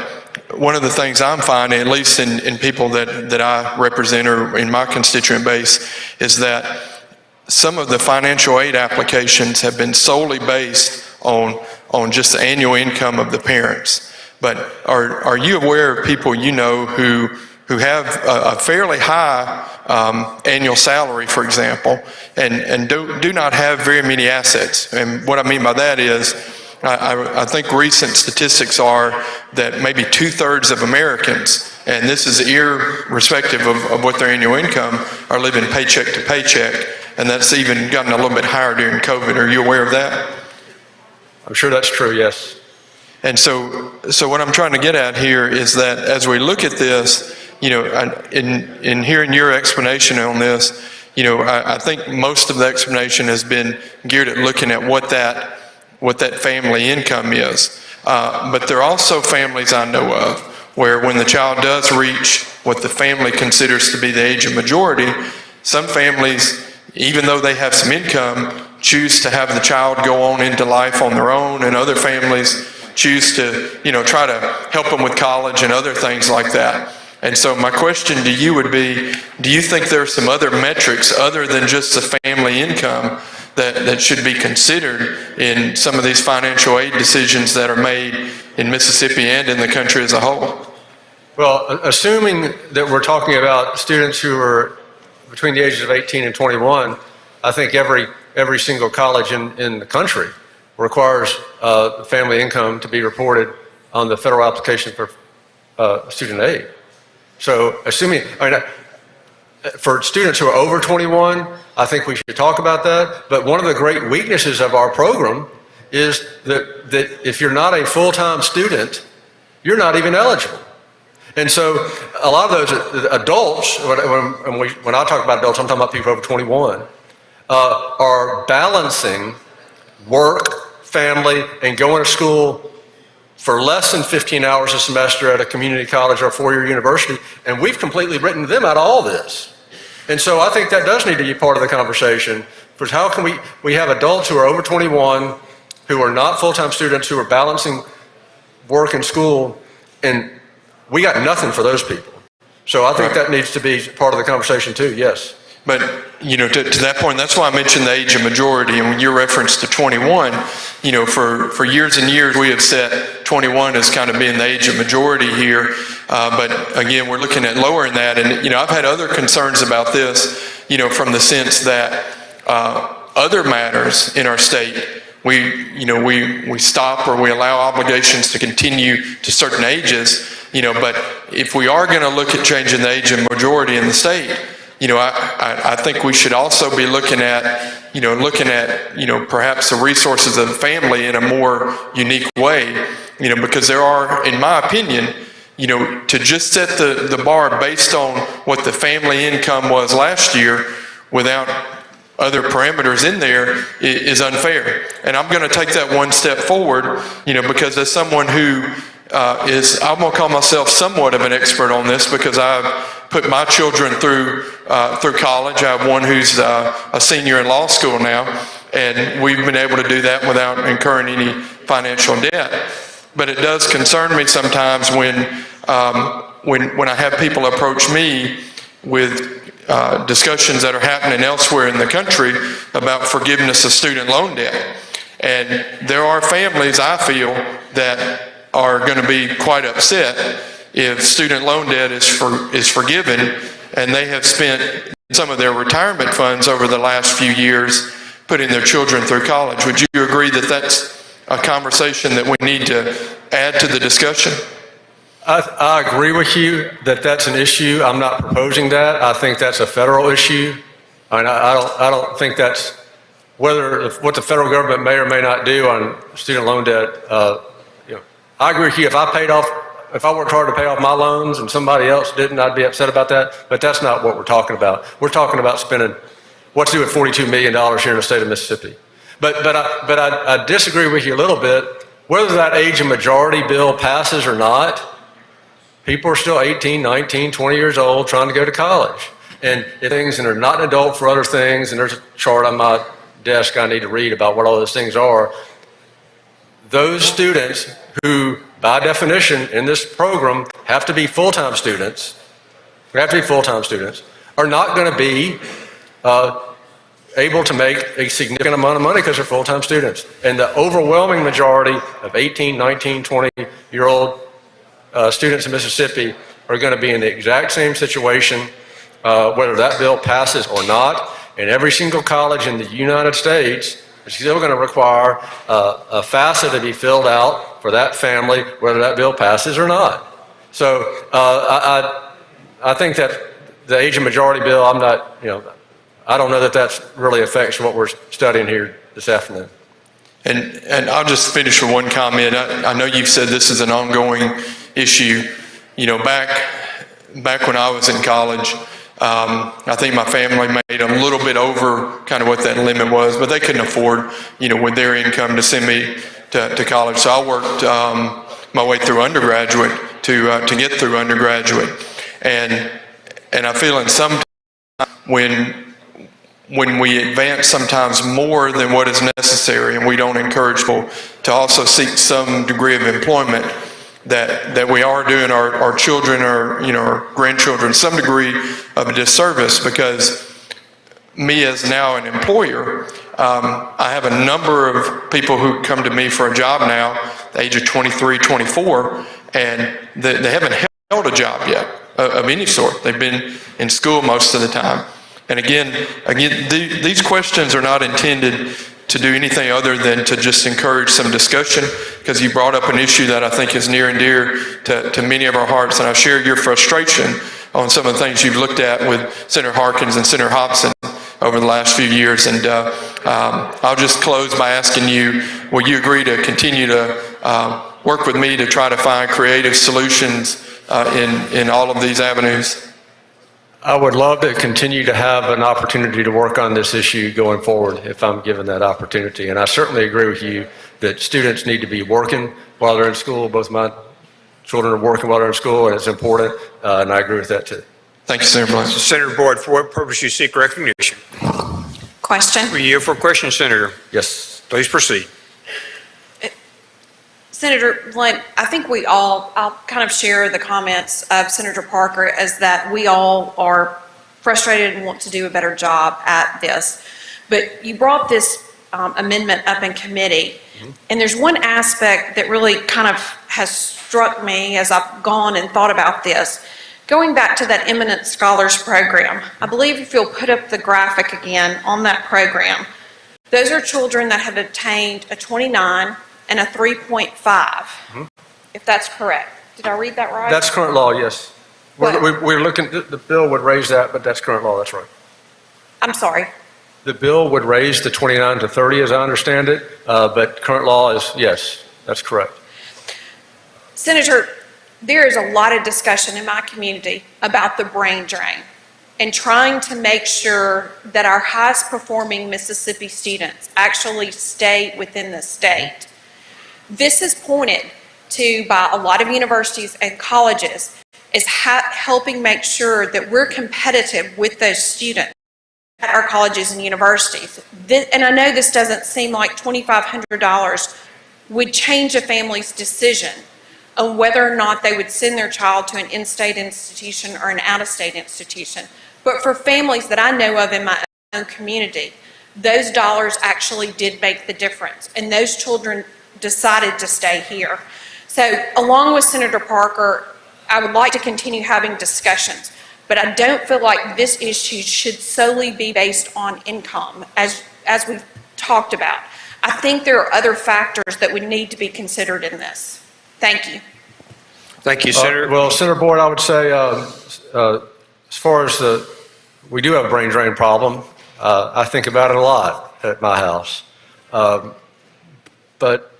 one of the things I'm finding, at least in people that I represent or in my constituent base, is that some of the financial aid applications have been solely based on just the annual income of the parents. But are you aware of people who have a fairly high annual salary, for example, and do not have very many assets? And what I mean by that is, I think recent statistics are that maybe 2/3 of Americans, and this is irrespective of what their annual income, are living paycheck to paycheck, and that's even gotten a little bit higher during COVID. Are you aware of that? I'm sure that's true, yes. And so what I'm trying to get at here is that as we look at this, in hearing your explanation on this, I think most of the explanation has been geared at looking at what that family income is. But there are also families I know of where when the child does reach what the family considers to be the age of majority, some families, even though they have some income, choose to have the child go on into life on their own, and other families choose to, try to help them with college and other things like that. And so my question to you would be, do you think there are some other metrics other than just the family income that should be considered in some of these financial aid decisions that are made in Mississippi and in the country as a whole? Well, assuming that we're talking about students who are between the ages of 18 and 21, I think every single college in the country requires family income to be reported on the federal application for student aid. So assuming, for students who are over 21, I think we should talk about that. But one of the great weaknesses of our program is that if you're not a full-time student, you're not even eligible. And so a lot of those adults, when I talk about adults, I'm talking about people over 21, are balancing work, family, and going to school for less than 15 hours a semester at a community college or a four-year university, and we've completely written them out of all this. And so I think that does need to be part of the conversation, because how can we have adults who are over 21, who are not full-time students, who are balancing work and school, and we got nothing for those people. So I think that needs to be part of the conversation too, yes. But, to that point, that's why I mentioned the age of majority. And when you reference to 21, for years and years, we have set 21 as kind of being the age of majority here. But again, we're looking at lowering that. And, I've had other concerns about this, from the sense that other matters in our state, we stop or we allow obligations to continue to certain ages, but if we are going to look at changing the age of majority in the state, I think we should also be looking at perhaps the resources of the family in a more unique way, because there are, in my opinion, to just set the bar based on what the family income was last year without other parameters in there is unfair. And I'm going to take that one step forward, because as someone who I'm going to call myself somewhat of an expert on this, because I've put my children through college. I have one who's a senior in law school now, and we've been able to do that without incurring any financial debt. But it does concern me sometimes when I have people approach me with discussions that are happening elsewhere in the country about forgiveness of student loan debt. And there are families, I feel, that are going to be quite upset if student loan debt is forgiven, and they have spent some of their retirement funds over the last few years putting their children through college. Would you agree that that's a conversation that we need to add to the discussion? I agree with you that that's an issue. I'm not proposing that. I think that's a federal issue. And I don't think that's what the federal government may or may not do on student loan debt. I agree with you. If I worked hard to pay off my loans and somebody else didn't, I'd be upset about that. But that's not what we're talking about. We're talking about spending what's to do with $42 million here in the state of Mississippi. But I disagree with you a little bit. Whether that age of majority bill passes or not, people are still 18, 19, 20 years old trying to go to college. And things, and they're not an adult for other things, and there's a chart on my desk I need to read about what all those things are. Those students who, by definition, in this program, have to be full-time students, are not going to be able to make a significant amount of money because they're full-time students. And the overwhelming majority of 18, 19, 20-year-old students in Mississippi are going to be in the exact same situation, whether that bill passes or not. And every single college in the United States is still going to require a FAFSA to be filled out for that family, whether that bill passes or not. So I think that the age of majority bill, I don't know that that really affects what we're studying here this afternoon. And I'll just finish with one comment. I know you've said this is an ongoing issue. Back when I was in college, I think my family made a little bit over kind of what that limit was, but they couldn't afford, with their income to send me to college. So I worked my way through undergraduate to get through undergraduate. And I feel in some time when we advance sometimes more than what is necessary, and we don't encourage people to also seek some degree of employment, that we are doing our children or our grandchildren some degree of a disservice. Because me as now an employer, I have a number of people who come to me for a job now, the age of 23, 24, and they haven't held a job yet of any sort. They've been in school most of the time. And again, these questions are not intended to do anything other than to just encourage some discussion, because you brought up an issue that I think is near and dear to many of our hearts, and I share your frustration on some of the things you've looked at with Senator Harkins and Senator Hobson over the last few years. And I'll just close by asking you, will you agree to continue to work with me to try to find creative solutions in all of these avenues? I would love to continue to have an opportunity to work on this issue going forward if I'm given that opportunity. And I certainly agree with you that students need to be working while they're in school. Both my children are working while they're in school, and it's important, and I agree with that too. Thank you, Senator Blunt. Senator Boyd, for what purpose you seek recognition? Question. We yield for a question, Senator. Yes. Please proceed. Senator Blunt, I think I'll kind of share the comments of Senator Parker as that we all are frustrated and want to do a better job at this. But you brought this amendment up in committee, and there's one aspect that really kind of has struck me as I've gone and thought about this. Going back to that Eminent Scholars Program, I believe if you'll put up the graphic again on that program, those are children that have obtained a 29 and a 3.5, if that's correct. Did I read that right? That's current law, yes. We're looking, the bill would raise that, but that's current law, that's right. I'm sorry. The bill would raise the 29 to 30, as I understand it, but current law is, yes, that's correct. Senator, there is a lot of discussion in my community about the brain drain and trying to make sure that our highest performing Mississippi students actually stay within the state. This is pointed to by a lot of universities and colleges as helping make sure that we're competitive with those students at our colleges and universities. And I know this doesn't seem like $2,500 would change a family's decision on whether or not they would send their child to an in-state institution or an out-of-state institution. But for families that I know of in my own community, those dollars actually did make the difference, and those children decided to stay here. So along with Senator Parker, I would like to continue having discussions, but I don't feel like this issue should solely be based on income, as we've talked about. I think there are other factors that would need to be considered in this. Thank you. Thank you, Senator. Well, Senator Boyd, I would say, as far as we do have a brain drain problem. I think about it a lot at my house. But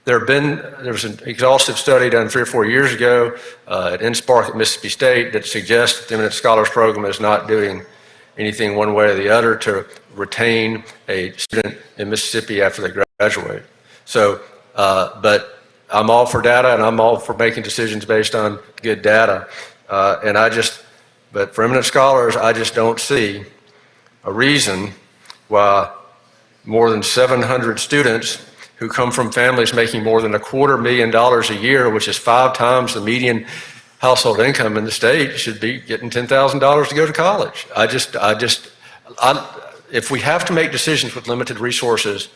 there was an exhaustive study done 3 or 4 years ago at InSpark at Mississippi State that suggests that the Eminent Scholars Program is not doing anything one way or the other to retain a student in Mississippi after they graduate. So, but I'm all for data, and I'm all for making decisions based on good data. But for eminent scholars, I just don't see a reason why more than 700 students who come from families making more than $250,000 a year, which is 5 times the median household income in the state, should be getting $10,000 to go to college. If we have to make decisions with limited resources,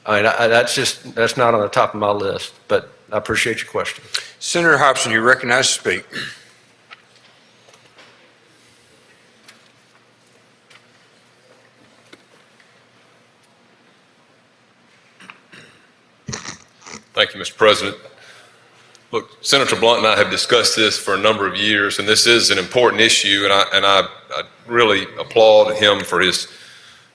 that's not on the top of my list, but I appreciate your question. Senator Hobson, you're recognized to speak. Thank you, Mr. President. Look, Senator Blunt and I have discussed this for a number of years, and this is an important issue, and I really applaud him for his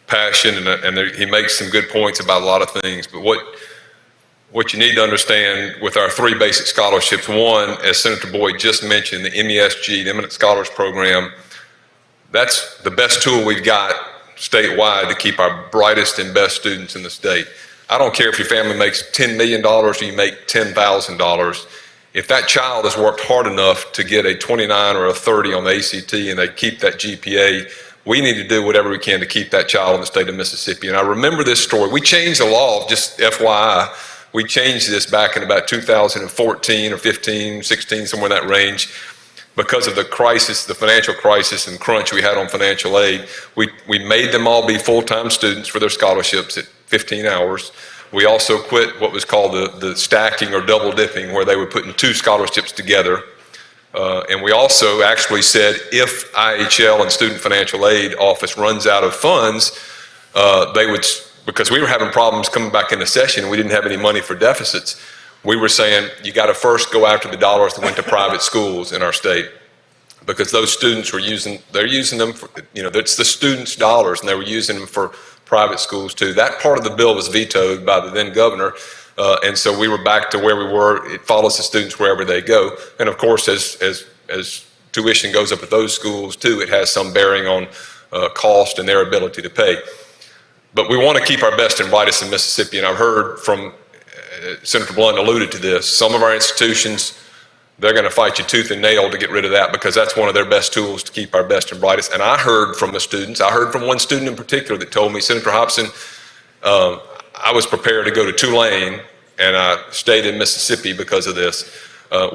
passion, and he makes some good points about a lot of things. But what you need to understand with our 3 basic scholarships, one, as Senator Boyd just mentioned, the MESG, the Eminent Scholars Program, that's the best tool we've got statewide to keep our brightest and best students in the state. I don't care if your family makes $10 million or you make $10,000. If that child has worked hard enough to get a 29 or a 30 on the ACT and they keep that GPA, we need to do whatever we can to keep that child in the state of Mississippi. And I remember this story. We changed the law, just FYI. We changed this back in about 2014 or 15, 16, somewhere in that range. Because of the crisis, the financial crisis and crunch we had on financial aid, we made them all be full-time students for their scholarships at 15 hours. We also quit what was called the stacking or double dipping, where they were putting 2 scholarships together. And we also actually said if IHL and Student Financial Aid Office runs out of funds, they would, because we were having problems coming back into session and we didn't have any money for deficits, we were saying you got to first go after the dollars that went to private schools in our state, because those students were they're using them for, it's the students' dollars, and they were using them for private schools too. That part of the bill was vetoed by the then governor, and so we were back to where we were. It follows the students wherever they go, and of course, as tuition goes up at those schools too, it has some bearing on cost and their ability to pay. But we want to keep our best and brightest in Mississippi, and I've heard from Senator Blunt alluded to this. Some of our institutions, they're going to fight you tooth and nail to get rid of that, because that's one of their best tools to keep our best and brightest. And I heard from the students, I heard from one student in particular that told me, Senator Hobson, I was prepared to go to Tulane, and I stayed in Mississippi because of this.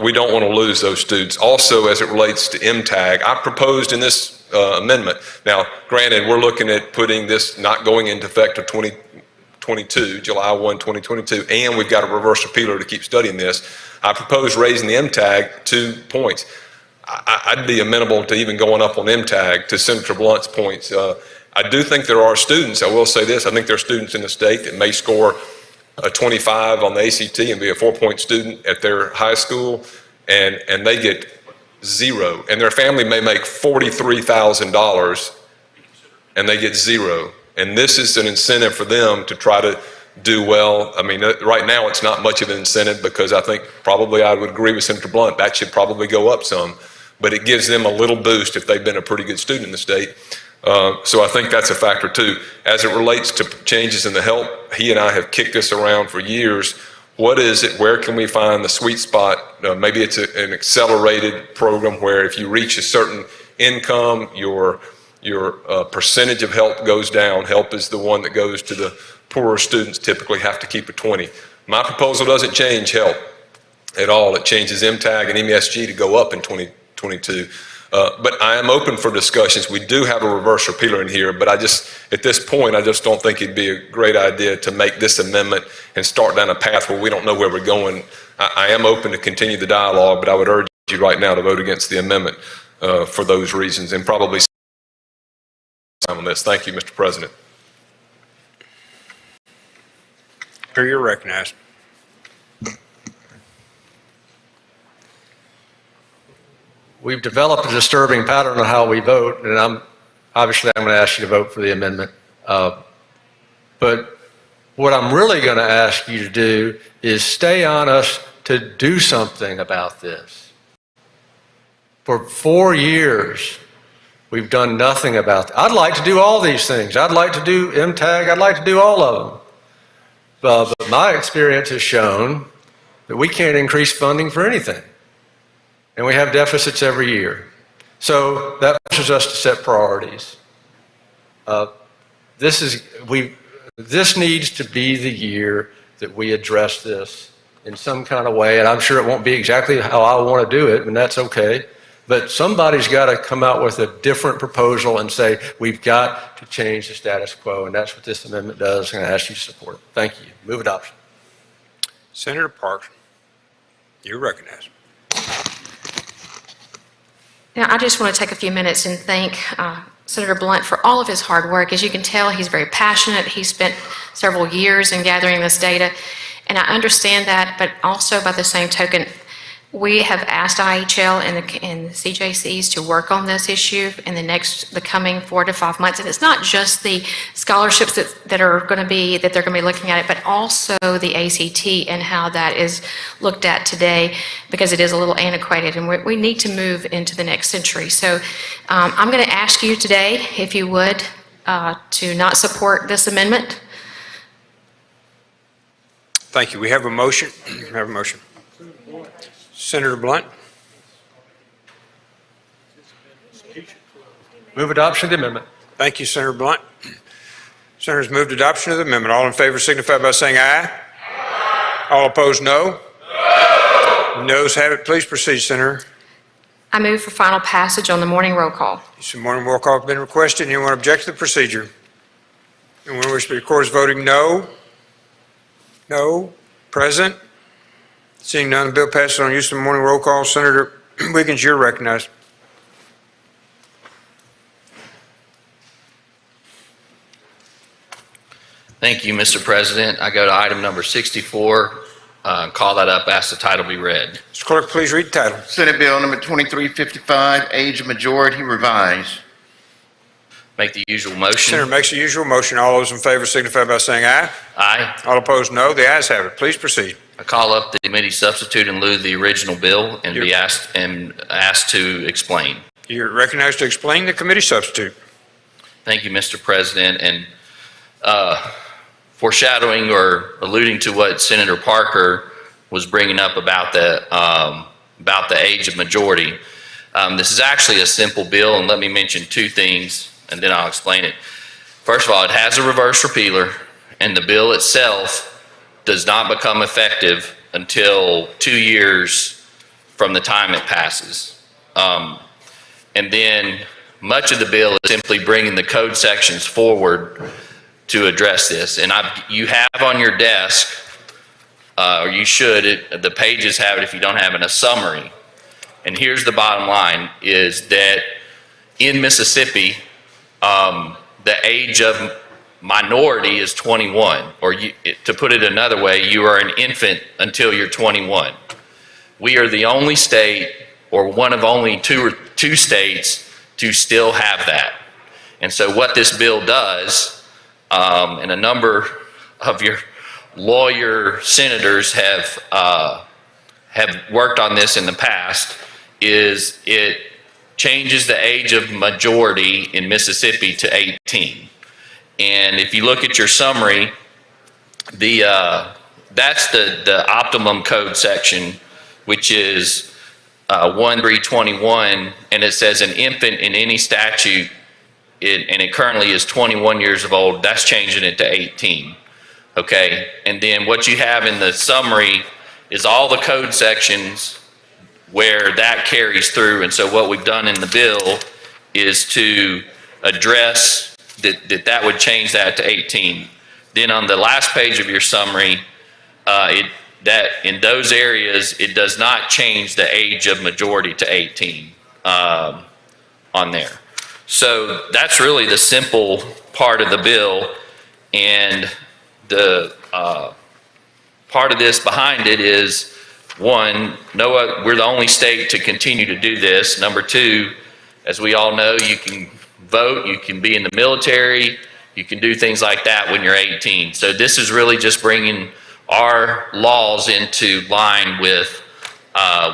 we don't want to lose those students. Also, as it relates to MTAG, I proposed in this amendment. Now, granted, we're looking at putting this not going into effect of 2022, July 1, 2022, and we've got a reverse repealer to keep studying this. I propose raising the MTAG 2 points. I'd be amenable to even going up on MTAG to Senator Blunt's points. I do think there are students, I will say this, I think there are students in the state that may score a 25 on the ACT and be a 4-point student at their high school, and they get 0. And their family may make $43,000 and they get 0. And this is an incentive for them to try to do well. I mean, right now it's not much of an incentive because I think probably I would agree with Senator Blunt, that should probably go up some, but it gives them a little boost if they've been a pretty good student in the state. So I think that's a factor too. As it relates to changes in the help, he and I have kicked this around for years. What is it? Where can we find the sweet spot? Maybe it's an accelerated program where if you reach a certain income, your percentage of help goes down. Help is the one that goes to the poorer students, typically have to keep a 20. My proposal doesn't change help at all. It changes MTAG and MESG to go up in 2022. But I am open for discussions. We do have a reverse repealer in here, but at this point, I just don't think it'd be a great idea to make this amendment and start down a path where we don't know where we're going. I am open to continue the dialogue, but I would urge you right now to vote against the amendment for those reasons and probably time on this. Thank you, Mr. President. Sir, you're recognized. We've developed a disturbing pattern on how we vote, and I'm going to ask you to vote for the amendment. But what I'm really going to ask you to do is stay on us to do something about this. For 4 years, we've done nothing about it. I'd like to do all these things. I'd like to do MTAG. I'd like to do all of them. But my experience has shown that we can't increase funding for anything. And we have deficits every year. So that forces us to set priorities. This needs to be the year that we address this in some kind of way, and I'm sure it won't be exactly how I want to do it, and that's okay. But somebody's got to come out with a different proposal and say, we've got to change the status quo, and that's what this amendment does, and I ask you to support it. Thank you. Move adoption. Senator Parks, you're recognized. Now, I just want to take a few minutes and thank Senator Blunt for all of his hard work. As you can tell, he's very passionate. He spent several years in gathering this data, and I understand that, but also by the same token, we have asked IHL and the CJCs to work on this issue in the coming 4 to 5 months. And it's not just the scholarships that they're going to be looking at it, but also the ACT and how that is looked at today, because it is a little antiquated and we need to move into the next century. So I'm going to ask you today, if you would, to not support this amendment. Thank you. We have a motion. We have a motion. Senator Blunt. Move adoption of the amendment. Thank you, Senator Blunt. Senators moved adoption of the amendment. All in favor signify by saying aye. Aye. All opposed, no. No. Noes have it. Please proceed, Senator. I move for final passage on the morning roll call. Some morning roll call has been requested. Anyone object to the procedure? Anyone wish to be recorded as voting no? No. Present? Seeing none, the bill passes on use of the morning roll call. Senator Wiggins, you're recognized. Thank you, Mr. President. I go to item number 64, call that up, ask the title be read. Mr. Clerk, please read the title. Senate Bill number 2355, age of majority revised. Make the usual motion. Senator makes the usual motion. All those in favor signify by saying aye. Aye. All opposed, no. The ayes have it. Please proceed. I call up the committee substitute in lieu of the original bill and be asked to explain. You're recognized to explain the committee substitute. Thank you, Mr. President. And foreshadowing or alluding to what Senator Parker was bringing up about the age of majority, this is actually a simple bill, and let me mention 2 things, and then I'll explain it. First of all, it has a reverse repealer, and the bill itself does not become effective until 2 years from the time it passes. And then much of the bill is simply bringing the code sections forward to address this. And you have on your desk, or you should, the pages have it if you don't have it, a summary. And here's the bottom line, is that in Mississippi, the age of minority is 21, or to put it another way, you are an infant until you're 21. We are the only state, or one of only two states, to still have that. And so what this bill does, and a number of your lawyer senators have worked on this in the past, is it changes the age of majority in Mississippi to 18. And if you look at your summary, that's the optimum code section, which is 1321, and it says an infant in any statute, and it currently is 21 years of old, that's changing it to 18. Okay, and then what you have in the summary is all the code sections where that carries through. And so what we've done in the bill is to address that would change that to 18. Then on the last page of your summary, that in those areas, it does not change the age of majority to 18 on there. So that's really the simple part of the bill. And the part of this behind it is, one, we're the only state to continue to do this. Number two, as we all know, you can vote, you can be in the military, you can do things like that when you're 18. So this is really just bringing our laws into line with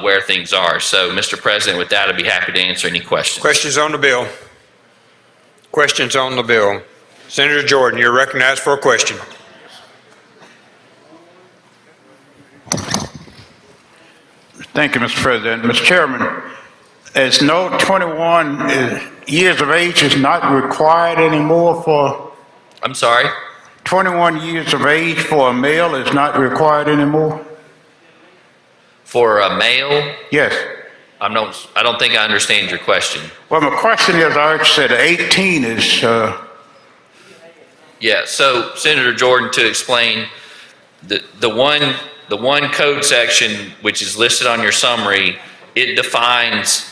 where things are. So, Mr. President, with that, I'd be happy to answer any questions. Questions on the bill? Questions on the bill? Senator Jordan, you're recognized for a question. Thank you, Mr. President. Mr. Chairman, as no 21 years of age is not required anymore for... I'm sorry? 21 years of age for a male is not required anymore? For a male? Yes. I don't think I understand your question. Well, my question is, I said 18 is... Yeah, so Senator Jordan, to explain, the one code section which is listed on your summary, it defines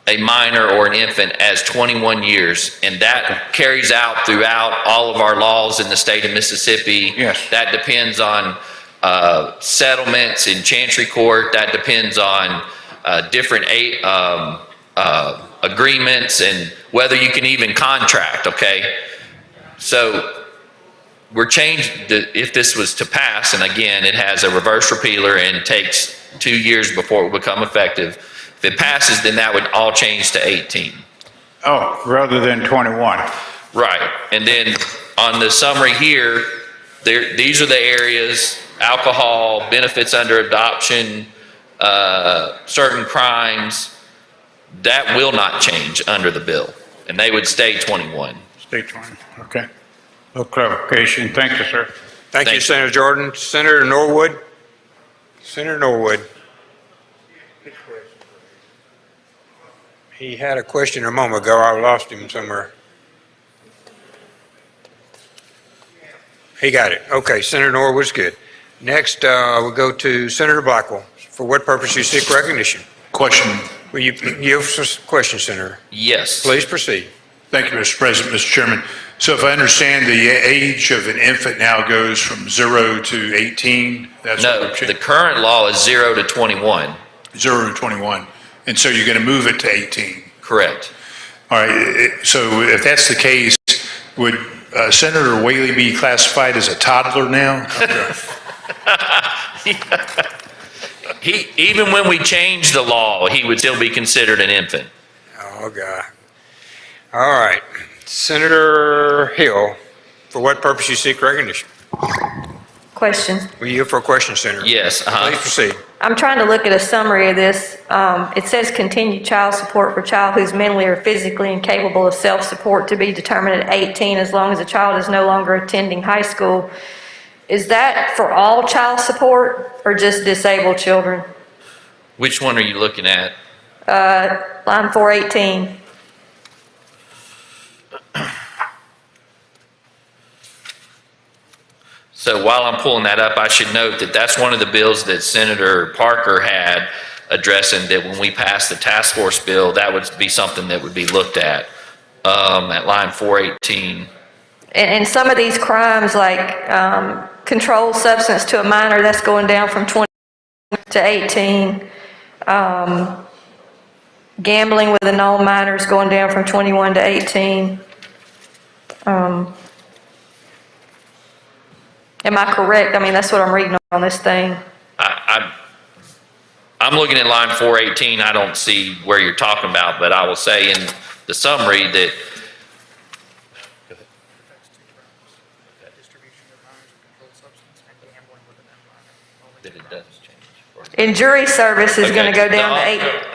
a minor or an infant as 21 years, and that carries out throughout all of our laws in the state of Mississippi. Yes. That depends on settlements in Chancery Court. That depends on different agreements and whether you can even contract, okay? So we're changing, if this was to pass, and again, it has a reverse repealer and takes 2 years before it will become effective. If it passes, then that would all change to 18. Oh, rather than 21. Right. And then on the summary here, these are the areas: alcohol, benefits under adoption, certain crimes, that will not change under the bill, and they would stay 21. Stay 20, okay. No clarification. Thank you, sir. Thank you, Senator Jordan. Senator Norwood? Senator Norwood. He had a question a moment ago. I lost him somewhere. He got it. Okay, Senator Norwood's good. Next, we'll go to Senator Blackwell. For what purpose you seek recognition? Question. Will you have a question, Senator? Yes. Please proceed. Thank you, Mr. President. Mr. Chairman, so if I understand, the age of an infant now goes from 0 to 18? No, the current law is 0 to 21. 0 to 21. And so you're going to move it to 18? Correct. All right. So if that's the case, would Senator Whaley be classified as a toddler now? Even when we change the law, he would still be considered an infant. Oh, God. All right. Senator Hill, for what purpose you seek recognition? Question. Will you for a question, Senator? Yes. Please proceed. I'm trying to look at a summary of this. It says continued child support for child who's mentally or physically incapable of self-support to be determined at 18 as long as the child is no longer attending high school. Is that for all child support or just disabled children? Which one are you looking at? Line 418. So while I'm pulling that up, I should note that that's one of the bills that Senator Parker had addressing, that when we pass the task force bill, that would be something that would be looked at line 418. And some of these crimes, like controlled substance to a minor, that's going down from 20 to 18. Gambling with a known minor is going down from 21 to 18. Am I correct? I mean, that's what I'm reading on this thing. I'm looking at line 418. I don't see where you're talking about, but I will say in the summary that it does change. And jury service is going to go down to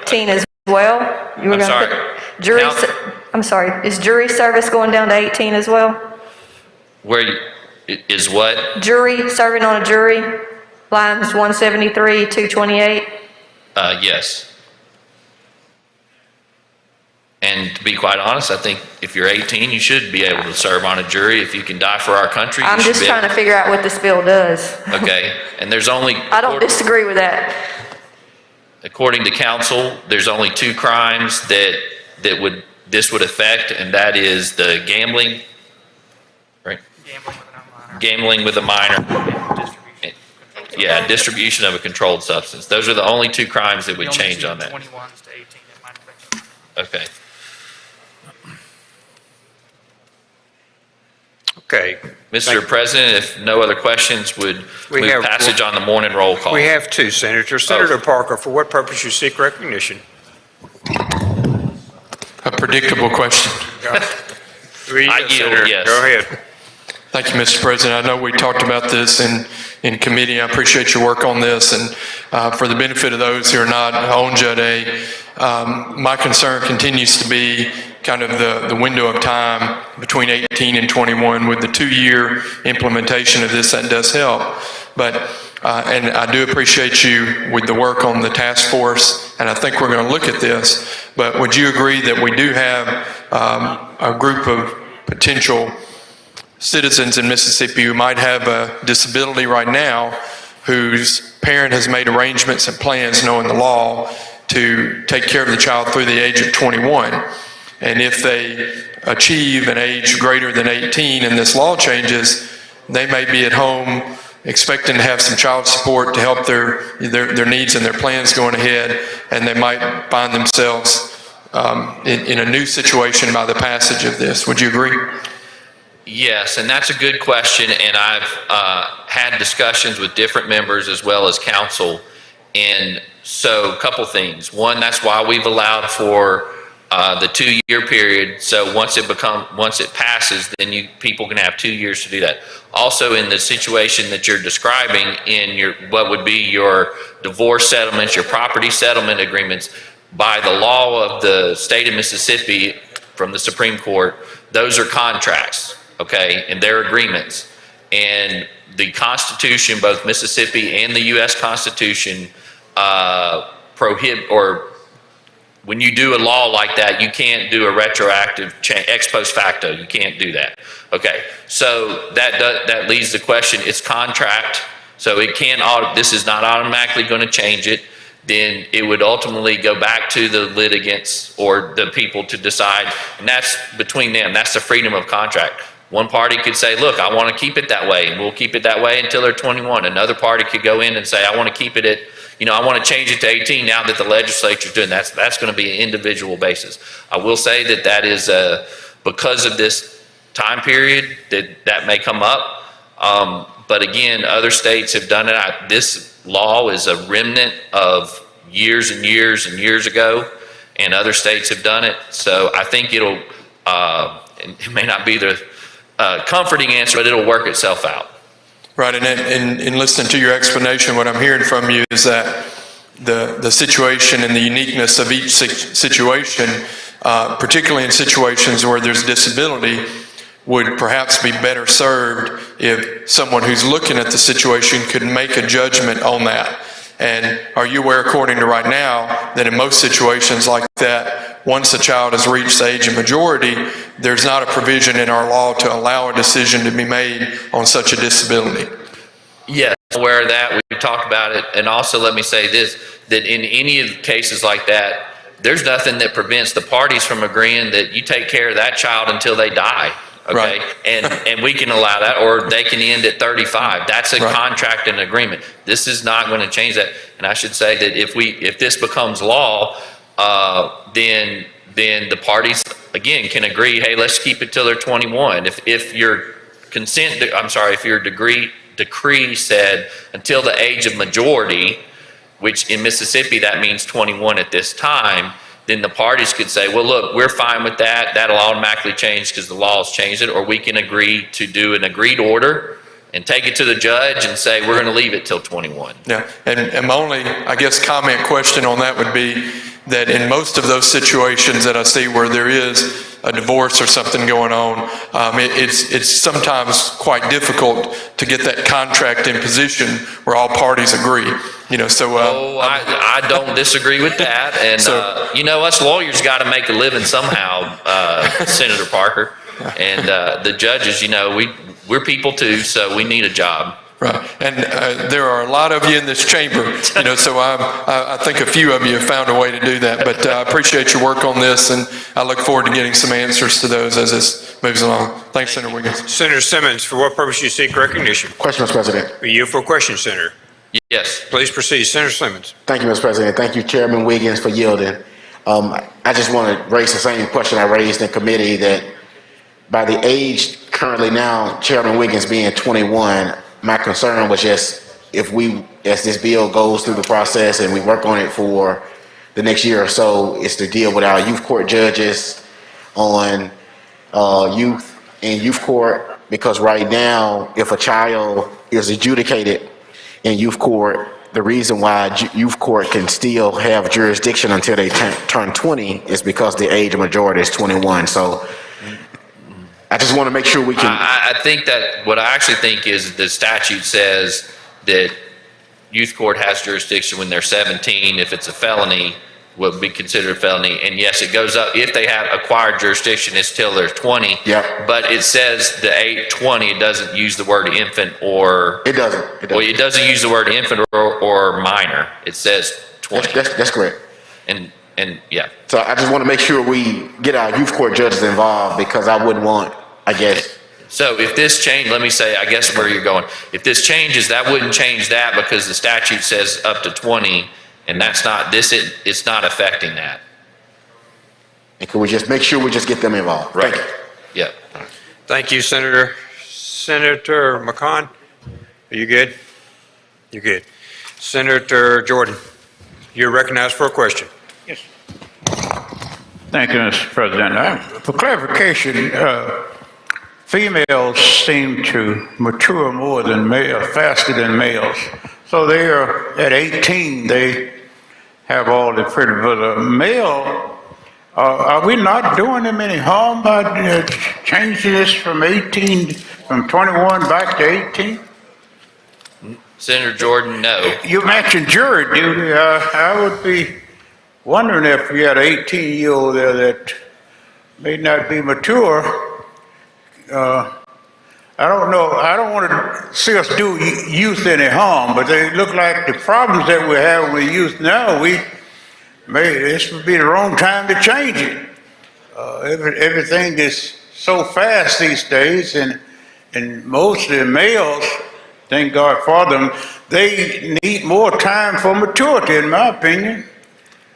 18 as well? You were I'm gonna sorry. put jury. I'm sorry. Is jury service going down to 18 as well? Where is what? Jury, serving on a jury, lines 173, 228. Yes. And to be quite honest, I think if you're 18, you should be able to serve on a jury. If you can die for our country, I'm you should just be trying able to figure out what this bill does. Okay, and there's only, I don't disagree with that. according to council, there's only two crimes that this would affect, and that is the gambling, right? Gambling with a minor. Yeah, distribution of a controlled substance. Those are the only two crimes that would change on that. Okay. Okay. Mr. President, if no other questions, would We move have- passage on the morning roll call. We have two, Senator. Senator Parker, for what purpose you seek recognition? A predictable question. I yield, Senator. yes. Go ahead. Thank you, Mr. President. I know we talked about this in committee. I appreciate your work on this. And for the benefit of those who are not on Judd A, my concern continues to be kind of the window of time between 18 and 21 with the 2-year implementation of this. That does help. But, and I do appreciate you with the work on the task force, and I think we're going to look at this. But would you agree that we do have a group of potential citizens in Mississippi who might have a disability right now, whose parent has made arrangements and plans, knowing the law, to take care of the child through the age of 21? And if they achieve an age greater than 18 and this law changes, they may be at home expecting to have some child support to help their needs and their plans going ahead, and they might find themselves in a new situation by the passage of this. Would you agree? Yes, and that's a good question, and I've had discussions with different members as well as council. And so a couple things. One, that's why we've allowed for the 2-year period. So once it passes, then people can have 2 years to do that. Also, in the situation that you're describing in what would be your divorce settlements, your property settlement agreements, by the law of the state of Mississippi from the Supreme Court, those are contracts, okay, and they're agreements. And the Constitution, both Mississippi and the U.S. Constitution, prohibit, or when you do a law like that, you can't do a retroactive ex post facto. You can't do that. Okay, so that leaves the question. It's contract, so it can't. This is not automatically going to change it. Then it would ultimately go back to the litigants or the people to decide, and that's between them. That's the freedom of contract. One party could say, look, I want to keep it that way, and we'll keep it that way until they're 21. Another party could go in and say, I want to keep it at, I want to change it to 18 now that the legislature's doing that. That's going to be an individual basis. I will say that is because of this time period that may come up. But again, other states have done it. This law is a remnant of years and years and years ago, and other states have done it. So I think it may not be the comforting answer, but it'll work itself out. Right, and in listening to your explanation, what I'm hearing from you is that the situation and the uniqueness of each situation, particularly in situations where there's disability, would perhaps be better served if someone who's looking at the situation could make a judgment on that. And are you aware, according to right now, that in most situations like that, once a child has reached the age of majority, there's not a provision in our law to allow a decision to be made on such a disability? Yes, aware of that. We talked about it. And also, let me say this, that in any of the cases like that, there's nothing that prevents the parties from agreeing that you take care of that child until they die. Okay. Right. And we can allow that, or they can end at 35. That's a Right. contract and agreement. This is not going to change that. And I should say that if this becomes law, then the parties, again, can agree, hey, let's keep it till they're 21. If your if your decree said until the age of majority, which in Mississippi, that means 21 at this time, then the parties could say, well, look, we're fine with that. That'll automatically change because the law has changed it. Or we can agree to do an agreed order and take it to the judge and say, we're going to leave it till 21. Yeah, and my only, I guess, comment question on that would be that in most of those situations that I see where there is a divorce or something going on, it's sometimes quite difficult to get that contract in position where all parties agree. I don't disagree with that. And, us lawyers got to make a living somehow, Senator Parker. And the judges, we're people too, so we need a job. Right, and there are a lot of you in this chamber, so I think a few of you have found a way to do that. But I appreciate your work on this, and I look forward to getting some answers to those as this moves along. Thanks, Senator Wiggins. Senator Simmons, for what purpose you seek recognition? Question, Mr. President. Are you for a question, Senator? Yes. Please proceed, Senator Simmons. Thank you, Mr. President. Thank you, Chairman Wiggins, for yielding. I just want to raise the same question I raised in committee, that by the age currently now, Chairman Wiggins being 21, my concern was just as this bill goes through the process and we work on it for the next year or so, is to deal with our youth court judges on youth and youth court, because right now, if a child is adjudicated in youth court, the reason why youth court can still have jurisdiction until they turn 20 is because the age of majority is 21. So I just want to make sure we can. I think that what I actually think is the statute says that youth court has jurisdiction when they're 17. If it's a felony, would be considered a felony. And yes, it goes up. If they have acquired jurisdiction, it's till they're 20. Yeah. But it says the 20, it doesn't use the word infant or. It doesn't. Well, it doesn't use the word infant or minor. It says 20. That's correct. And yeah. So I just want to make sure we get our youth court judges involved, because I wouldn't want, I guess. So if this change, let me say, I guess where you're going, if this changes, that wouldn't change that, because the statute says up to 20, and that's not, it's not affecting that. And can we just make sure we just get them involved? Right. Thank you. Yeah. Thank you, Senator. Senator McCon, are you good? You're good. Senator Jordan, you're recognized for a question. Yes. Thank you, Mr. President. For clarification, females seem to mature more than males, faster than males. So they are at 18, they have all the pretty, but a male, are we not doing them any harm by changing this from 21 back to 18? Senator Jordan, no. You mentioned jury duty. I would be wondering if you had an 18-year-old there that may not be mature. I don't know. I don't want to see us do youth any harm, but they look like the problems that we have with youth now, this would be the wrong time to change it. Everything is so fast these days, and most of the males, thank God for them, they need more time for maturity, in my opinion.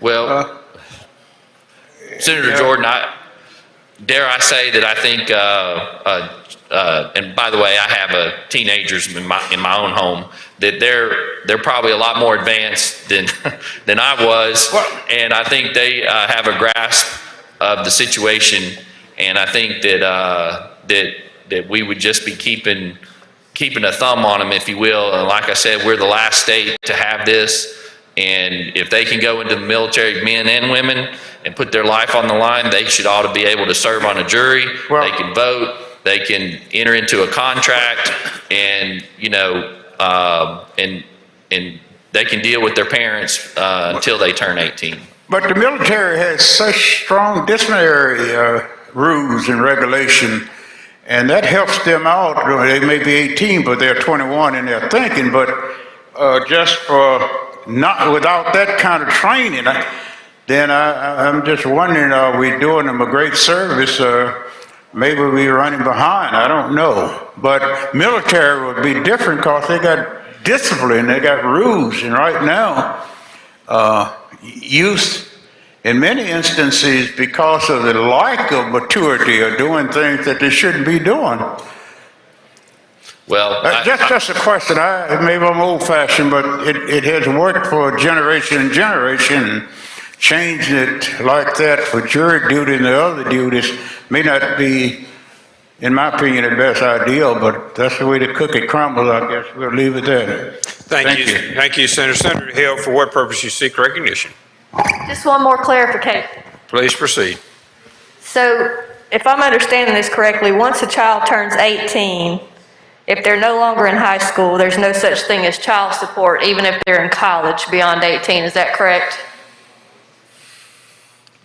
Well, Senator Jordan, dare I say that I think, and by the way, I have teenagers in my own home, that they're probably a lot more advanced than I was, and I think they have a grasp of the situation, and I think that we would just be keeping a thumb on them, if you will. And like I said, we're the last state to have this. And if they can go into the military, men and women, and put their life on the line, they should ought to be able to serve on a jury. They can vote. They can enter into a contract, and and they can deal with their parents until they turn 18. But the military has such strong disciplinary rules and regulation, and that helps them out. They may be 18, but they're 21 and they're thinking, but just for not without that kind of training, then I'm just wondering, are we doing them a great service? Maybe we're running behind, I don't know. But military would be different because they got discipline, they got rules, and right now, youth, in many instances, because of the lack of maturity, are doing things that they shouldn't be doing. Well, just a question. Maybe I'm old-fashioned, but it has worked for generation and generation. Changing it like that for jury duty and the other duties may not be, in my opinion, the best ideal, but that's the way the cookie crumbles. I guess we'll leave it there. Thank you. Thank you, Senator. Senator Hill, for what purpose you seek recognition? Just one more clarification. Please proceed. So if I'm understanding this correctly, once a child turns 18, if they're no longer in high school, there's no such thing as child support, even if they're in college beyond 18. Is that correct?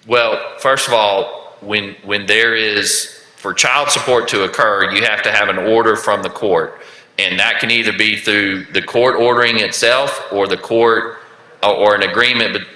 Well, first of all, when there is, for child support to occur, you have to have an order from the court. And that can either be through the court ordering itself or the court, or an agreement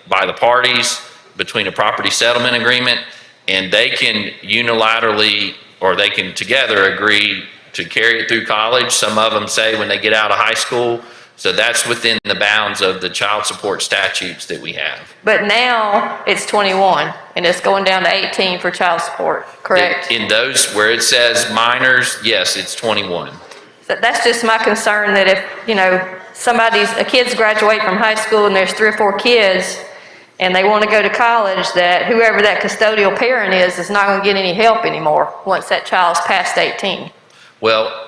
by the parties between a property settlement agreement, and they can unilaterally, or they can together agree to carry it through college. Some of them say when they get out of high school. So that's within the bounds of the child support statutes that we have. But now it's 21 and it's going down to 18 for child support, correct? In those where it says minors, yes, it's 21. So that's just my concern, that if, a kid's graduate from high school and there's 3 or 4 kids and they want to go to college, that whoever that custodial parent is not going to get any help anymore once that child's past 18. Well,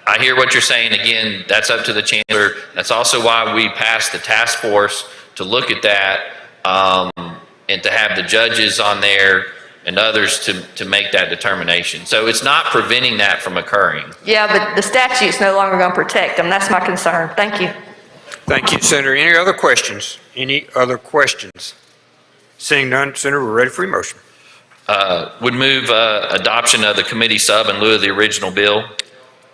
I hear what you're saying. Again, that's up to the chancellor. That's also why we passed the task force to look at that, and to have the judges on there and others to make that determination. So it's not preventing that from occurring. Yeah, but the statute's no longer going to protect them. That's my concern. Thank you. Thank you, Senator. Any other questions? Any other questions? Seeing none, Senator, we're ready for your motion. Would move adoption of the committee sub in lieu of the original bill.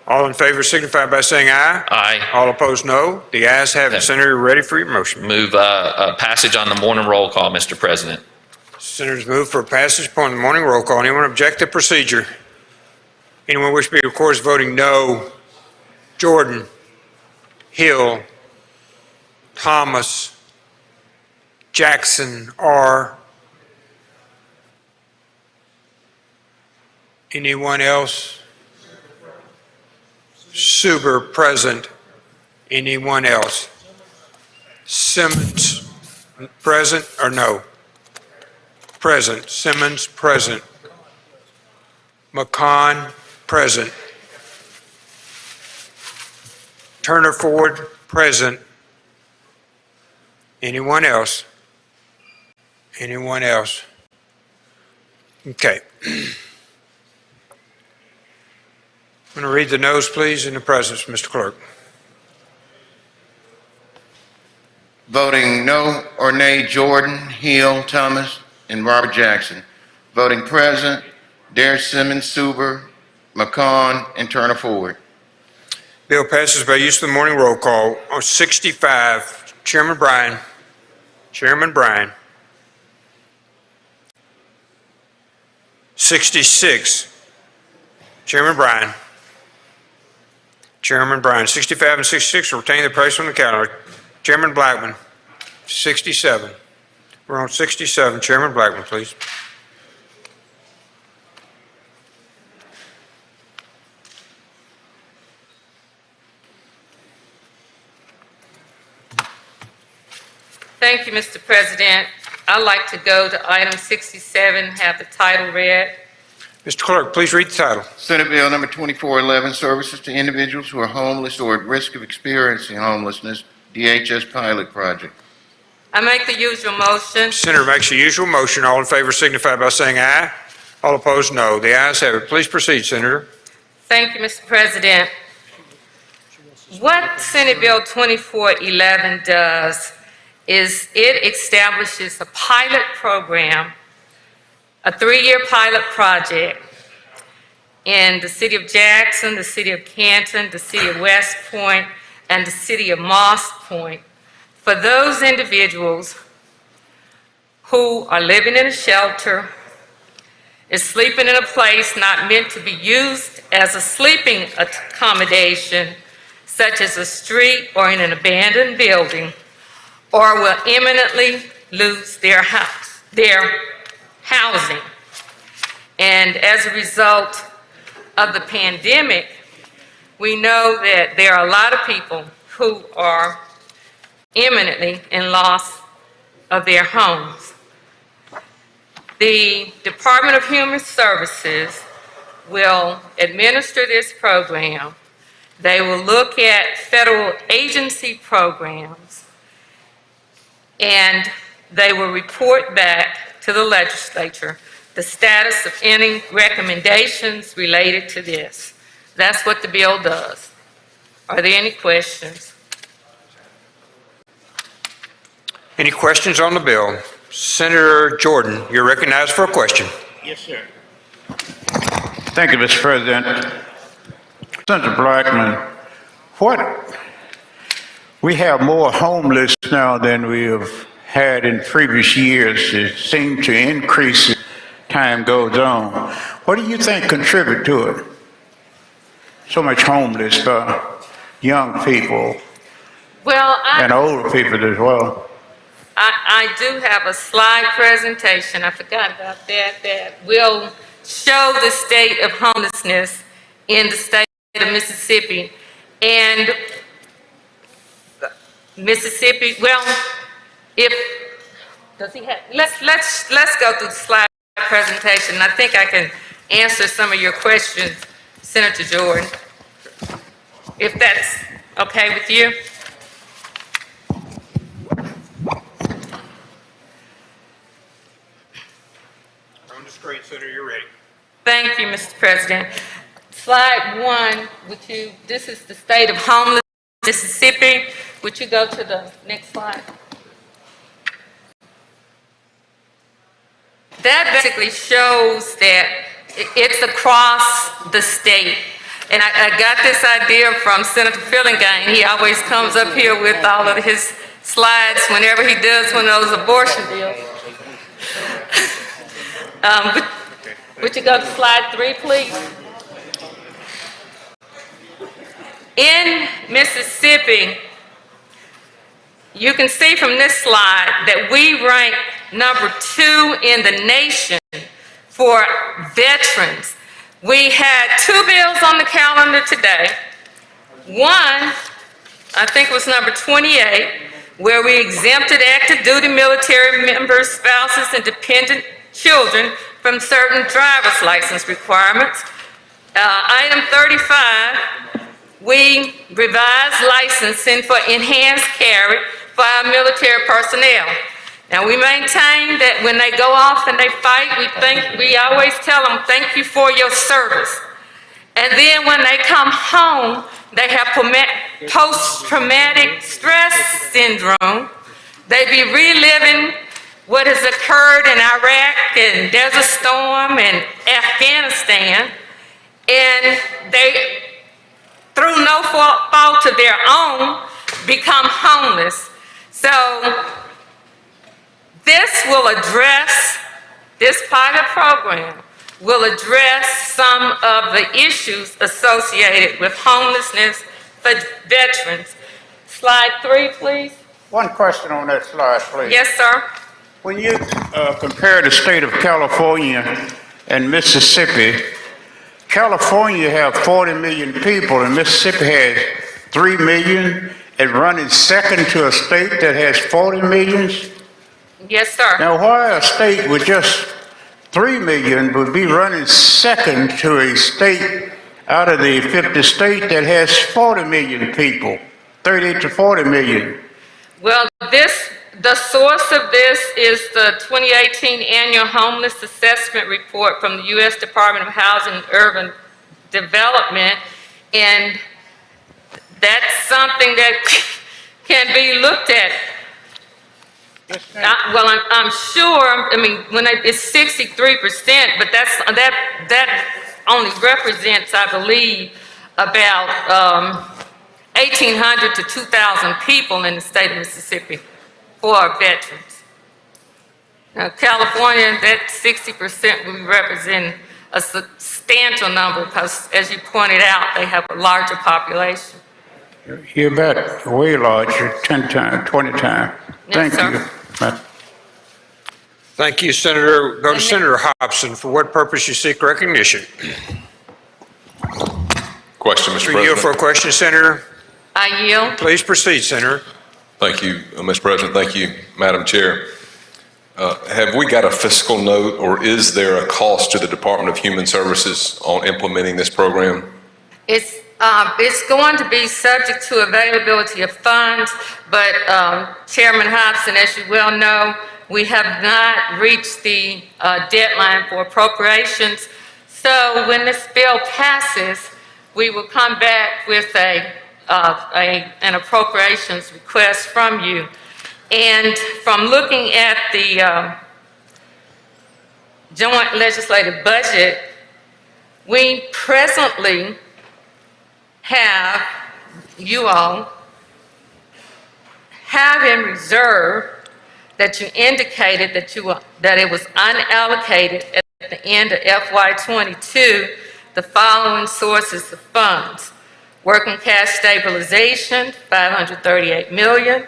All in favor signify by saying aye. Aye. All opposed, no. The ayes have it. Senator, ready for your motion. Move passage on the morning roll call, Mr. President. Senators move for passage upon the morning roll call. Anyone object to procedure? Anyone wish to be recorded as voting no? Jordan, Hill, Thomas, Jackson, R. Anyone else? Suber, present. Anyone else? Simmons, present or no? Present. Simmons, present. McCon, present. Turner Ford, present. Anyone else? Anyone else? Okay. I'm going to read the noes, please, in the presence, Mr. Clerk. Voting no or nay, Jordan, Hill, Thomas, and Robert Jackson. Voting present, Dare Simmons, Suber, McCon, and Turner Ford. Bill passes by use of the morning roll call. On 65, Chairman Bryan. Chairman Bryan. 66, Chairman Bryan. Chairman Bryan. 65 and 66 will retain their place on the calendar. Chairman Blackman. 67. We're on 67. Chairman Blackman, please. Thank you, Mr. President. I'd like to go to item 67, have the title read. Mr. Clerk, please read the title. Senate Bill number 2411, Services to Individuals Who Are Homeless or at Risk of Experiencing Homelessness, DHS Pilot Project. I make the usual motion. Senator makes the usual motion. All in favor signify by saying aye. All opposed, no. The ayes have it. Please proceed, Senator. Thank you, Mr. President. What Senate Bill 2411 does is it establishes a pilot program, a 3-year pilot project in the city of Jackson, the city of Canton, the city of West Point, and the city of Moss Point for those individuals who are living in a shelter, is sleeping in a place not meant to be used as a sleeping accommodation, such as a street or in an abandoned building, or will imminently lose their housing. And as a result of the pandemic, we know that there are a lot of people who are imminently in loss of their homes. The Department of Human Services will administer this program. They will look at federal agency programs, and they will report back to the legislature the status of any recommendations related to this. That's what the bill does. Are there any questions? Any questions on the bill? Senator Jordan, you're recognized for a question. Yes, sir. Thank you, Mr. President. Senator Blackman, we have more homeless now than we have had in previous years. It seems to increase as time goes on. What do you think contribute to it? So much homeless, young people, Well, and older people as well. I do have a slide presentation, I forgot about that will show the state of homelessness in the state of Mississippi. And Mississippi, well, does he have, let's go through the slide presentation. I think I can answer some of your questions, Senator Jordan, if that's okay with you. On the screen, Senator, you're ready. Thank you, Mr. President. Slide 1, this is the state of homelessness, Mississippi. Would you go to the next slide? That basically shows that it's across the state. And I got this idea from Senator Fillingham. He always comes up here with all of his slides whenever he does one of those abortion bills. Would you go to slide 3, please? In Mississippi, you can see from this slide that we rank number 2 in the nation for veterans. We had 2 bills on the calendar today. One, I think it was number 28, where we exempted active duty military members, spouses, and dependent children from certain driver's license requirements. Item 35, we revised licensing for enhanced carry for our military personnel. Now, we maintain that when they go off and they fight, we always tell them, thank you for your service. And then when they come home, they have post-traumatic stress syndrome. They be reliving what has occurred in Iraq and Desert Storm and Afghanistan, and they, through no fault of their own, become homeless. So this pilot program will address some of the issues associated with homelessness for veterans. Slide 3, please. One question on that slide, please. Yes, sir. When you compare the state of California and Mississippi, California have 40 million people and Mississippi has 3 million and running second to a state that has 40 millions? Yes, sir. Now, why a state with just 3 million would be running second to a state out of the 50 states that has 40 million people, 30 to 40 million? Well, the source of this is the 2018 Annual Homeless Assessment Report from the U.S. Department of Housing and Urban Development, and that's something that can be looked at. Well, I'm sure, I mean, when it's 63%, but that only represents, I believe, about 1,800 to 2,000 people in the state of Mississippi for our veterans. Now, California, that 60% would represent a substantial number because, as you pointed out, they have a larger population. You're about way larger, 10 times, 20 times. Yes, Thank sir. you. Thank you, Senator. Go to Senator Hobson. For what purpose you seek recognition? Question, Mr. You yield President. for a question, Senator? I yield. Please proceed, Senator. Thank you, Mr. President. Thank you, Madam Chair. Have we got a fiscal note, or is there a cost to the Department of Human Services on implementing this program? It's going to be subject to availability of funds, but Chairman Hobson, as you well know, we have not reached the deadline for appropriations. So when this bill passes, we will come back with an appropriations request from you. And from looking at the joint legislative budget, we presently have, you all have in reserve that you indicated that it was unallocated at the end of FY22, the following sources of funds: working cash stabilization, $538 million,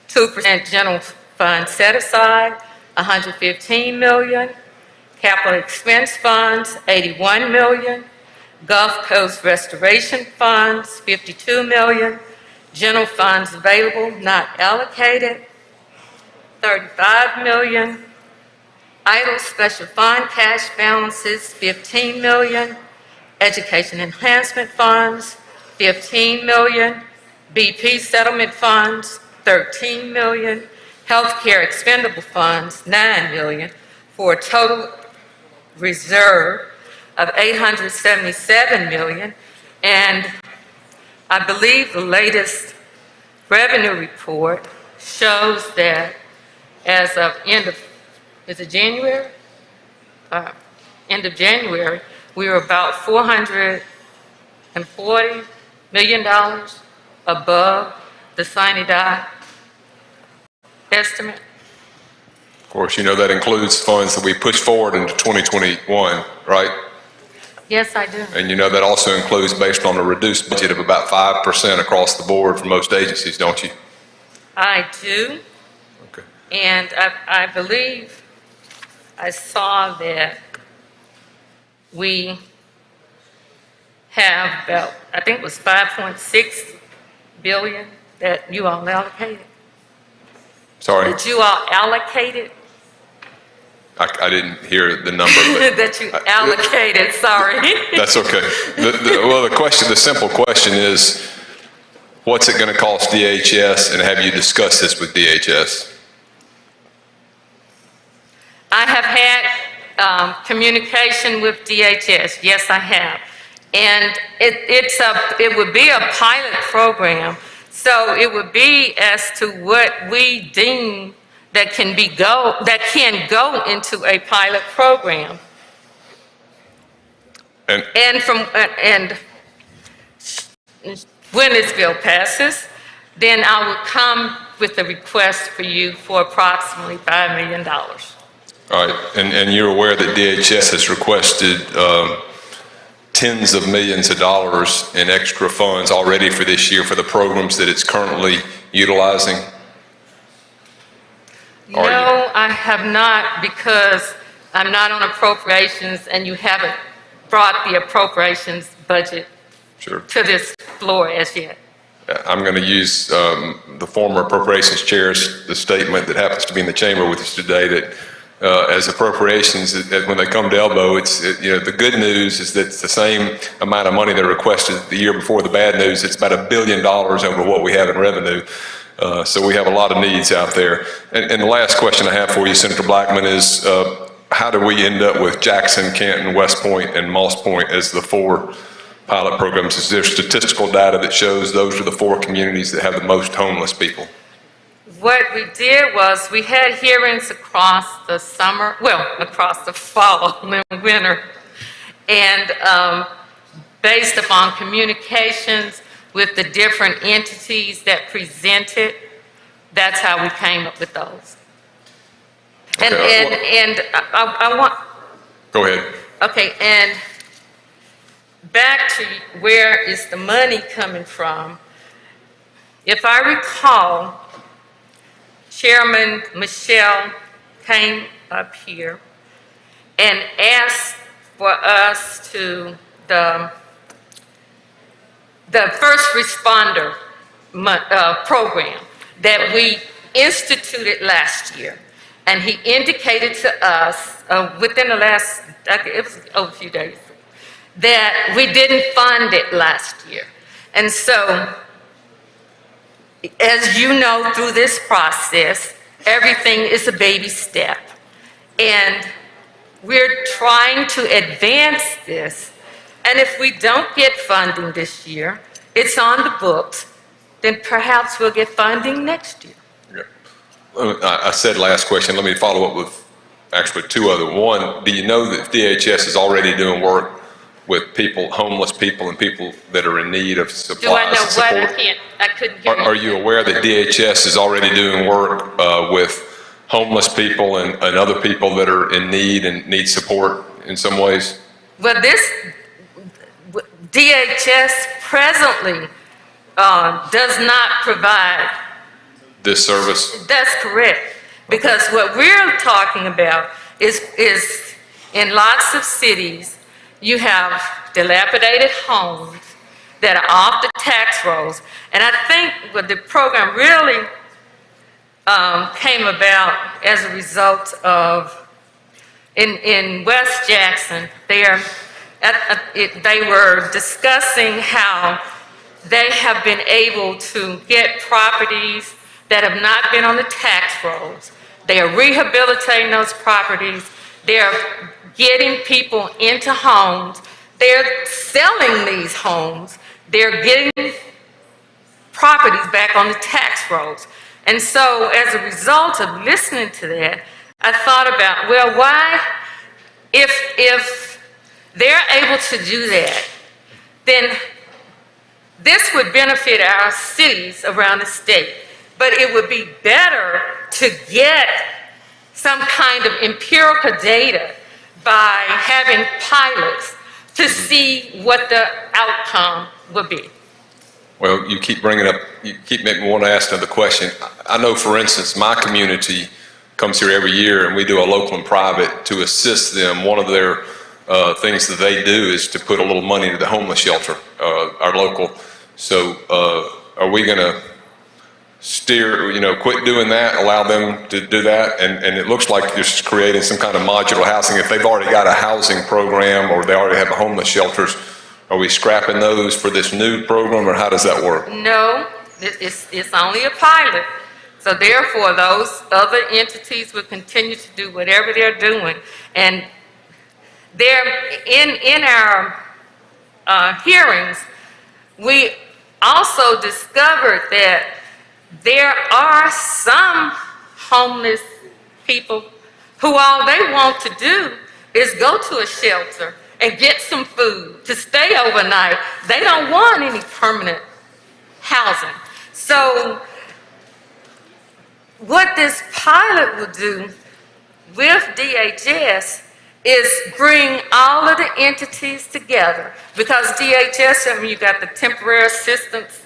2% general fund set aside, $115 million, capital expense funds, $81 million, Gulf Coast restoration funds, $52 million, general funds available not allocated, $35 million, idle special fund cash balances, $15 million, education enhancement funds, $15 million, BP settlement funds, $13 million, healthcare expendable funds, $9 million, for a total reserve of $877 million. And I believe the latest revenue report shows that as of end of January, we were about $440 million above the sine die estimate. Of course, you know that includes funds that we push forward into 2021, right? Yes, I do. And you know that also includes based on a reduced budget of about 5% across the board for most agencies, don't you? I do. Okay. And I believe I saw that we have about, I think it was 5.6 billion that you all allocated. Sorry, That you all allocated, I didn't hear the number, but that you allocated, sorry. that's okay. Well, the simple question is, what's it going to cost DHS, and have you discussed this with DHS? I have had communication with DHS, yes, I have. And it would be a pilot program, so it would be as to what we deem that can go into a pilot program. And when this bill passes, then I will come with a request for you for approximately $5 million. All right, and you're aware that DHS has requested tens of millions of dollars in extra funds already for this year for the programs that it's currently utilizing? No, I have not, because I'm not on appropriations and you haven't brought the appropriations budget Sure. to this floor as yet. I'm going to use the former appropriations chair's the statement that happens to be in the chamber with us today that as appropriations, that when they come to elbow, the good news is that it's the same amount of money they requested the year before. The bad news, it's about $1 billion over what we have in revenue. So we have a lot of needs out there. And the last question I have for you, Senator Blackman, is how do we end up with Jackson, Canton, West Point, and Moss Point as the four pilot programs? Is there statistical data that shows those are the 4 communities that have the most homeless people? What we did was we had hearings across the summer, well, across the fall and winter. And based upon communications with the different entities that presented, that's how we came up with those. And, Okay, and I want, Go ahead. okay, and back to where is the money coming from? If I recall, Chairman Michelle came up here and asked for us to, the first responder program that we instituted last year. And he indicated to us within the last, it was over a few days, that we didn't fund it last year. And so, as you know, through this process, everything is a baby step. And we're trying to advance this. And if we don't get funding this year, it's on the books, then perhaps we'll get funding next year. I said last question, let me follow up with actually 2 other. One, do you know that DHS is already doing work with people, homeless people and people that are in need of supplies? Do I know and what? support? I couldn't hear you. Are you aware that DHS is already doing work with homeless people and other people that are in need and need support in some ways? Well, this, DHS presently does not provide. This service? That's correct. Because what we're talking about is in lots of cities, you have dilapidated homes that are off the tax rolls. And I think what the program really came about as a result of, in West Jackson, they were discussing how they have been able to get properties that have not been on the tax rolls. They are rehabilitating those properties. They're getting people into homes. They're selling these homes. They're getting properties back on the tax rolls. And so as a result of listening to that, I thought about, well, why, if they're able to do that, then this would benefit our cities around the state. But it would be better to get some kind of empirical data by having pilots to see what the outcome would be. Well, you keep bringing up, you keep making me want to ask another question. I know, for instance, my community comes here every year and we do a local and private to assist them. One of their things that they do is to put a little money to the homeless shelter, our local. So are we going to steer, quit doing that, allow them to do that? And it looks like you're just creating some kind of modular housing. If they've already got a housing program or they already have homeless shelters, are we scrapping those for this new program, or how does that work? No, it's only a pilot. So therefore, those other entities will continue to do whatever they're doing. And they're in our hearings, we also discovered that there are some homeless people who all they want to do is go to a shelter and get some food to stay overnight. They don't want any permanent housing. So what this pilot will do with DHS is bring all of the entities together, because DHS, you got the temporary assistance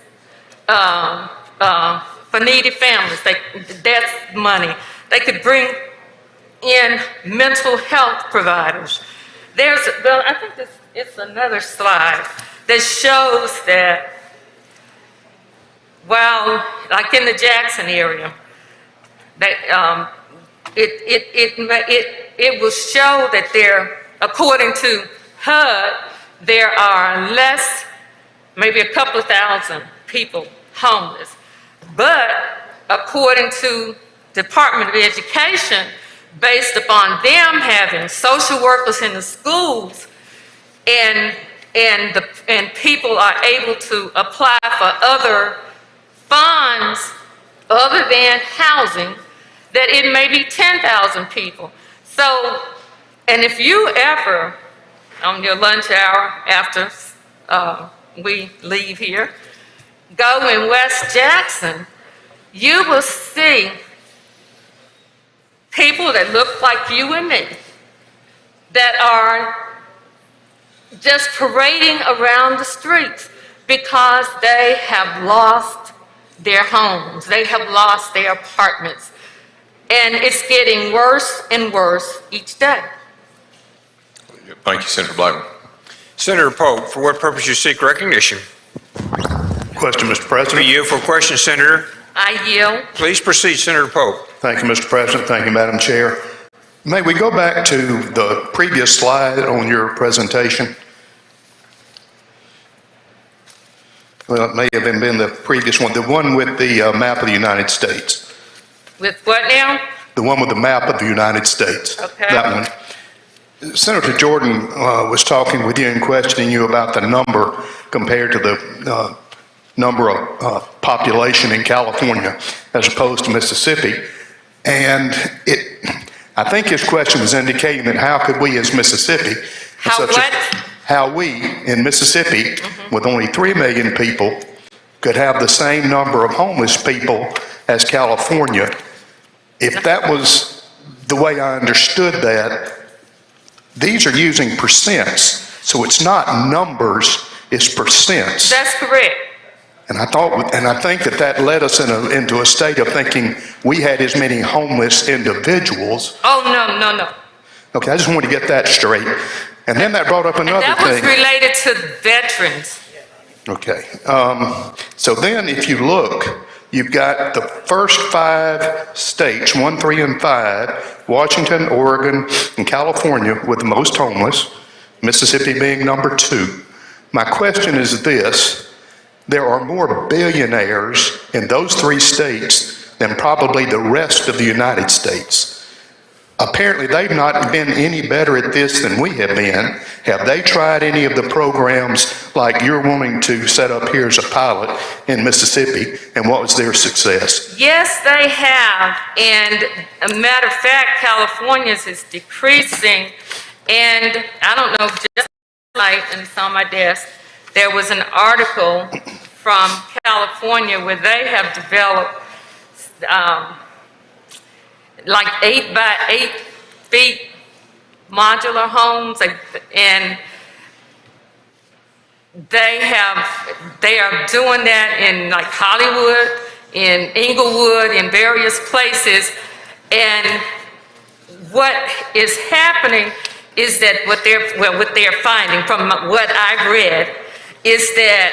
for needy families, that's money. They could bring in mental health providers. I think it's another slide that shows that, well, like in the Jackson area, that it will show that there, according to HUD, there are less, maybe a couple of thousand people homeless. But according to Department of Education, based upon them having social workers in the schools and and people are able to apply for other funds other than housing, that it may be 10,000 people. So, and if you ever, on your lunch hour after we leave here, go in West Jackson, you will see people that look like you and me that are just parading around the streets because they have lost their homes, they have lost their apartments, and it's getting worse and worse each day. Thank you, Senator Blackman. Senator Pope, for what purpose you seek recognition? Question, Mr. President. You yield for a question, Senator. I yield. Please proceed, Senator Pope. Thank you, Mr. President. Thank you, Madam Chair. May we go back to the previous slide on your presentation? Well, it may have been the previous one, the one with the map of the United States. With what now? The one with the map of the United States. Okay. That one. Senator Jordan was talking with you and questioning you about the number compared to the number of population in California as opposed to Mississippi. And I think his question was indicating that how could we as Mississippi, how we in Mississippi with only 3 million people could have the same number of homeless people as California. If that was the way I understood that, these are using percents, so it's not numbers, it's percents. That's correct. And I think that led us into a state of thinking we had as many homeless individuals. Oh, no. Okay, I just wanted to get that straight. And then that brought up another thing. That was related to veterans. Okay, so then if you look, you've got the first 5 states, 1, 3, and 5, Washington, Oregon, and California with the most homeless, Mississippi being number 2. My question is this: there are more billionaires in those 3 states than probably the rest of the United States. Apparently, they've not been any better at this than we have been. Have they tried any of the programs like you're wanting to set up here as a pilot in Mississippi, and what was their success? Yes, they have. And a matter of fact, California's is decreasing. And I don't know, just like, and it's on my desk, there was an article from California where they have developed like 8 by 8 feet modular homes, and they are doing that in like Hollywood, in Inglewood, in various places. And what is happening is that what they're finding from what I've read is that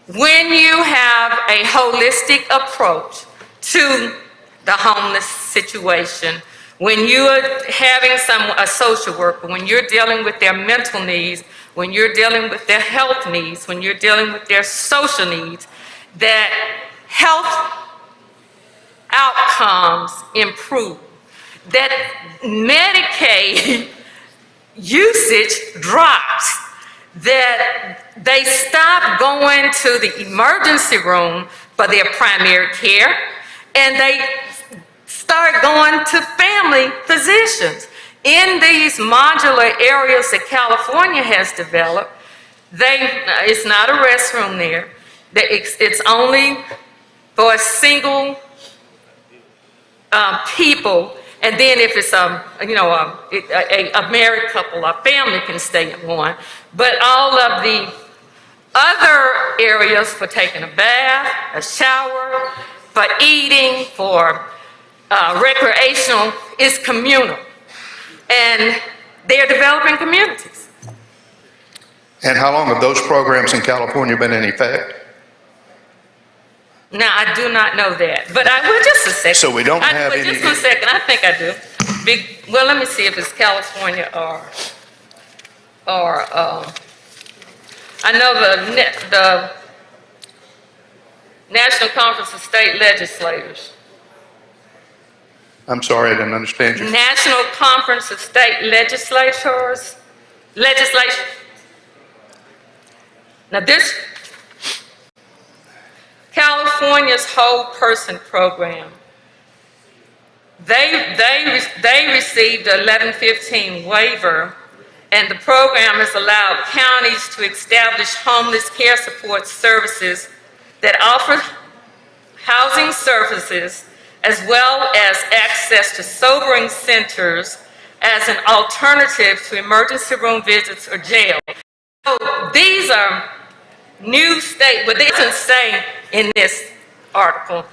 when you have a holistic approach to the homeless situation, when you're having a social worker, when you're dealing with their mental needs, when you're dealing with their health needs, when you're dealing with their social needs, that health outcomes improve, that Medicaid usage drops, that they stop going to the emergency room for their primary care, and they start going to family physicians. In these modular areas that California has developed, it's not a restroom there. It's only for a single people, and then if it's a married couple, a family can stay in one. But all of the other areas for taking a bath, a shower, for eating, for recreational, is communal. And they're developing communities. And how long have those programs in California been in effect? Now, I do not know that, but I will just a second. So we don't have any... Just 1 second, I think I do. Well, let me see if it's California or I know the National Conference of State Legislators. I'm sorry, I didn't understand you. National Conference of State Legislators, legislation. Now this, California's whole person program, they received a 1115 waiver, and the program has allowed counties to establish homeless care support services that offer housing services as well as access to sobering centers as an alternative to emergency room visits or jail. So these are new state, but it doesn't say in this article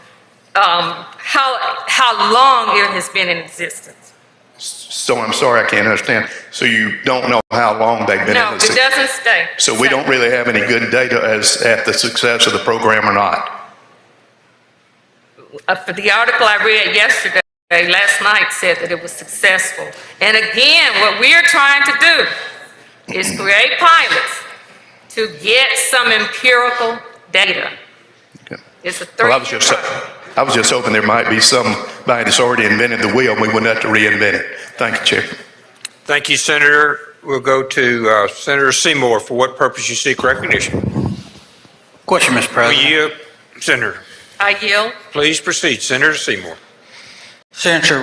how long it has been in existence. So I'm sorry, I can't understand. So you don't know how long they've been No, in it this? doesn't say. So we don't really have any good data as at the success of the program or not? For the article I read yesterday, last night, said that it was successful. And again, what we're trying to do is create pilots to get some empirical data. It's a Well, I was just hoping there might be somebody that's already invented the wheel and we wouldn't have to reinvent it. Thank you, Chair. Thank you, Senator. We'll go to Senator Seymour. For what purpose you seek recognition? Question, Mr. President. Senator. I yield. Please proceed, Senator Seymour. Senator,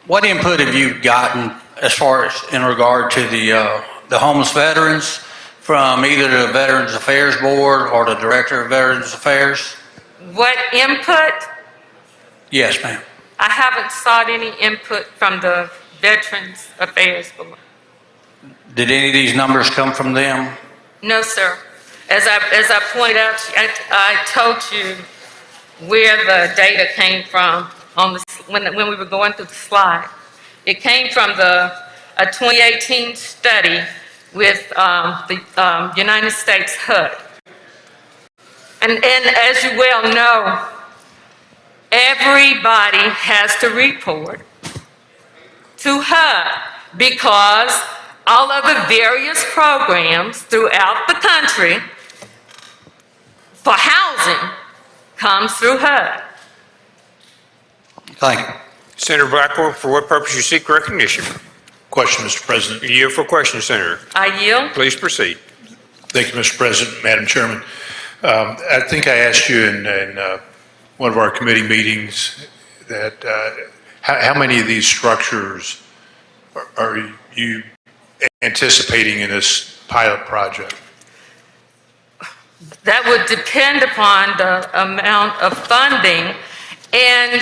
what input have you gotten as far as in regard to the homeless veterans from either the Veterans Affairs Board or the Director of Veterans Affairs? What input? Yes, ma'am. I haven't sought any input from the Veterans Affairs Board. Did any of these numbers come from them? No, sir. As I pointed out, I told you where the data came from on the, when we were going through the slide. It came from a 2018 study with the United States HUD. And as you well know, everybody has to report to HUD because all of the various programs throughout the country for housing comes through HUD. Thank you. Senator Blackwell, for what purpose you seek recognition? Question, Mr. President. You yield for question, Senator. I yield. Please proceed. Thank you, Mr. President, Madam Chairman. I think I asked you in one of our committee meetings that how many of these structures are you anticipating in this pilot project? That would depend upon the amount of funding, and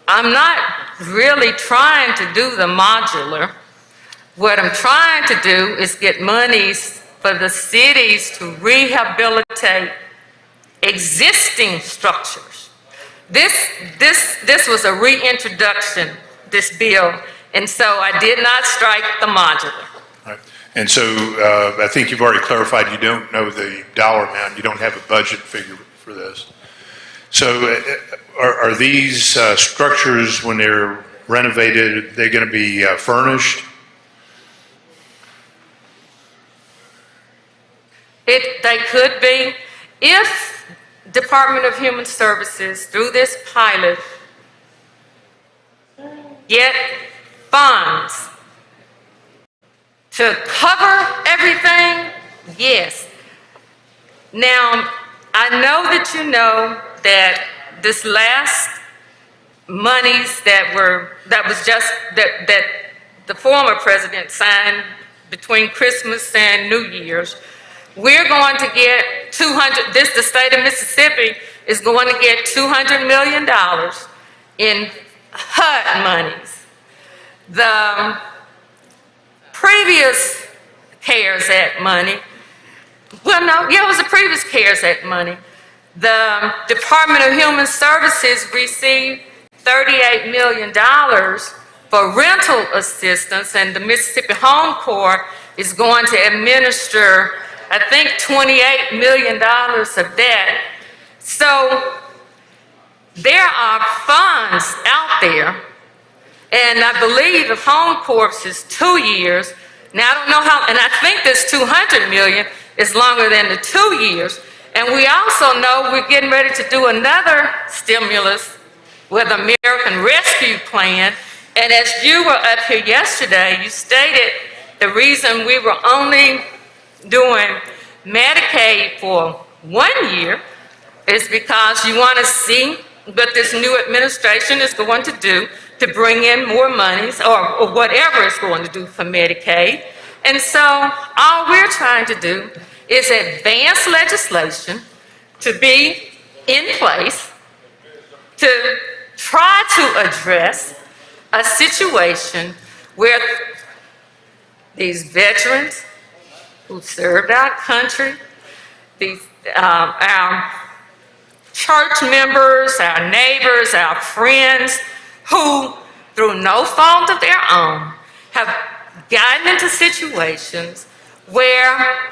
I'm not really trying to do the modular. What I'm trying to do is get monies for the cities to rehabilitate existing structures. This was a reintroduction, this bill, and so I did not strike the modular. Right. And so I think you've already clarified you don't know the dollar amount. You don't have a budget figure for this. So are these structures, when they're renovated, they're going to be furnished? They could be, if Department of Human Services, through this pilot, get funds to cover everything, yes. Now, I know that you know that this last monies that the former president signed between Christmas and New Year's, we're going to get the state of Mississippi is going to get $200 million in HUD monies. The previous CARES Act money, it was the previous CARES Act money. The Department of Human Services received $38 million for rental assistance, and the Mississippi Home Corps is going to administer, I think, $28 million of that. So there are funds out there, and I believe if Home Corps is 2 years, now I don't know how, and I think this $200 million is longer than the 2 years. And we also know we're getting ready to do another stimulus with American Rescue Plan. And as you were up here yesterday, you stated the reason we were only doing Medicaid for 1 year is because you want to see what this new administration is going to do to bring in more monies or whatever it's going to do for Medicaid. And so all we're trying to do is advance legislation to be in place to try to address a situation where these veterans who served our country, these our church members, our neighbors, our friends, who through no fault of their own have gotten into situations where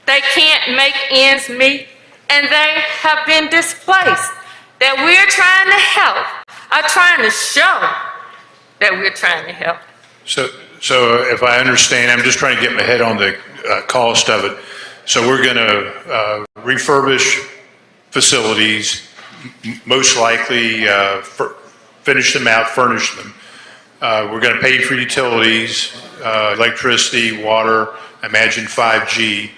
they can't make ends meet and they have been displaced, that we're trying to help, are trying to show that we're trying to help. So if I understand, I'm just trying to get my head on the cost of it. So we're going to refurbish facilities, most likely finish them out, furnish them. We're going to pay for utilities, electricity, water, I imagine 5G.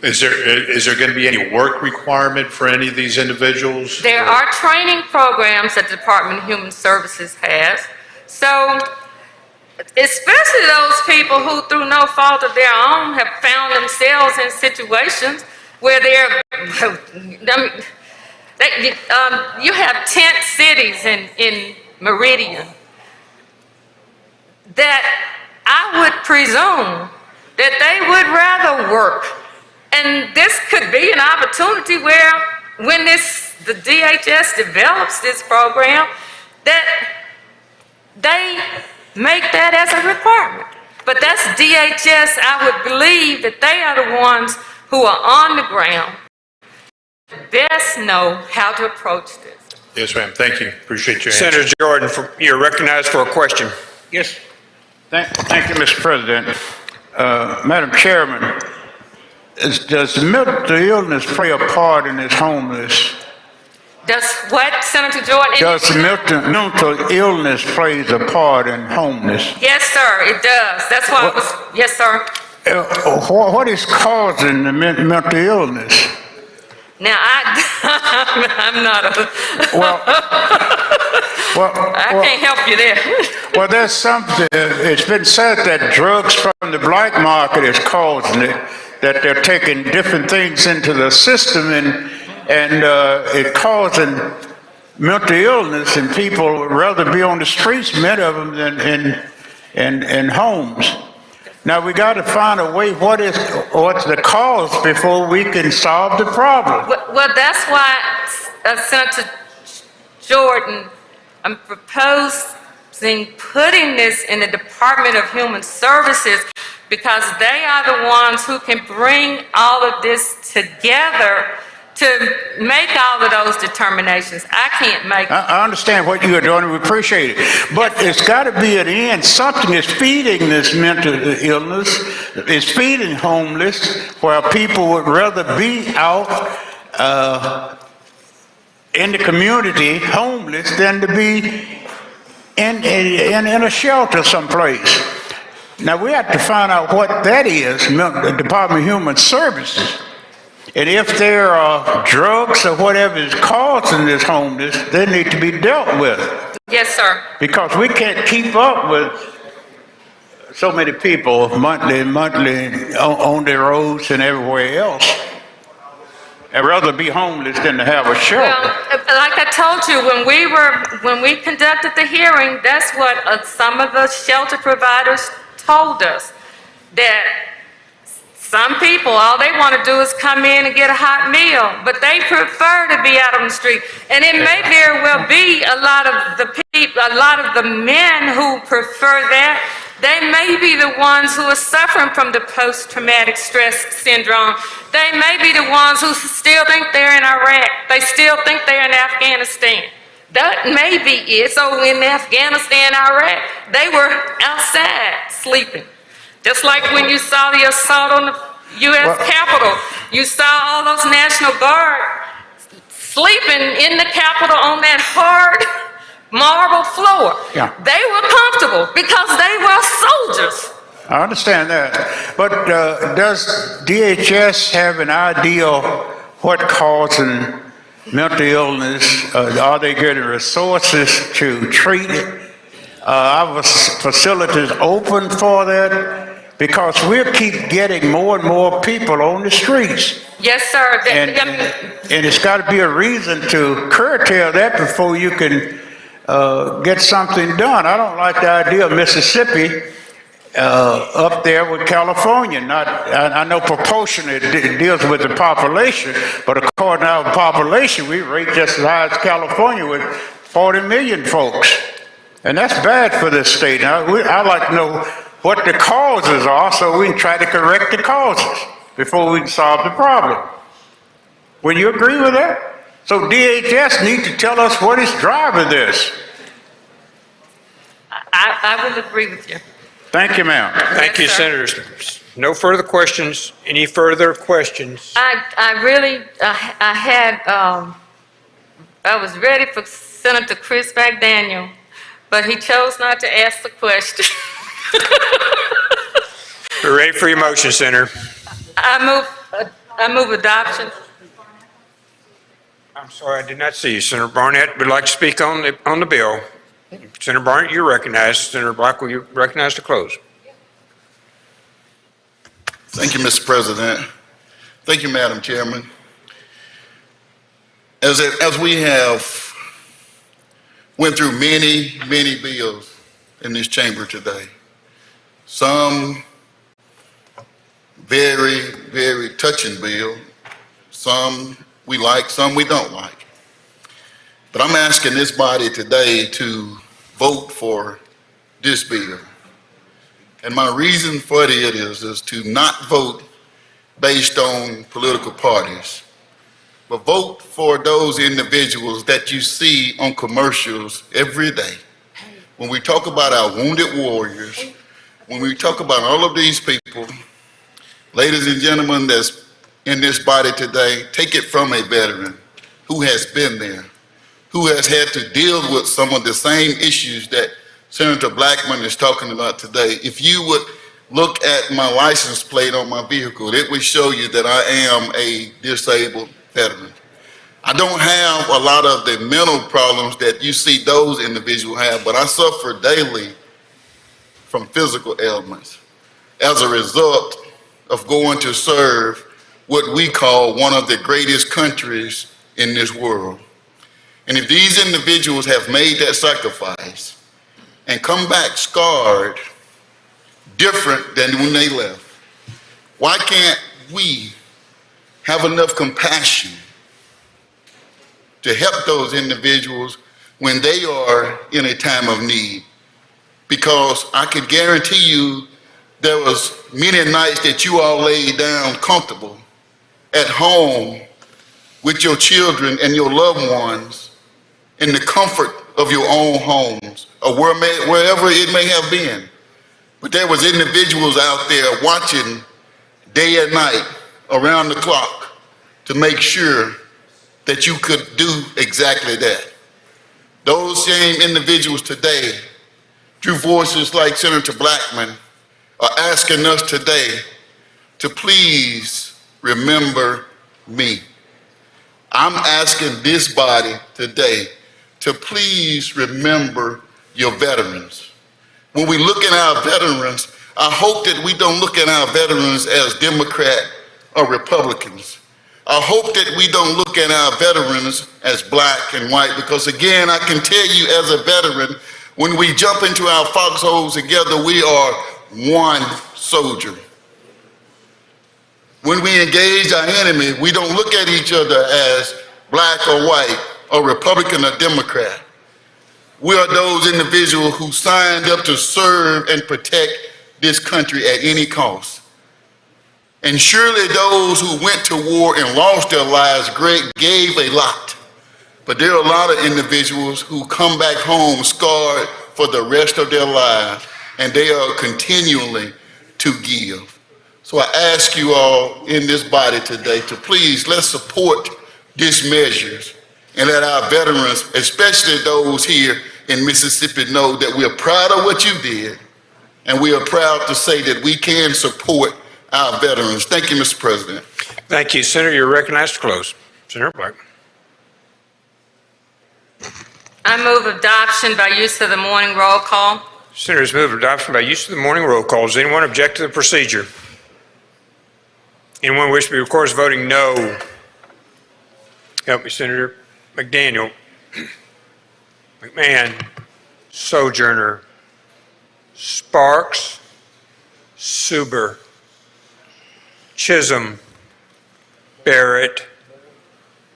Is there going to be any work requirement for any of these individuals? There are training programs that the Department of Human Services has. So especially those people who, through no fault of their own, have found themselves in situations where you have tent cities in Meridian that I would presume that they would rather work. And this could be an opportunity where when the DHS develops this program, that they make that as a requirement. But that's DHS. I would believe that they are the ones who are on the ground, best know how to approach this. Yes, ma'am. Thank you. Appreciate your answer. Senator Jordan, you're recognized for a question. Yes. Thank you, Mr. President. Madam Chairman, does mental illness play a part in this homeless? Does what, Senator Jordan? Does mental illness plays a part in homeless? Yes, sir, it does. That's why I was, yes, sir. What is causing the mental illness? Now, I'm not a... I can't help you there. Well, there's something, it's been said that drugs from the black market is causing it, that they're taking different things into the system and it causing mental illness, and people would rather be on the streets, many of them, than in homes. Now we got to find a way, what's the cause before we can solve the problem. Well, that's why, Senator Jordan, I'm proposing putting this in the Department of Human Services, because they are the ones who can bring all of this together to make all of those determinations. I can't make them. I understand what you are doing, we appreciate it. But it's got to be an end. Something is feeding this mental illness. It's feeding homeless, where people would rather be out in the community homeless than to be in a shelter someplace. Now we have to find out what that is, the Department of Human Services. And if there are drugs or whatever is causing this homeless, they need to be dealt with. Yes, sir. Because we can't keep up with so many people monthly on the roads and everywhere else. I'd rather be homeless than to have a shelter. Well, like I told you, when we conducted the hearing, that's what some of the shelter providers told us, that some people, all they want to do is come in and get a hot meal, but they prefer to be out on the street. And it may very well be a lot of the men who prefer that. They may be the ones who are suffering from the post-traumatic stress syndrome. They may be the ones who still think they're in Iraq. They still think they're in Afghanistan. That may be it. So in Afghanistan, Iraq, they were outside sleeping. Just like when you saw the assault on the U.S. Capitol, you saw all those National Guard sleeping in the Capitol on that hard marble floor. Yeah. They were comfortable because they were soldiers. I understand that. But does DHS have an idea what causing mental illness? Are they getting resources to treat it? Our facilities open for that? Because we'll keep getting more and more people on the streets. Yes, sir. And it's got to be a reason to curtail that before you can get something done. I don't like the idea of Mississippi up there with California. I know proportionate it deals with the population, but according to our population, we rate just as high as California with 40 million folks. And that's bad for this state. Now, I'd like to know what the causes are so we can try to correct the causes before we can solve the problem. Will you agree with that? So DHS need to tell us what is driving this. I will agree with you. Thank you, ma'am. Thank you, Senators. No further questions. Any further questions? I really, I was ready for Senator Chris McDaniel, but he chose not to ask the question. We're ready for your motion, Senator. I move adoption. I'm sorry, I did not see you. Senator Barnett would like to speak on the bill. Senator Barnett, you're recognized. Senator Black, will you recognize to close? Thank you, Mr. President. Thank you, Madam Chairman. As we have went through many bills in this chamber today, some very touching bill, some we like, some we don't like. But I'm asking this body today to vote for this bill. And my reason for it is to not vote based on political parties, but vote for those individuals that you see on commercials every day. When we talk about our wounded warriors, when we talk about all of these people, ladies and gentlemen that's in this body today, take it from a veteran who has been there, who has had to deal with some of the same issues that Senator Blackman is talking about today. If you would look at my license plate on my vehicle, it would show you that I am a disabled veteran. I don't have a lot of the mental problems that you see those individuals have, but I suffer daily from physical ailments as a result of going to serve what we call one of the greatest countries in this world. And if these individuals have made that sacrifice and come back scarred, different than when they left, why can't we have enough compassion to help those individuals when they are in a time of need? Because I can guarantee you there was many nights that you all laid down comfortable at home with your children and your loved ones in the comfort of your own homes or wherever it may have been. But there was individuals out there watching day and night around the clock to make sure that you could do exactly that. Those same individuals today, through voices like Senator Blackman, are asking us today to please remember me. I'm asking this body today to please remember your veterans. When we look at our veterans, I hope that we don't look at our veterans as Democrat or Republicans. I hope that we don't look at our veterans as black and white, because again, I can tell you as a veteran, when we jump into our foxholes together, we are one soldier. When we engage our enemy, we don't look at each other as black or white or Republican or Democrat. We are those individuals who signed up to serve and protect this country at any cost. And surely those who went to war and lost their lives gave a lot. But there are a lot of individuals who come back home scarred for the rest of their lives, and they are continually to give. So I ask you all in this body today to please, let's support these measures and let our veterans, especially those here in Mississippi, know that we're proud of what you did, and we are proud to say that we can support our veterans. Thank you, Mr. President. Thank you, Senator. You're recognized to close. Senator Blackman. I move adoption by use of the morning roll call. Senators move adoption by use of the morning roll call. Does anyone object to the procedure? Anyone wish to be recorded as voting no? Help me, Senator. McDaniel, McMahon, Sojourner, Sparks, Suber, Chisholm, Barrett,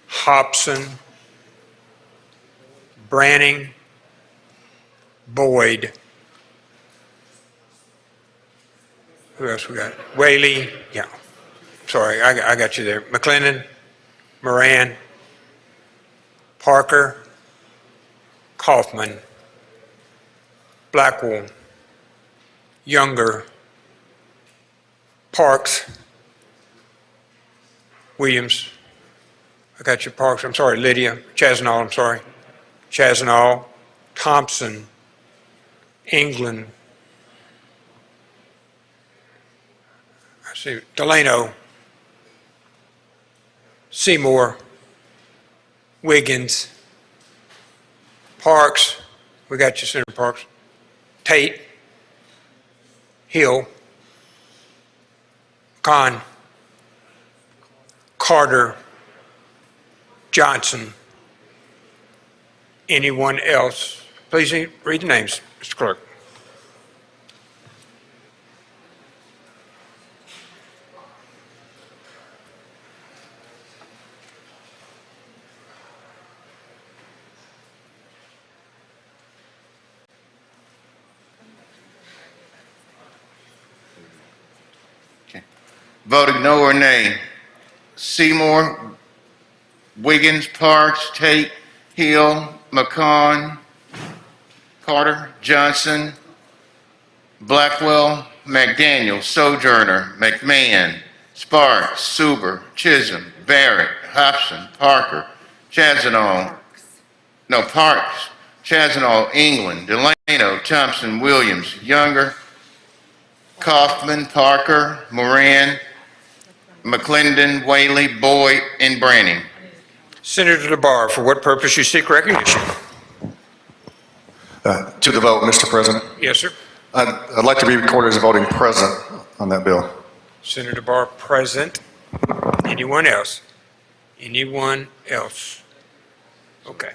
Hobson, Branning, Boyd. Who else we got? Whaley, yeah. Sorry, I got you there. McClendon, Moran, Parker, Kaufman, Blackwell, Younger, Parks, Williams. I got your Parks. I'm sorry, Lydia. Chasnall, I'm sorry. Chasnall, Thompson, England. I see Delano, Seymour, Wiggins, Parks. We got you, Senator Parks. Tate, Hill, Khan, Carter, Johnson. Anyone else? Please read the names, Mr. Clerk. Voting no or nay. Seymour, Wiggins, Parks, Tate, Hill, McCon, Carter, Johnson, Blackwell, McDaniel, Sojourner, McMahon, Sparks, Suber, Chisholm, Barrett, Hobson, Parker, Parks, Chasnall, England, Delano, Thompson, Williams, Younger, Kaufman, Parker, Moran, McClendon, Whaley, Boyd, and Branning. Senator DeBar, for what purpose you seek recognition? To the vote, Mr. President. Yes, sir. I'd like to be recorded as voting present on that bill. Senator DeBar, present. Anyone else? Anyone else? Okay.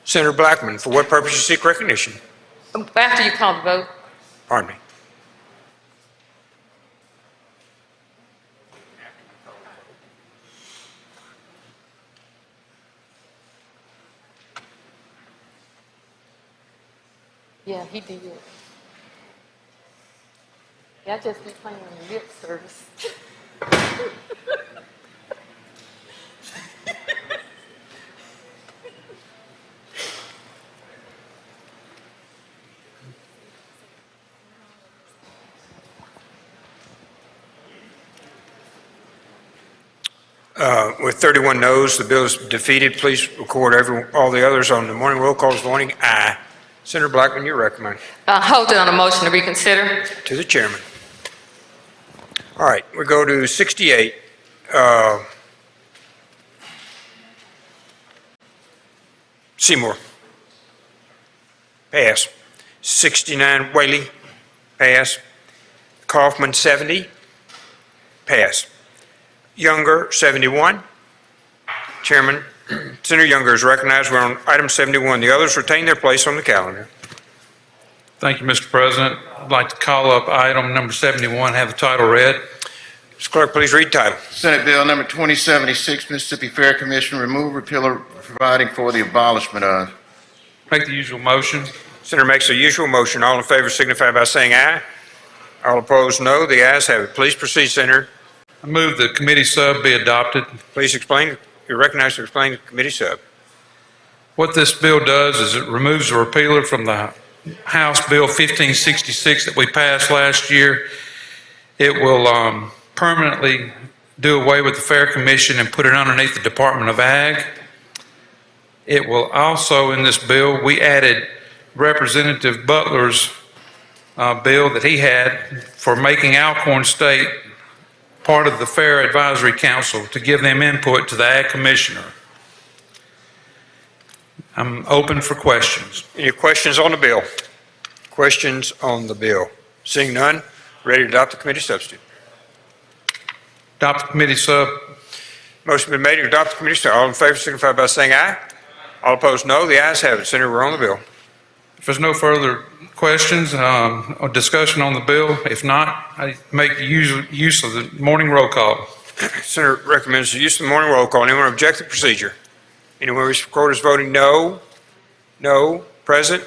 Senator Blackman, for what purpose you seek recognition? After you call the vote. Pardon me. Yeah, he did. Yeah, I just be playing the lip service. With 31 noes, the bill is defeated. Please record all the others on the morning roll calls voting aye. Senator Blackman, you recommend. Hold it on a motion to reconsider. To the chairman. All right, we go to 68. Seymour. Pass. 69, Whaley. Pass. Kaufman, 70. Pass. Younger, 71. Chairman, Senator Younger is recognized. We're on item 71. The others retain their place on the calendar. Thank you, Mr. President. I'd like to call up item number 71, have the title read. Mr. Clerk, please read title. Senate Bill number 2076, Mississippi Fair Commission, remove, repeal, or providing for the abolishment of. Make the usual motion. Senator makes the usual motion. All in favor signify by saying aye. All opposed, no. The ayes have it. Please proceed, Senator. I move the committee sub be adopted. Please explain. You're recognized to explain the committee sub. What this bill does is it removes the repealer from the House Bill 1566 that we passed last year. It will permanently do away with the Fair Commission and put it underneath the Department of Ag. It will also, in this bill, we added Representative Butler's bill that he had for making Alcorn State part of the Fair Advisory Council to give them input to the Ag Commissioner. I'm open for questions. Any questions on the bill? Questions on the bill? Seeing none, ready to adopt the committee substitute. Adopt the committee sub. Motion been made to adopt the committee substitute. All in favor signify by saying aye. All opposed, no. The ayes have it. Senator, we're on the bill. If there's no further questions or discussion on the bill, if not, I make use of the morning roll call. Senator recommends the use of the morning roll call. Anyone object to the procedure? Anyone wish to record as voting no? No. Present?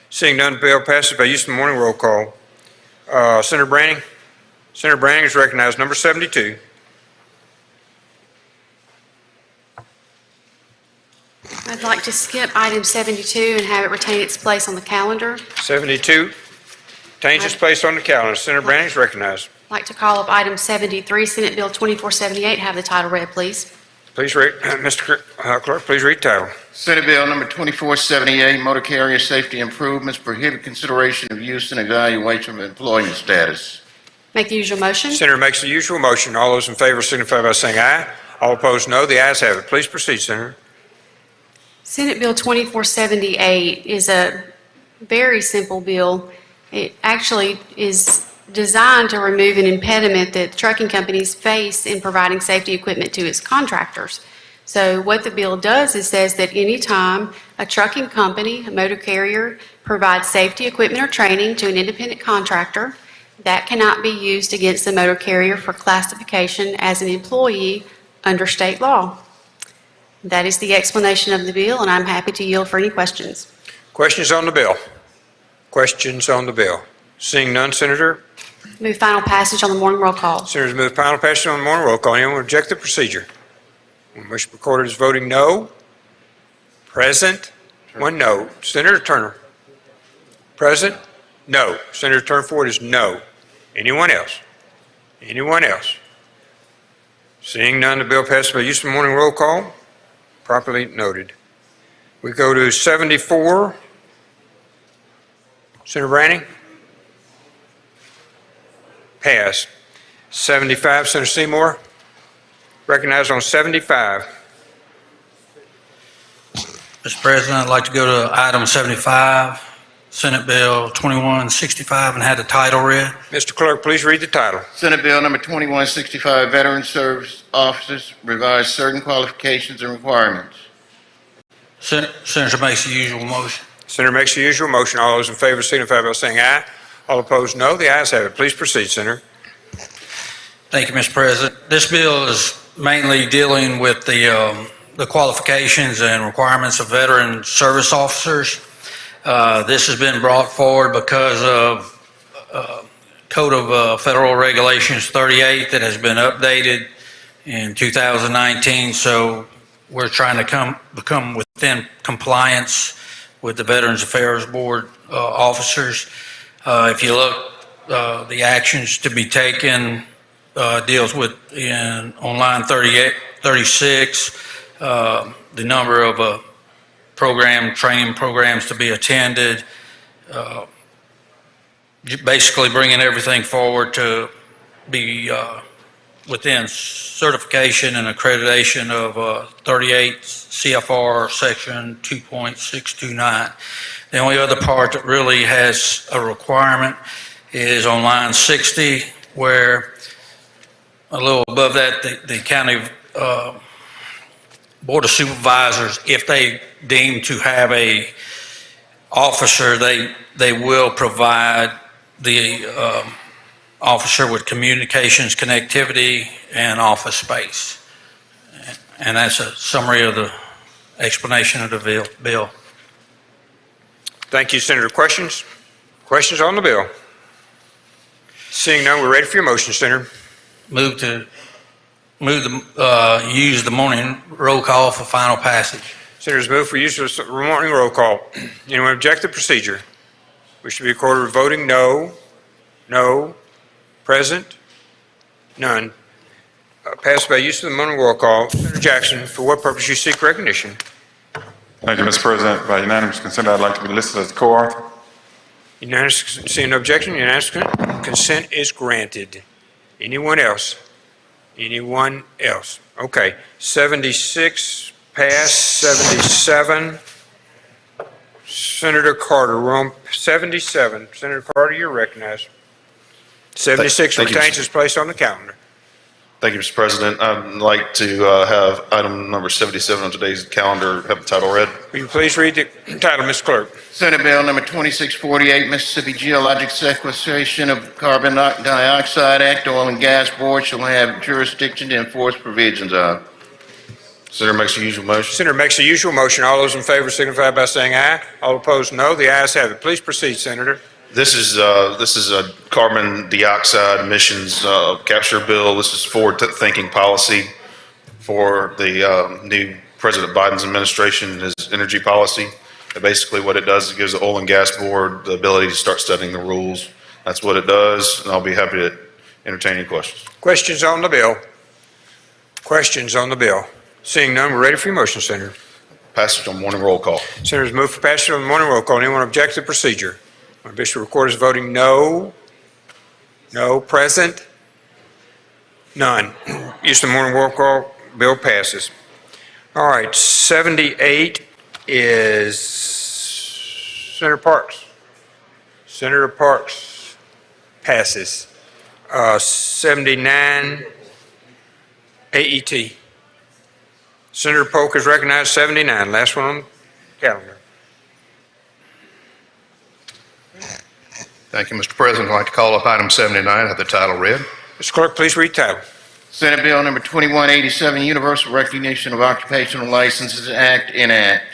Seeing none, the bill passes by use of the morning roll call. Senator Branning? Senator Branning is recognized. Number 72. I'd like to skip item 72 and have it retain its place on the calendar. 72. Change its place on the calendar. Senator Branning is recognized. I'd like to call up item 73, Senate Bill 2478. Have the title read, please. Please read, Mr. Clerk, please read title. Senate Bill number 2478, Motor Carrier Safety Improvements, prohibit consideration of use and evaluation of employment status. Make the usual motion. Senator makes the usual motion. All those in favor signify by saying aye. All opposed, no. The ayes have it. Please proceed, Senator. Senate Bill 2478 is a very simple bill. It actually is designed to remove an impediment that trucking companies face in providing safety equipment to its contractors. So what the bill does is says that anytime a trucking company, a motor carrier, provides safety equipment or training to an independent contractor, that cannot be used against the motor carrier for classification as an employee under state law. That is the explanation of the bill, and I'm happy to yield for any questions. Questions on the bill? Questions on the bill? Seeing none, Senator. Move final passage on the morning roll call. Senators move final passage on the morning roll call. Anyone object to the procedure? One wish recorded as voting no. Present? One no. Senator Turner? Present? No. Senator Turnford is no. Anyone else? Anyone else? Seeing none, the bill passes by use of the morning roll call. Properly noted. We go to 74. Senator Branning? Passed. 75, Senator Seymour. Recognized on 75. Mr. President, I'd like to go to item 75, Senate Bill 2165, and have the title read. Mr. Clerk, please read the title. Senate Bill number 2165, Veteran Service Officers, revise certain qualifications and requirements. Senator makes the usual motion. Senator makes the usual motion. All those in favor signify by saying aye. All opposed, no. The ayes have it. Please proceed, Senator. Thank you, Mr. President. This bill is mainly dealing with the qualifications and requirements of veteran service officers. This has been brought forward because of Code of Federal Regulations 38 that has been updated in 2019. So we're trying to become within compliance with the Veterans Affairs Board officers. If you look, the actions to be taken deals with on line 36, the number of training programs to be attended, basically bringing everything forward to be within certification and accreditation of 38 CFR section 2.629. The only other part that really has a requirement is on line 60, where a little above that, the county Board of Supervisors, if they deem to have a officer, they will provide the officer with communications, connectivity, and office space. And that's a summary of the explanation of the bill. Thank you, Senator. Questions? Questions on the bill? Seeing none, we're ready for your motion, Senator. Use the morning roll call for final passage. Senators move for use of the morning roll call. Anyone object to the procedure? Wish to be recorded as voting no. No. Present? None. Passed by use of the morning roll call. Senator Jackson, for what purpose you seek recognition? Thank you, Mr. President. By unanimous consent, I'd like to be listed as co-author. Unanimous, seeing no objection, unanimous consent is granted. Anyone else? Anyone else? Okay, 76 passed, 77. Senator Carter, we're on 77. Senator Carter, you're recognized. 76 Thank you, retains its place on the calendar. Thank you, Mr. President. I'd like to have item number 77 on today's calendar have the title read. Will you please read the title, Mr. Clerk? Senate Bill number 2648, Mississippi Geologic Sequestration of Carbon Dioxide Act, Oil and Gas Board shall have jurisdiction to enforce provisions of. Senator makes the usual motion. Senator makes the usual motion. All those in favor signify by saying aye. All opposed, no. The ayes have it. Please proceed, Senator. This is a carbon dioxide emissions capture bill. This is forward-thinking policy for the new President Biden's administration, his energy policy. And basically what it does is it gives the Oil and Gas Board the ability to start setting the rules. That's what it does, and I'll be happy to entertain any questions. Questions on the bill? Questions on the bill? Seeing none, we're ready for your motion, Senator. Passage on morning roll call. Senators move for passage on the morning roll call. Anyone object to the procedure? My bishop recorder is voting no. No. Present? None. Use of the morning roll call. Bill passes. All right. 78 is Senator Parks. Senator Parks passes. 79 AET. Senator Polk is recognized. 79. Last one on the calendar. Thank you, Mr. President. I'd like to call up item 79, have the title read. Mr. Clerk, please read title. Senate Bill number 2187, Universal Recognition of Occupational Licenses Act, enact.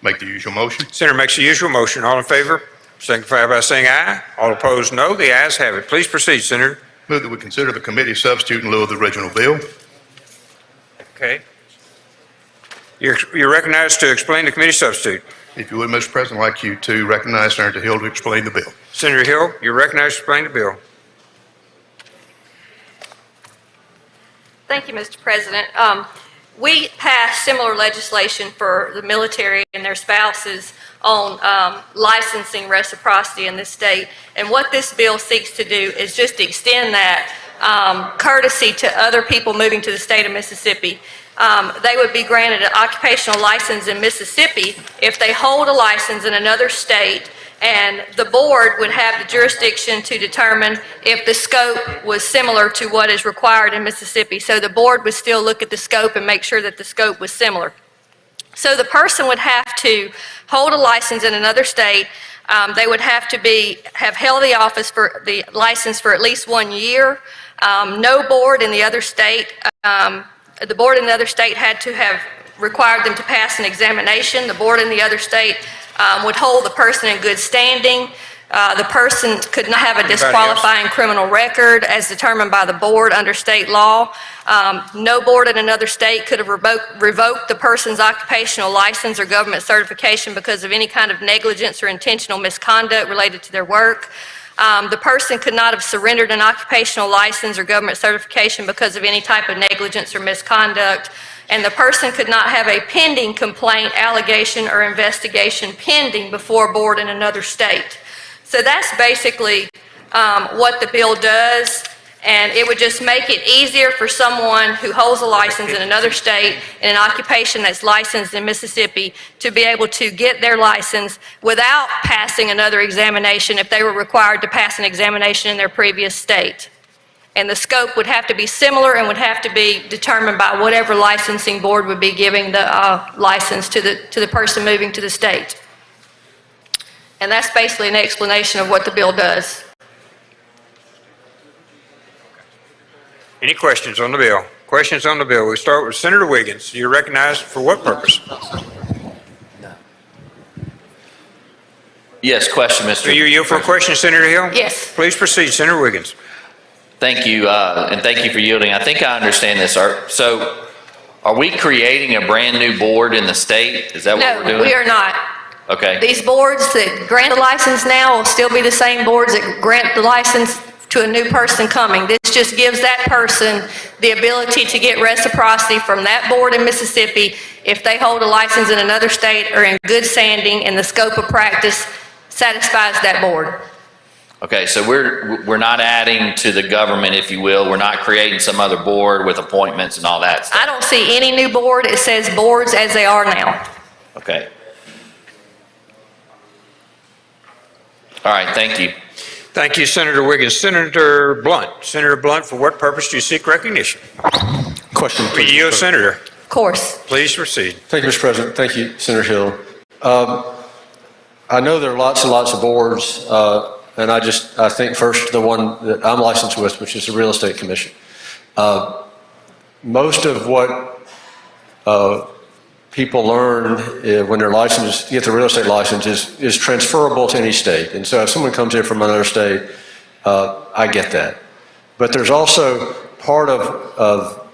Make the usual motion. Senator makes the usual motion. All in favor, signify by saying aye. All opposed, no. The ayes have it. Please proceed, Senator. Move that we consider the committee substitute in lieu of the original bill. Okay. You're recognized to explain the committee substitute. If you would, Mr. President, I'd like you to recognize Senator Hill to explain the bill. Senator Hill, you're recognized to explain the bill. Thank you, Mr. President. We passed similar legislation for the military and their spouses on licensing reciprocity in this state. And what this bill seeks to do is just extend that courtesy to other people moving to the state of Mississippi. They would be granted an occupational license in Mississippi if they hold a license in another state, and the board would have the jurisdiction to determine if the scope was similar to what is required in Mississippi. So the board would still look at the scope and make sure that the scope was similar. So the person would have to hold a license in another state. They would have to have held the license for at least 1 year. No board in the other state, the board in the other state had to have required them to pass an examination. The board in the other state would hold the person in good standing. The person could not have a disqualifying criminal record as determined by the board under state law. No board in another state could have revoked the person's occupational license or government certification because of any kind of negligence or intentional misconduct related to their work. The person could not have surrendered an occupational license or government certification because of any type of negligence or misconduct. And the person could not have a pending complaint, allegation, or investigation pending before a board in another state. So that's basically what the bill does, and it would just make it easier for someone who holds a license in another state in an occupation that's licensed in Mississippi to be able to get their license without passing another examination if they were required to pass an examination in their previous state. And the scope would have to be similar and would have to be determined by whatever licensing board would be giving the license to the person moving to the state. And that's basically an explanation of what the bill does. Any questions on the bill? Questions on the bill. We start with Senator Wiggins. You're recognized for what purpose? Yes, question, Mr. Do you yield for a question, Senator Hill? Yes. Please proceed, Senator Wiggins. Thank you, and thank you for yielding. I think I understand this. So, are we creating a brand new board in the state? Is that what we're doing? No, we are not. Okay. These boards that grant the license now will still be the same boards that grant the license to a new person coming. This just gives that person the ability to get reciprocity from that board in Mississippi if they hold a license in another state or in good standing and the scope of practice satisfies that board. Okay, so we're not adding to the government, if you will. We're not creating some other board with appointments and all that stuff. I don't see any new board. It says boards as they are now. Okay. All right, thank you. Thank you, Senator Wiggins. Senator Blunt. Senator Blunt, for what purpose do you seek recognition? Question, please. You, Senator. Of course. Please proceed. Thank you, Mr. President. Thank you, Senator Hill. I know there are lots and lots of boards, and I think first the one that I'm licensed with, which is the Real Estate Commission. Most of what people learn when they're licensed, get the real estate license, is transferable to any state. And so if someone comes in from another state, I get that. But there's also part of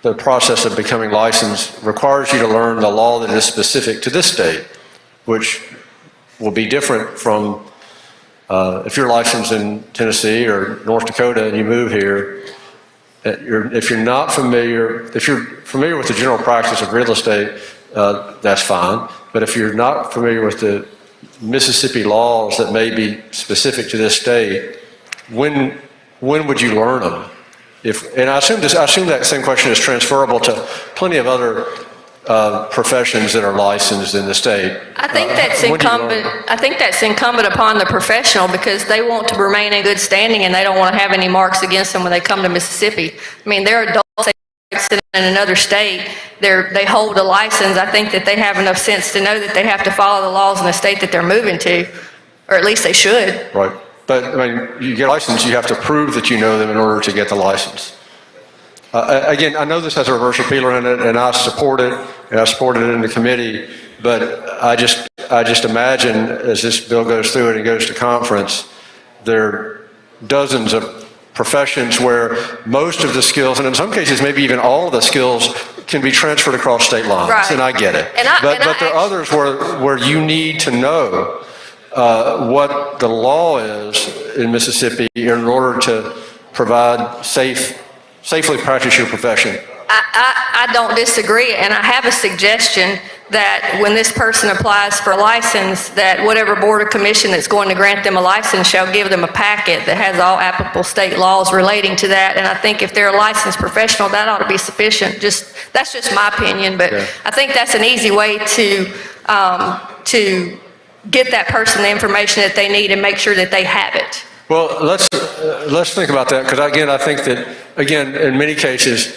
the process of becoming licensed requires you to learn the law that is specific to this state, which will be different from if you're licensed in Tennessee or North Dakota and you move here. If you're familiar with the general practice of real estate, that's fine. But if you're not familiar with the Mississippi laws that may be specific to this state, when would you learn them? And I assume that same question is transferable to plenty of other professions that are licensed in the state. I think that's incumbent. I think that's incumbent upon the professional because they want to remain in good standing and they don't want to have any marks against them when they come to Mississippi. I mean, they're adults in another state. They hold a license. I think that they have enough sense to know that they have to follow the laws in the state that they're moving to, or at least they should. Right. But I mean, you get a license, you have to prove that you know them in order to get the license. Again, I know this has a reverse appealer in it, and I support it, and I supported it in the committee, but I just imagine as this bill goes through and it goes to conference, there are dozens of professions where most of the skills, and in some cases maybe even all of the skills, can be transferred across state lines, Right. and I get it. But there are others where you need to know what the law is in Mississippi in order to provide safely practice your profession. I don't disagree, and I have a suggestion that when this person applies for a license, that whatever board or commission that's going to grant them a license shall give them a packet that has all applicable state laws relating to that. And I think if they're a licensed professional, that ought to be sufficient. That's just my opinion, but Yeah. I think that's an easy way to get that person the information that they need and make sure that they have it. Well, let's think about that, because again, I think that, again, in many cases,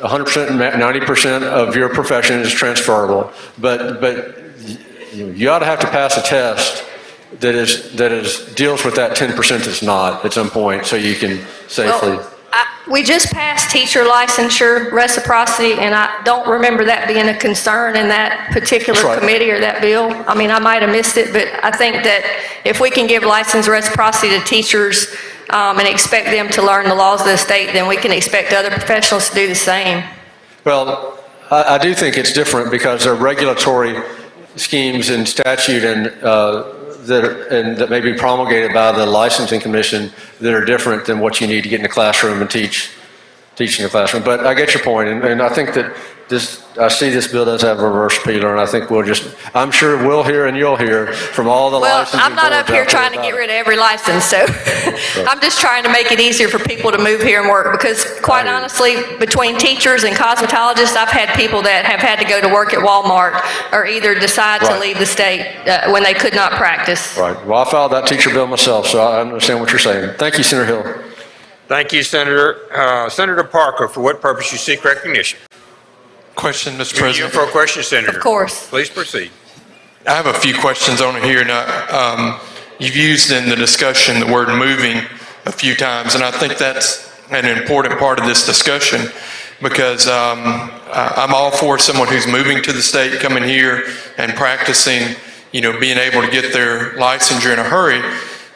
100%, 90% of your profession is transferable, but you ought to have to pass a test that deals with that 10% that's not at some point, so you can safely. Well, we just passed teacher licensure reciprocity, and I don't remember that being a concern in that particular That's right. committee or that bill. I mean, I might have missed it, but I think that if we can give license reciprocity to teachers and expect them to learn the laws of the state, then we can expect other professionals to do the same. Well, I do think it's different because there are regulatory schemes and statute that may be promulgated by the licensing commission that are different than what you need to get in the classroom and teach in the classroom. But I get your point, and I think that I see this bill does have a reverse appealer, and I think I'm sure we'll hear and you'll hear from all the licensing Well, I'm not up boards here out there trying to about get it. rid of every license, so I'm just trying to make it easier for people to move here and work, because quite honestly, between teachers and cosmetologists, I've had people that have had to go to work at Walmart or either decide to Right. leave the state when they could not practice. Right. Well, I filed that teacher bill myself, so I understand what you're saying. Thank you, Senator Hill. Thank you, Senator. Senator Parker, for what purpose you seek recognition? Question, Mr. You President. for a question, Senator. Of course. Please proceed. I have a few questions on it here. Now, you've used in the discussion the word moving a few times, and I think that's an important part of this discussion because I'm all for someone who's moving to the state, coming here and practicing, being able to get their licensure in a hurry.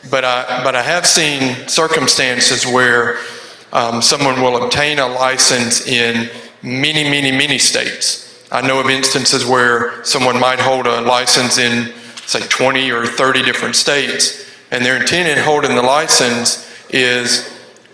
But I have seen circumstances where someone will obtain a license in many states. I know of instances where someone might hold a license in say 20 or 30 different states, and their intent in holding the license is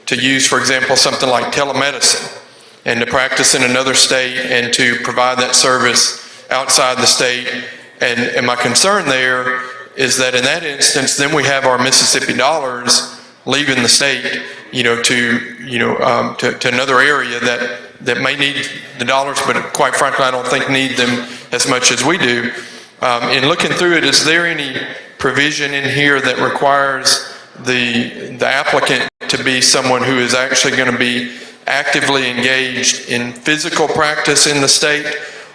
to use, for example, something like telemedicine, and to practice in another state and to provide that service outside the state. And my concern there is that in that instance, then we have our Mississippi dollars leaving the state, to another area that may need the dollars, but quite frankly, I don't think need them as much as we do. In looking through it, is there any provision in here that requires the applicant to be someone who is actually going to be actively engaged in physical practice in the state,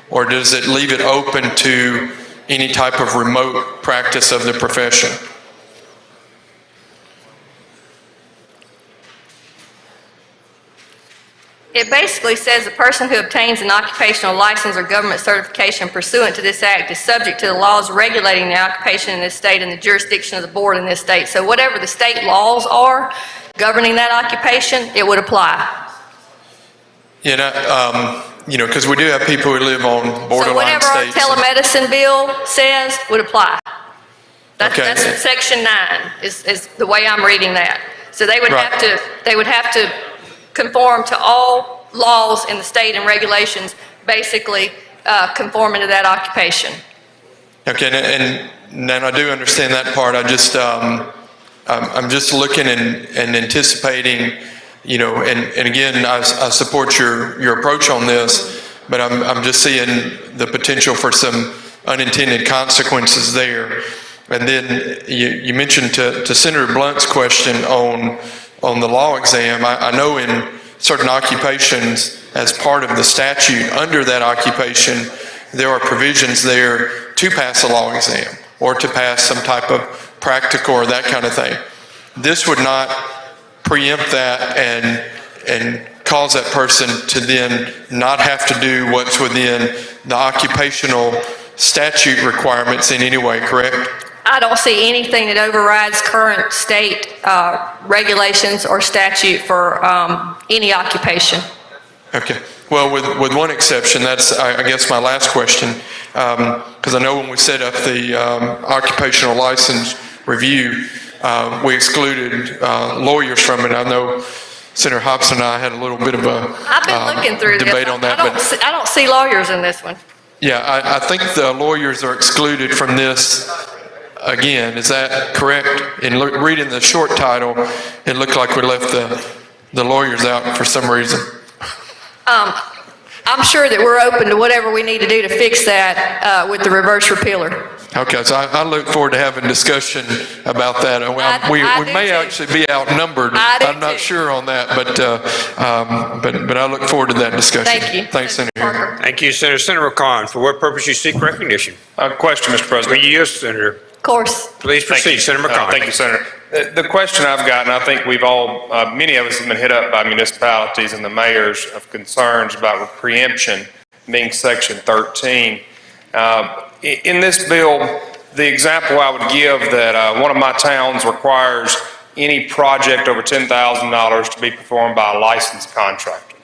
or does it leave it open to any type of remote practice of the profession? It basically says the person who obtains an occupational license or government certification pursuant to this act is subject to the laws regulating the occupation in this state and the jurisdiction of the board in this state. So whatever the state laws are governing that occupation, it would apply. Because we do have people who live on borderline So whatever our states. telemedicine bill says would apply. That's section 9 is the way I'm reading that. So they would have to conform to all laws in the state and regulations, basically conforming to that occupation. Okay, and I do understand that part. I'm just looking and anticipating, and again, I support your approach on this, but I'm just seeing the potential for some unintended consequences there. And then you mentioned to Senator Blunt's question on the law exam. I know in certain occupations, as part of the statute under that occupation, there are provisions there to pass a law exam or to pass some type of practical or that kind of thing. This would not preempt that and cause that person to then not have to do what's within the occupational statute requirements in any way, correct? I don't see anything that overrides current state regulations or statute for any occupation. Okay. Well, with one exception, that's, I guess, my last question, because I know when we set up the occupational license review, we excluded lawyers from it. I know Senator Hobson and I had a little bit of a I've been looking through debate this. on that. I don't see lawyers in this one. Yeah, I think the lawyers are excluded from this. Again, is that correct? In reading the short title, it looked like we left the lawyers out for some reason. I'm sure that we're open to whatever we need to do to fix that with the reverse repealer. Okay, so I look forward to having discussion about that. We may actually be outnumbered. I'm not sure on that, but I look forward to that discussion. Thank you. Thanks, Senator. Parker. Thank you, Senator. Senator McCon, for what purpose you seek recognition? Question, Mr. President. Will you yield, Senator? Of course. Please proceed, Senator McCon. Thank you, Senator. The question I've got, and I think we've all, many of us have been hit up by municipalities and the mayors of concerns about preemption being Section 13. In this bill, the example I would give that one of my towns requires any project over $10,000 to be performed by a licensed contractor.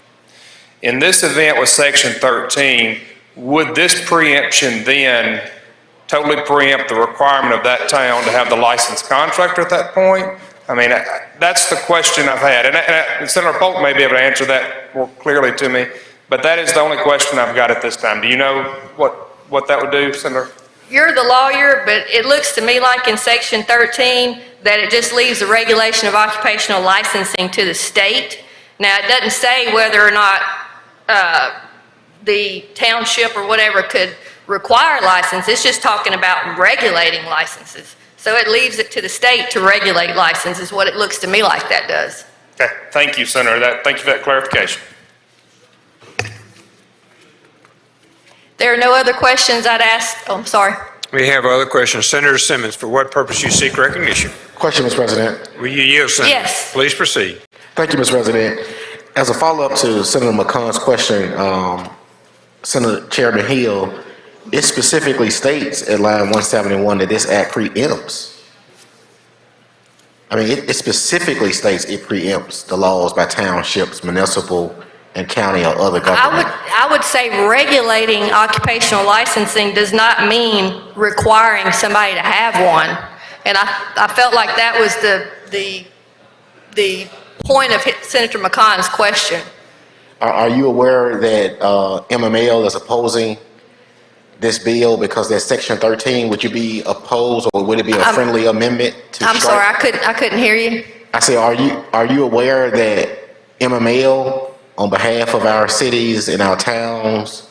In this event with Section 13, would this preemption then totally preempt the requirement of that town to have the licensed contractor at that point? I mean, that's the question I've had. And Senator Polk may be able to answer that more clearly to me, but that is the only question I've got at this time. Do you know what that would do, Senator? You're the lawyer, but it looks to me like in Section 13 that it just leaves the regulation of occupational licensing to the state. Now, it doesn't say whether or not the township or whatever could require license. It's just talking about regulating licenses. So it leaves it to the state to regulate licenses, what it looks to me like that does. Okay, thank you, Senator. Thank you for that clarification. There are no other questions I'd ask. Oh, I'm sorry. We have other questions. Senator Simmons, for what purpose you seek recognition? Question, Mr. President. Will you yield, Senator? Yes. Please proceed. Thank you, Mr. President. As a follow-up to Senator McConn's question, Senator Chairman Hill, it specifically states at line 171 that this act preempts. I mean, it specifically states it preempts the laws by townships, municipal, and county or other government? I would say regulating occupational licensing does not mean requiring somebody to have one. And I felt like that was the point of Senator McConn's question. Are you aware that MML is opposing this bill because there's Section 13? Would you be opposed, or would it be a friendly amendment to I'm sorry, strike? I couldn't hear you. I say, are you aware that MML, on behalf of our cities and our towns,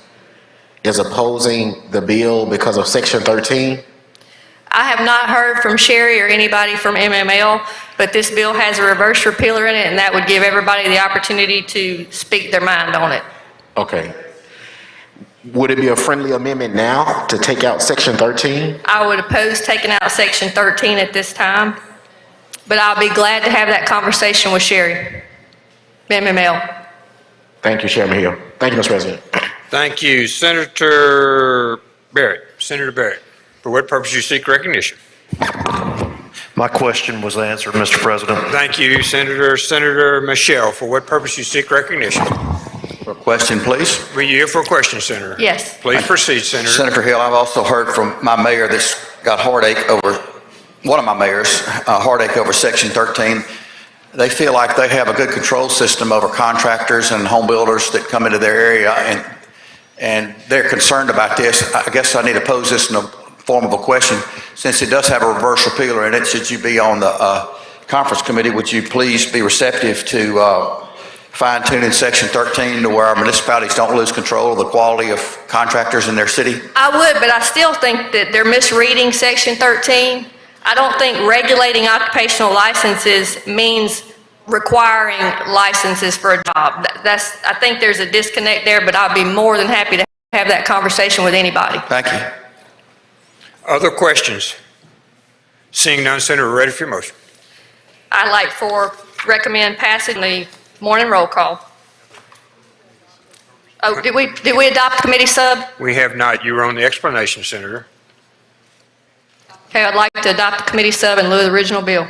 is opposing the bill because of Section 13? I have not heard from Sherry or anybody from MML, but this bill has a reverse repealer in it, and that would give everybody the opportunity to speak their mind on it. Okay. Would it be a friendly amendment now to take out Section 13? I would oppose taking out Section 13 at this time, but I'll be glad to have that conversation with Sherry, MML. Thank you, Chairman Hill. Thank you, Mr. President. Thank you. Senator Barrett. Senator Barrett, for what purpose you seek recognition? My question was answered, Mr. President. Thank you, Senator. Senator Michelle, for what purpose you seek recognition? For a question, please. Were you here for a question, Senator? Yes. Please proceed, Senator. Senator Hill, I've also heard from my mayor that's got heartache over, one of my mayors, heartache over Section 13. They feel like they have a good control system over contractors and home builders that come into their area, and they're concerned about this. I guess I need to pose this in the form of a question. Since it does have a reverse repealer in it, should you be on the conference committee, would you please be receptive to fine-tuning Section 13 to where our municipalities don't lose control of the quality of contractors in their city? I would, but I still think that they're misreading Section 13. I don't think regulating occupational licenses means requiring licenses for a job. I think there's a disconnect there, but I'll be more than happy to have that conversation with anybody. Thank you. Other questions? Seeing none, Senator, we're ready for your motion. I'd like for recommend passing the morning roll call. Oh, did we adopt committee sub? We have not. You were on the explanation, Senator. Okay, I'd like to adopt the committee sub in lieu of the original bill.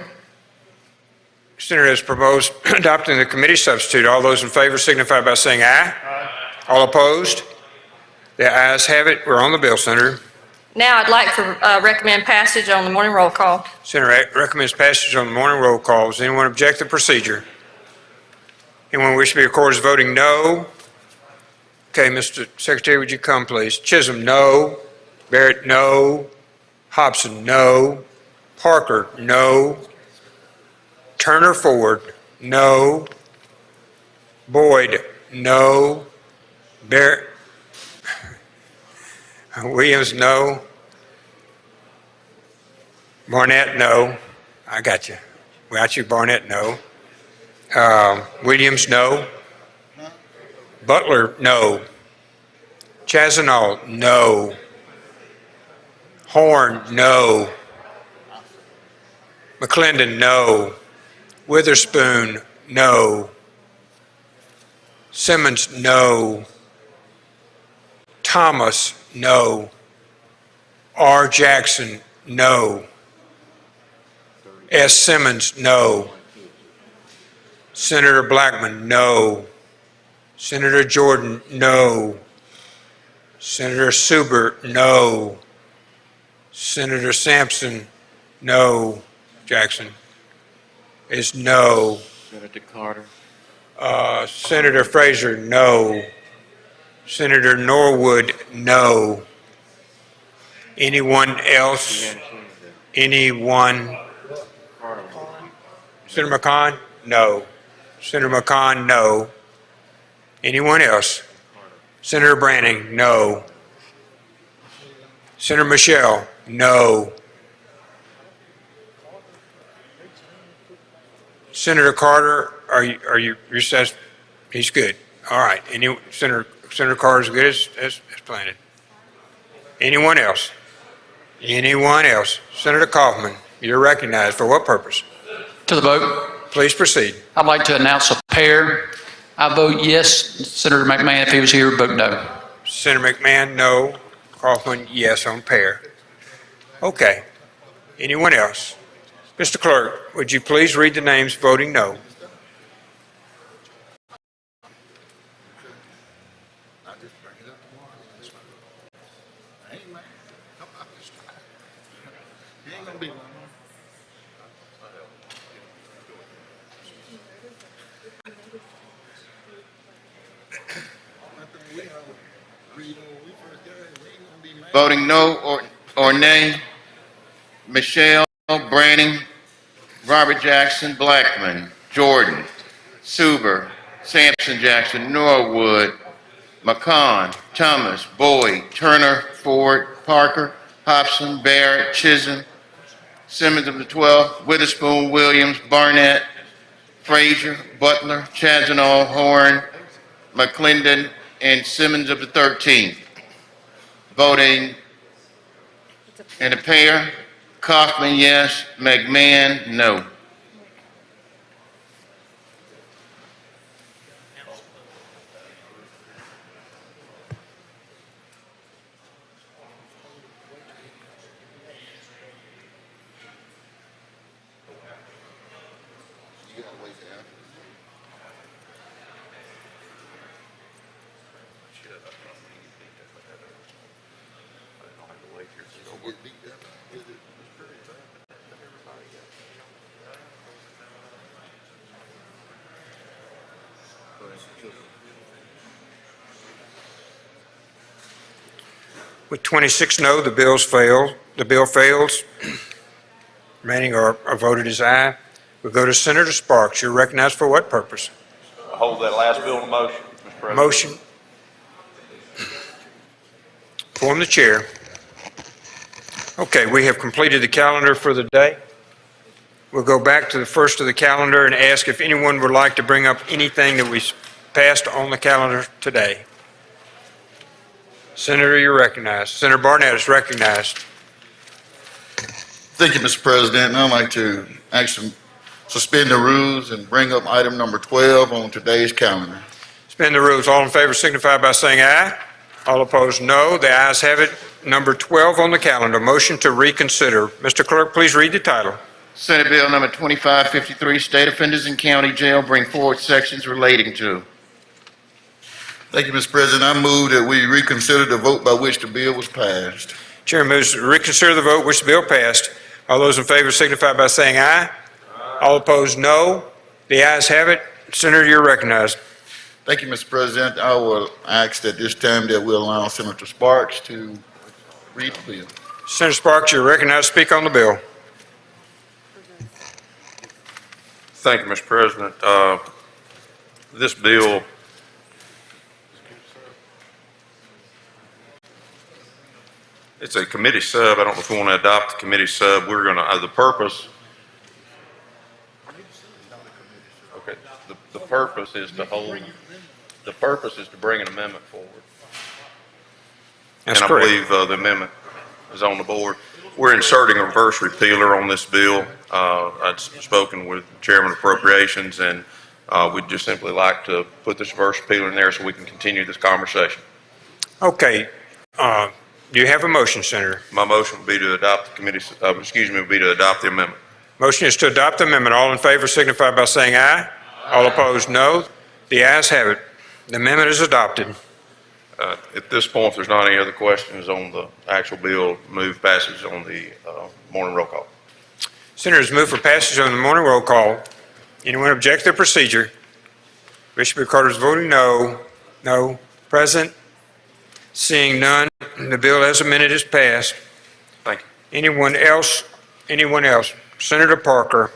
Senator has proposed adopting the committee substitute. All those in favor signify by saying aye. Aye. All opposed? The ayes have it. We're on the bill, Senator. Now I'd like to recommend passage on the morning roll call. Senator recommends passage on the morning roll call. Does anyone object to the procedure? Anyone wish to be recorded as voting no? Okay, Mr. Secretary, would you come, please? Chisholm, no. Barrett, no. Hobson, no. Parker, no. Turner Ford, no. Boyd, no. Barrett, Williams, no. Barnett, no. I got you. Without you, Barnett, no. Williams, no. Butler, no. Chazanall, no. Horn, no. McClendon, no. Witherspoon, no. Simmons, no. Thomas, no. R. Jackson, no. S. Simmons, no. Senator Blackman, no. Senator Jordan, no. Senator Suber, no. Senator Sampson, no. Jackson is no. Senator Carter. Senator Fraser, no. Senator Norwood, no. Anyone else? Anyone? Senator McCon, no. Senator McCon, no. Anyone else? Senator Branning, no. Senator Michelle, no. Senator Carter, you're says he's good. All right. Senator Carter's good as planted. Anyone else? Anyone else? Senator Kaufman, you're recognized. For what purpose? To the vote. Please proceed. I'd like to announce a pair. I vote yes. Senator McMahon, if he was here, vote no. Senator McMahon, no. Kaufman, yes on pair. Okay. Anyone else? Mr. Clerk, would you please read the names voting no? Voting no or nay, Michelle, Branning, Robert Jackson, Blackman, Jordan, Suber, Sampson Jackson, Norwood, McCon, Thomas, Boyd, Turner, Ford, Parker, Hobson, Barrett, Chisholm, Simmons of the 12th, Witherspoon, Williams, Barnett, Frazier, Butler, Chazanall, Horn, McClendon, and Simmons of the 13th. Voting in a pair, Kaufman, yes, McMahon, no. With 26 no, the bill fails. Remaining are voted as aye. We'll go to Senator Sparks. You're recognized for what purpose? Hold that last bill to motion, Mr. President. Motion. Form the chair. Okay, we have completed the calendar for the day. We'll go back to the first of the calendar and ask if anyone would like to bring up anything that we passed on the calendar today. Senator, you're recognized. Senator Barnett is recognized. Thank you, Mr. President. I'd like to actually suspend the rules and bring up item number 12 on today's calendar. Suspend the rules. All in favor signify by saying aye. All opposed, no. The ayes have it. Number 12 on the calendar, motion to reconsider. Mr. Clerk, please read the title. Senate Bill number 2553, State Offenders in County Jail, bring forward sections relating to. Thank you, Mr. President. I move that we reconsider the vote by which the bill was passed. Chair moves to reconsider the vote which the bill passed. All those in favor signify by saying aye. All opposed, no. The ayes have it. Senator, you're recognized. Thank you, Mr. President. I will ask at this time that we allow Senator Sparks to read the bill. Senator Sparks, you're recognized to speak on the bill. Thank you, Mr. President. This bill it's a committee sub. I don't know if we want to adopt the committee sub. We're going to, the purpose. Okay, the purpose is to hold, the purpose is to bring an amendment forward. That's and I correct. believe the amendment is on the board. We're inserting a reverse repealer on this bill. I'd spoken with Chairman of Appropriations, and we'd just simply like to put this reverse repealer in there so we can continue this conversation. Okay. Do you have a motion, Senator? My motion would be to adopt the committee, would be to adopt the amendment. Motion is to adopt the amendment. All in favor signify by saying aye. All opposed, no. The ayes have it. The amendment is adopted. At this point, if there's not any other questions on the actual bill, move passage on the morning roll call. Senators, move for passage on the morning roll call. Anyone object to the procedure? Bishop Carter's voting no. No. Present? Seeing none, the bill as amended is passed. Thank you. Anyone else? Anyone else? Senator Parker.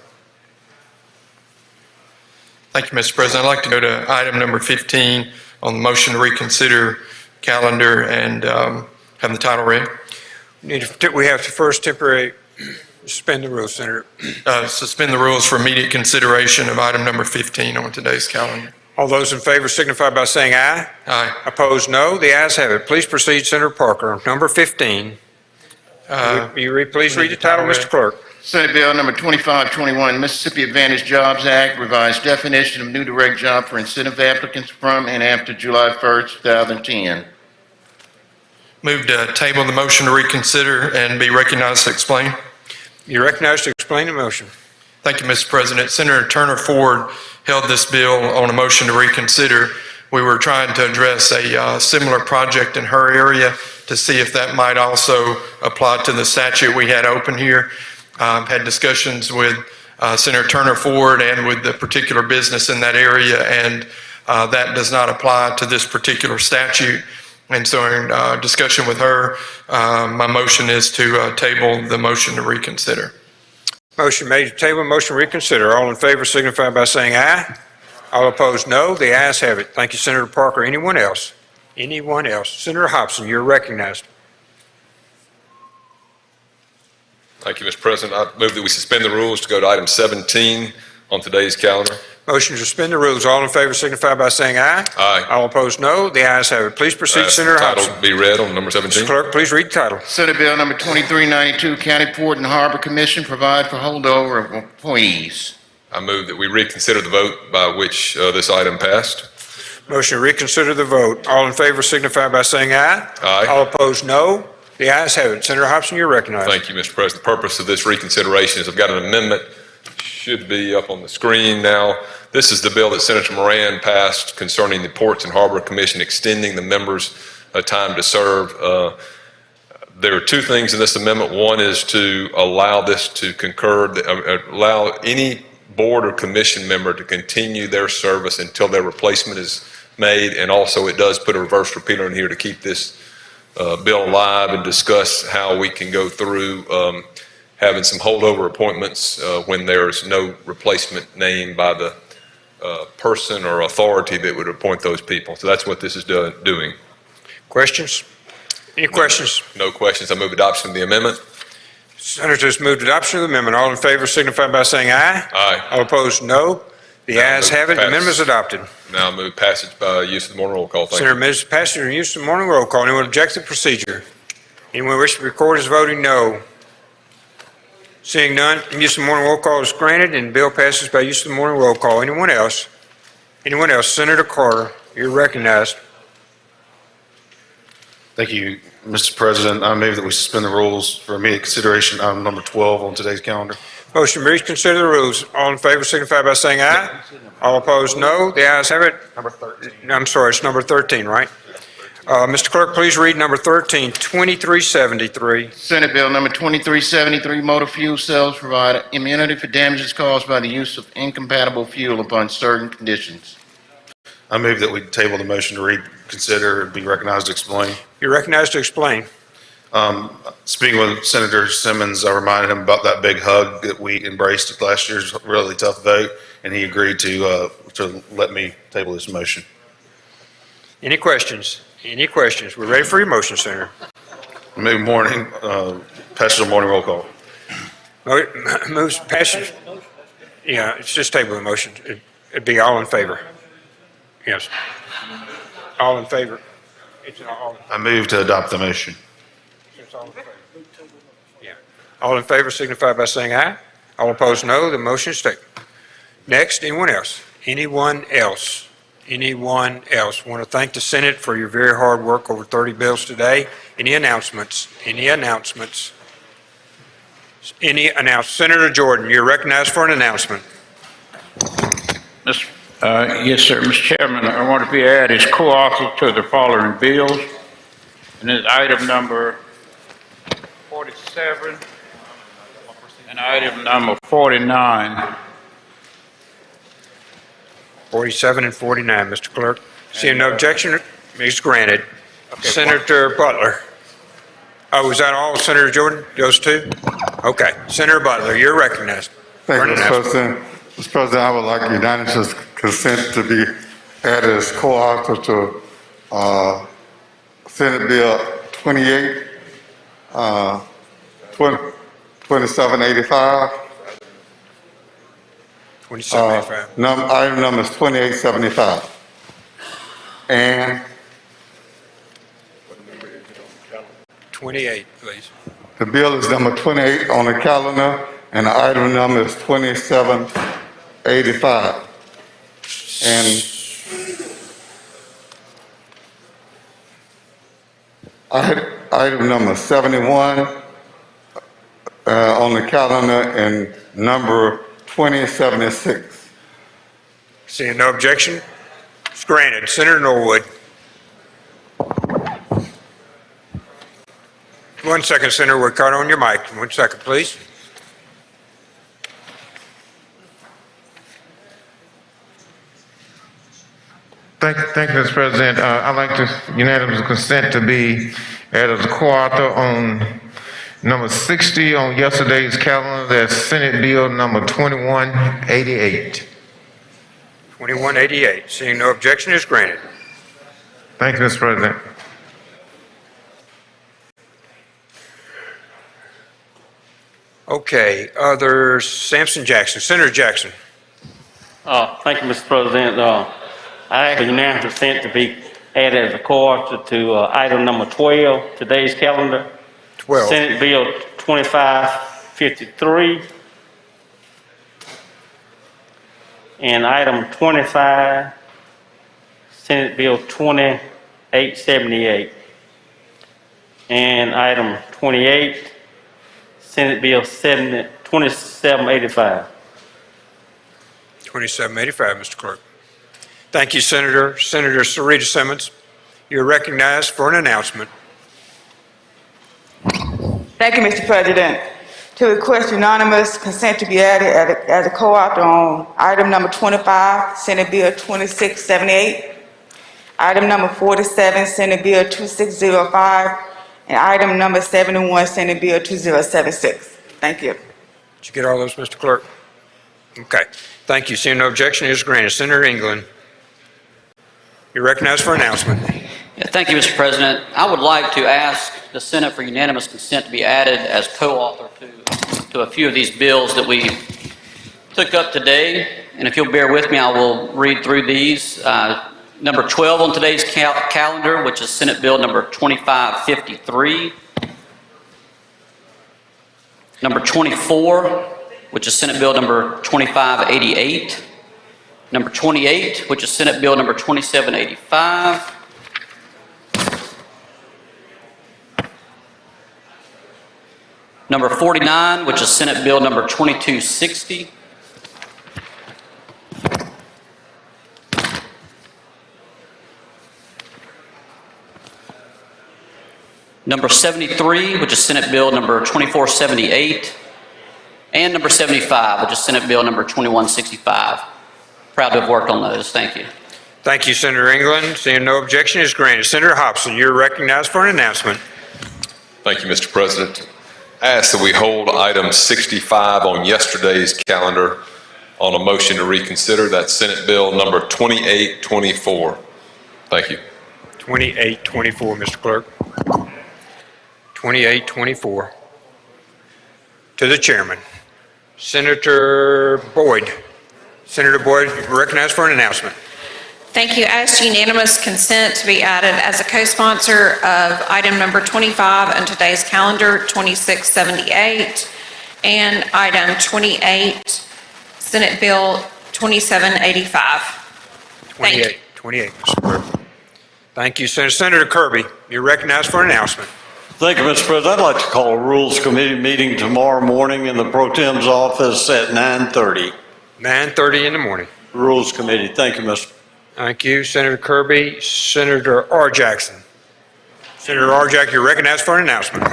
Thank you, Mr. President. I'd like to go to item number 15 on the motion to reconsider calendar and have the title read. We have to first temporarily suspend the rules, Senator. Suspend the rules for immediate consideration of item number 15 on today's calendar. All those in favor signify by saying aye. Aye. Opposed, no. The ayes have it. Please proceed, Senator Parker. Number 15. Please read the title, Mr. Clerk. Senate Bill number 2521, Mississippi Advantage Jobs Act, revised definition of new direct job for incentive applicants from and after July 1st, 2010. Move to table the motion to reconsider and be recognized to explain. You're recognized to explain the motion. Thank you, Mr. President. Senator Turner Ford held this bill on a motion to reconsider we were trying to address a similar project in her area to see if that might also apply to the statute we had open here. Had discussions with Senator Turner Ford and with the particular business in that area, and that does not apply to this particular statute. And so in discussion with her, my motion is to table the motion to reconsider. Motion made to table, motion to reconsider. All in favor signify by saying aye. All opposed, no. The ayes have it. Thank you, Senator Parker. Anyone else? Anyone else? Senator Hobson, you're recognized. Thank you, Mr. President. I move that we suspend the rules to go to item 17 on today's calendar. Motion to suspend the rules. All in favor signify by saying aye. Aye. All opposed, no. The ayes have it. Please proceed, Ask Senator the title Hobson. be read on number 17. Mr. Clerk, please read the title. Senate Bill number 2392, County Port and Harbor Commission provide for holdover of employees. I move that we reconsider the vote by which this item passed. Motion to reconsider the vote. All in favor signify by saying aye. Aye. All opposed, no. The ayes have it. Senator Hobson, you're recognized. Thank you, Mr. President. The purpose of this reconsideration is I've got an amendment, should be up on the screen now. This is the bill that Senator Moran passed concerning the Ports and Harbor Commission extending the members' time to serve. There are two things in this amendment. One is to allow this to concur, allow any board or commission member to continue their service until their replacement is made, and also it does put a reverse repealer in here to keep this bill alive and discuss how we can go through having some holdover appointments when there's no replacement named by the person or authority that would appoint those people. So that's what this is doing. Questions? Any questions? No questions. I move adoption of the amendment. Senators moved adoption of the amendment. All in favor signify by saying aye. Aye. All opposed, no. The ayes have it. The amendment is adopted. Now I move passage by use of the morning roll call. Thank Senator you. Mills, passage and use of the morning roll call. Anyone object to the procedure? Anyone wish to record as voting no? Seeing none, use of the morning roll call is granted and the bill passes by use of the morning roll call. Anyone else? Anyone else? Senator Carter, you're recognized. Thank you, Mr. President. I move that we suspend the rules for immediate consideration item number 12 on today's calendar. Motion to reconsider the rules. All in favor signify by saying aye. All opposed, no. The ayes have it. Number 13. I'm sorry, it's number 13, right? Mr. Clerk, please read number 13, 2373. Senate Bill number 2373, motor fuel cells provide immunity for damages caused by the use of incompatible fuel upon certain conditions. I move that we table the motion to reconsider and be recognized to explain. You're recognized to explain. Speaking with Senator Simmons, I reminded him about that big hug that we embraced at last year's really tough vote, and he agreed to let me table this motion. Any questions? Any questions? We're ready for your motion, Senator. Move morning, passage of morning roll call. Moves passage. Yeah, it's just table the motion. It'd be all in favor. Yes. All in favor. It's all. I move to adopt the motion. It's all in favor. Yeah. All in favor signify by saying aye. All opposed, no. The motion is taken. Next, anyone else? Anyone else? Anyone else? Want to thank the Senate for your very hard work over 30 bills today. Any announcements? Any announcements? Any announcements? Senator Jordan, you're recognized for an announcement. Yes, sir. Mr. Chairman, I want to be added as co-author to the following bills. And it's item number 47 and item number 49. 47 and 49, Mr. Clerk. Seeing no objection, it's granted. Senator Butler. Oh, is that all, Senator Jordan? Those two? Okay. Senator Butler, you're recognized. Thank you, Mr. President. Mr. President, I would like unanimous consent to be added as co-author to Senate Bill 2785. 2785. Item number is 2875. And 28, please. the bill is number 28 on the calendar, and the item number is 2785. And item number 71 on the calendar, and number 2076. Seeing no objection, It's granted. Senator Norwood. 1 second, Senator Woodcock, on your mic. 1 second, please. Thank you, Mr. President. I'd like to unanimous consent to be added as a co-author on number 60 on yesterday's calendar. That's Senate Bill number 2188. 2188. Seeing no objection is granted. Thank you, Mr. President. Okay, others, Sampson Jackson. Senator Jackson. Thank you, Mr. President. I ask for unanimous consent to be added as a co-author to item number 12, today's calendar. 12. Senate Bill 2553. And item 25, Senate Bill 2878. And item 28, Senate Bill 2785. 2785, Mr. Clerk. Thank you, Senator. Senator Sarita Simmons, you're recognized for an announcement. Thank you, Mr. President. To request unanimous consent to be added as a co-author on item number 25, Senate Bill 2678, item number 47, Senate Bill 2605, and item number 71, Senate Bill 2076. Thank you. Did you get all those, Mr. Clerk? Okay. Thank you. Seeing no objection, it is granted. Senator England, you're recognized for announcement. Thank you, Mr. President. I would like to ask the Senate for unanimous consent to be added as co-author to a few of these bills that we took up today. And if you'll bear with me, I will read through these. Number 12 on today's calendar, which is Senate Bill number 2553. Number 24, which is Senate Bill number 2588. Number 28, which is Senate Bill number 2785. Number 49, which is Senate Bill number 2260. Number 73, which is Senate Bill number 2478. And number 75, which is Senate Bill number 2165. Proud to have worked on those. Thank you. Thank you, Senator England. Seeing no objection is granted. Senator Hobson, you're recognized for an announcement. Thank you, Mr. President. I ask that we hold item 65 on yesterday's calendar on a motion to reconsider. That's Senate Bill number 2824. Thank you. 2824, Mr. Clerk. 2824. To the chairman. Senator Boyd. Senator Boyd, you're recognized for an announcement. Thank you. I ask unanimous consent to be added as a co-sponsor of item number 25 on today's calendar, 2678, and item 28, Senate Bill 2785. 28, Mr. Clerk. Thank you, Senator. Senator Kirby, you're recognized for an announcement. Thank you, Mr. President. I'd like to call a Rules Committee meeting tomorrow morning in the Pro Tem's office at 9:30. 9:30 in the morning. Rules Committee. Thank you, Mr. Thank you, Senator Kirby. Senator R. Jackson. Senator R. Jackson, you're recognized for an announcement.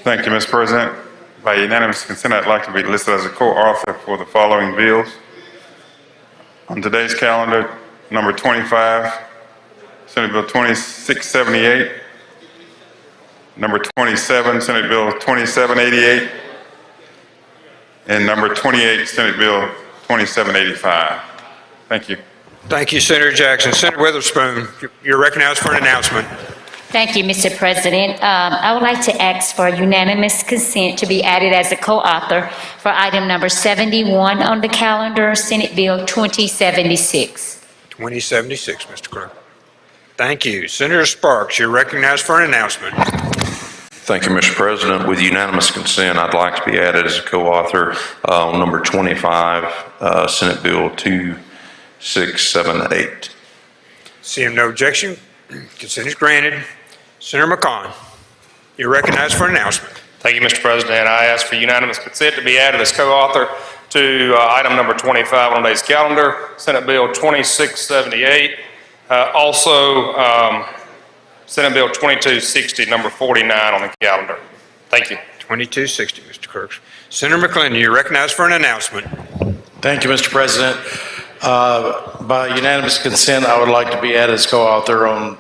Thank you, Mr. President. By unanimous consent, I'd like to be listed as a co-author for the following bills. On today's calendar, number 25, Senate Bill 2678. Number 27, Senate Bill 2788. And number 28, Senate Bill 2785. Thank you. Thank you, Senator Jackson. Senator Witherspoon, you're recognized for an announcement. Thank you, Mr. President. I would like to ask for unanimous consent to be added as a co-author for item number 71 on the calendar, Senate Bill 2076. 2076, Mr. Clerk. Thank you. Senator Sparks, you're recognized for an announcement. Thank you, Mr. President. With unanimous consent, I'd like to be added as a co-author on number 25, Senate Bill 2678. Seeing no objection, consent is granted. Senator McCon, you're recognized for an announcement. Thank you, Mr. President. I ask for unanimous consent to be added as co-author to item number 25 on today's calendar, Senate Bill 2678. Also, Senate Bill 2260, number 49 on the calendar. Thank you. 2260, Mr. Clerk. Senator McClendon, you're recognized for an announcement. Thank you, Mr. President. By unanimous consent, I would like to be added as co-author on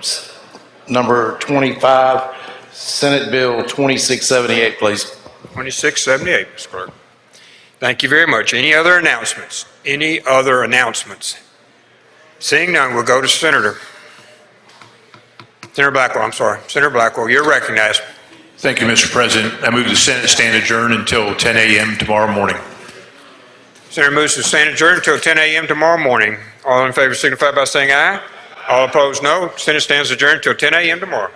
number 25, Senate Bill 2678, please. 2678, Mr. Clerk. Thank you very much. Any other announcements? Any other announcements? Seeing none, we'll go to Senator Blackwell. I'm sorry. Senator Blackwell, you're recognized. Thank you, Mr. President. I move the Senate stand adjourned until 10 a.m. tomorrow morning. Senator moves to stand adjourned until 10 a.m. tomorrow morning. All in favor signify by saying aye. All opposed, no. Senate stands adjourned until 10 a.m. tomorrow.